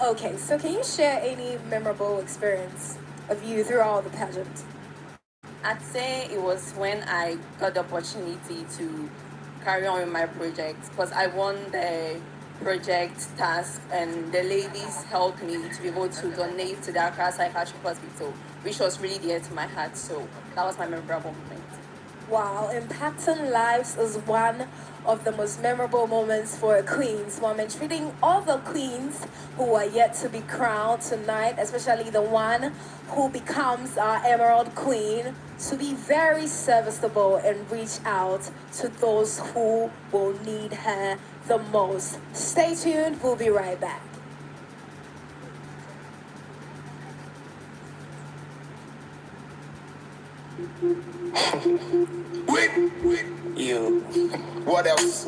Okay, so can you share any memorable experience of you throughout the pageant? I'd say it was when I got the opportunity to carry on with my project because I won the project task and the ladies helped me to be able to donate to the Accra Psychiatric Hospital, which was really dear to my heart. So that was my memorable moment. Wow, impacting lives is one of the most memorable moments for a queen. So I'm entreating all the queens who are yet to be crowned tonight, especially the one who becomes our Emerald Queen, to be very serviceable and reach out to those who will need her the most. Stay tuned, we'll be right back. Wait, you. What else?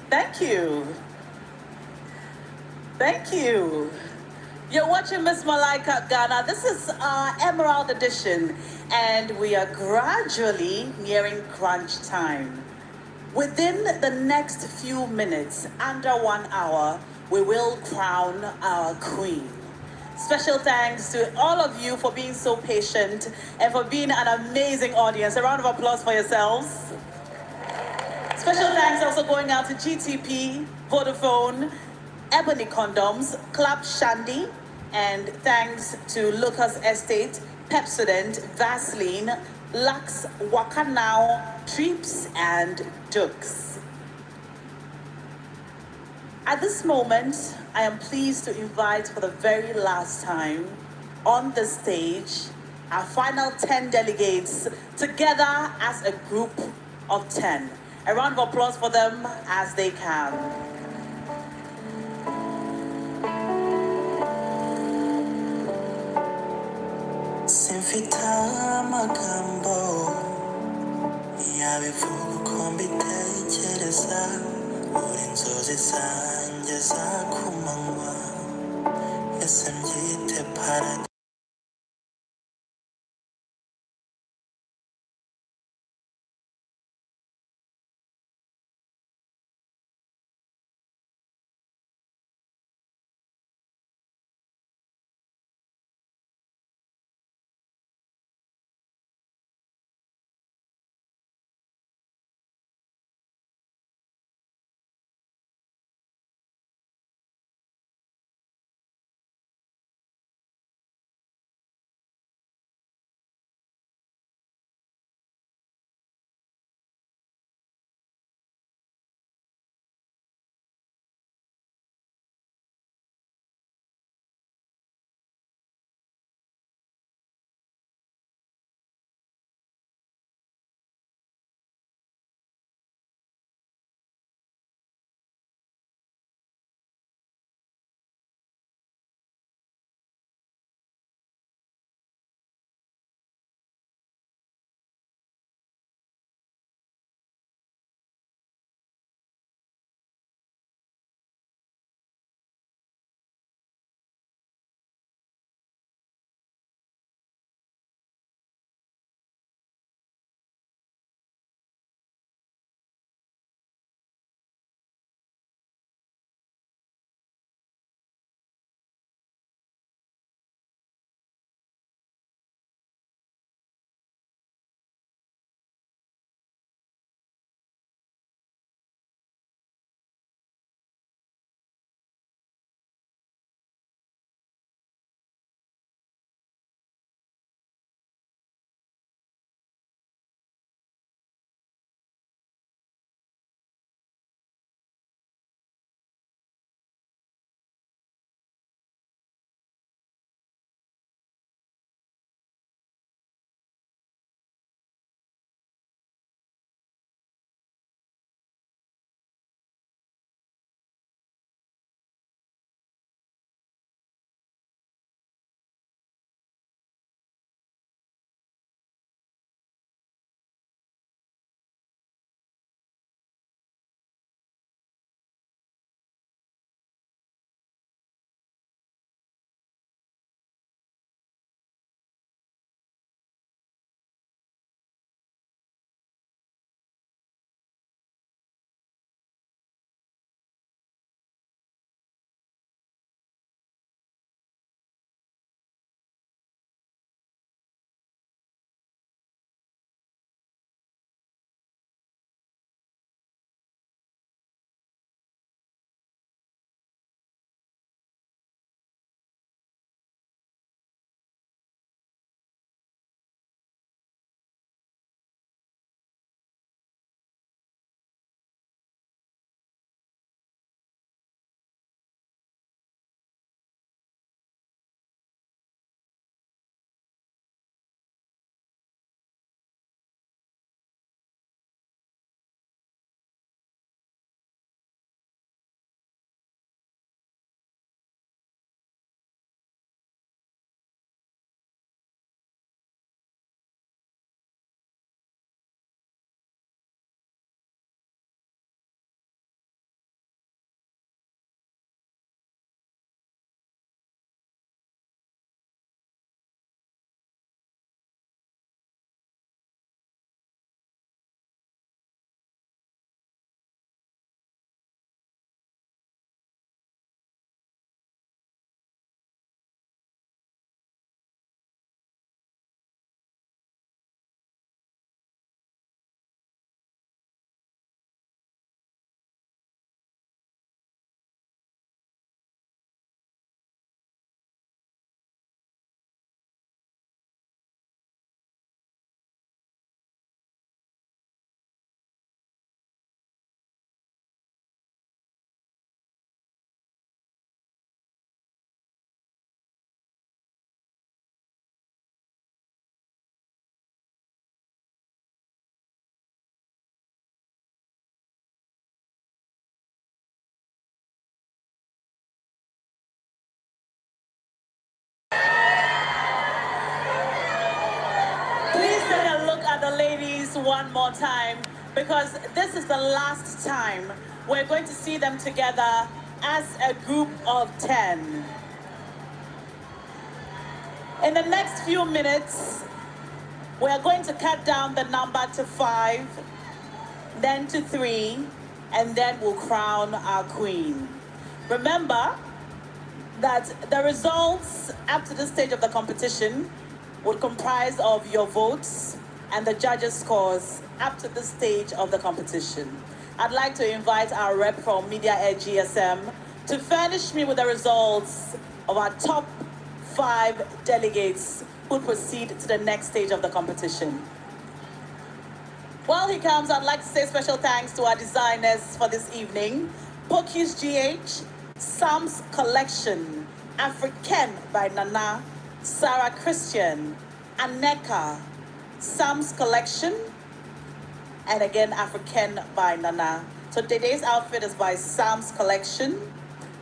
Thank you. Thank you. You're watching Miss Malaika Ghana. This is our Emerald edition, and we are gradually nearing crunch time. Within the next few minutes, under 1 hour, we will crown our queen. Special thanks to all of you for being so patient and for being an amazing audience. A round of applause for yourselves. Special thanks also going out to GTP, Vodafone, Ebony Condoms, Club Shandy, and thanks to Lucas Estate, Pepsodent, Vaseline, Lux, Wakanao, Treeps, and Dukes. At this moment, I am pleased to invite for the very last time on the stage our final 10 delegates together as a group of 10. A round of applause for them as they come. Simfita magambo yabivuga uko mbitekereza uri inzozi zanjye za kumanywa ese mbyite paradizo take a look at the ladies one more time, because this is the last time we're going to see them together as a group of 10. In the next few minutes, we are going to cut down the number to 5, then to 3, and then we'll crown our queen. Remember that the results up to this stage of the competition would comprise of your votes and the judges' scores up to this stage of the competition. I'd like to invite our rep from Media Air GSM to furnish me with the results of our top 5 delegates who proceed to the next stage of the competition. While he comes, I'd like to say special thanks to our designers for this evening. Pokey's GH, Sam's Collection, African by Nana, Sarah Christian, Aneka, Sam's Collection, and again African by Nana. So today's outfit is by Sam's Collection,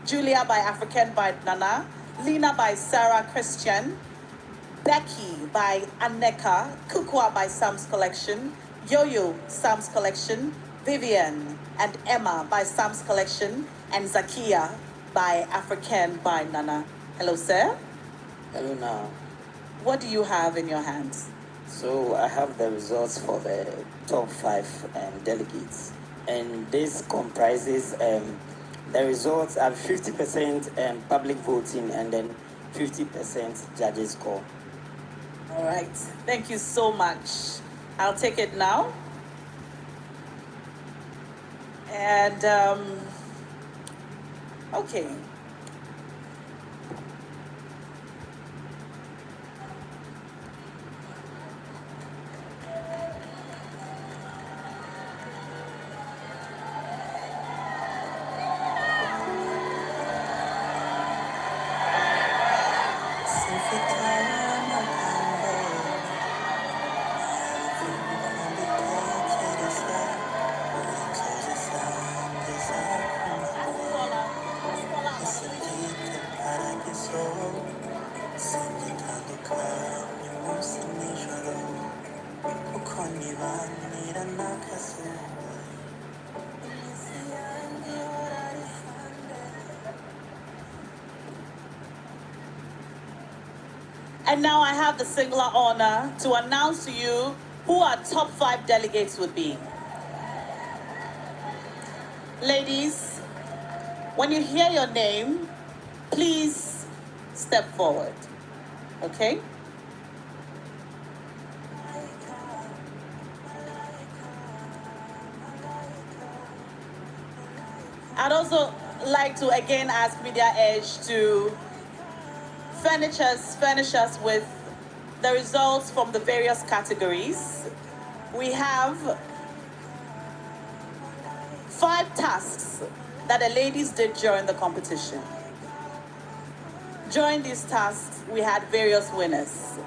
Julia by African by Nana, Lena by Sarah Christian, Becky by Aneka, Kukwa by Sam's Collection, Yo-Yo, Sam's Collection, Vivian and Emma by Sam's Collection, and Zakia by African by Nana. Hello, sir. Hello now. What do you have in your hands? So I have the results for the top 5 delegates, and this comprises the results are 50% public voting and then 50% judges score. All right, thank you so much. I'll take it now. And okay. And now I have the singular honor to announce to you who our top 5 delegates would be. Ladies, when you hear your name, please step forward, okay? I'd also like to again ask Media Edge to furnish us with the results from the various categories. We have 5 tasks that the ladies did during the competition. During these tasks, we had various winners.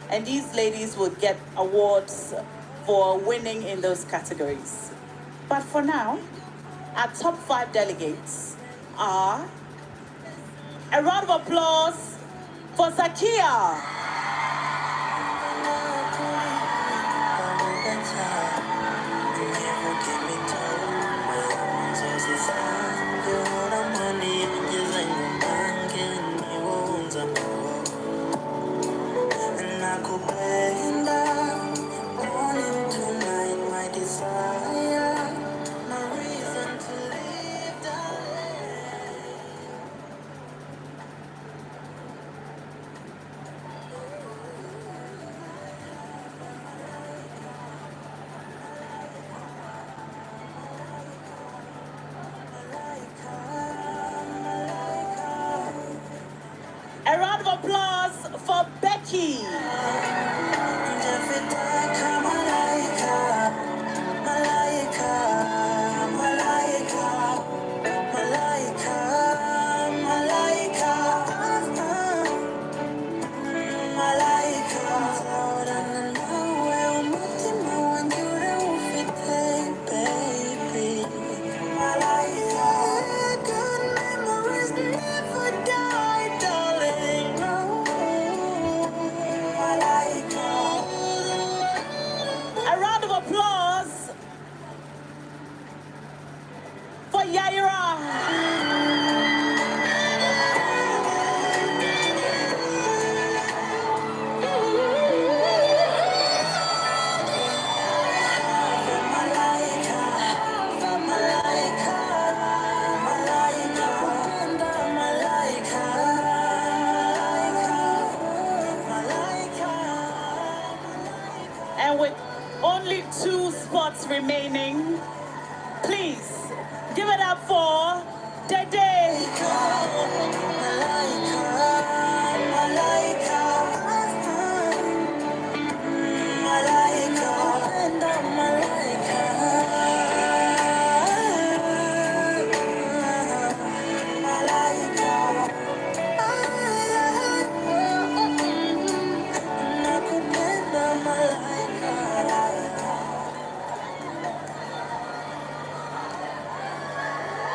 And these ladies would get awards for winning in those categories. But for now, our top 5 delegates are... A round of applause for Zakia. A round of applause for Becky. only 2 spots remaining. Please, give it up for Delegate.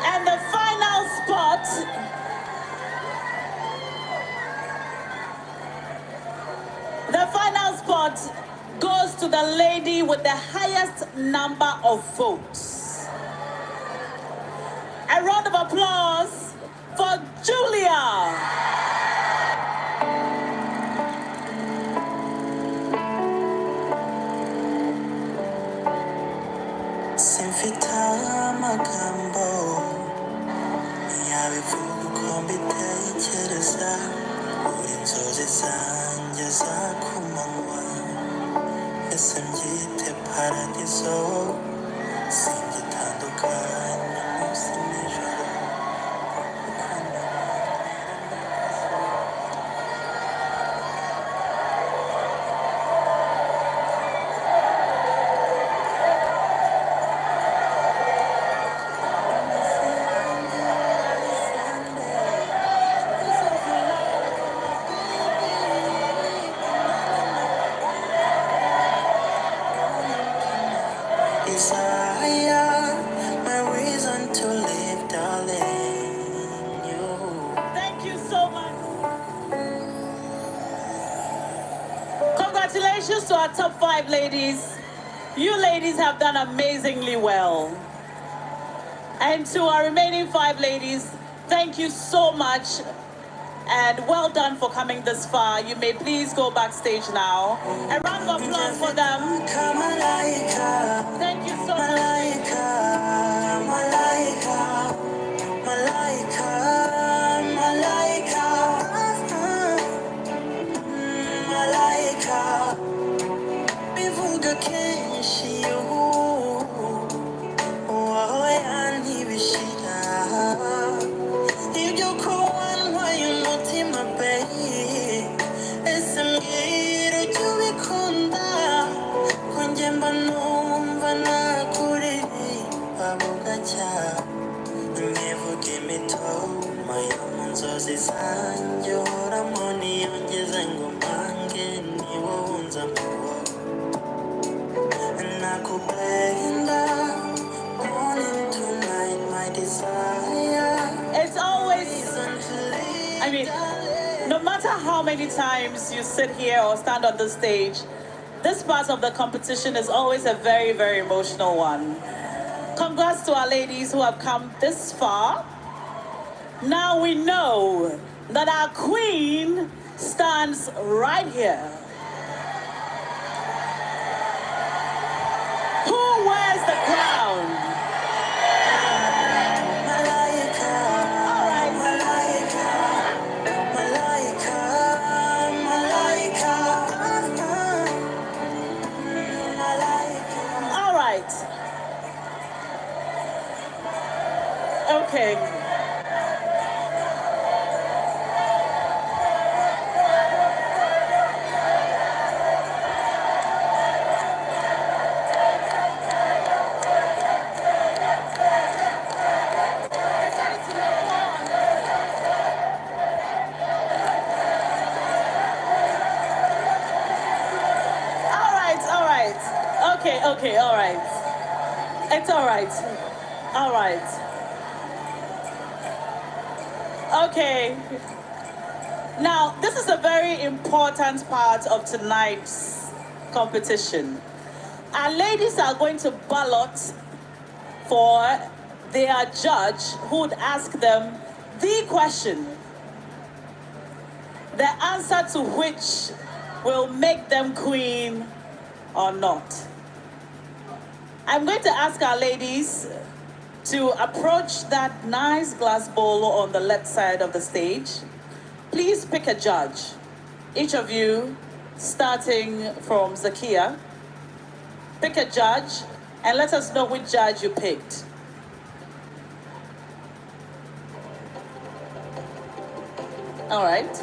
And the final spot, goes to the lady with the highest number of votes. A round of applause for Julia. Thank you so much. Congratulations to our top 5 ladies. You ladies have done amazingly well. And to our remaining 5 ladies, thank you so much. And well done for coming this far. You may please go backstage now. A round of applause for them. Thank you so much. It's always, I mean, no matter how many times you sit here or stand on the stage, this part of the competition is always a very, very emotional one. Congrats to our ladies who have come this far. Now we know that our queen stands right here. Who wears the crown? Okay. Okay, all right. It's all right. All right. Okay. Now, this is a very important part of tonight's competition. Our ladies are going to ballot for their judge who would ask them the question, the answer to which will make them queen or not. I'm going to ask our ladies to approach that nice glass bowl on the left side of the stage. Please pick a judge. Each of you, starting from Zakia. pick a judge and let us know which judge you picked. All right.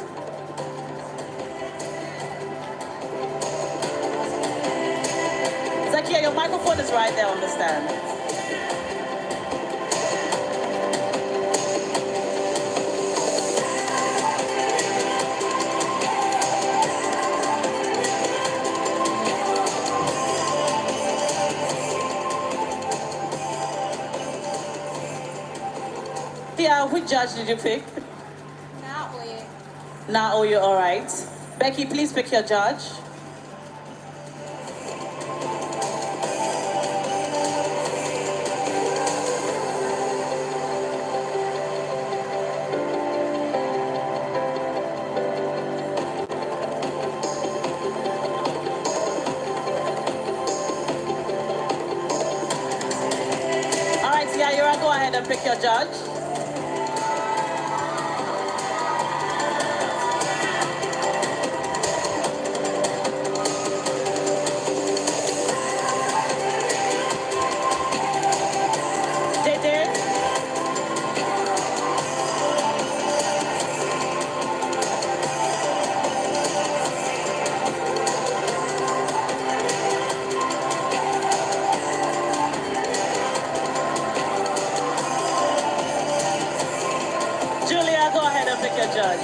Zakia, your microphone is right there on the stand. Tia, which judge did you pick? Naoyo, all right. Becky, please pick your judge. All right, Tia, go ahead and pick your judge. Julia, go ahead and pick your judge.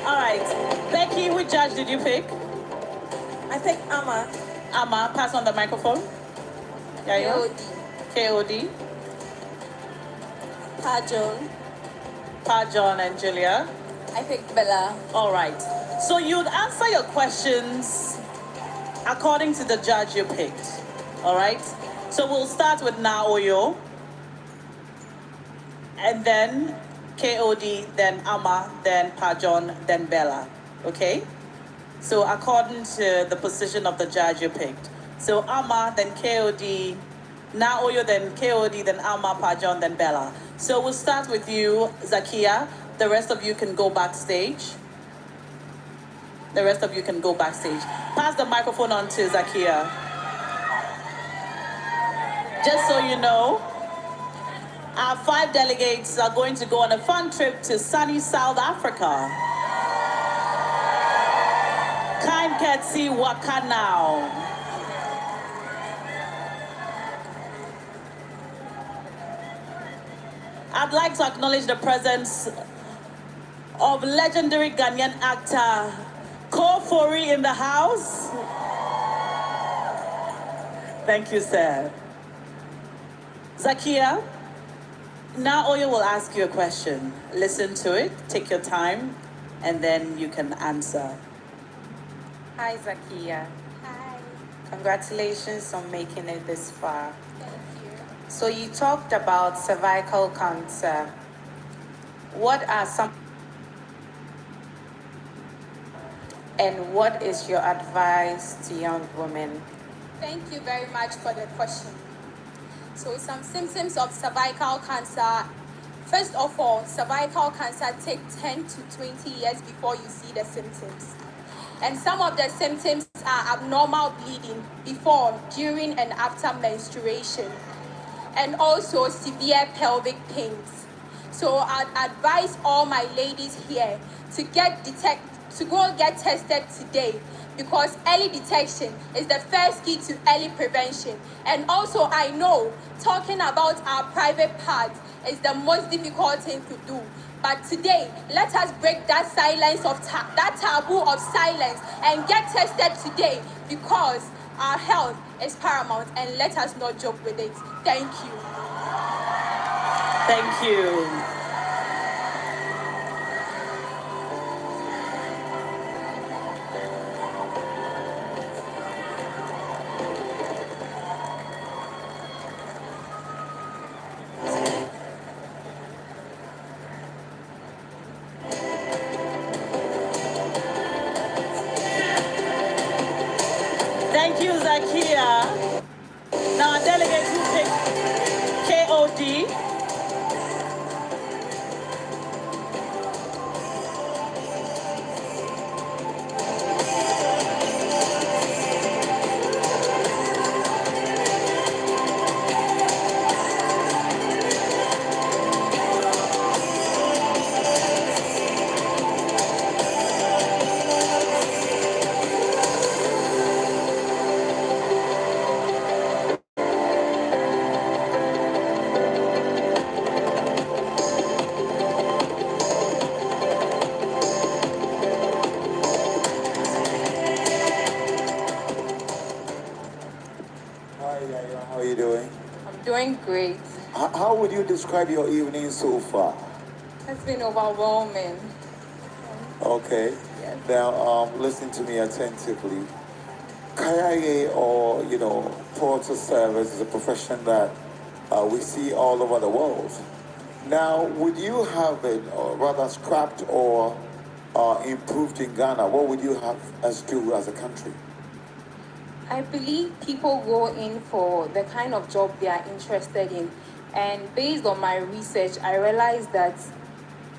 All right. Becky, which judge did you pick? I think Amma. Amma, pass on the microphone. Yeah, KOD. Pajon and Julia. I think Bella. All right. So you'd answer your questions according to the judge you picked. All right. So we'll start with Naoyo, and then KOD, then Amma, then Pajon, then Bella. Okay? So according to the position of the judge you picked. So Amma, then KOD, Naoyo, then KOD, then Amma, Pajon, then Bella. So we'll start with you, Zakia. The rest of you can go backstage. Pass the microphone on to Zakia. Just so you know, our 5 delegates are going to go on a fun trip to sunny South Africa. Kind Ketsi Waka now. I'd like to acknowledge the presence of legendary Ghanaian actor Kofori in the house. Thank you, sir. Zakia, now Oyo will ask you a question. Listen to it, take your time, and then you can answer. Hi, Zakia. Hi. Congratulations on making it this far. Thank you. So you talked about cervical cancer. What are some, and what is your advice to young women? Thank you very much for the question. So some symptoms of cervical cancer. First of all, cervical cancer takes 10 to 20 years before you see the symptoms. And some of the symptoms are abnormal bleeding before, during, and after menstruation. And also severe pelvic pains. So I'd advise all my ladies here to go get tested today, because early detection is the first key to early prevention. And also I know talking about our private parts is the most difficult thing to do. But today, let us break that silence of that taboo of silence and get tested today, because our health is paramount, and let us not joke with it. Thank you. Thank you. Thank you, Zakia. Now, delegate who picked KOD. Hi, Yaya. How are you doing? I'm doing great. How would you describe your evening so far? It's been overwhelming. Okay. Now, listen to me attentively. Kayaye, or porter service, is a profession that we see all over the world. Now, would you have it, or rather scrapped or improved in Ghana? What would you have us do as a country? I believe people go in for the kind of job they are interested in. And based on my research, I realized that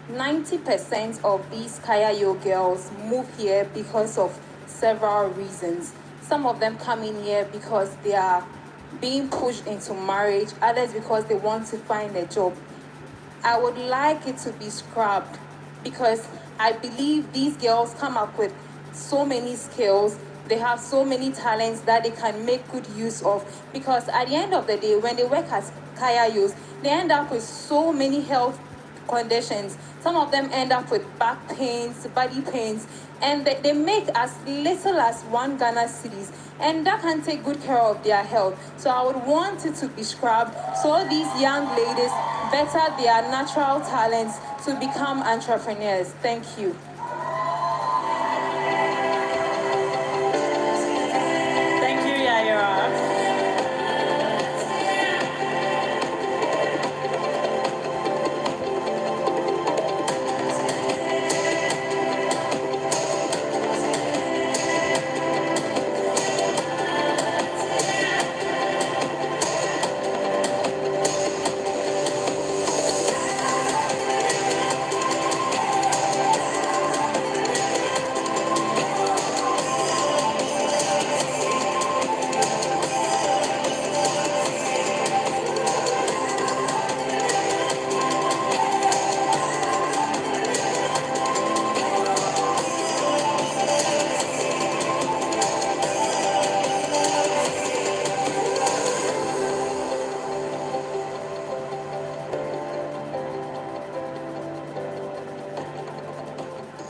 90% of these Kayayo girls move here because of several reasons. Some of them come in here because they are being pushed into marriage, others because they want to find a job. I would like it to be scrapped because I believe these girls come up with so many skills. They have so many talents that they can make good use of, because at the end of the day, when they work as Kayayos, they end up with so many health conditions. Some of them end up with back pains, body pains, and they make as little as 1 Ghana cedis, and that can take good care of their health. So I would want it to be scrapped so these young ladies better their natural talents to become entrepreneurs. Thank you. Thank you, Yaira.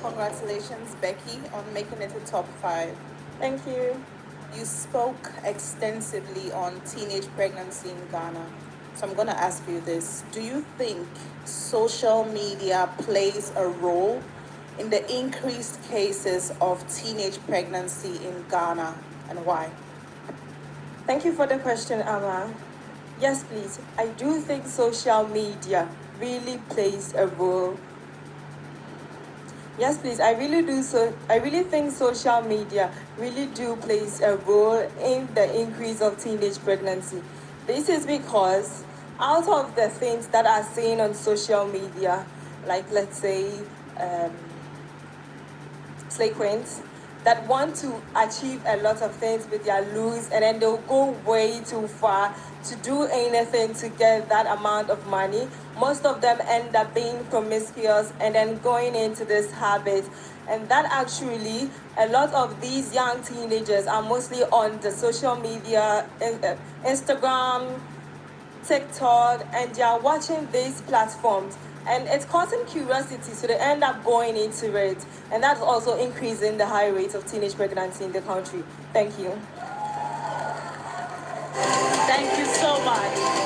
Congratulations, Becky, on making it to top 5. Thank you. You spoke extensively on teenage pregnancy in Ghana. So I'm going to ask you this. Do you think social media plays a role in the increased cases of teenage pregnancy in Ghana, and why? Thank you for the question, Amma. Yes, please. I do think social media really plays a role. Yes, please. I really do. So I really think social media really do plays a role in the increase of teenage pregnancy. This is because out of the things that are seen on social media, like let's say slay queens that want to achieve a lot of things with their looks, and then they'll go way too far to do anything to get that amount of money. Most of them end up being promiscuous and then going into this habit. And that actually, a lot of these young teenagers are mostly on the social media, Instagram, TikTok, and they are watching these platforms. And it's causing curiosity, so they end up going into it. And that's also increasing the high rate of teenage pregnancy in the country. Thank you. Thank you so much.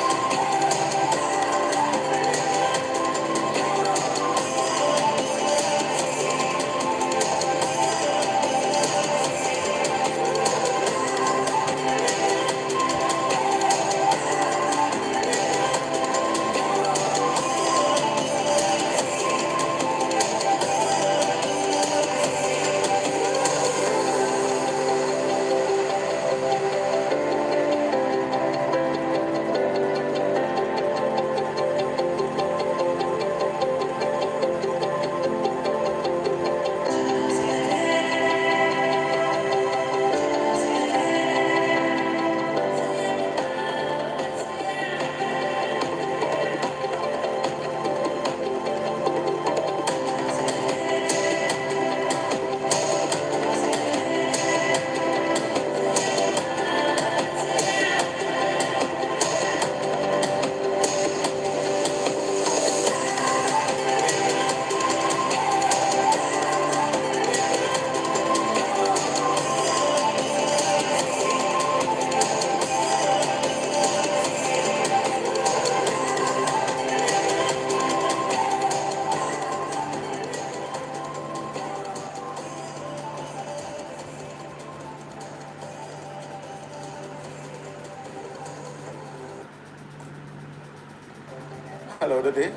Hello, Dede.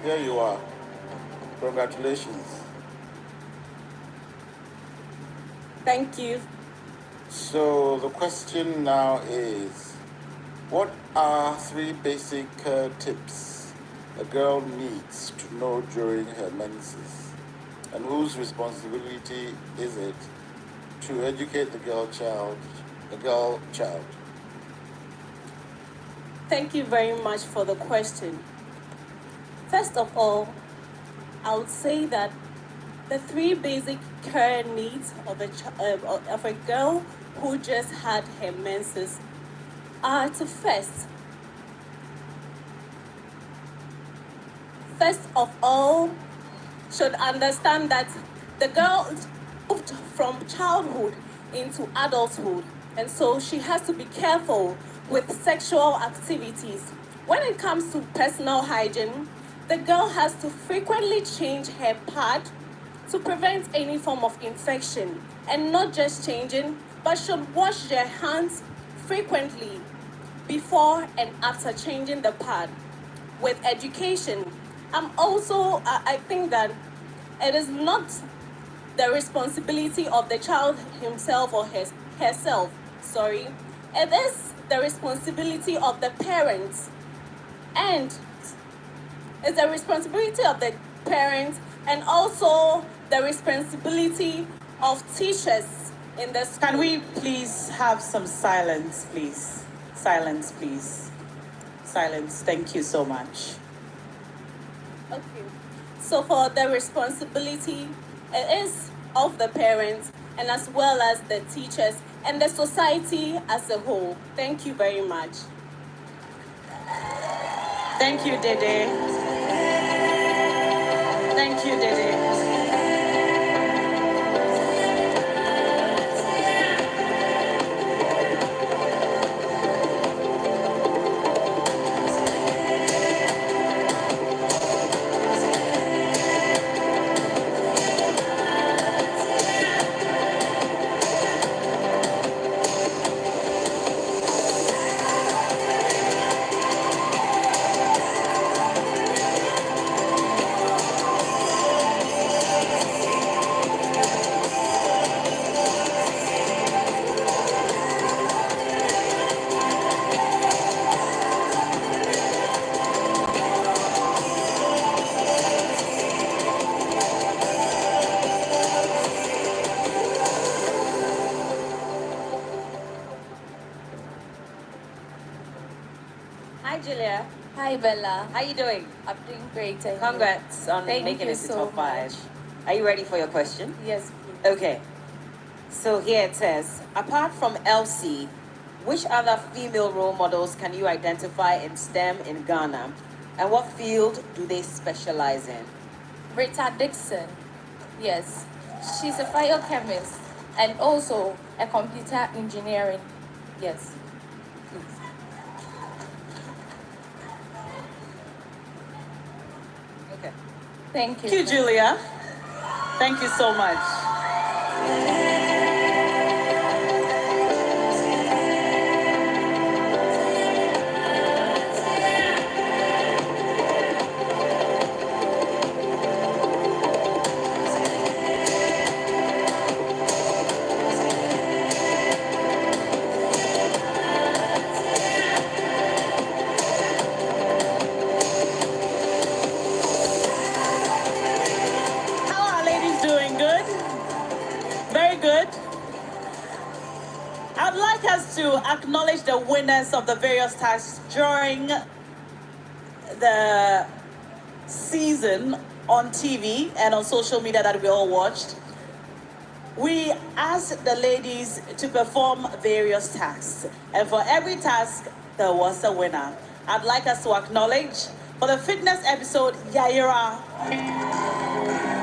Here you are. Congratulations. Thank you. So the question now is, what are 3 basic tips a girl needs to know during her menses? And whose responsibility is it to educate the girl child? Thank you very much for the question. First of all, I would say that the 3 basic care needs of a girl who just had her menses are to first of all, should understand that the girl moved from childhood into adulthood, and so she has to be careful with sexual activities. When it comes to personal hygiene, the girl has to frequently change her pad to prevent any form of infection, and not just changing, but should wash their hands frequently before and after changing the pad. With education, I think that it is not the responsibility of the child himself or herself, it is the responsibility of the parents, and it's the responsibility of the parents and also the responsibility of teachers in the school. Can we please have some silence, please? Silence, please. Silence. Thank you so much. Okay. So for the responsibility, it is of the parents and as well as the teachers and the society as a whole. Thank you very much. Thank you, Dede. Thank you, Dede. Hi, Julia. Hi, Bella. How you doing? I'm doing great. And Congrats on making it to top 5. Are you ready for your question? Yes, please. Okay. So here it says, apart from Elsie, which other female role models can you identify in STEM in Ghana? And what field do they specialize in? Rita Dixon. Yes. She's a biochemist and also a computer engineering. Yes. Please. Okay. Thank you. Thank you, Julia. Thank you so much. How are ladies doing? Good? Very good. I'd like us to acknowledge the winners of the various tasks during the season on TV and on social media that we all watched. We asked the ladies to perform various tasks, and for every task, there was a winner. I'd like us to acknowledge, for the fitness episode, Yaira.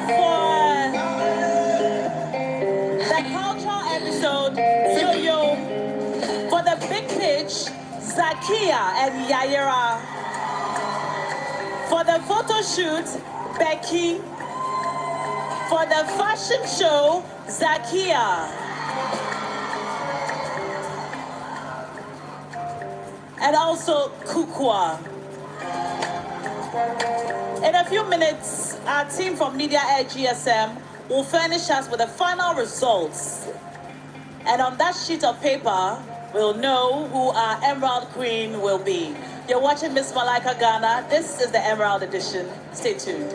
For the cultural episode, Yo-Yo. For the big pitch, Zakia and Yaira. For the photo shoot, Becky. For the fashion show, Zakia. And also Kukwa. In a few minutes, our team from Media Air GSM will furnish us with the final results. And on that sheet of paper, we'll know who our Emerald Queen will be. You're watching Miss Malaika Ghana. This is the Emerald Edition. Stay tuned.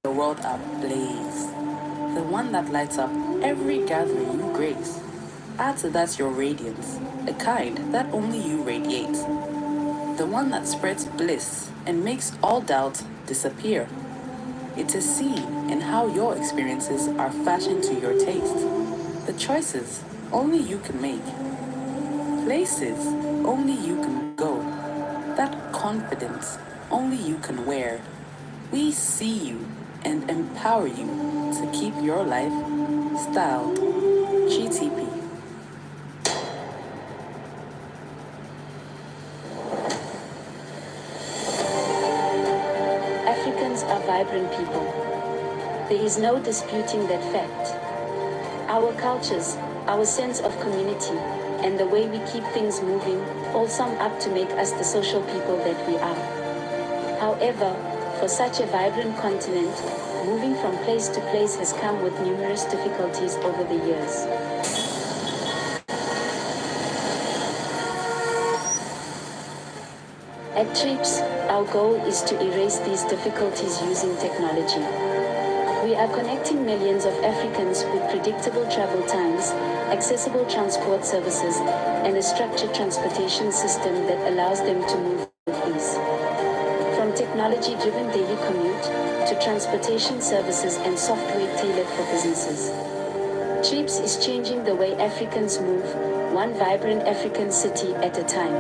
the world ablaze. The one that lights up every gathering you grace. Add to that your radiance, the kind that only you radiate. The one that spreads bliss and makes all doubt disappear. It is seen in how your experiences are fashioned to your taste. The choices only you can make. Places only you can go. That confidence only you can wear. We see you and empower you to keep your life styled. GTP. Africans are vibrant people. There is no disputing that fact. Our cultures, our sense of community, and the way we keep things moving all sum up to make us the social people that we are. However, for such a vibrant continent, moving from place to place has come with numerous difficulties over the years. At TRIPS, our goal is to erase these difficulties using technology. We are connecting millions of Africans with predictable travel times, accessible transport services, and a structured transportation system that allows them to move with ease. From technology-driven daily commute to transportation services and software tailored for businesses. TRIPS is changing the way Africans move, one vibrant African city at a time.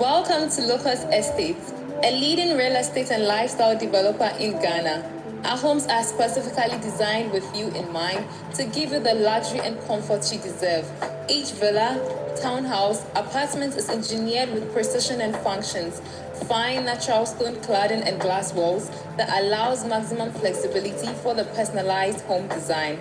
Welcome to Locust Estates, a leading real estate and lifestyle developer in Ghana. Our homes are specifically designed with you in mind to give you the luxury and comfort you deserve. Each villa, townhouse, apartment is engineered with precision and functions, fine natural stone cladding and glass walls that allows maximum flexibility for the personalized home design.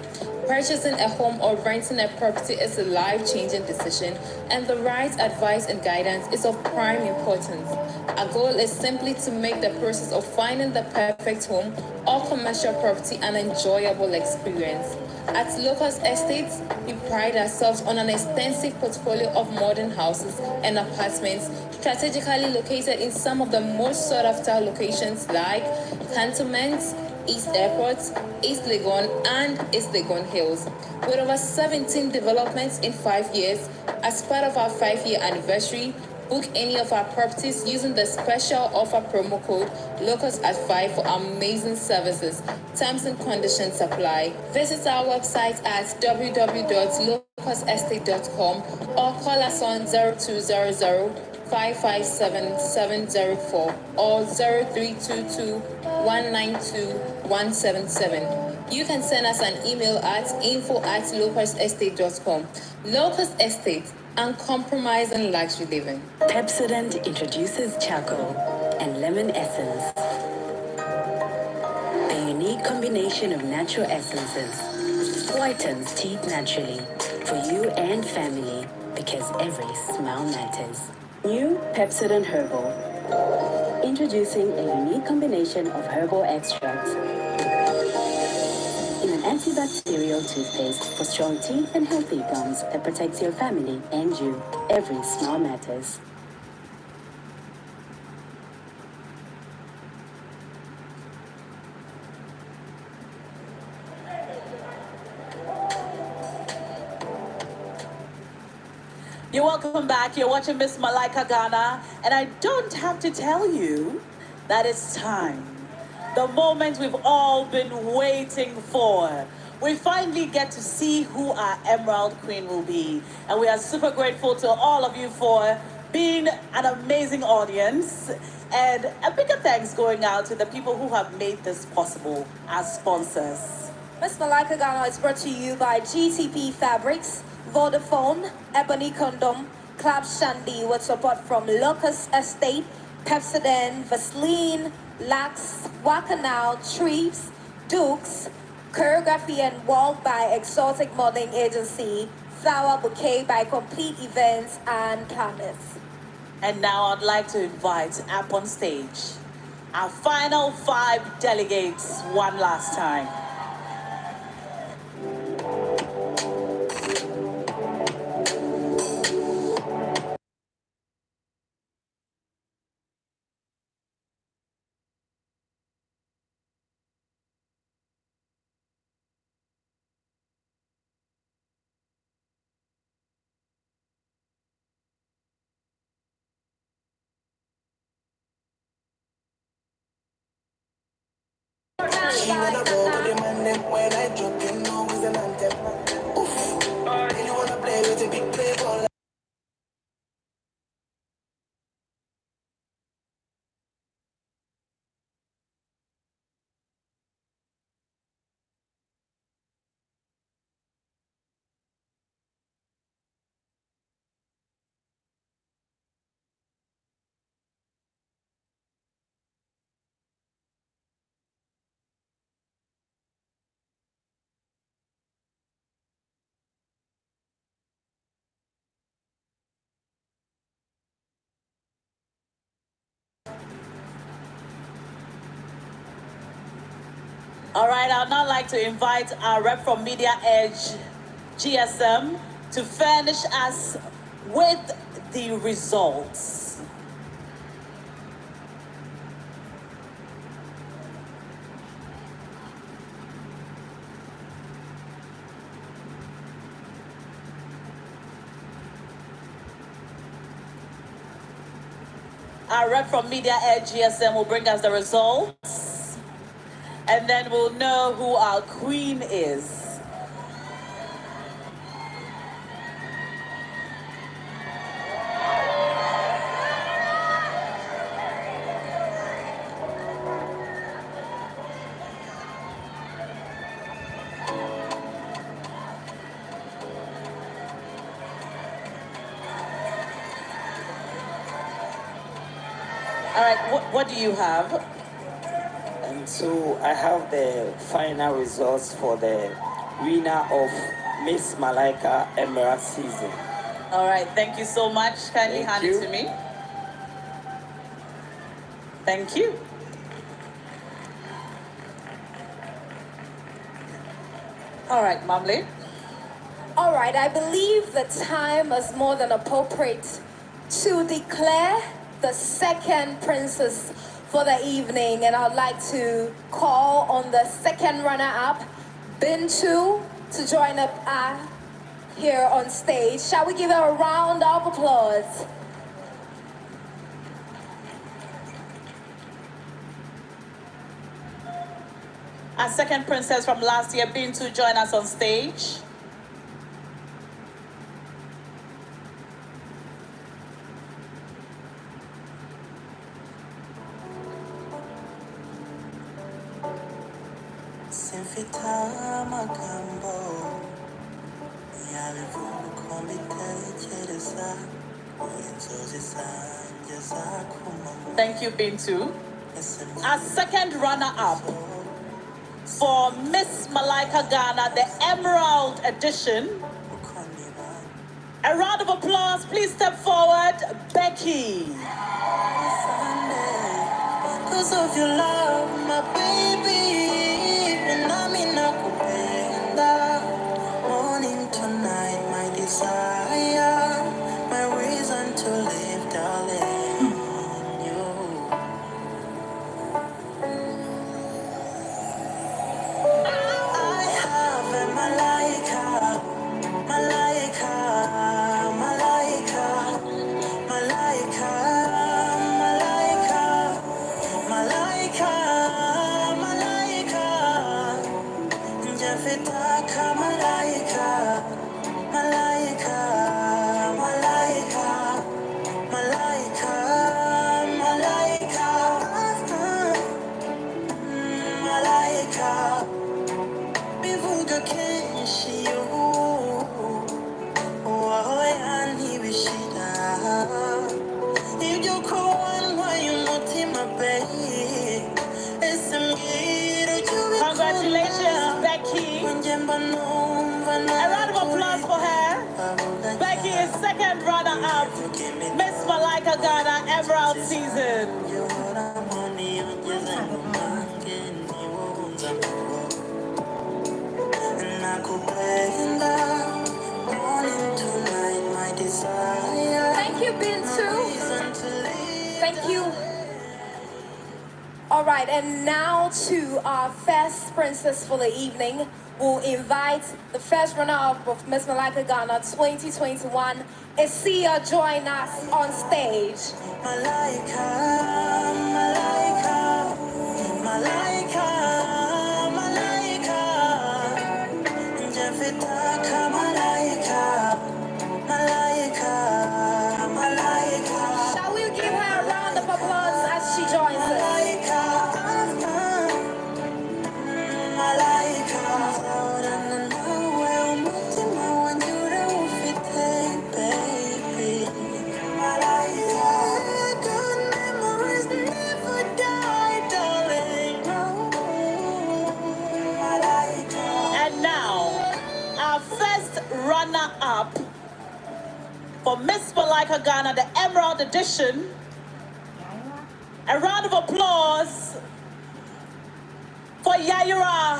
Purchasing a home or renting a property is a life-changing decision, and the right advice and guidance is of prime importance. Our goal is simply to make the process of finding the perfect home or commercial property an enjoyable experience. At Locust Estates, we pride ourselves on an extensive portfolio of modern houses and apartments strategically located in some of the most sought-after locations like Cantonments, East Airport, East Legon, and East Legon Hills. With over 17 developments in 5 years, as part of our 5-year anniversary, book any of our properties using the special offer promo code LOCUST@5 for amazing services. Terms and conditions apply. Visit our website at www.locusestate.com or call us on 0200 557 704 or 0322 192 177. You can send us an email at info@locusestate.com. Locust Estate, uncompromising luxury living. Pepsodent introduces charcoal and lemon essence. A unique combination of natural essences whitens teeth naturally for you and family because every smile matters. New Pepsodent Herbal. Introducing a unique combination of herbal extracts in an antibacterial toothpaste for strong teeth and healthy gums that protects your family and you. Every smile matters. You're welcome back. You're watching Miss Malaika Ghana, and I don't have to tell you that it's time. The moment we've all been waiting for. We finally get to see who our Emerald Queen will be, and we are super grateful to all of you for being an amazing audience. And a bigger thanks going out to the people who have made this possible as sponsors. Miss Malaika Ghana is brought to you by GTP Fabrics, Vodafone, Ebony Condom, Club Shandy with support from Locust Estate, Pepsodent, Vaseline, Lax, Wakanal, Treves, Dukes, Choreography and Walk by Exotic Modeling Agency, Flower Bouquet by Complete Events and Planners. And now I'd like to invite up on stage our final 5 delegates one last time. She wanna roll with the man them when I drop you know it's an anthem. Oof. And you wanna play with a big play ball. All right, I'd now like to invite our rep from Media Edge, GSM, to furnish us with the results. Our rep from Media Edge, GSM, will bring us the results. And then we'll know who our queen is. All right, what do you have? And so I have the final results for the winner of Miss Malaika Emerald season. All right, thank you so much. Kindly hand it to me. Thank you. All right, Mamle. All right, I believe the time is more than appropriate to declare the second princess for the evening, and I'd like to call on the second runner-up, Bintu, to join up here on stage. Shall we give her a round of applause? Our second princess from last year, Bintu, join us on stage. Thank you, Bintu. Our second runner-up for Miss Malaika Ghana, the Emerald Edition. A round of applause, please step forward, Becky. Cause of your love, my baby, and I'm in a morning to night, my desire, my reason to live, darling, you. I have a Malaika, Malaika, Malaika. second runner-up, Miss Malaika Ghana Emerald Season. Thank you, Bintu. Thank you. All right, and now to our first princess for the evening. We'll invite the first runner-up of Miss Malaika Ghana 2021, Isia, join us on stage. Malaika, Malaika, Malaika, Malaika, Jafetaka, Malaika, Malaika, Malaika. Shall we give her a round of applause as she joins us? And now, our first runner-up for Miss Malaika Ghana, the Emerald Edition. A round of applause for Yaira.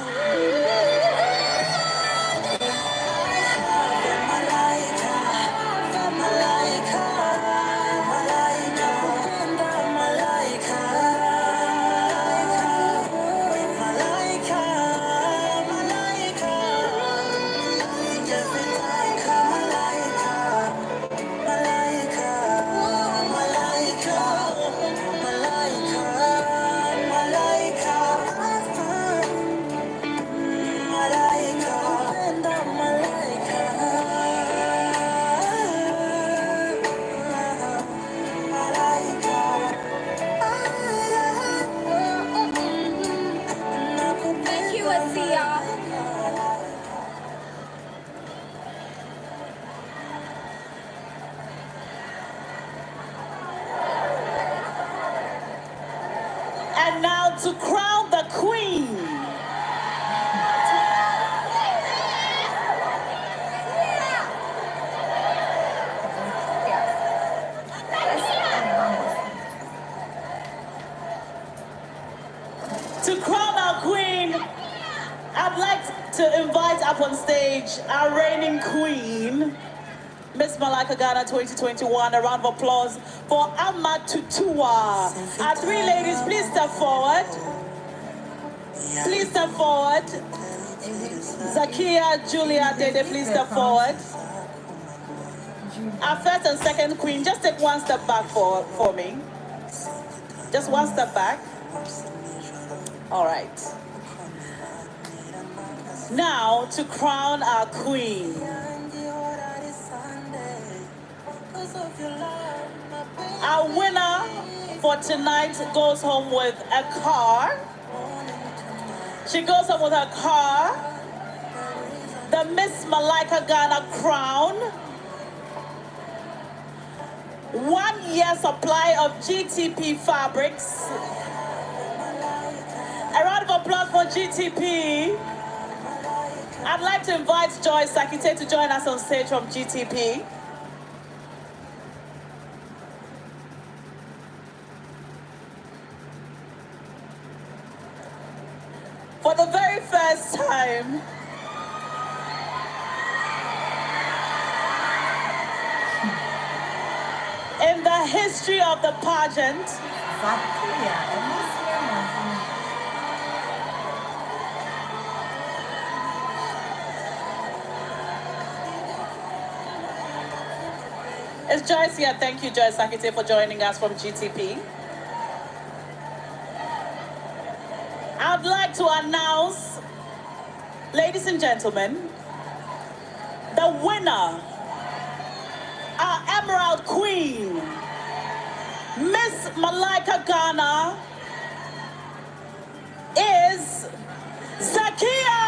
Thank you, Isia. And now to crown the queen. To crown our queen, I'd like to invite up on stage our reigning queen, Miss Malaika Ghana 2021. A round of applause for Amma Tutua. Our three ladies, please step forward. Please step forward. Zakia, Julia, Dede, please step forward. Our first and second queen, just take one step back for me. Just one step back. All right. Now to crown our queen. Our winner for tonight goes home with a car. She goes home with her car, the Miss Malaika Ghana crown, 1 year supply of GTP fabrics. A round of applause for GTP. I'd like to invite Joy Sakite to join us on stage from GTP. For the very first time, in the history of the pageant, it's Joyce here. Thank you, Joyce Sakite, for joining us from GTP. I'd like to announce, ladies and gentlemen, the winner, our Emerald Queen, Miss Malaika Ghana, is Zakia.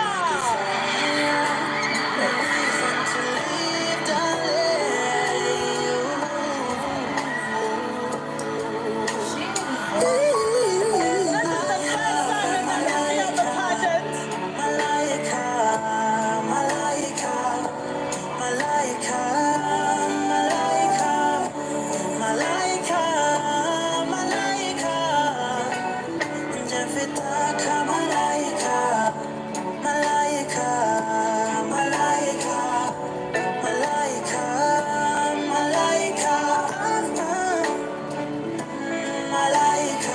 Malaika, Malaika, Malaika. Malaika, Malaika, Malaika, Malaika, Malaika, Malaika,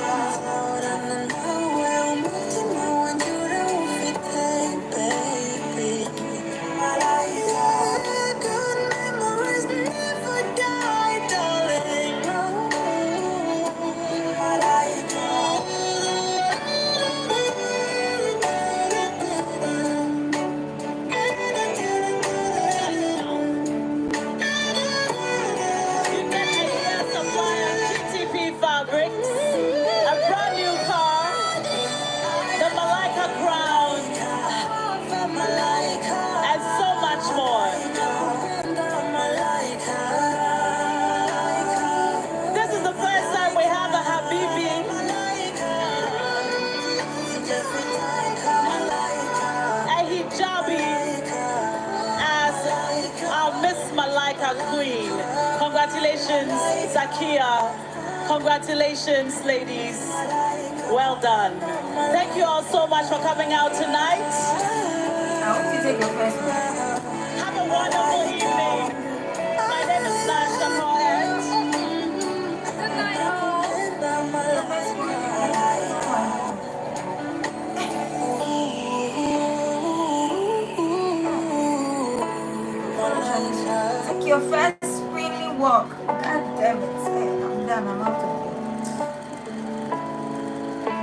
baby. Malaika, good memories never die, darling. Malaika. Fabrics, a brand new car, the Malaika crown, and so much more. This is the first time we have a Habibi. A hijabi as our Miss Malaika Queen. Congratulations, Zakia. Congratulations, ladies. Well done. Thank you all so much for coming out tonight. I hope you take your first one. Have a wonderful evening. My name is Nash Mohet. Good night, all. Take your first screening walk. God damn it. I'm done. I'm out of